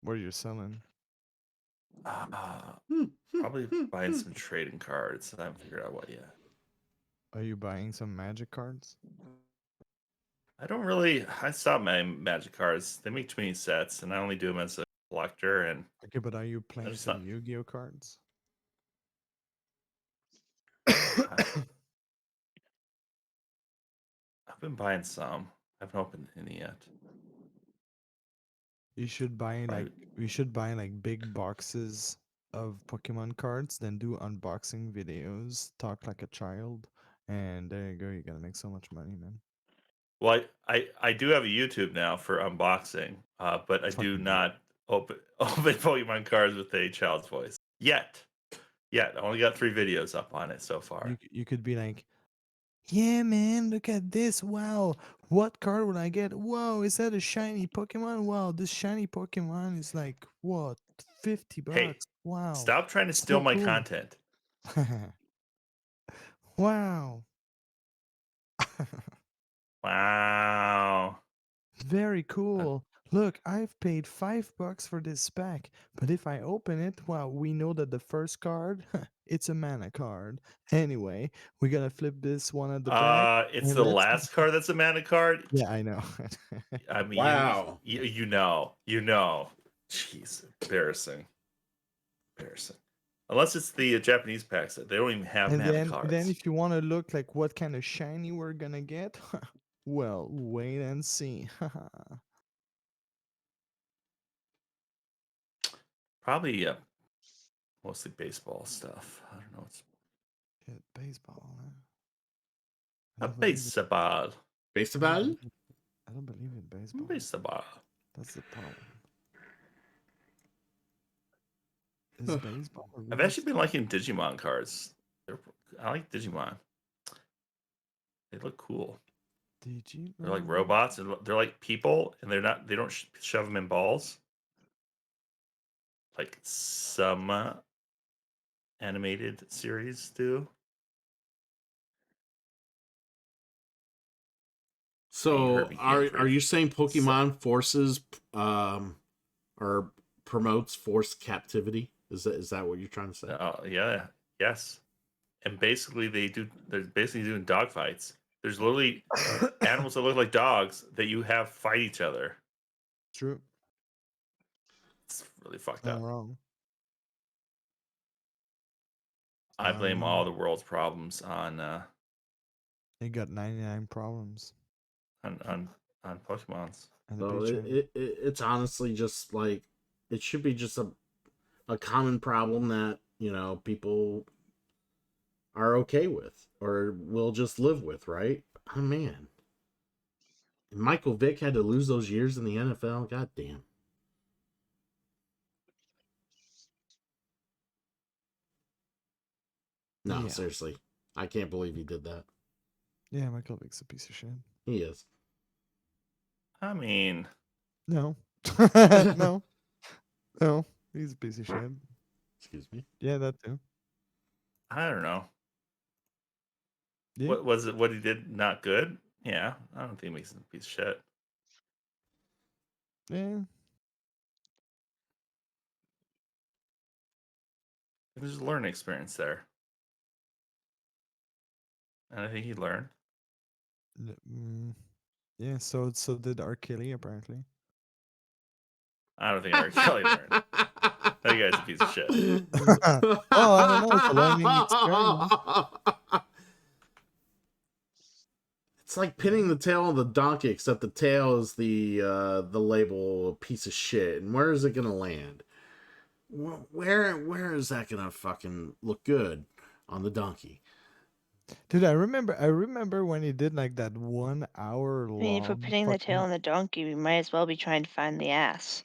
What are you selling? probably buying some trading cards. I haven't figured out what yet. Are you buying some magic cards? I don't really. I stopped my magic cards. They make too many sets, and I only do them as a collector. And Okay, but are you playing There's some not- Yu-Gi-Oh cards? I've been buying some. I haven't opened any yet. You should buy Right. we should buy like big boxes of Pokemon cards, then do unboxing videos, talk like a child, and there you go. You're gonna make so much money, man. Well, I do have a YouTube now for unboxing, but I do not open Pokemon cards with a child's voice yet. I only got 3 videos up on it so far. You could be like, yeah, man, look at this. Wow, what card would I get? Whoa, is that a shiny Pokemon? Wow, this shiny Pokemon is like what, 50 bucks? Hey, wow. Stop trying to steal so my cool. content. Wow. Wow. Very cool. Look, I've paid $5 for this pack, but if I open it, well, we know that the first card, it's a mana card. Anyway, we're gonna flip this one at the back. It's and the let's last card that's a mana card. Yeah, I know. I mean, Wow. you know. Jeez, embarrassing. Unless it's the Japanese packs, they don't even have And mana then, cards. if you want to look like what kind of shiny we're gonna get, well, wait and see. Probably mostly baseball stuff. I don't know. It's Shit, baseball. Huh? a I don't believe it. baseball. Baseball? I don't believe in baseball. Baseball. That's the problem. Is baseball? a I've real actually been liking Digimon cards. I like Digimon. They look cool. Digimon? They're like robots. And they're like people, and they're not. They don't shove them in balls. Like some animated series do. So Herbie are Hanford. you saying Pokemon forces or promotes forced captivity? Is that what you're trying to say? Yeah, yes. And basically they're basically doing dog fights. There's literally animals that look like dogs that you have fight each other. True. It's really fucked Not up. wrong. I blame all the world's problems on They got 99 problems. on Pokemons. And the So bitch. it's honestly just like it should be just a common problem that, you know, people are okay with or will just live with, right? Oh man. And Michael Vick had to lose those years in the NFL. God damn. No, Yeah. seriously. I can't believe he did that. Yeah, Michael Vick's a piece of shit. He is. I mean, No. No. No. He's a piece of shit. Excuse me. Yeah, that too. I don't know. Yeah. What was it? What he did not good? Yeah, I don't think he makes him a piece of shit. Yeah. There's a learning experience there, and I think he learned. Yeah, so did R. Kelly apparently. I don't think R. Kelly learned. That guy's a piece of shit. Oh, I don't know. It's a learning experience. It's like pinning the tail on the donkey, except the tail is the label piece of shit. And where is it gonna land? Where is that gonna fucking look good on the donkey? Dude, I remember when he did like that 1 hour long. I mean, if we're putting the tail on the donkey, we might as well be trying to find the ass.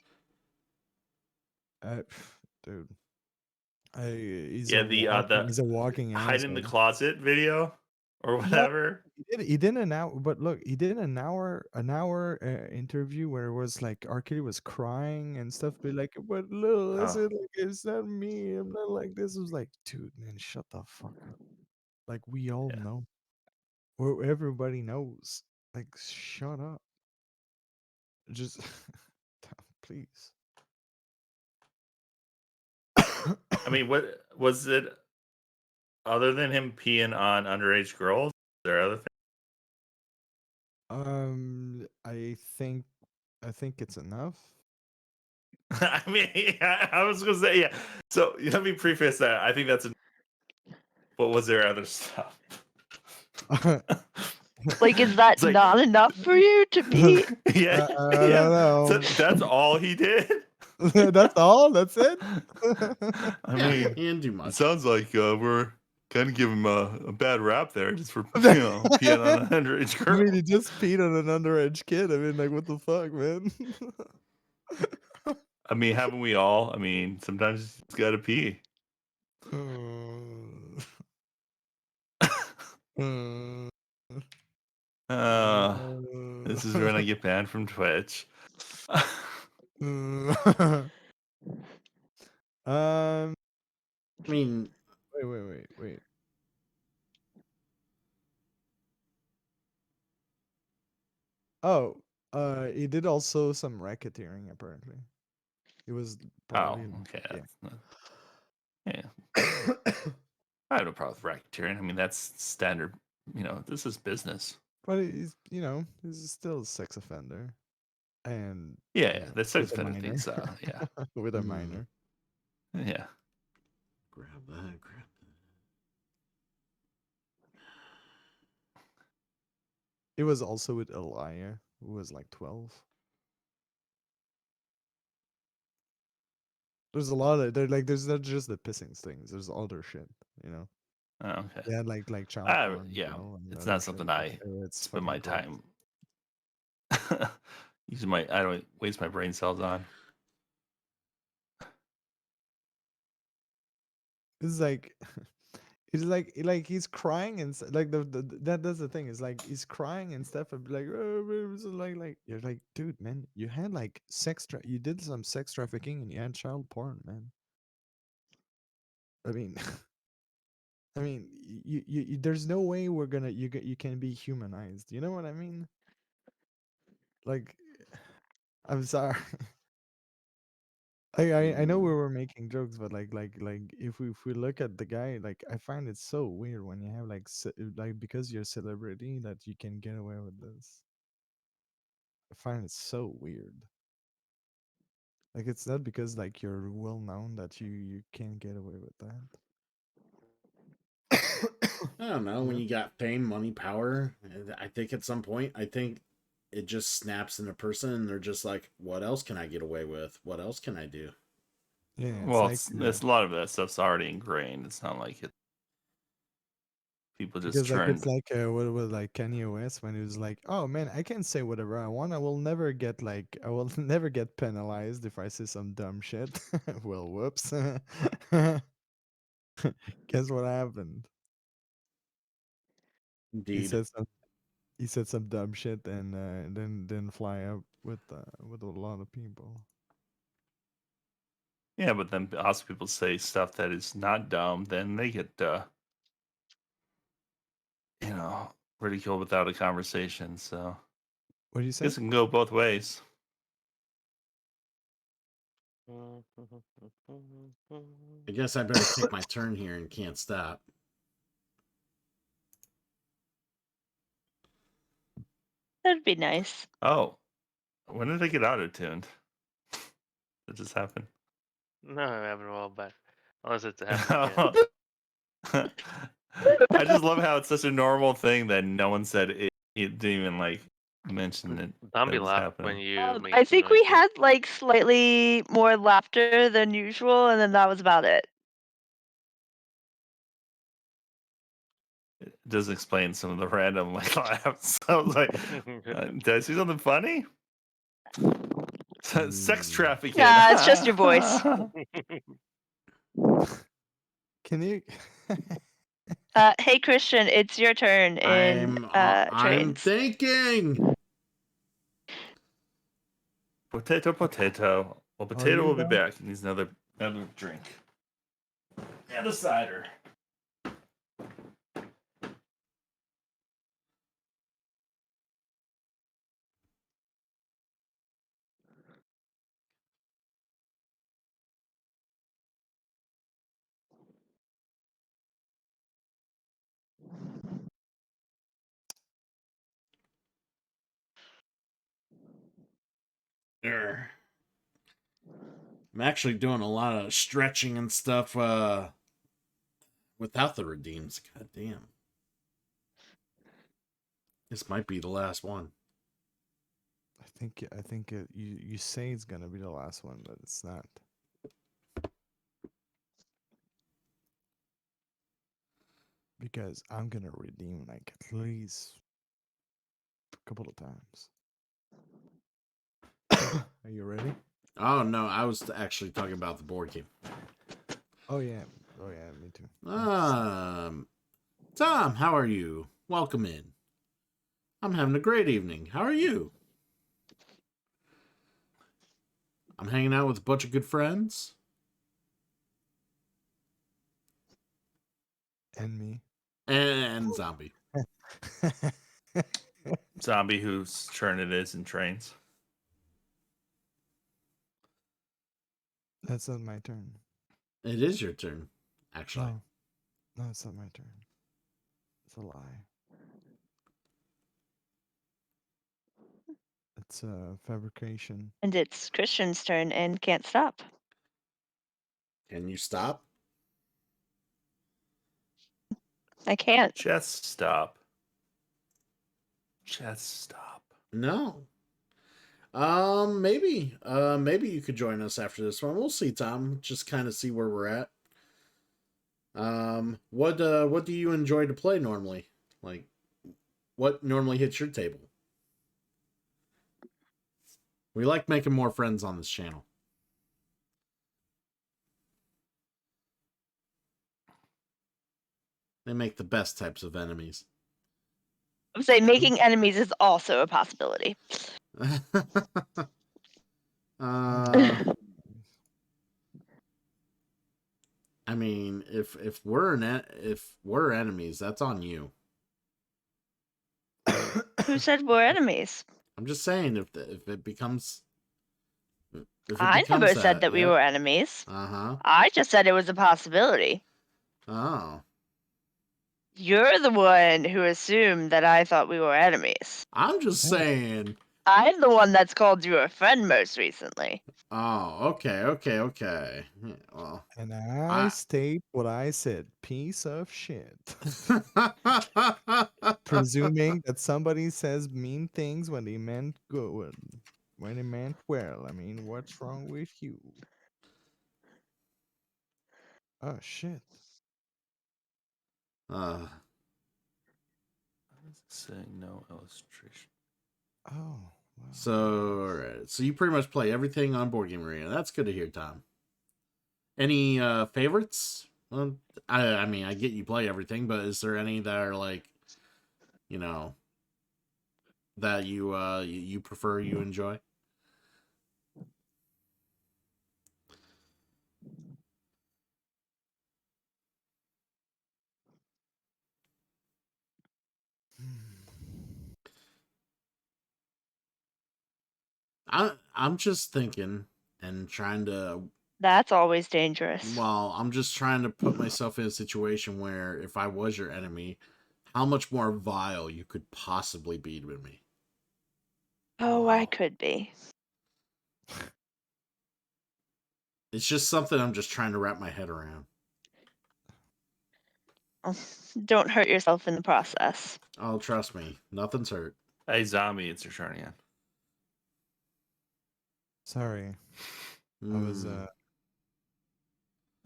Dude. He's Yeah, he's a walking hide in the asshole. closet video or whatever. He did an hour, but look, he did an hour interview where it was like R. Kelly was crying and stuff, be like, but look, I said, like, it's not me. I'm not like this. It was like, dude, man, shut the fuck up. Like we all know. Or everybody knows. Like, shut up. Just please. I mean, what was it? Other than him peeing on underage girls, is there other things? I think it's enough. I mean, I was gonna say, yeah. So let me preface that. I think that's. But was there other stuff? Like, is that like- not enough for you to be? Yeah, I don't know. So that's all he did. That's all. That's it. I mean, He didn't do much. it sounds like we're kind of giving him a bad rap there, just for peeing on an underage I girl. mean, he just peed on an underage kid. I mean, like, what the fuck, man? I mean, haven't we all? I mean, sometimes you gotta pee. This is when I get banned from Twitch. I mean, Wait. Oh, He did also some racketeering apparently. It was Oh, probably okay. yeah. That's not- yeah. I have no problem with racketeering. I mean, that's standard. This is business. But he's he's still a sex offender, and Yeah, the sex with a offender minor. things. Yeah, With a Hmm. minor. yeah. Grab that. It was also with Elia, who was like 12. There's a lot of there's not just the pissing things. There's other shit, you know. Oh, okay. Yeah, like child porn. Yeah, And it's other not shit. something I It's spend fucking my gross. time. I don't waste my brain cells on. It's like it's like he's crying and like that's the thing. It's like he's crying and stuff and be like, oh, so like you're like, dude, man, you had like you did some sex trafficking and you had child porn, man. I mean, I mean, there's no way you can be humanized. You know what I mean? Like, I'm sorry. I know we were making jokes, but like if we look at the guy, like I find it so weird when you have like because you're a celebrity that you can get away with this. I find it so weird. Like it's not because like you're well known that you can't get away with that. I don't know. When Yeah. you got fame, money, power, I think at some point, I think it just snaps in a person, and they're just like, "What else can I get away with? What else can I do?" Yeah, it's Well, like it's a lot of that stuff's already ingrained. It's not like it. People just because like it's turned. like what was like Kanye West when he was like, "Oh man, I can say whatever I want. I will never get I will never get penalized if I say some dumb shit." Well, whoops. Guess what happened? He Indeed. said some he said some dumb shit and then fly up with a lot of people. Yeah, but then also people say stuff that is not dumb, then they get ridiculed without a conversation. So What do you I say? guess it can go both ways. I guess I better take my turn here and can't stop. That'd be nice. Oh, when did I get auto-tuned? That just happened. No, I haven't a while back. Unless it's happened again. I just love how it's such a normal thing that no one said it didn't even like mention it. Zombie That was laughed when happening. you made I some think we noises. had like slightly more laughter than usual, and then that was about it. It does explain some of the random like laughs. I was like, did I see something funny? Sex trafficking. Nah, it's just your voice. Can you? Hey Christian, it's your turn in I'm trains. thinking. Potato. Well, Are potato you will be done? back. He needs another drink and a cider. I'm actually doing a lot of stretching and stuff without the redeems. God damn. This might be the last one. I think you say it's gonna be the last one, but it's not. Because I'm gonna redeem like at least a couple of times. Are you ready? Oh no, I was actually talking about the board game. Oh yeah, me too. Tom, how are you? Welcome in. I'm having a great evening. How are you? I'm hanging out with a bunch of good friends. And me. And Zombie. Zombie whose turn it is in trains. That's not my turn. It is your turn, actually. No, no, it's not my turn. It's a lie. It's a fabrication. And it's Christian's turn and can't stop. Can you stop? I can't. Just stop. Just stop. No. Maybe you could join us after this one. We'll see, Tom. Just kind of see where we're at. What do you enjoy to play normally? Like, what normally hits your table? We like making more friends on this channel. They make the best types of enemies. I'm saying making enemies is also a possibility. I mean, if we're enemies, that's on you. Who said we're enemies? I'm just saying, if it becomes, I never said that we were enemies. Uh-huh. I just said it was a possibility. Oh. You're the one who assumed that I thought we were enemies. I'm just saying. I'm the one that's called you a friend most recently. Oh, okay. Yeah, well, And I state what I said. Piece of shit. Presuming that somebody says mean things when they meant good. When they meant well. I mean, what's wrong with you? Oh, shit. Saying no illustration. Oh, wow. So, all right. So you pretty much play everything on Board Game Arena. That's good to hear, Tom. Any favorites? Well, I mean, I get you play everything, but is there any that are like, you know, that you prefer, you enjoy? I'm just thinking and trying to. That's always dangerous. Well, I'm just trying to put myself in a situation where if I was your enemy, how much more vile you could possibly be to me. Oh, I could be. It's just something I'm just trying to wrap my head around. Don't hurt yourself in the process. Oh, trust me, nothing's hurt. Hey, Zombie, it's your turn again. Sorry. I was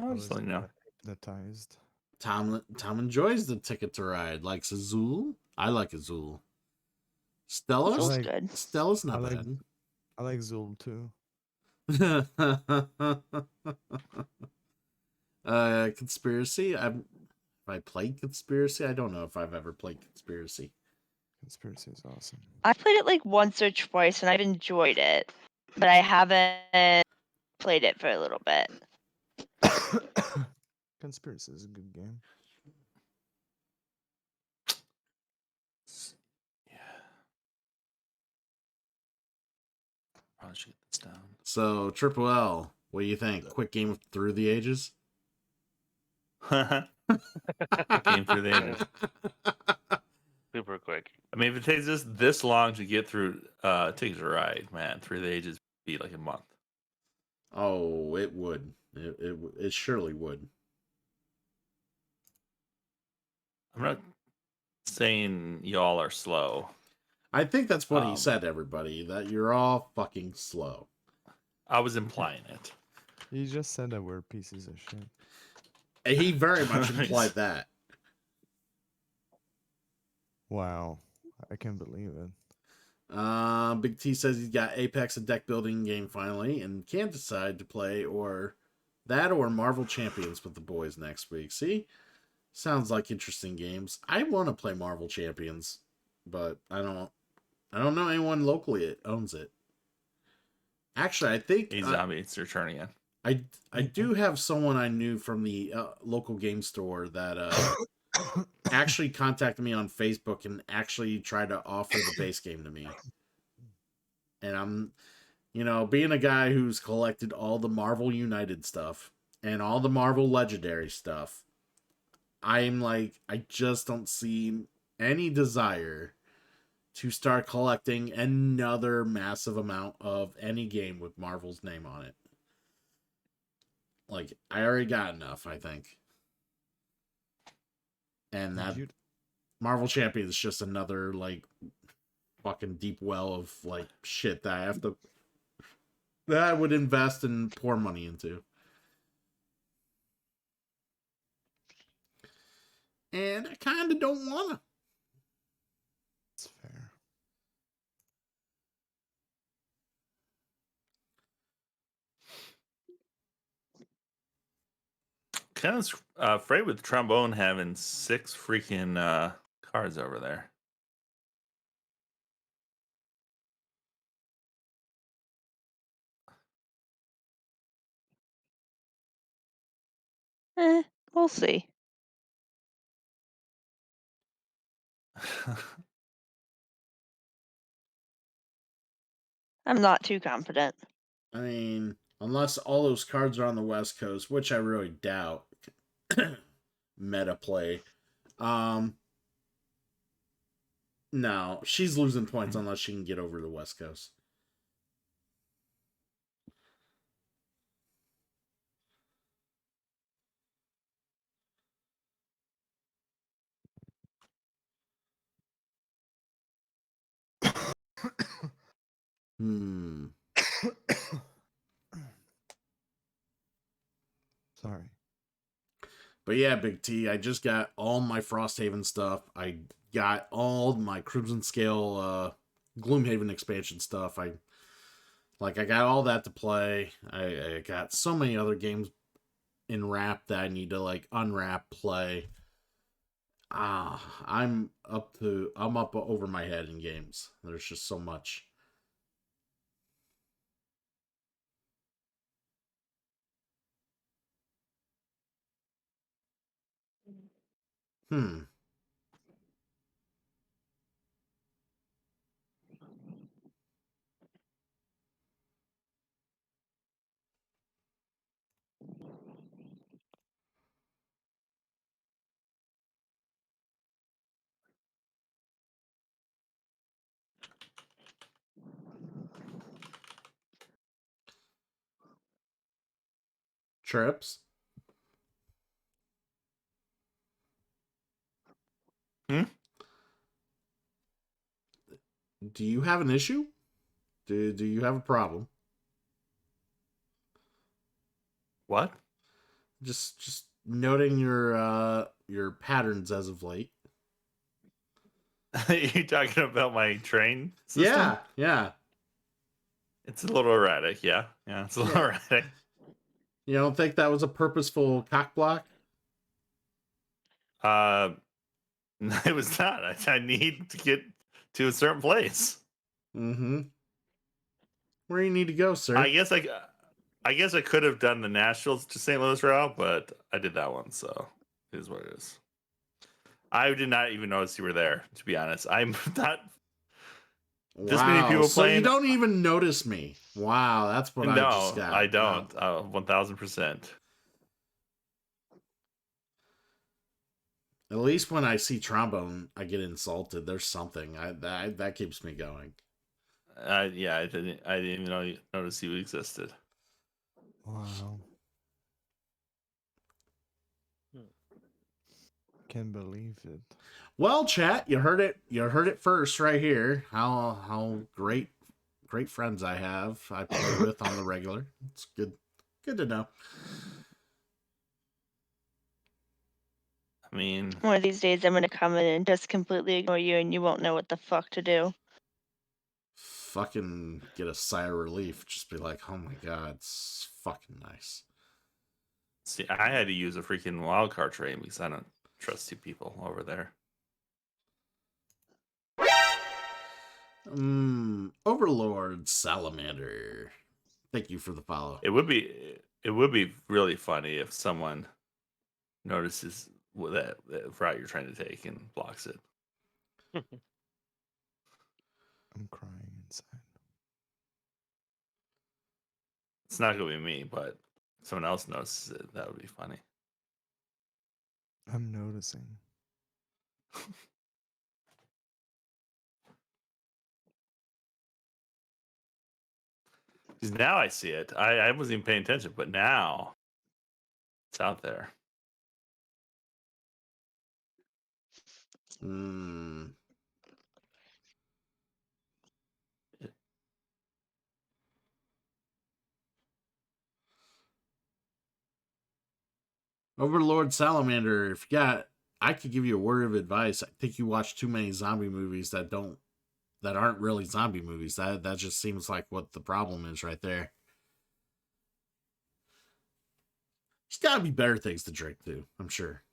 letting you know. hypnotized. Tom enjoys the Ticket to Ride. Likes Azul. I like Azul. Stella? Azul's good. Stella's not bad. I like Zul too. Conspiracy. Have I played Conspiracy? I don't know if I've ever played Conspiracy. Conspiracy is awesome. I played it like once or twice and I've enjoyed it, but I haven't played it for a little bit. Conspiracy is a good game. Probably should get this down. So, Triple L, what do you think? Quick game of Through the Ages? Game through the ages. Super quick. I mean, if it takes us this long to get through Ticket to Ride, man, Through the Ages would be like a month. Oh, it would. It surely would. I'm not saying y'all are slow. I think that's what he said, everybody, that you're all fucking slow. I was implying it. You just said that we're pieces of shit. And he very much implied that. Wow. I can't believe it. Big T says he's got Apex, a deck building game finally, and can't decide to play or Marvel Champions with the boys next week. See? Sounds like interesting games. I want to play Marvel Champions, but I don't know anyone locally that owns it. Actually, I think Hey, Zombie, it's your turn again. I do have someone I knew from the local game store that actually contacted me on Facebook and actually tried to offer the base game to me. And I'm, being a guy who's collected all the Marvel United stuff and all the Marvel Legendary stuff, I'm like, I just don't see any desire to start collecting another massive amount of any game with Marvel's name on it. Like, I already got enough, I think. And that Marvel Champion is just another, like, fucking deep well of, like, shit that I would invest and pour money into. And I kind of don't want to. It's fair. Kind of afraid with Trombone having 6 freaking cards over there. We'll see. I'm not too confident. I mean, unless all those cards are on the West Coast, which I really doubt. Meta play. No, she's losing points unless she can get over the West Coast. Sorry. But yeah, Big T, I just got all my Frosthaven stuff. I got all my Crimson Scale Gloomhaven expansion stuff. I got all that to play. I got so many other games in wrap that I need to like unwrap, play. I'm up over my head in games. There's just so much. Trips. Do you have an issue? Do you have a problem? What? Just noting your patterns as of late. Are you talking about my train system? Yeah. It's a little erratic, yeah. Yeah, it's a little erratic. You don't think that was a purposeful cock block? It was not. I need to get to a certain place. Mm-hmm. Where you need to go, sir? I guess I could have done the Nashville to St. Louis route, but I did that one, so it is what it is. I did not even notice you were there, to be honest. I'm not this many people so playing. You don't even notice me. Wow, that's what I just got. No, I don't. 1000%. At least when I see Trombone, I get insulted. There's something that keeps me going. Yeah, I didn't even notice you existed. Wow. Can't believe it. Well, chat, you heard it first right here. How great friends I have. I play with on the regular. It's good to know. I mean, one of these days I'm gonna come in and just completely ignore you, and you won't know what the fuck to do. Fucking get a sigh of relief. Just be like, oh my god, it's fucking nice. See, I had to use a freaking wildcard train because I don't trust you people over there. Overlord Salamander. Thank you for the follow. It would be really funny if someone notices that route you're trying to take and blocks it. I'm crying inside. It's not gonna be me, but if someone else notices it, that would be funny. I'm noticing. Because now I see it. I wasn't even paying attention, but now it's out there. Hmm. Overlord Salamander, if you got, I could give you a word of advice. I think you watch too many zombie movies that aren't really zombie movies. That just seems like what the problem is right there. There's got to be better things to drink too, I'm sure.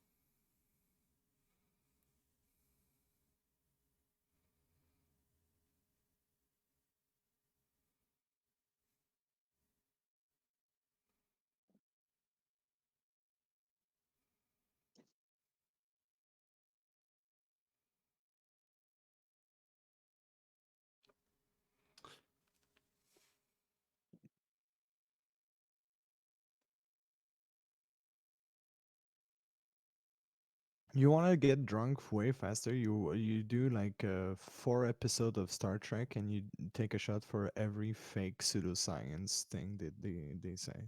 You want to get drunk way faster? You do like 4 episodes of Star Trek, and you take a shot for every fake pseudoscience thing that they say.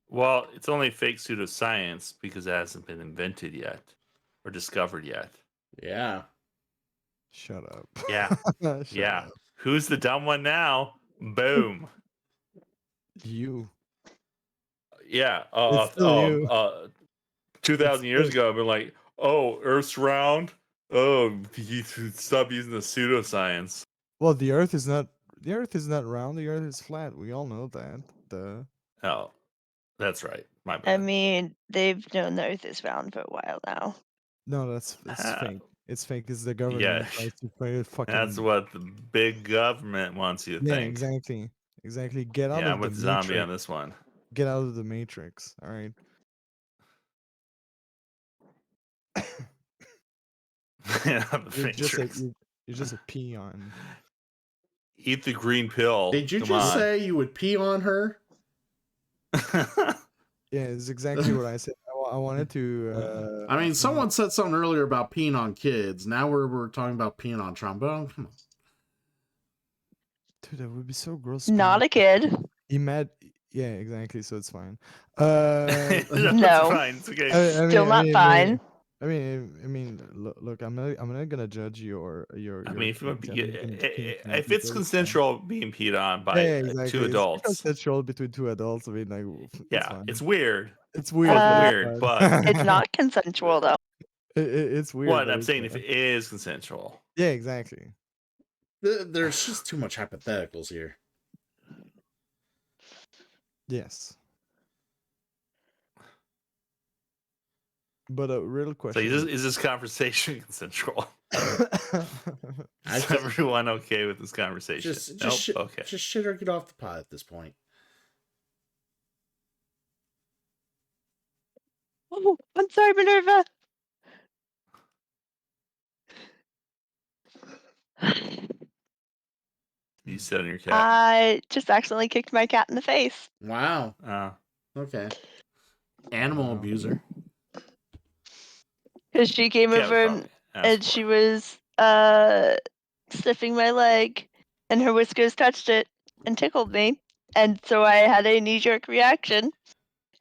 Well, it's only fake pseudoscience because it hasn't been invented yet or discovered yet. Yeah. Shut up. Yeah. Shut yeah. up. Who's the dumb one now? Boom. You. Yeah. It's still you. 2,000 years still- ago, I've been like, oh, Earth's round. Oh, stop using the pseudoscience. Well, the Earth is not round. The Earth is flat. We all know that. Oh, that's right. My I bad. mean, they've known the Earth is round for a while now. No, it's fake. It's fake. It's the government Yeah. tries to play fucking. That's what the big government wants you to Yeah, think. exactly. Exactly. Get out Yeah, I'm of the with zombie matrix. on this one. Get out of the matrix. All right. You're just a peon. Eat the green pill. Did you Come just on. say you would pee on her? Yeah, it's exactly what I said. I wanted to. I mean, someone said something earlier about peeing on kids. Now we're talking about peeing on trombone. Come on. Dude, that would be so gross. Not a kid. Yeah, exactly. So it's fine. That's No. fine. It's okay. Still not fine. I mean, look. I'm not gonna judge your. I mean, if you want, feelings. I'm not gonna kink shame if it's people, consensual being peed on by exactly. two It's adults, consensual between 2 adults. I mean, like, yeah, fine. it's weird. It's weird. Weird, but It's not consensual though. It's weird. what but I'm it's saying, fine. if it is consensual, Yeah, exactly. There's just too much hypotheticals here. Yes. But a real so question. is this conversation consensual? Is everyone okay with this conversation? Okay. Just shit or get off the pot at this point. Oh, I'm sorry, Minerva. You sit on your cat. I just accidentally kicked my cat in the face. Wow. Okay. Animal abuser. Because she came Cat was over probably and asked she for was sniffing my leg, and her whiskers touched it and tickled me, and so I had a knee-jerk reaction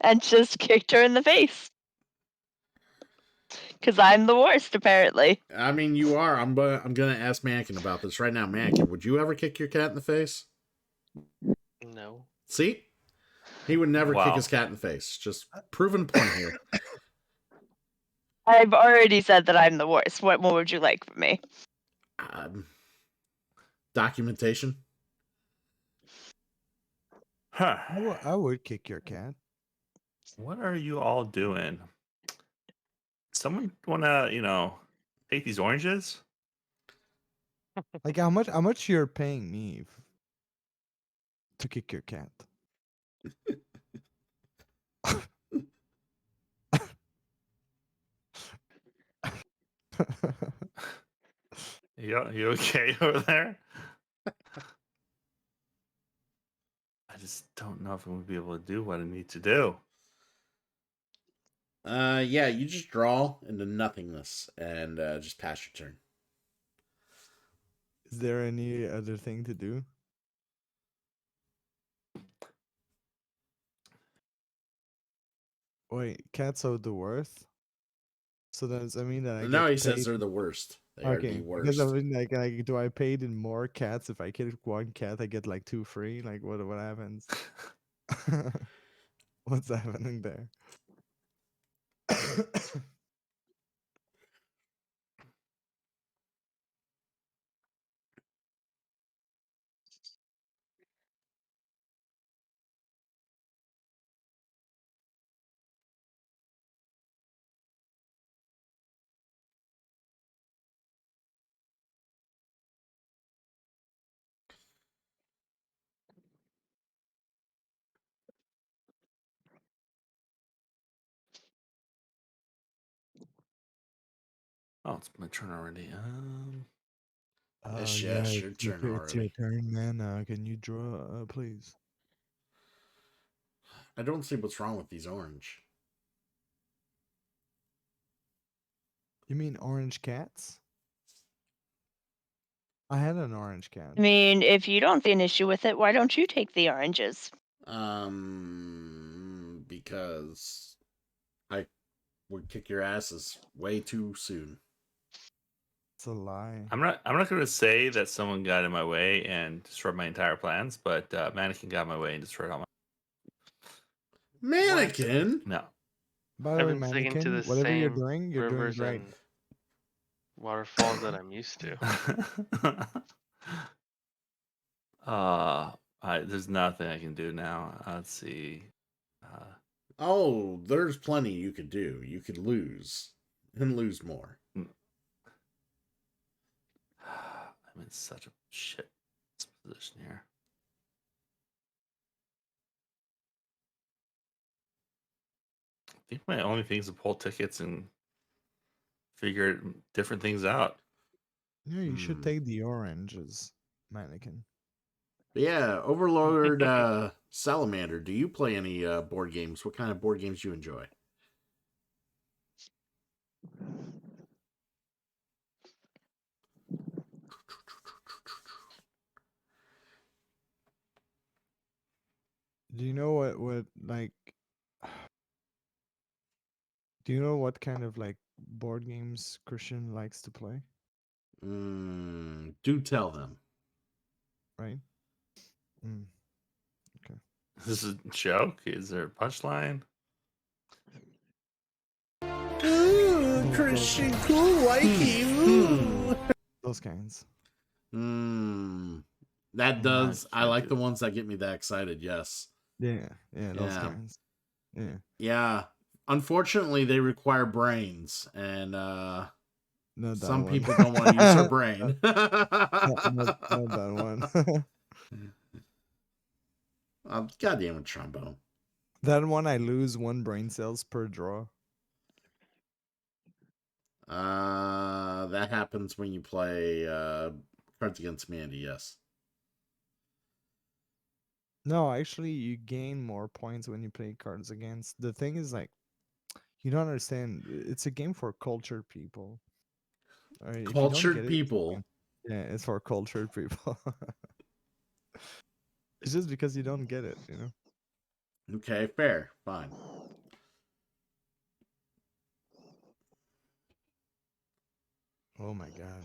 and just kicked her in the face. Because I'm the worst, apparently. I mean, you are. I'm gonna ask Mankin about this right now. Mankin, would you ever kick your cat in the face? No. See? He would never kick Wow. his cat in the face. Just proving a point here. I've already said that I'm the worst. What more would you like from me? Documentation. Huh. I would kick your cat. What are you all doing? Someone wanna, take these oranges? Like how much you're paying me to kick your cat? You okay over there? I just don't know if I'm gonna be able to do what I need to do. Yeah, you just draw into nothingness and just pass your turn. Is there any other thing to do? Wait, cats are the worst? So does that mean that I No, get he says paid? they're the worst. They are the Okay, because I worst. mean, like, do I paid in more cats? If I kill one cat, I get like 2 free. Like, what happens? What's happening there? Oh, it's my turn already. Yes, Yeah, your turn it's your already. turn, man. Can you draw, please? I don't see what's wrong with these orange. You mean orange cats? I had an orange cat. I mean, if you don't see an issue with it, why don't you take the oranges? Because I would kick your asses way too soon. It's a lie. I'm not gonna say that someone got in my way and destroyed my entire plans, but Mannequin got in my way and destroyed all my. Mannequin? No. By the I've way, been sticking to mannequin, the whatever you're same doing rivers great. and waterfalls that I'm used to. There's nothing I can do now. Let's see. Oh, there's plenty you could do. You could lose and lose more. I'm in such a shit position here. I think my only thing is to pull tickets and figure different things out. Yeah, you should take the oranges, mannequin. But yeah, Overlord Salamander, do you play any board games? What kind of board games do you enjoy? Do you know what like do you know what kind of like board games Christian likes to play? Do tell them. Right? Okay. This is a joke? Is there a punchline? Ooh, Christian cool like you. Those kinds. That does. I like the ones that get me that excited. Yes. Yeah, those kinds. Yeah. Yeah. Unfortunately, they require brains, and some people don't want to use their brain. not that one. Goddamn trombone. That one I lose 1 brain cells per draw. That happens when you play Cards Against Humanity, yes. No, actually, you gain more points when you play Cards Against. The thing is, like, you don't understand. It's a game for cultured people. All right, Cultured people. Yeah, it's for cultured people. It's just because you don't get it, you know? Okay, fair. Fine. Oh my god.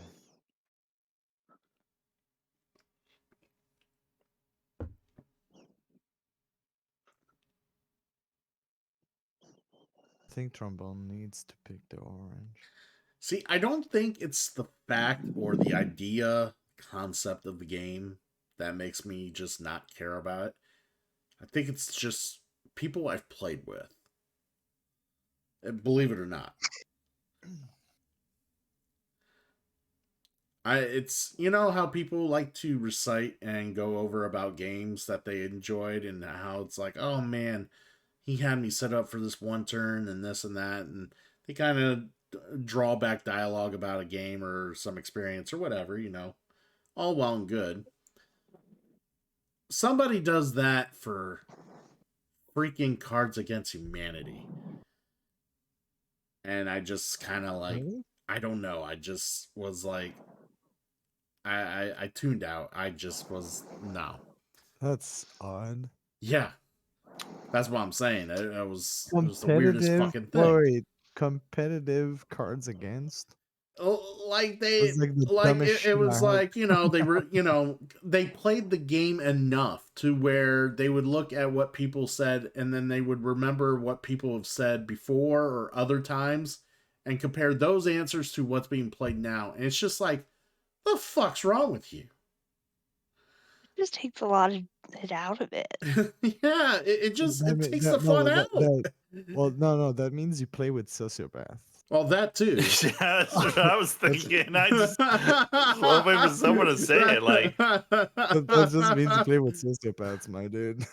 I think Trombone needs to pick the orange. See, I don't think it's the fact or the idea, concept of the game that makes me just not care about it. I think it's just people I've played with. Believe it or not. It's, you know how people like to recite and go over about games that they enjoyed and how it's like, oh man, he had me set up for this one turn and this and that, and they kind of drawback dialogue about a game or some experience or whatever, all well and good. Somebody does that for freaking Cards Against Humanity. And I just kind of like, I don't know. I just was like, I tuned out. I just was, no. That's odd. Yeah. That's what I'm saying. It was the weirdest fucking thing. Wait, competitive Cards Against? Like That's like the like dumbest it shit was I heard. like, they were, they played the game enough to where they would look at what people said and then they would remember what people have said before or other times and compare those answers to what's being played now. And it's just like, the fuck's wrong with you? It just takes a lot of it out of it. Yeah, it takes the fun out. Well, no, that means you play with sociopaths. Well, that too. Yeah, that's what I was thinking. I just was waiting for someone to say it. Like, That just means you play with sociopaths, my dude.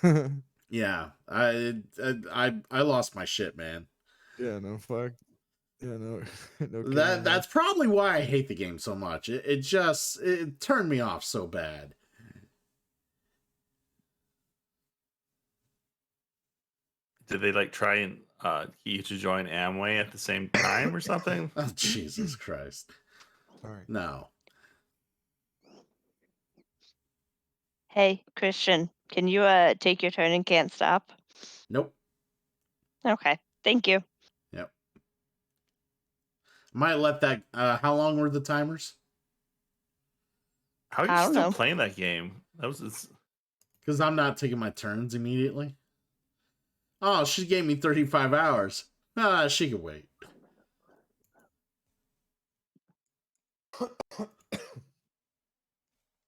Yeah, I lost my shit, man. Yeah, no, fuck. Yeah, no. No That's probably why I hate the game so much. It turned me off so bad. did they like try and get you to join Amway at the same time or something? Oh, Jesus Christ. All right. No. Hey, Christian, can you take your turn and can't stop? Nope. Okay, thank you. Yep. Might let that. How long were the timers? How are I you don't still know. playing that game? That was Because I'm not taking my turns immediately. Oh, she gave me 35 hours. She could wait.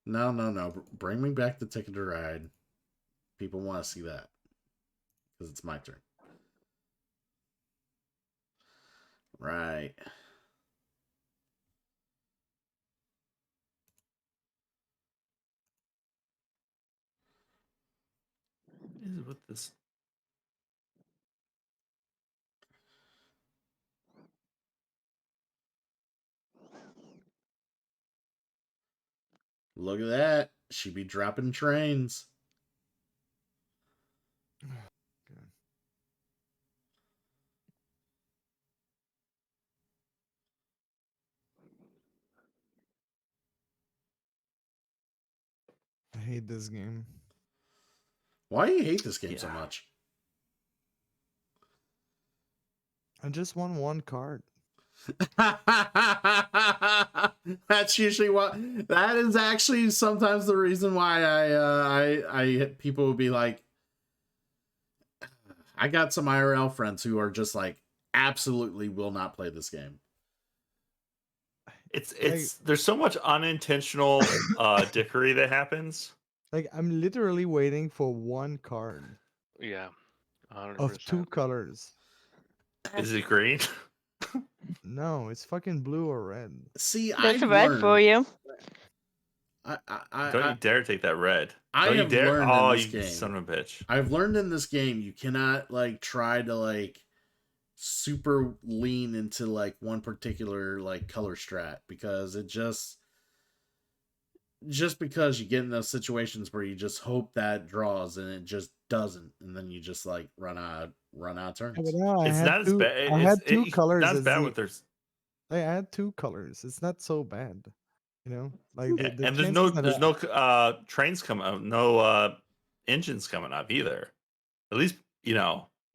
No. Bring me back the Ticket to Ride. People want to see that. Because it's my turn. Right. is it with this. Look at that. She be dropping trains. I hate this game. Why do you hate this game so Yeah. much? I just won one card. That's usually what. That is actually sometimes the reason why I people would be like, I got some IRL friends who are just like absolutely will not play this game. It's there's so much unintentional dickery that happens. Like, I'm literally waiting for one card Yeah, 100%. of two colors. Is it green? No, it's fucking blue or red. See, There's I've a red learned. for you. Don't you dare take that red. I Don't you have dare. learned Oh, in this you game. son of a bitch. I've learned in this game you cannot like try to like super lean into like one particular like color strat because it just because you get in those situations where you just hope that draws and it just doesn't, and then you just like run out turns. Yeah, but no, I It's had not as two, bad. I had two colors. Not as as bad the- with there's. I had two colors. It's not so bad, you know. Like Yeah, the and there's chances no that trains coming up, no engines coming up either. At least if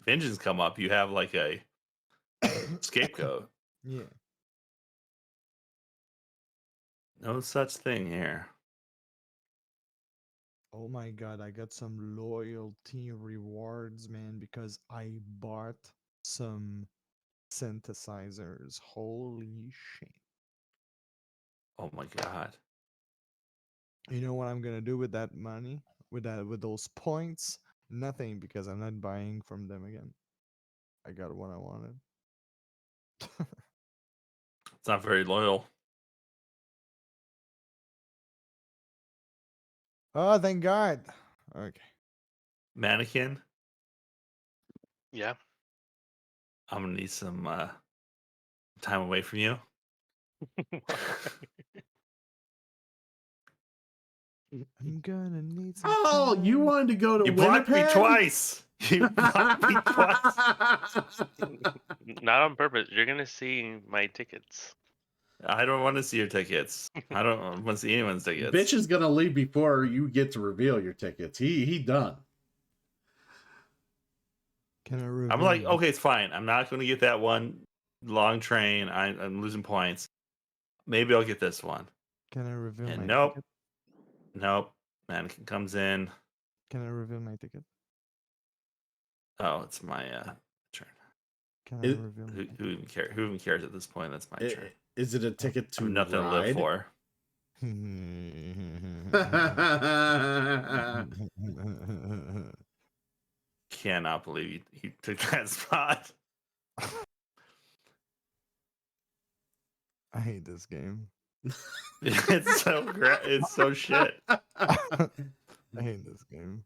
engines come up, you have like a scapegoat. yeah. No such thing here. Oh my god, I got some loyalty rewards, man, because I bought some synthesizers. Holy shit. Oh my god. You know what I'm gonna do with that money? With those points? Nothing, because I'm not buying from them again. I got what I wanted. It's not very loyal. Oh, thank God. Okay. Mannequin. Yeah. I'm gonna need some time away from you. I'm gonna need some Oh, you time. wanted to go to You blocked me Winnipeg? twice. You blocked me twice. Not on purpose. You're gonna see my tickets. I don't want to see your tickets. I don't want to see anyone's tickets. Bitch is gonna leave before you get to reveal your tickets. He done. Can I reveal? I'm like, my- okay, it's fine. I'm not going to get that one long train. I'm losing points. Maybe I'll get this one. Can I reveal And my nope, ticket? nope. Mannequin comes in. Can I reveal my ticket? Oh, it's my turn. Can I It- reveal? Who even cares? Who even cares at this point? That's my turn. Is it a ticket I to have nothing to live ride? for. Cannot believe you took that spot. I hate this game. It's so it's so shit. I hate this game.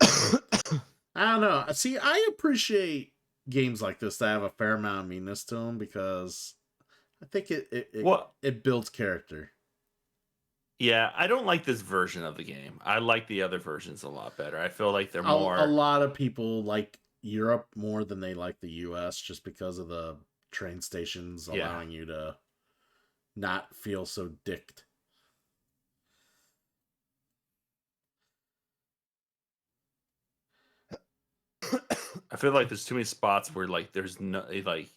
I don't know. See, I appreciate games like this that have a fair amount of meanness to them because I think it builds character. Yeah, I don't like this version of the game. I like the other versions a lot better. I feel like they're A more. lot of people like Europe more than they like the US just because of the train stations allowing you to not feel so dicked. I feel like there's too many spots where like there's no like,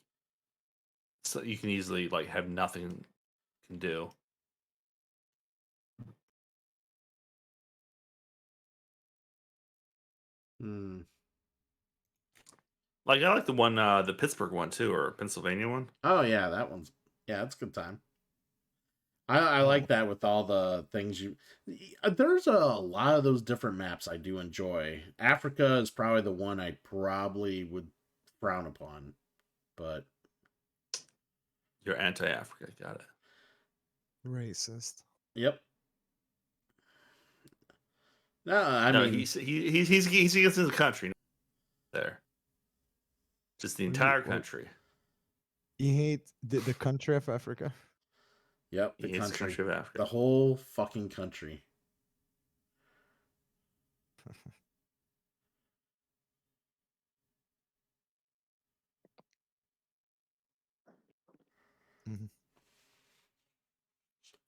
so you can easily like have nothing can do. Hmm. Like I like the one, the Pittsburgh one too, or Pennsylvania one. Oh yeah, that one's that's a good time. I like that with all the things you. There's a lot of those different maps I do enjoy. Africa is probably the one I probably would frown upon, but You're anti-Africa, got it. Racist. Yep. No, I no, mean he's against the country there. Just the entire country. You hate the country of Africa? Yep, He hates the country of Africa. The whole fucking country. Mhm.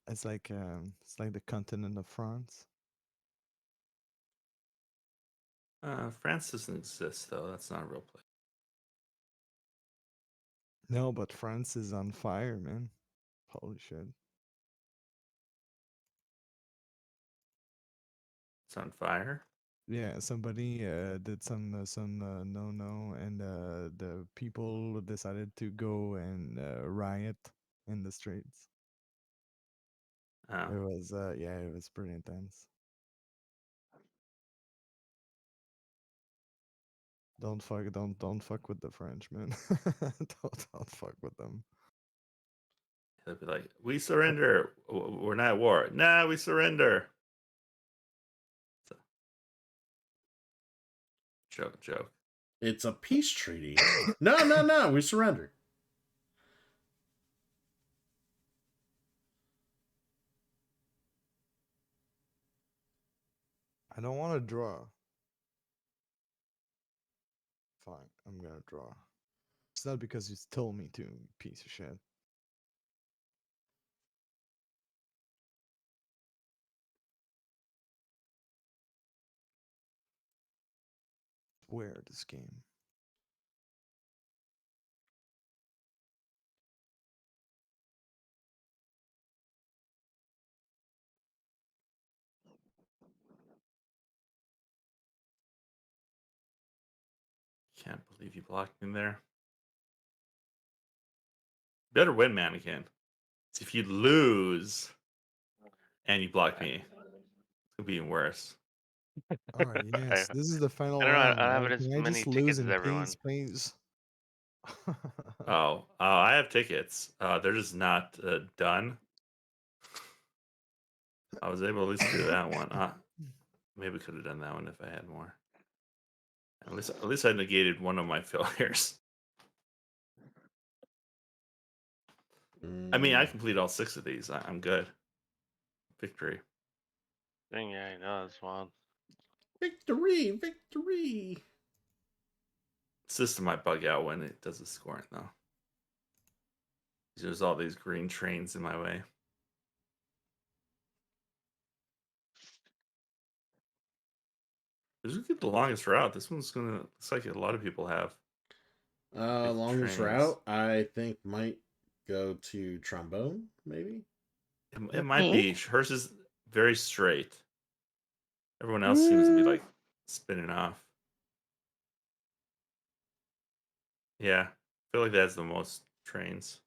It's like the continent of France. France doesn't exist though. That's not a real place. No, but France is on fire, man. Holy shit. It's on fire. Yeah, somebody did some no, and the people decided to go and riot in the streets. Oh. It was it was pretty intense. Don't fuck with the French, man. don't fuck with them. They'll be like, "We surrender. We're not at war. Nah, we surrender." Joke. It's a peace treaty. No, we surrender. I don't want to draw. Fine, I'm gonna draw. It's not because you told me to, you piece of shit. Where this game? Can't believe you blocked me there. Better win, Mannequin. If you lose and you block me, it'll be even worse. Oh yes, this is the final I don't know. round. I don't have right? as Can I many just lose tickets in as everyone. please? Oh, I have tickets. They're just not done. I was able to at least do that one. Maybe we could have done that one if I had more. At least I negated one of my failures. I mean, I completed all 6 of these. I'm good. Victory. Dang, yeah, I know that's wild. Victory, victory. System might bug out when it does the scoring though. There's all these green trains in my way. This would get the longest route. This one's gonna looks like a lot of people have. Longest trains. route, I think, might go to trombone, maybe. It might be. Hers is very straight. Everyone else seems to be like spinning off. Yeah, I feel like that's the most trains.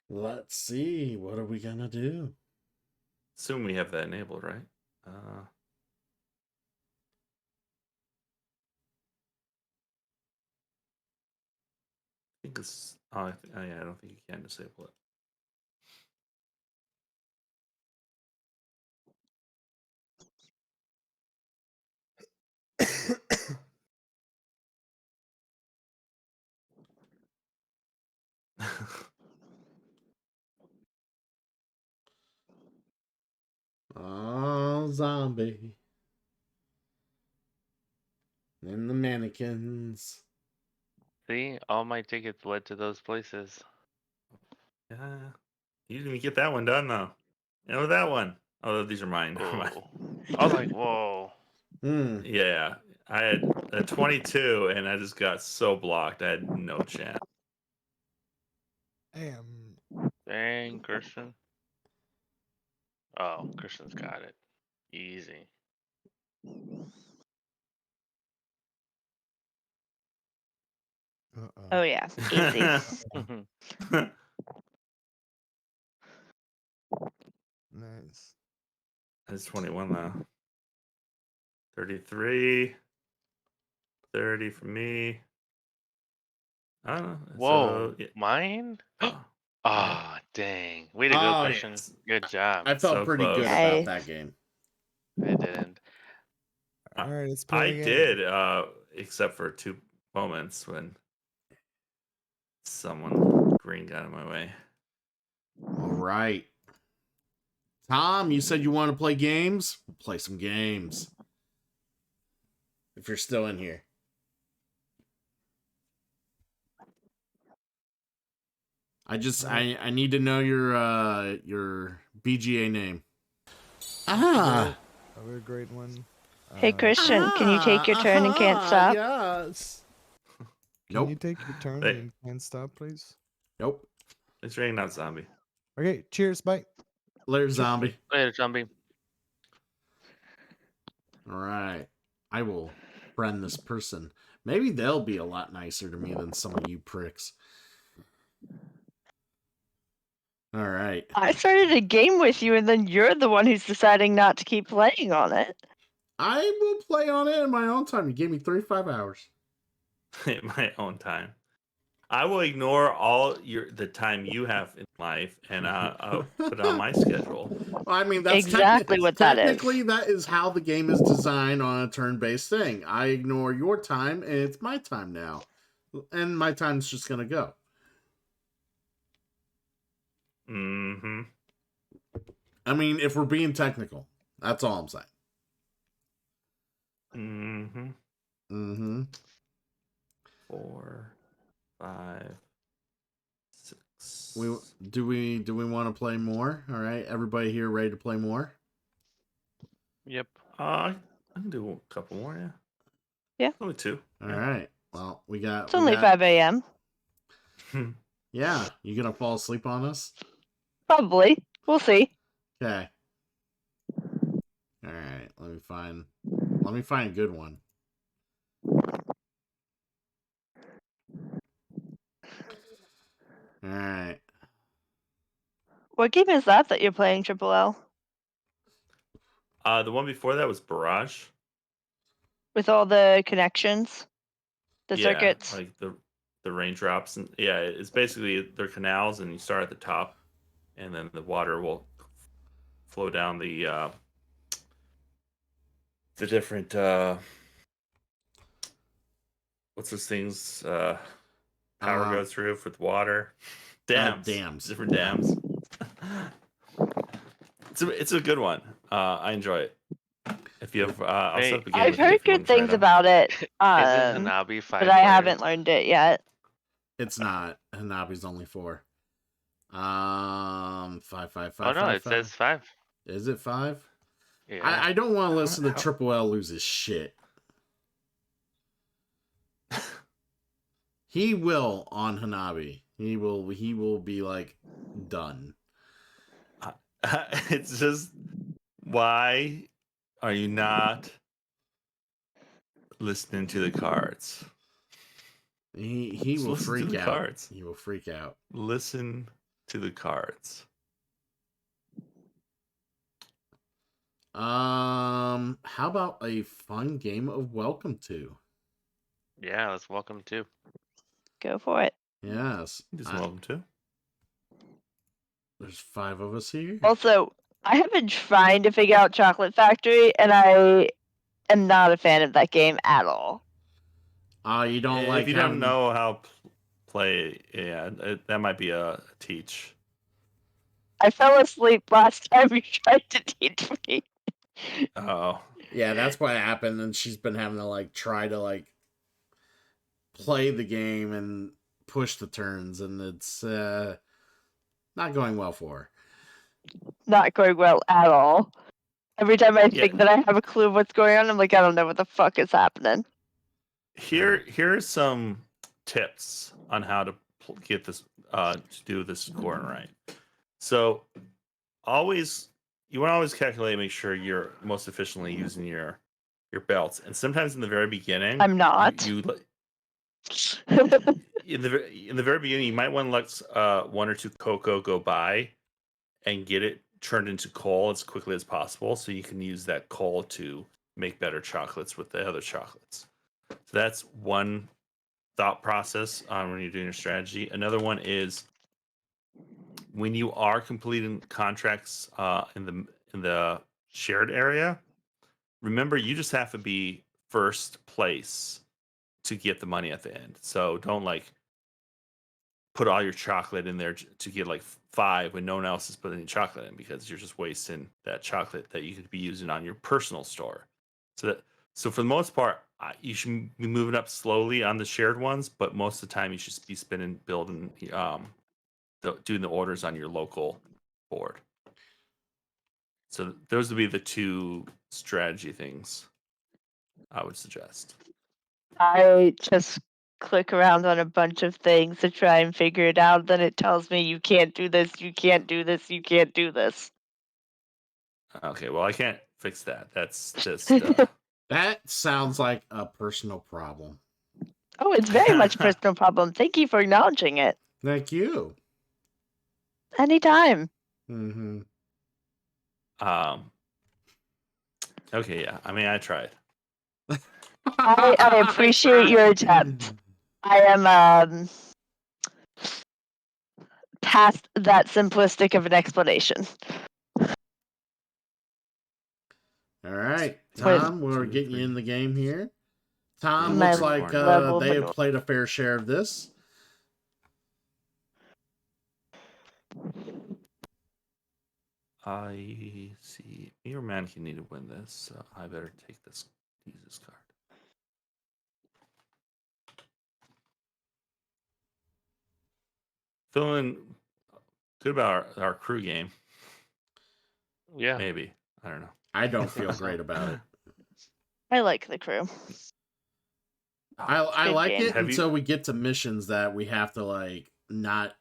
Let's see. What are we gonna do? Assume we have that enabled, right? I think it's. Oh, yeah, I don't think you can disable it. Oh, zombie. And the mannequins. See, all my tickets led to those places. Yeah, you didn't even get that one done though. You know that one. Oh, these are mine. Never mind. I was like, whoa. Yeah, I had a 22, and I just got so blocked. I had no chance. Damn. Dang, Christian. Oh, Christian's got it. Easy. Oh yeah, easy. Nice. It's 21 though. 33. 30 for me. I don't know. Whoa, So, yeah. mine? Ah, dang. Way to go, Oh, Christian. yes. Good job. I felt So pretty close. good about that game. I didn't. All right, let's I play again. did, except for 2 moments when someone green got in my way. All right. Tom, you said you want to play games? We'll play some games. If you're still in here. I need to know your BGA name. A very great one. Hey Christian, can you take your turn and can't stop? Yes. Can you take your turn Hey. and can't stop, please? Nope. It's raining out zombie. Okay, cheers, bye. Later, zombie. Later, zombie. All right. I will friend this person. Maybe they'll be a lot nicer to me than some of you pricks. All right. I started a game with you, and then you're the one who's deciding not to keep playing on it. I will play on it in my own time. You gave me 35 hours. In my own time. I will ignore all the time you have in life, and I'll put it on my schedule. I mean, that's Exactly what that is. Technically, that is how the game is designed on a turn-based thing. I ignore your time, and it's my time now. And my time's just going to go. Mm-hmm. I mean, if we're being technical, that's all I'm saying. Mm-hmm. Mm-hmm. 4, 5, 6. Do we want to play more? All right, everybody here ready to play more? Yep. I can do a couple more, yeah. Yeah. Only 2. All right. Well, we got. It's only 5 a.m. Yeah, you gonna fall asleep on us? Probably. We'll see. Okay. All right. Let me find a good one. All right. What game is that you're playing, Triple L? The one before that was Barrage. With all the connections? The circuits? Like the raindrops, and yeah, it's basically they're canals, and you start at the top, and then the water will flow down the the different what's those things power goes through with water. Dams. Different dams. It's a good one. I enjoy it. If you have I'll set up a game I've with you if heard you want good to try it things out. about it. Isn't Um, Hanabi 5 but I players? haven't learned it yet. It's not. Hanabi's only 4. 5, 5, 5. Oh no, 5, it 5. says 5. Is it 5? Yeah. I don't want to listen to Triple L lose his shit. He will on Hanabi. He will be like done. It's just, why are you not listening to the cards? He Just will listen to freak the out. cards. He will freak out. Listen to the cards. How about a fun game of Welcome to? Yeah, let's welcome to. Go for it. Yes. Just welcome to. There's 5 of us here. Also, I have been trying to figure out Chocolate Factory, and I am not a fan of that game at all. You don't like if you having... don't know how play, yeah, that might be a teach. I fell asleep last time you tried to teach me. Oh. Yeah, that's what happened, and she's been having to like try to like play the game and push the turns, and it's not going well for her. Not going well at all. Every time I think that I have a clue of what's going on, I'm like, I don't know what the fuck is happening. Here's some tips on how to get this to do this scoring right. So you want to always calculate, make sure you're most efficiently using your belts. And sometimes in the very beginning, I'm not. You in the very beginning, you might want to let 1 or 2 cocoa go by and get it turned into coal as quickly as possible, so you can use that coal to make better chocolates with the other chocolates. So that's one thought process when you're doing your strategy. Another one is when you are completing contracts in the shared area. Remember, you just have to be first place to get the money at the end. So don't like put all your chocolate in there to get like 5 when no one else is putting any chocolate in, because you're just wasting that chocolate that you could be using on your personal store. So for the most part, you should be moving up slowly on the shared ones, but most of the time you should be building, doing the orders on your local board. So those would be the 2 strategy things I would suggest. I just click around on a bunch of things to try and figure it out. Then it tells me you can't do this, you can't do this, you can't do this. Okay, well, I can't fix that. That's just that sounds like a personal problem. Oh, it's very much a personal problem. Thank you for acknowledging it. Thank you. Anytime. Mm-hmm. Okay, yeah. I mean, I tried. I appreciate your attempt. I am past that simplistic of an explanation. All right, Tom, we're getting you in the game here. Tom, My looks like level they have manure. played a fair share of this. I see. Your man can need to win this, so I better use this card. Feeling good about our crew game. Yeah. Maybe. I don't know. I don't feel great about it. I like the crew. I Good like game. it until we get to missions that we have to like not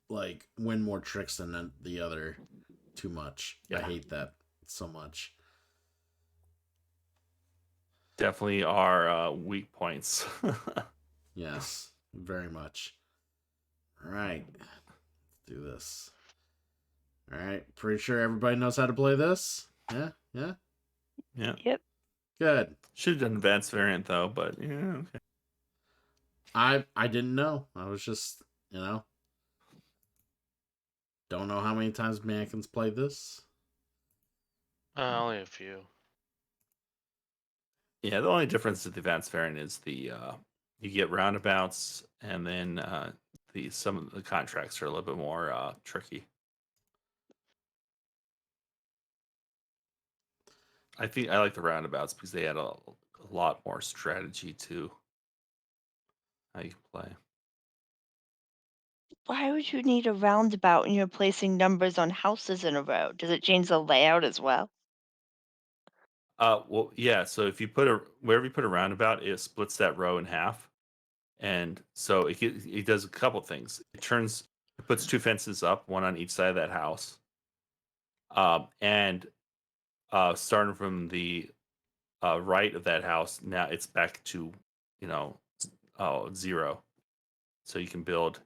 like win more tricks than the other too much. Yeah. I hate that so much. Definitely are weak points. Yes, very much. All right, let's do this. All right, pretty sure everybody knows how to play this. Yeah. Yeah. Yep. Good. Should have done advanced variant though, but yeah, okay. I didn't know. I was just, don't know how many times Mannequins played this. Only a few. Yeah, the only difference with the advanced variant is the you get roundabouts, and then some of the contracts are a little bit more tricky. I think I like the roundabouts because they add a lot more strategy to how you play. Why would you need a roundabout when you're placing numbers on houses in a row? Does it change the layout as well? Well, yeah. So if you put wherever you put a roundabout, it splits that row in half, and so it does a couple things. It puts two fences up, one on each side of that house, and starting from the right of that house, now it's back to you know 0. So you can build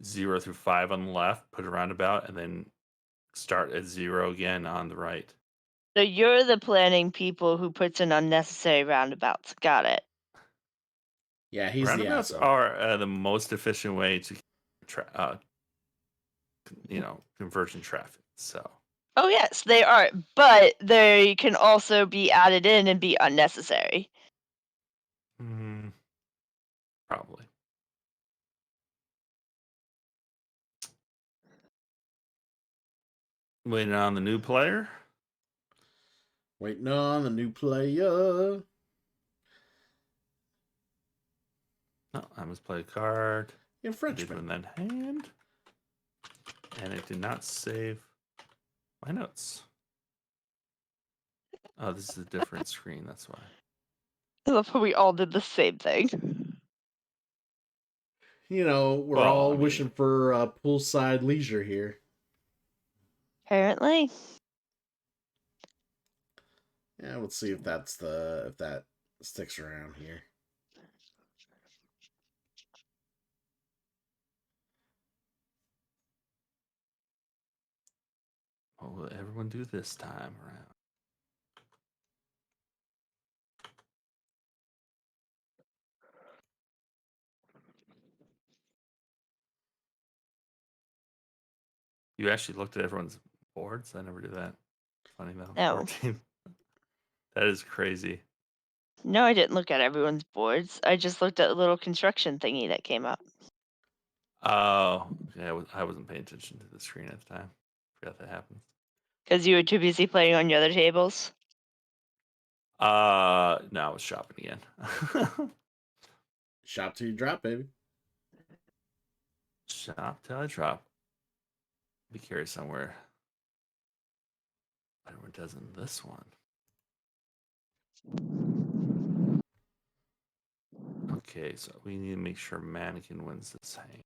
0 through 5 on the left, put a roundabout, and then start at 0 again on the right. So you're the planning people who puts in unnecessary roundabouts. Got it. Yeah, he's the Roundabouts asshole. are the most efficient way to conversion traffic. So Oh yes, they are, but they can also be added in and be unnecessary. probably. Waiting on the new player. Waiting on the new player. No, I must play a card. Yeah, Frenchman. In that hand. And it did not save my notes. Oh, this is a different screen, that's why. I love how we all did the same thing. You know, we're Well, all I mean- wishing for poolside leisure here. Apparently. Yeah, let's see if that sticks around here. What will everyone do this time around? You actually looked at everyone's boards? I never do that. Funny though. No. 14. That is crazy. No, I didn't look at everyone's boards. I just looked at the little construction thingy that came up. Oh, yeah, I wasn't paying attention to the screen at the time. Forgot that happens. Because you were too busy playing on your other tables? No, I was shopping again. Shop till you drop, baby. Shop till I drop. Be curious somewhere. Everyone does in this one. Okay, so we need to make sure Mannequin wins this hang.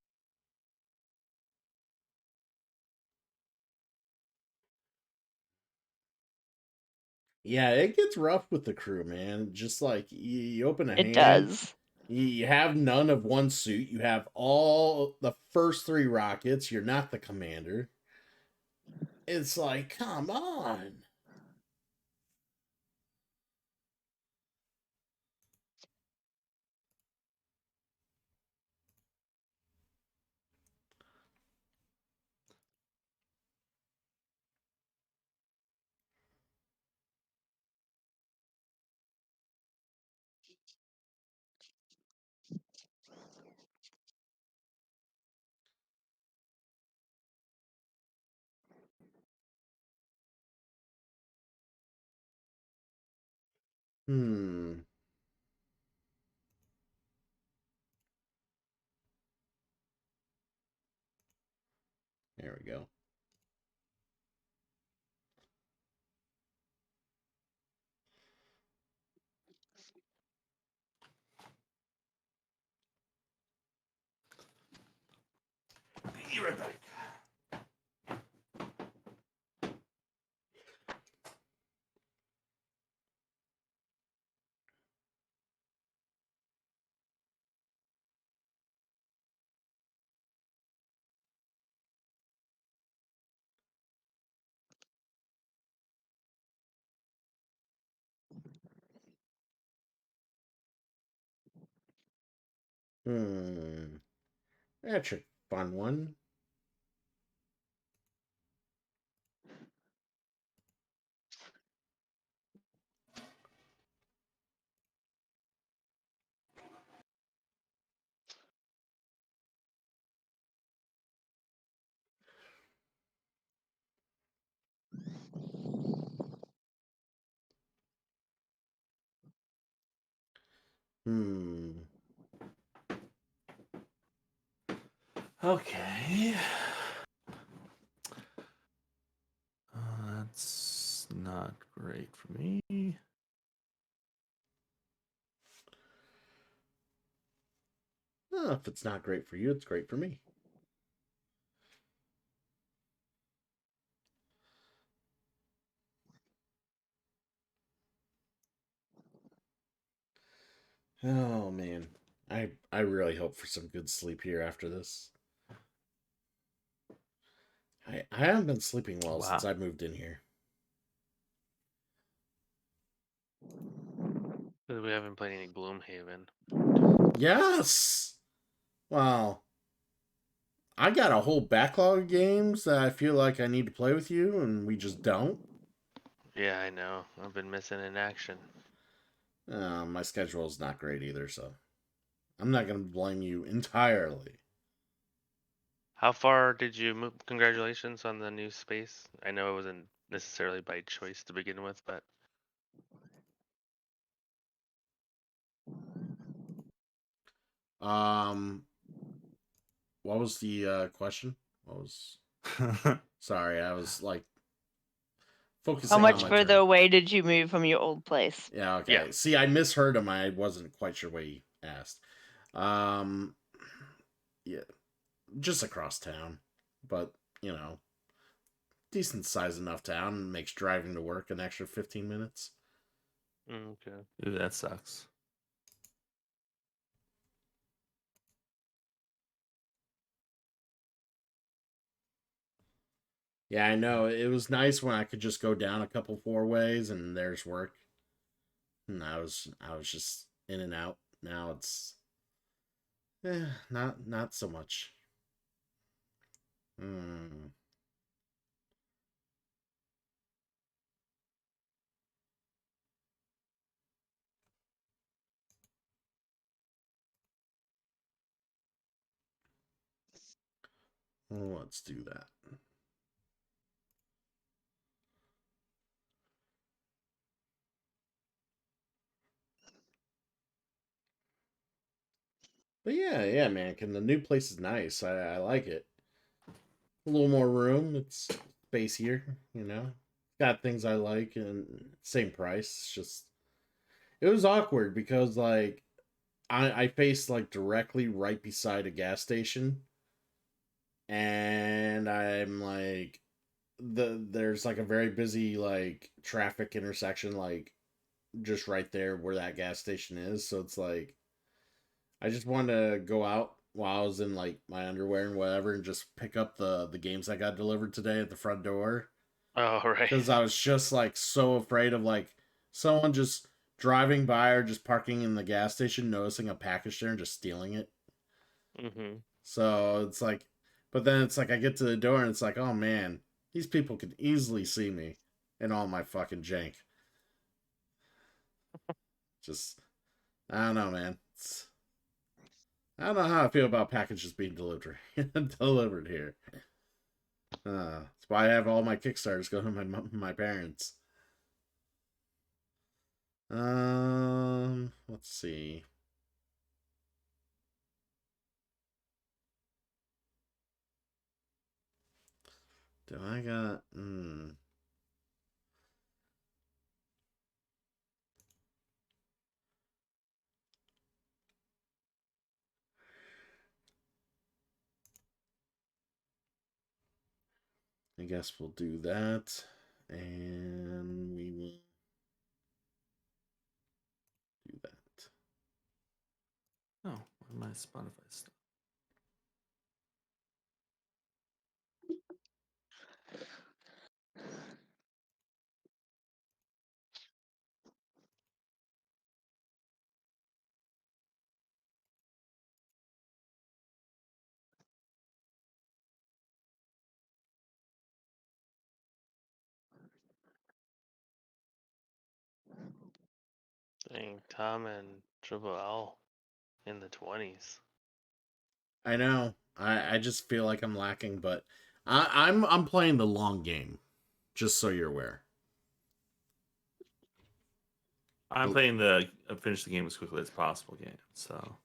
Yeah, it gets rough with the crew, man. Just like you open a hand. It does. You have none of one suit. You have all the first 3 rockets. You're not the commander. It's like, come on. Hmm. There we go. Be right back. That's a fun one. Okay. That's not great for me. If it's not great for you, it's great for me. Oh man. I really hope for some good sleep here after this. I haven't been sleeping well since I moved in here. We haven't played any Gloomhaven. Yes. Well, I got a whole backlog of games that I feel like I need to play with you, and we just don't. Yeah, I know. I've been missing in action. My schedule is not great either, so I'm not going to blame you entirely. How far did you move? Congratulations on the new space. I know it wasn't necessarily by choice to begin with, but What was the question? What was? Sorry, I was like focusing. How on much my further turn. away did you move from your old place? Yeah. Okay. Yeah. See, I misheard him. I wasn't quite sure what he asked. Yeah, just across town, but you know, decent size enough town makes driving to work an extra 15 minutes. Okay. Ooh, that sucks. Yeah, I know. It was nice when I could just go down a couple four ways and there's work. And I was just in and out. Now it's not so much. Well, let's do that. But yeah, man. The new place is nice. I like it. A little more room. It's spacier, you know. Got things I like and same price. It's just it was awkward because like I faced like directly right beside a gas station, and I'm like there's like a very busy like traffic intersection like just right there where that gas station is. So it's like I just wanted to go out while I was in like my underwear and whatever and just pick up the games I got delivered today at the front door. Oh, right. Because I was just like so afraid of like someone just driving by or just parking in the gas station, noticing a package there and just stealing it. Mm-hmm. So it's like, but then it's like I get to the door and it's like, oh man, these people could easily see me and all my fucking jank. Just, I don't know, man. I don't know how I feel about packages being delivered here. That's why I have all my Kickstarters going to my parents. Let's see. Do I got? I guess we'll do that, and we will do that. Oh, where my Spotify stuff? Dang, Tom and Triple L in the 20s. I know. I just feel like I'm lacking, but I'm playing the long game, just so you're aware. I'm playing the finish the game as quickly as possible game. So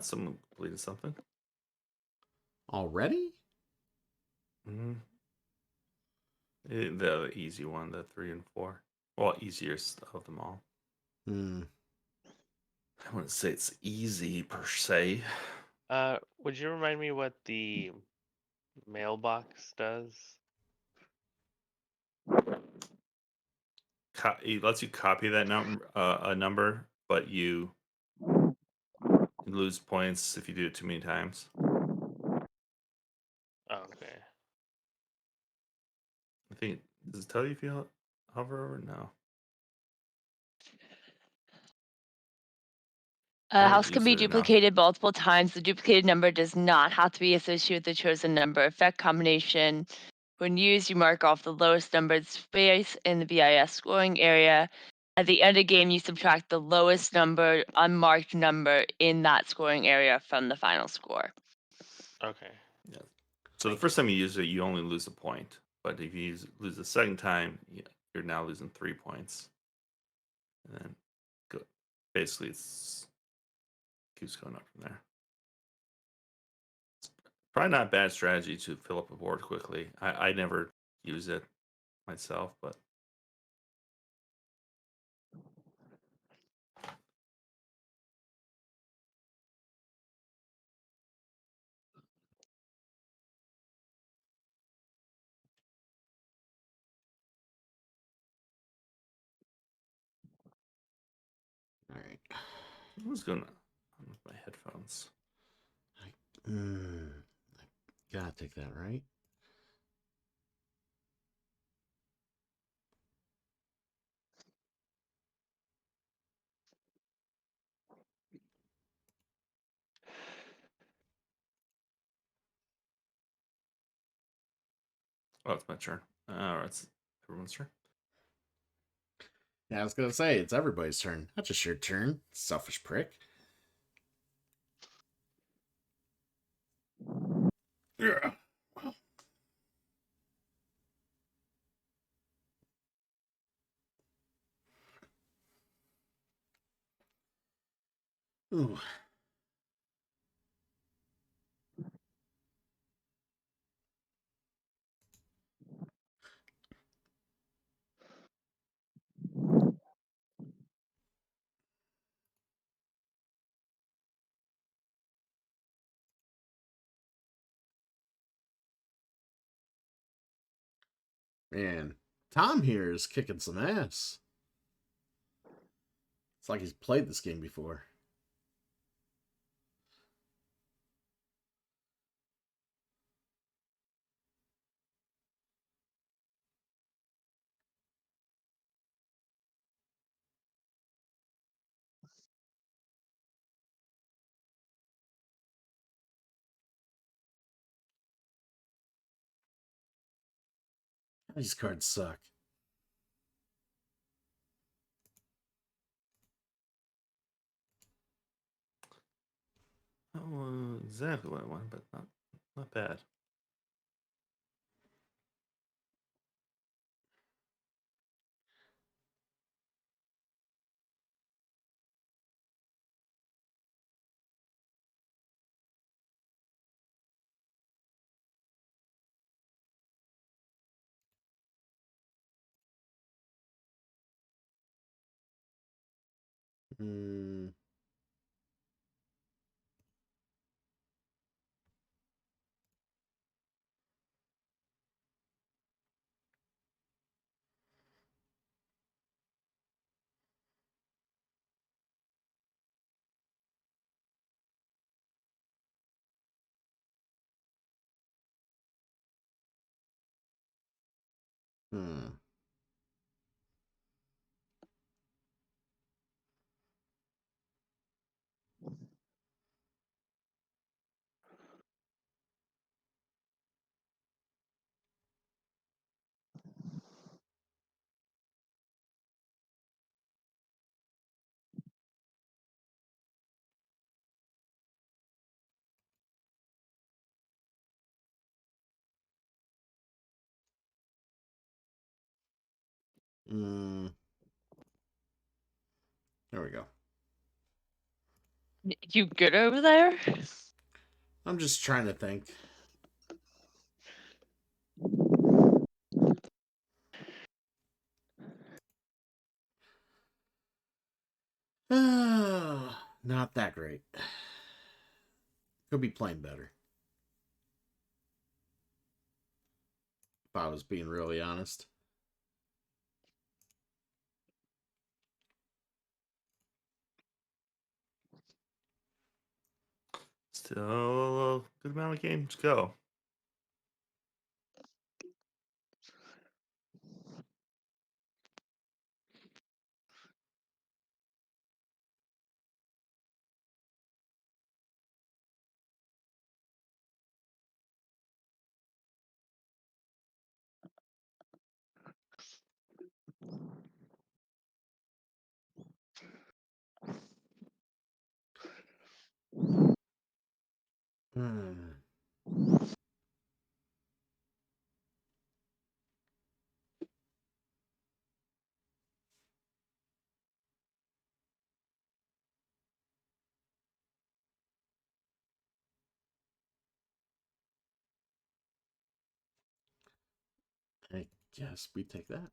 someone completed something already. Mm-hmm. The easy one, the 3 and 4. Well, easiest of them all. Hmm. I wouldn't say it's easy per se. Would you remind me what the mailbox does? It lets you copy that a number, but you lose points if you do it too many times. Oh, okay. I think does it tell you if you hover over? No. A I don't house can use be it enough. duplicated multiple times. The duplicated number does not have to be associated with the chosen number. Effect combination. When used, you mark off the lowest numbered space in the BIS scoring area. At the end of the game, you subtract the lowest number unmarked number in that scoring area from the final score. Okay. Yeah. So the first time you use it, you only lose a point. But if you lose the second time, you're now losing 3 points. And then basically it's keeps going up from there. It's probably not a bad strategy to fill up a board quickly. I never use it myself, but All right. what's going on with my headphones? I gotta take that, right? Oh, it's my turn. It's everyone's turn. Yeah, I was gonna say it's everybody's turn, not just your turn, selfish prick. Yeah. Ooh. Man, Tom here is kicking some ass. It's like he's played this game before. These cards suck. Oh, exactly what I wanted, but not bad. Hmm. Hmm. Mm. There we go. You good over there? I'm just trying to think. Not that great. Could be playing better. If I was being really honest. Still a good amount of games to go. Hmm. I guess we take that.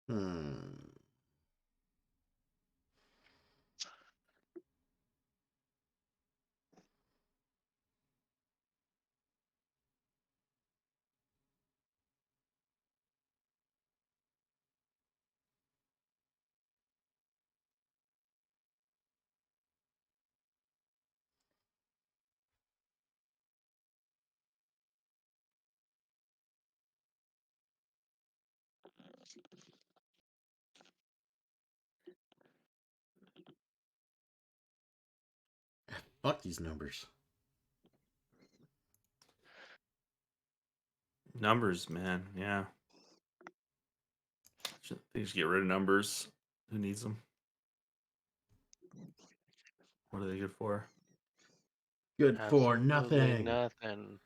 Hmm. Fuck these numbers. Numbers, man. Yeah. They just get rid of numbers. Who needs them? What are they good for? Good for Absolutely nothing. nothing.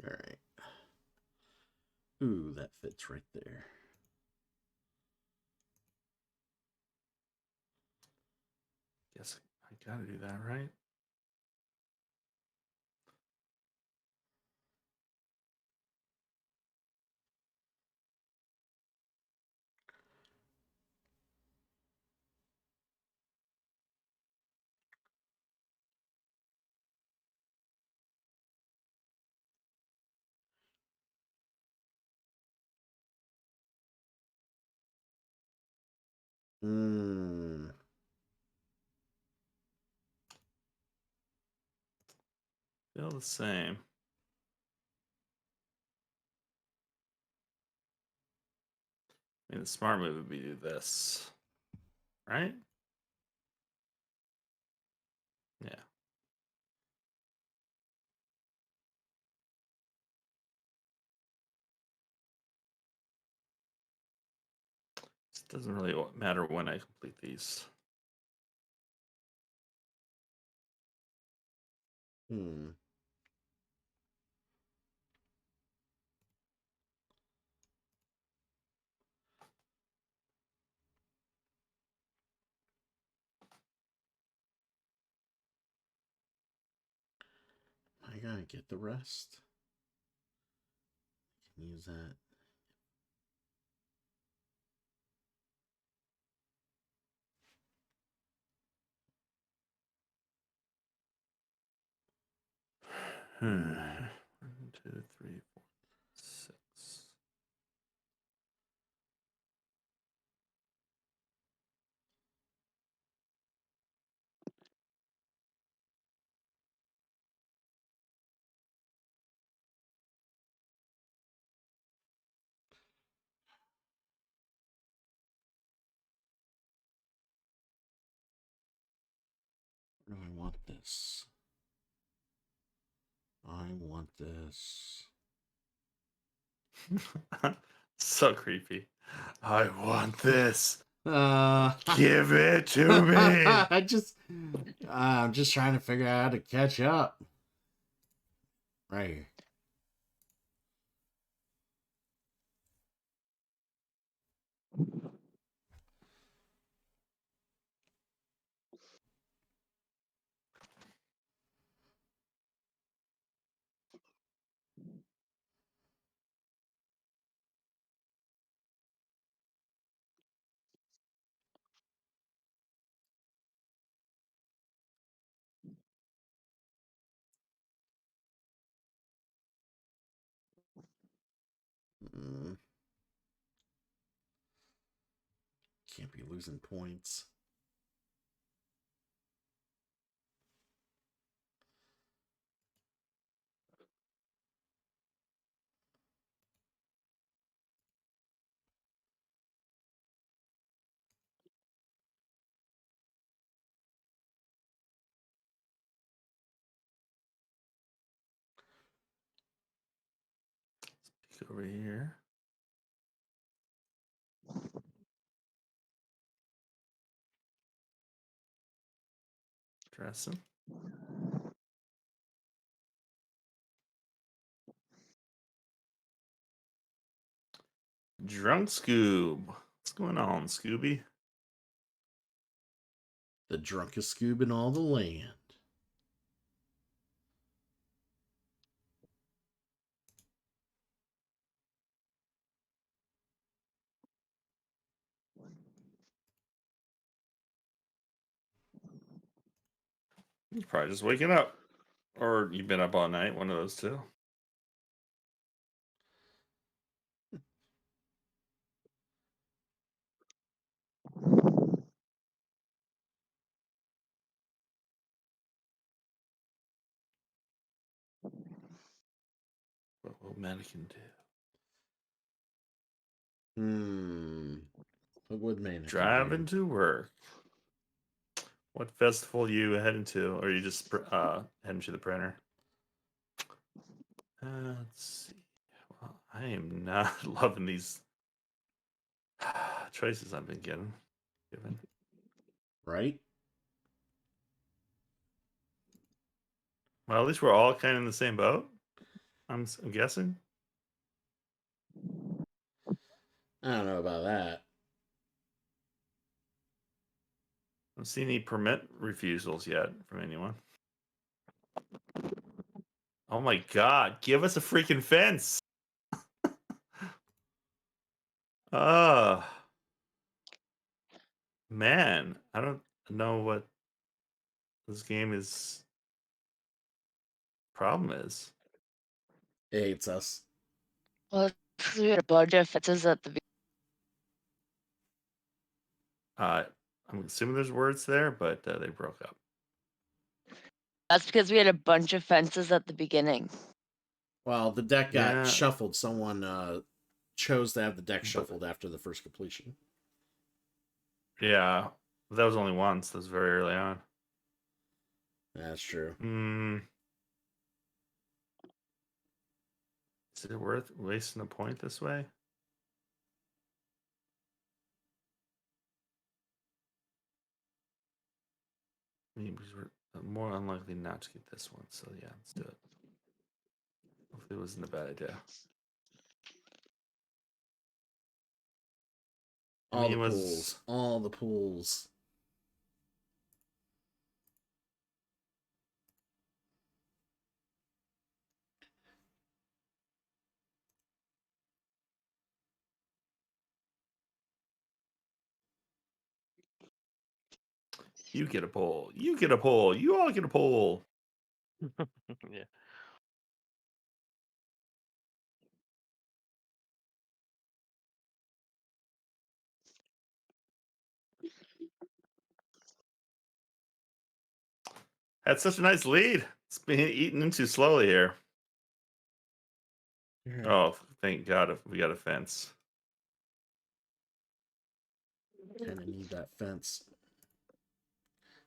All right. Ooh, that fits right there. Guess I gotta do that, right? Hmm. Feel the same. I mean, the smart move would be to do this, right? Yeah. It doesn't really matter when I complete these. Hmm. think I get the rest. Can use that. Hmm. 1, 2, 3, 4, 6. I want this. I want this. So creepy. I want this. Uh, Give it to me. I'm just trying to figure out how to catch up. Right here. Mm, can't be losing points. Peek over here. Dressing. Drunk Scoob. What's going on, Scooby? The drunkest Scoob in all the land. You're probably just waking up. Or you've been up all night, one of those two. What will mannequin do? What would mannequin Driving do? to work. What festival you heading to? Or are you just heading to the printer? Let's see. Well, I am not loving these choices I've been given. Right? Well, at least we're all kind of in the same boat. I'm guessing. I don't know about that. I don't see any permit refusals yet from anyone. Oh my god, give us a freaking fence! Man, I don't know what this game is problem is. It hates us. Well, because we had a bunch of fences at the I'm assuming there's words there, but they broke up. That's because we had a bunch of fences at the beginning. Well, the deck got Yeah. shuffled. Someone chose to have the deck shuffled after the first completion. Yeah, that was only once. That was very early on. That's true. Is it worth wasting a point this way? I mean, because we're more unlikely not to get this one. So yeah, let's do it. Hopefully it wasn't a bad idea. All the pools. All the pools. You get a poll. You get a poll. You all get a poll. Yeah. That's such a nice lead. It's been eaten into slowly here. Oh, thank God we got a fence. Kind of need that fence.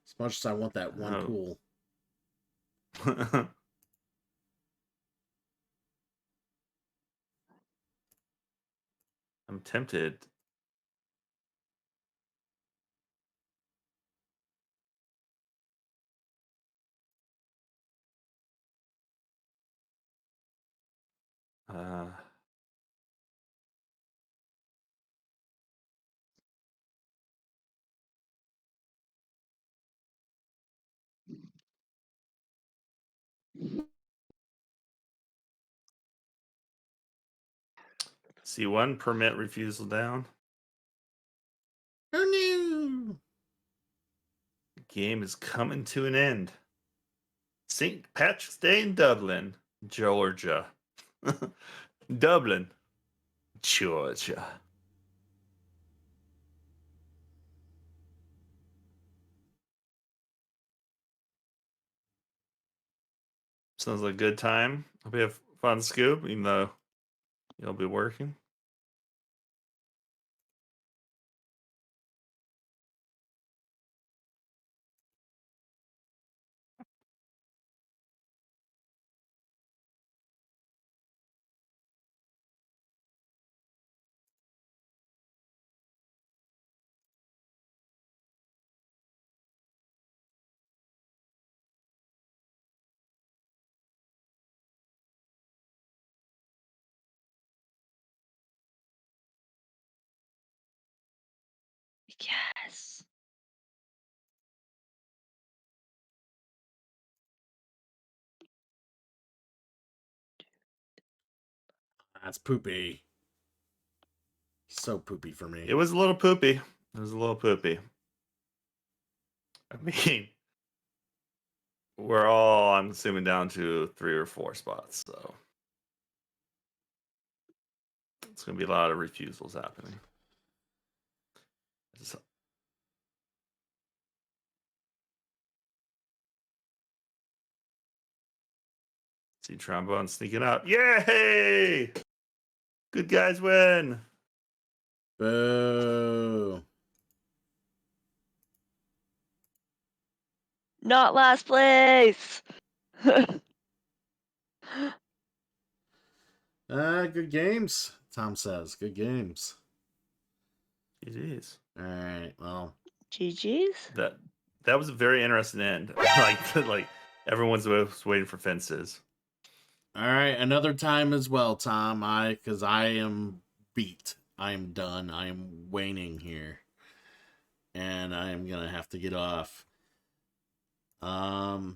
As much as I want that one Oh. pool. I'm tempted. Uh, see one permit refusal down. Oh no! Game is coming to an end. St. Patrick's Day in Dublin, Georgia. Dublin, Georgia. Sounds like a good time. Hope you have fun, Scoop, even though you'll be working. Yes. That's poopy. So poopy for me. It was a little poopy. It was a little poopy. I mean, we're all, I'm assuming, down to 3 or 4 spots, so it's going to be a lot of refusals happening. Just- See Trombone sneaking up. Yay! Good guys win. Boo. Not last place. Good games, Tom says. Good games. It is. All right, well. GG's. That was a very interesting end. like everyone's waiting for fences. All right, another time as well, Tom. Because I am beat. I am done. I am waning here. And I am going to have to get off. But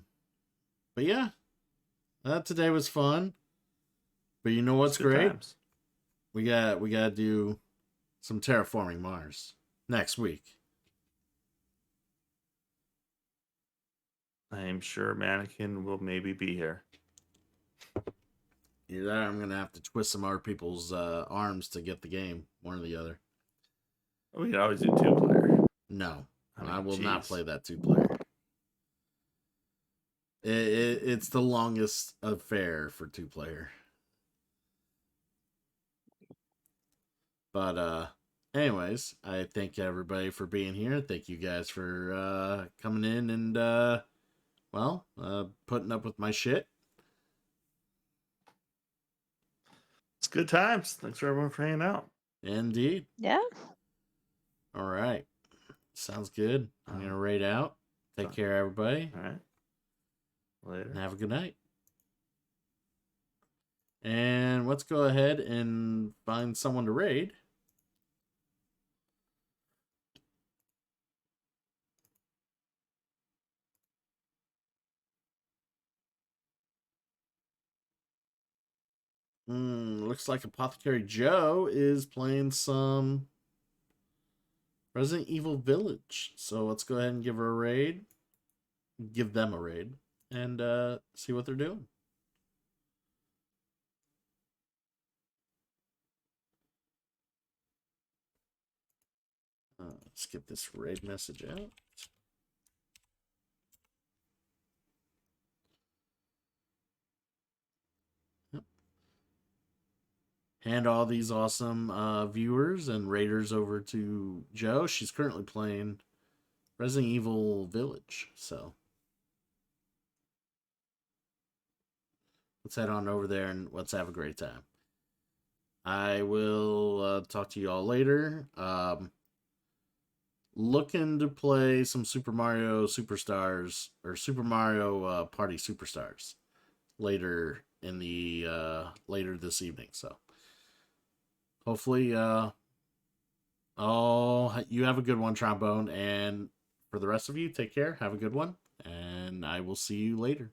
yeah. Today was fun. But you know what's great? Times. We got to do some Terraforming Mars next week. I am sure Mannequin will maybe be here. Either that or I'm going to have to twist some other people's arms to get the game. One or the other. We can always do 2-player. No. I mean, I will not jeez. play that 2-player. It's the longest affair for 2-player. But anyways, I thank everybody for being here. Thank you guys for coming in and putting up with my shit. It's good times. Thanks for everyone for hanging out. Indeed. Yeah. All right. Sounds good. I'm going to raid out. Take care, everybody. All right. Later. And have a good night. And let's go ahead and find someone to raid. Looks like Apothecary Joe is playing some Resident Evil Village. So let's go ahead and give her a raid. Give them a raid. And see what they're doing. Let's get this raid message out. Yep. Hand all these awesome viewers and raiders over to Joe. She's currently playing Resident Evil Village. So let's head on over there and let's have a great time. I will talk to you all later. Looking to play some Super Mario Superstars or Super Mario Party Superstars later in the later this evening. So hopefully you have a good one, Trombone, and for the rest of you, take care, have a good one, and I will see you later.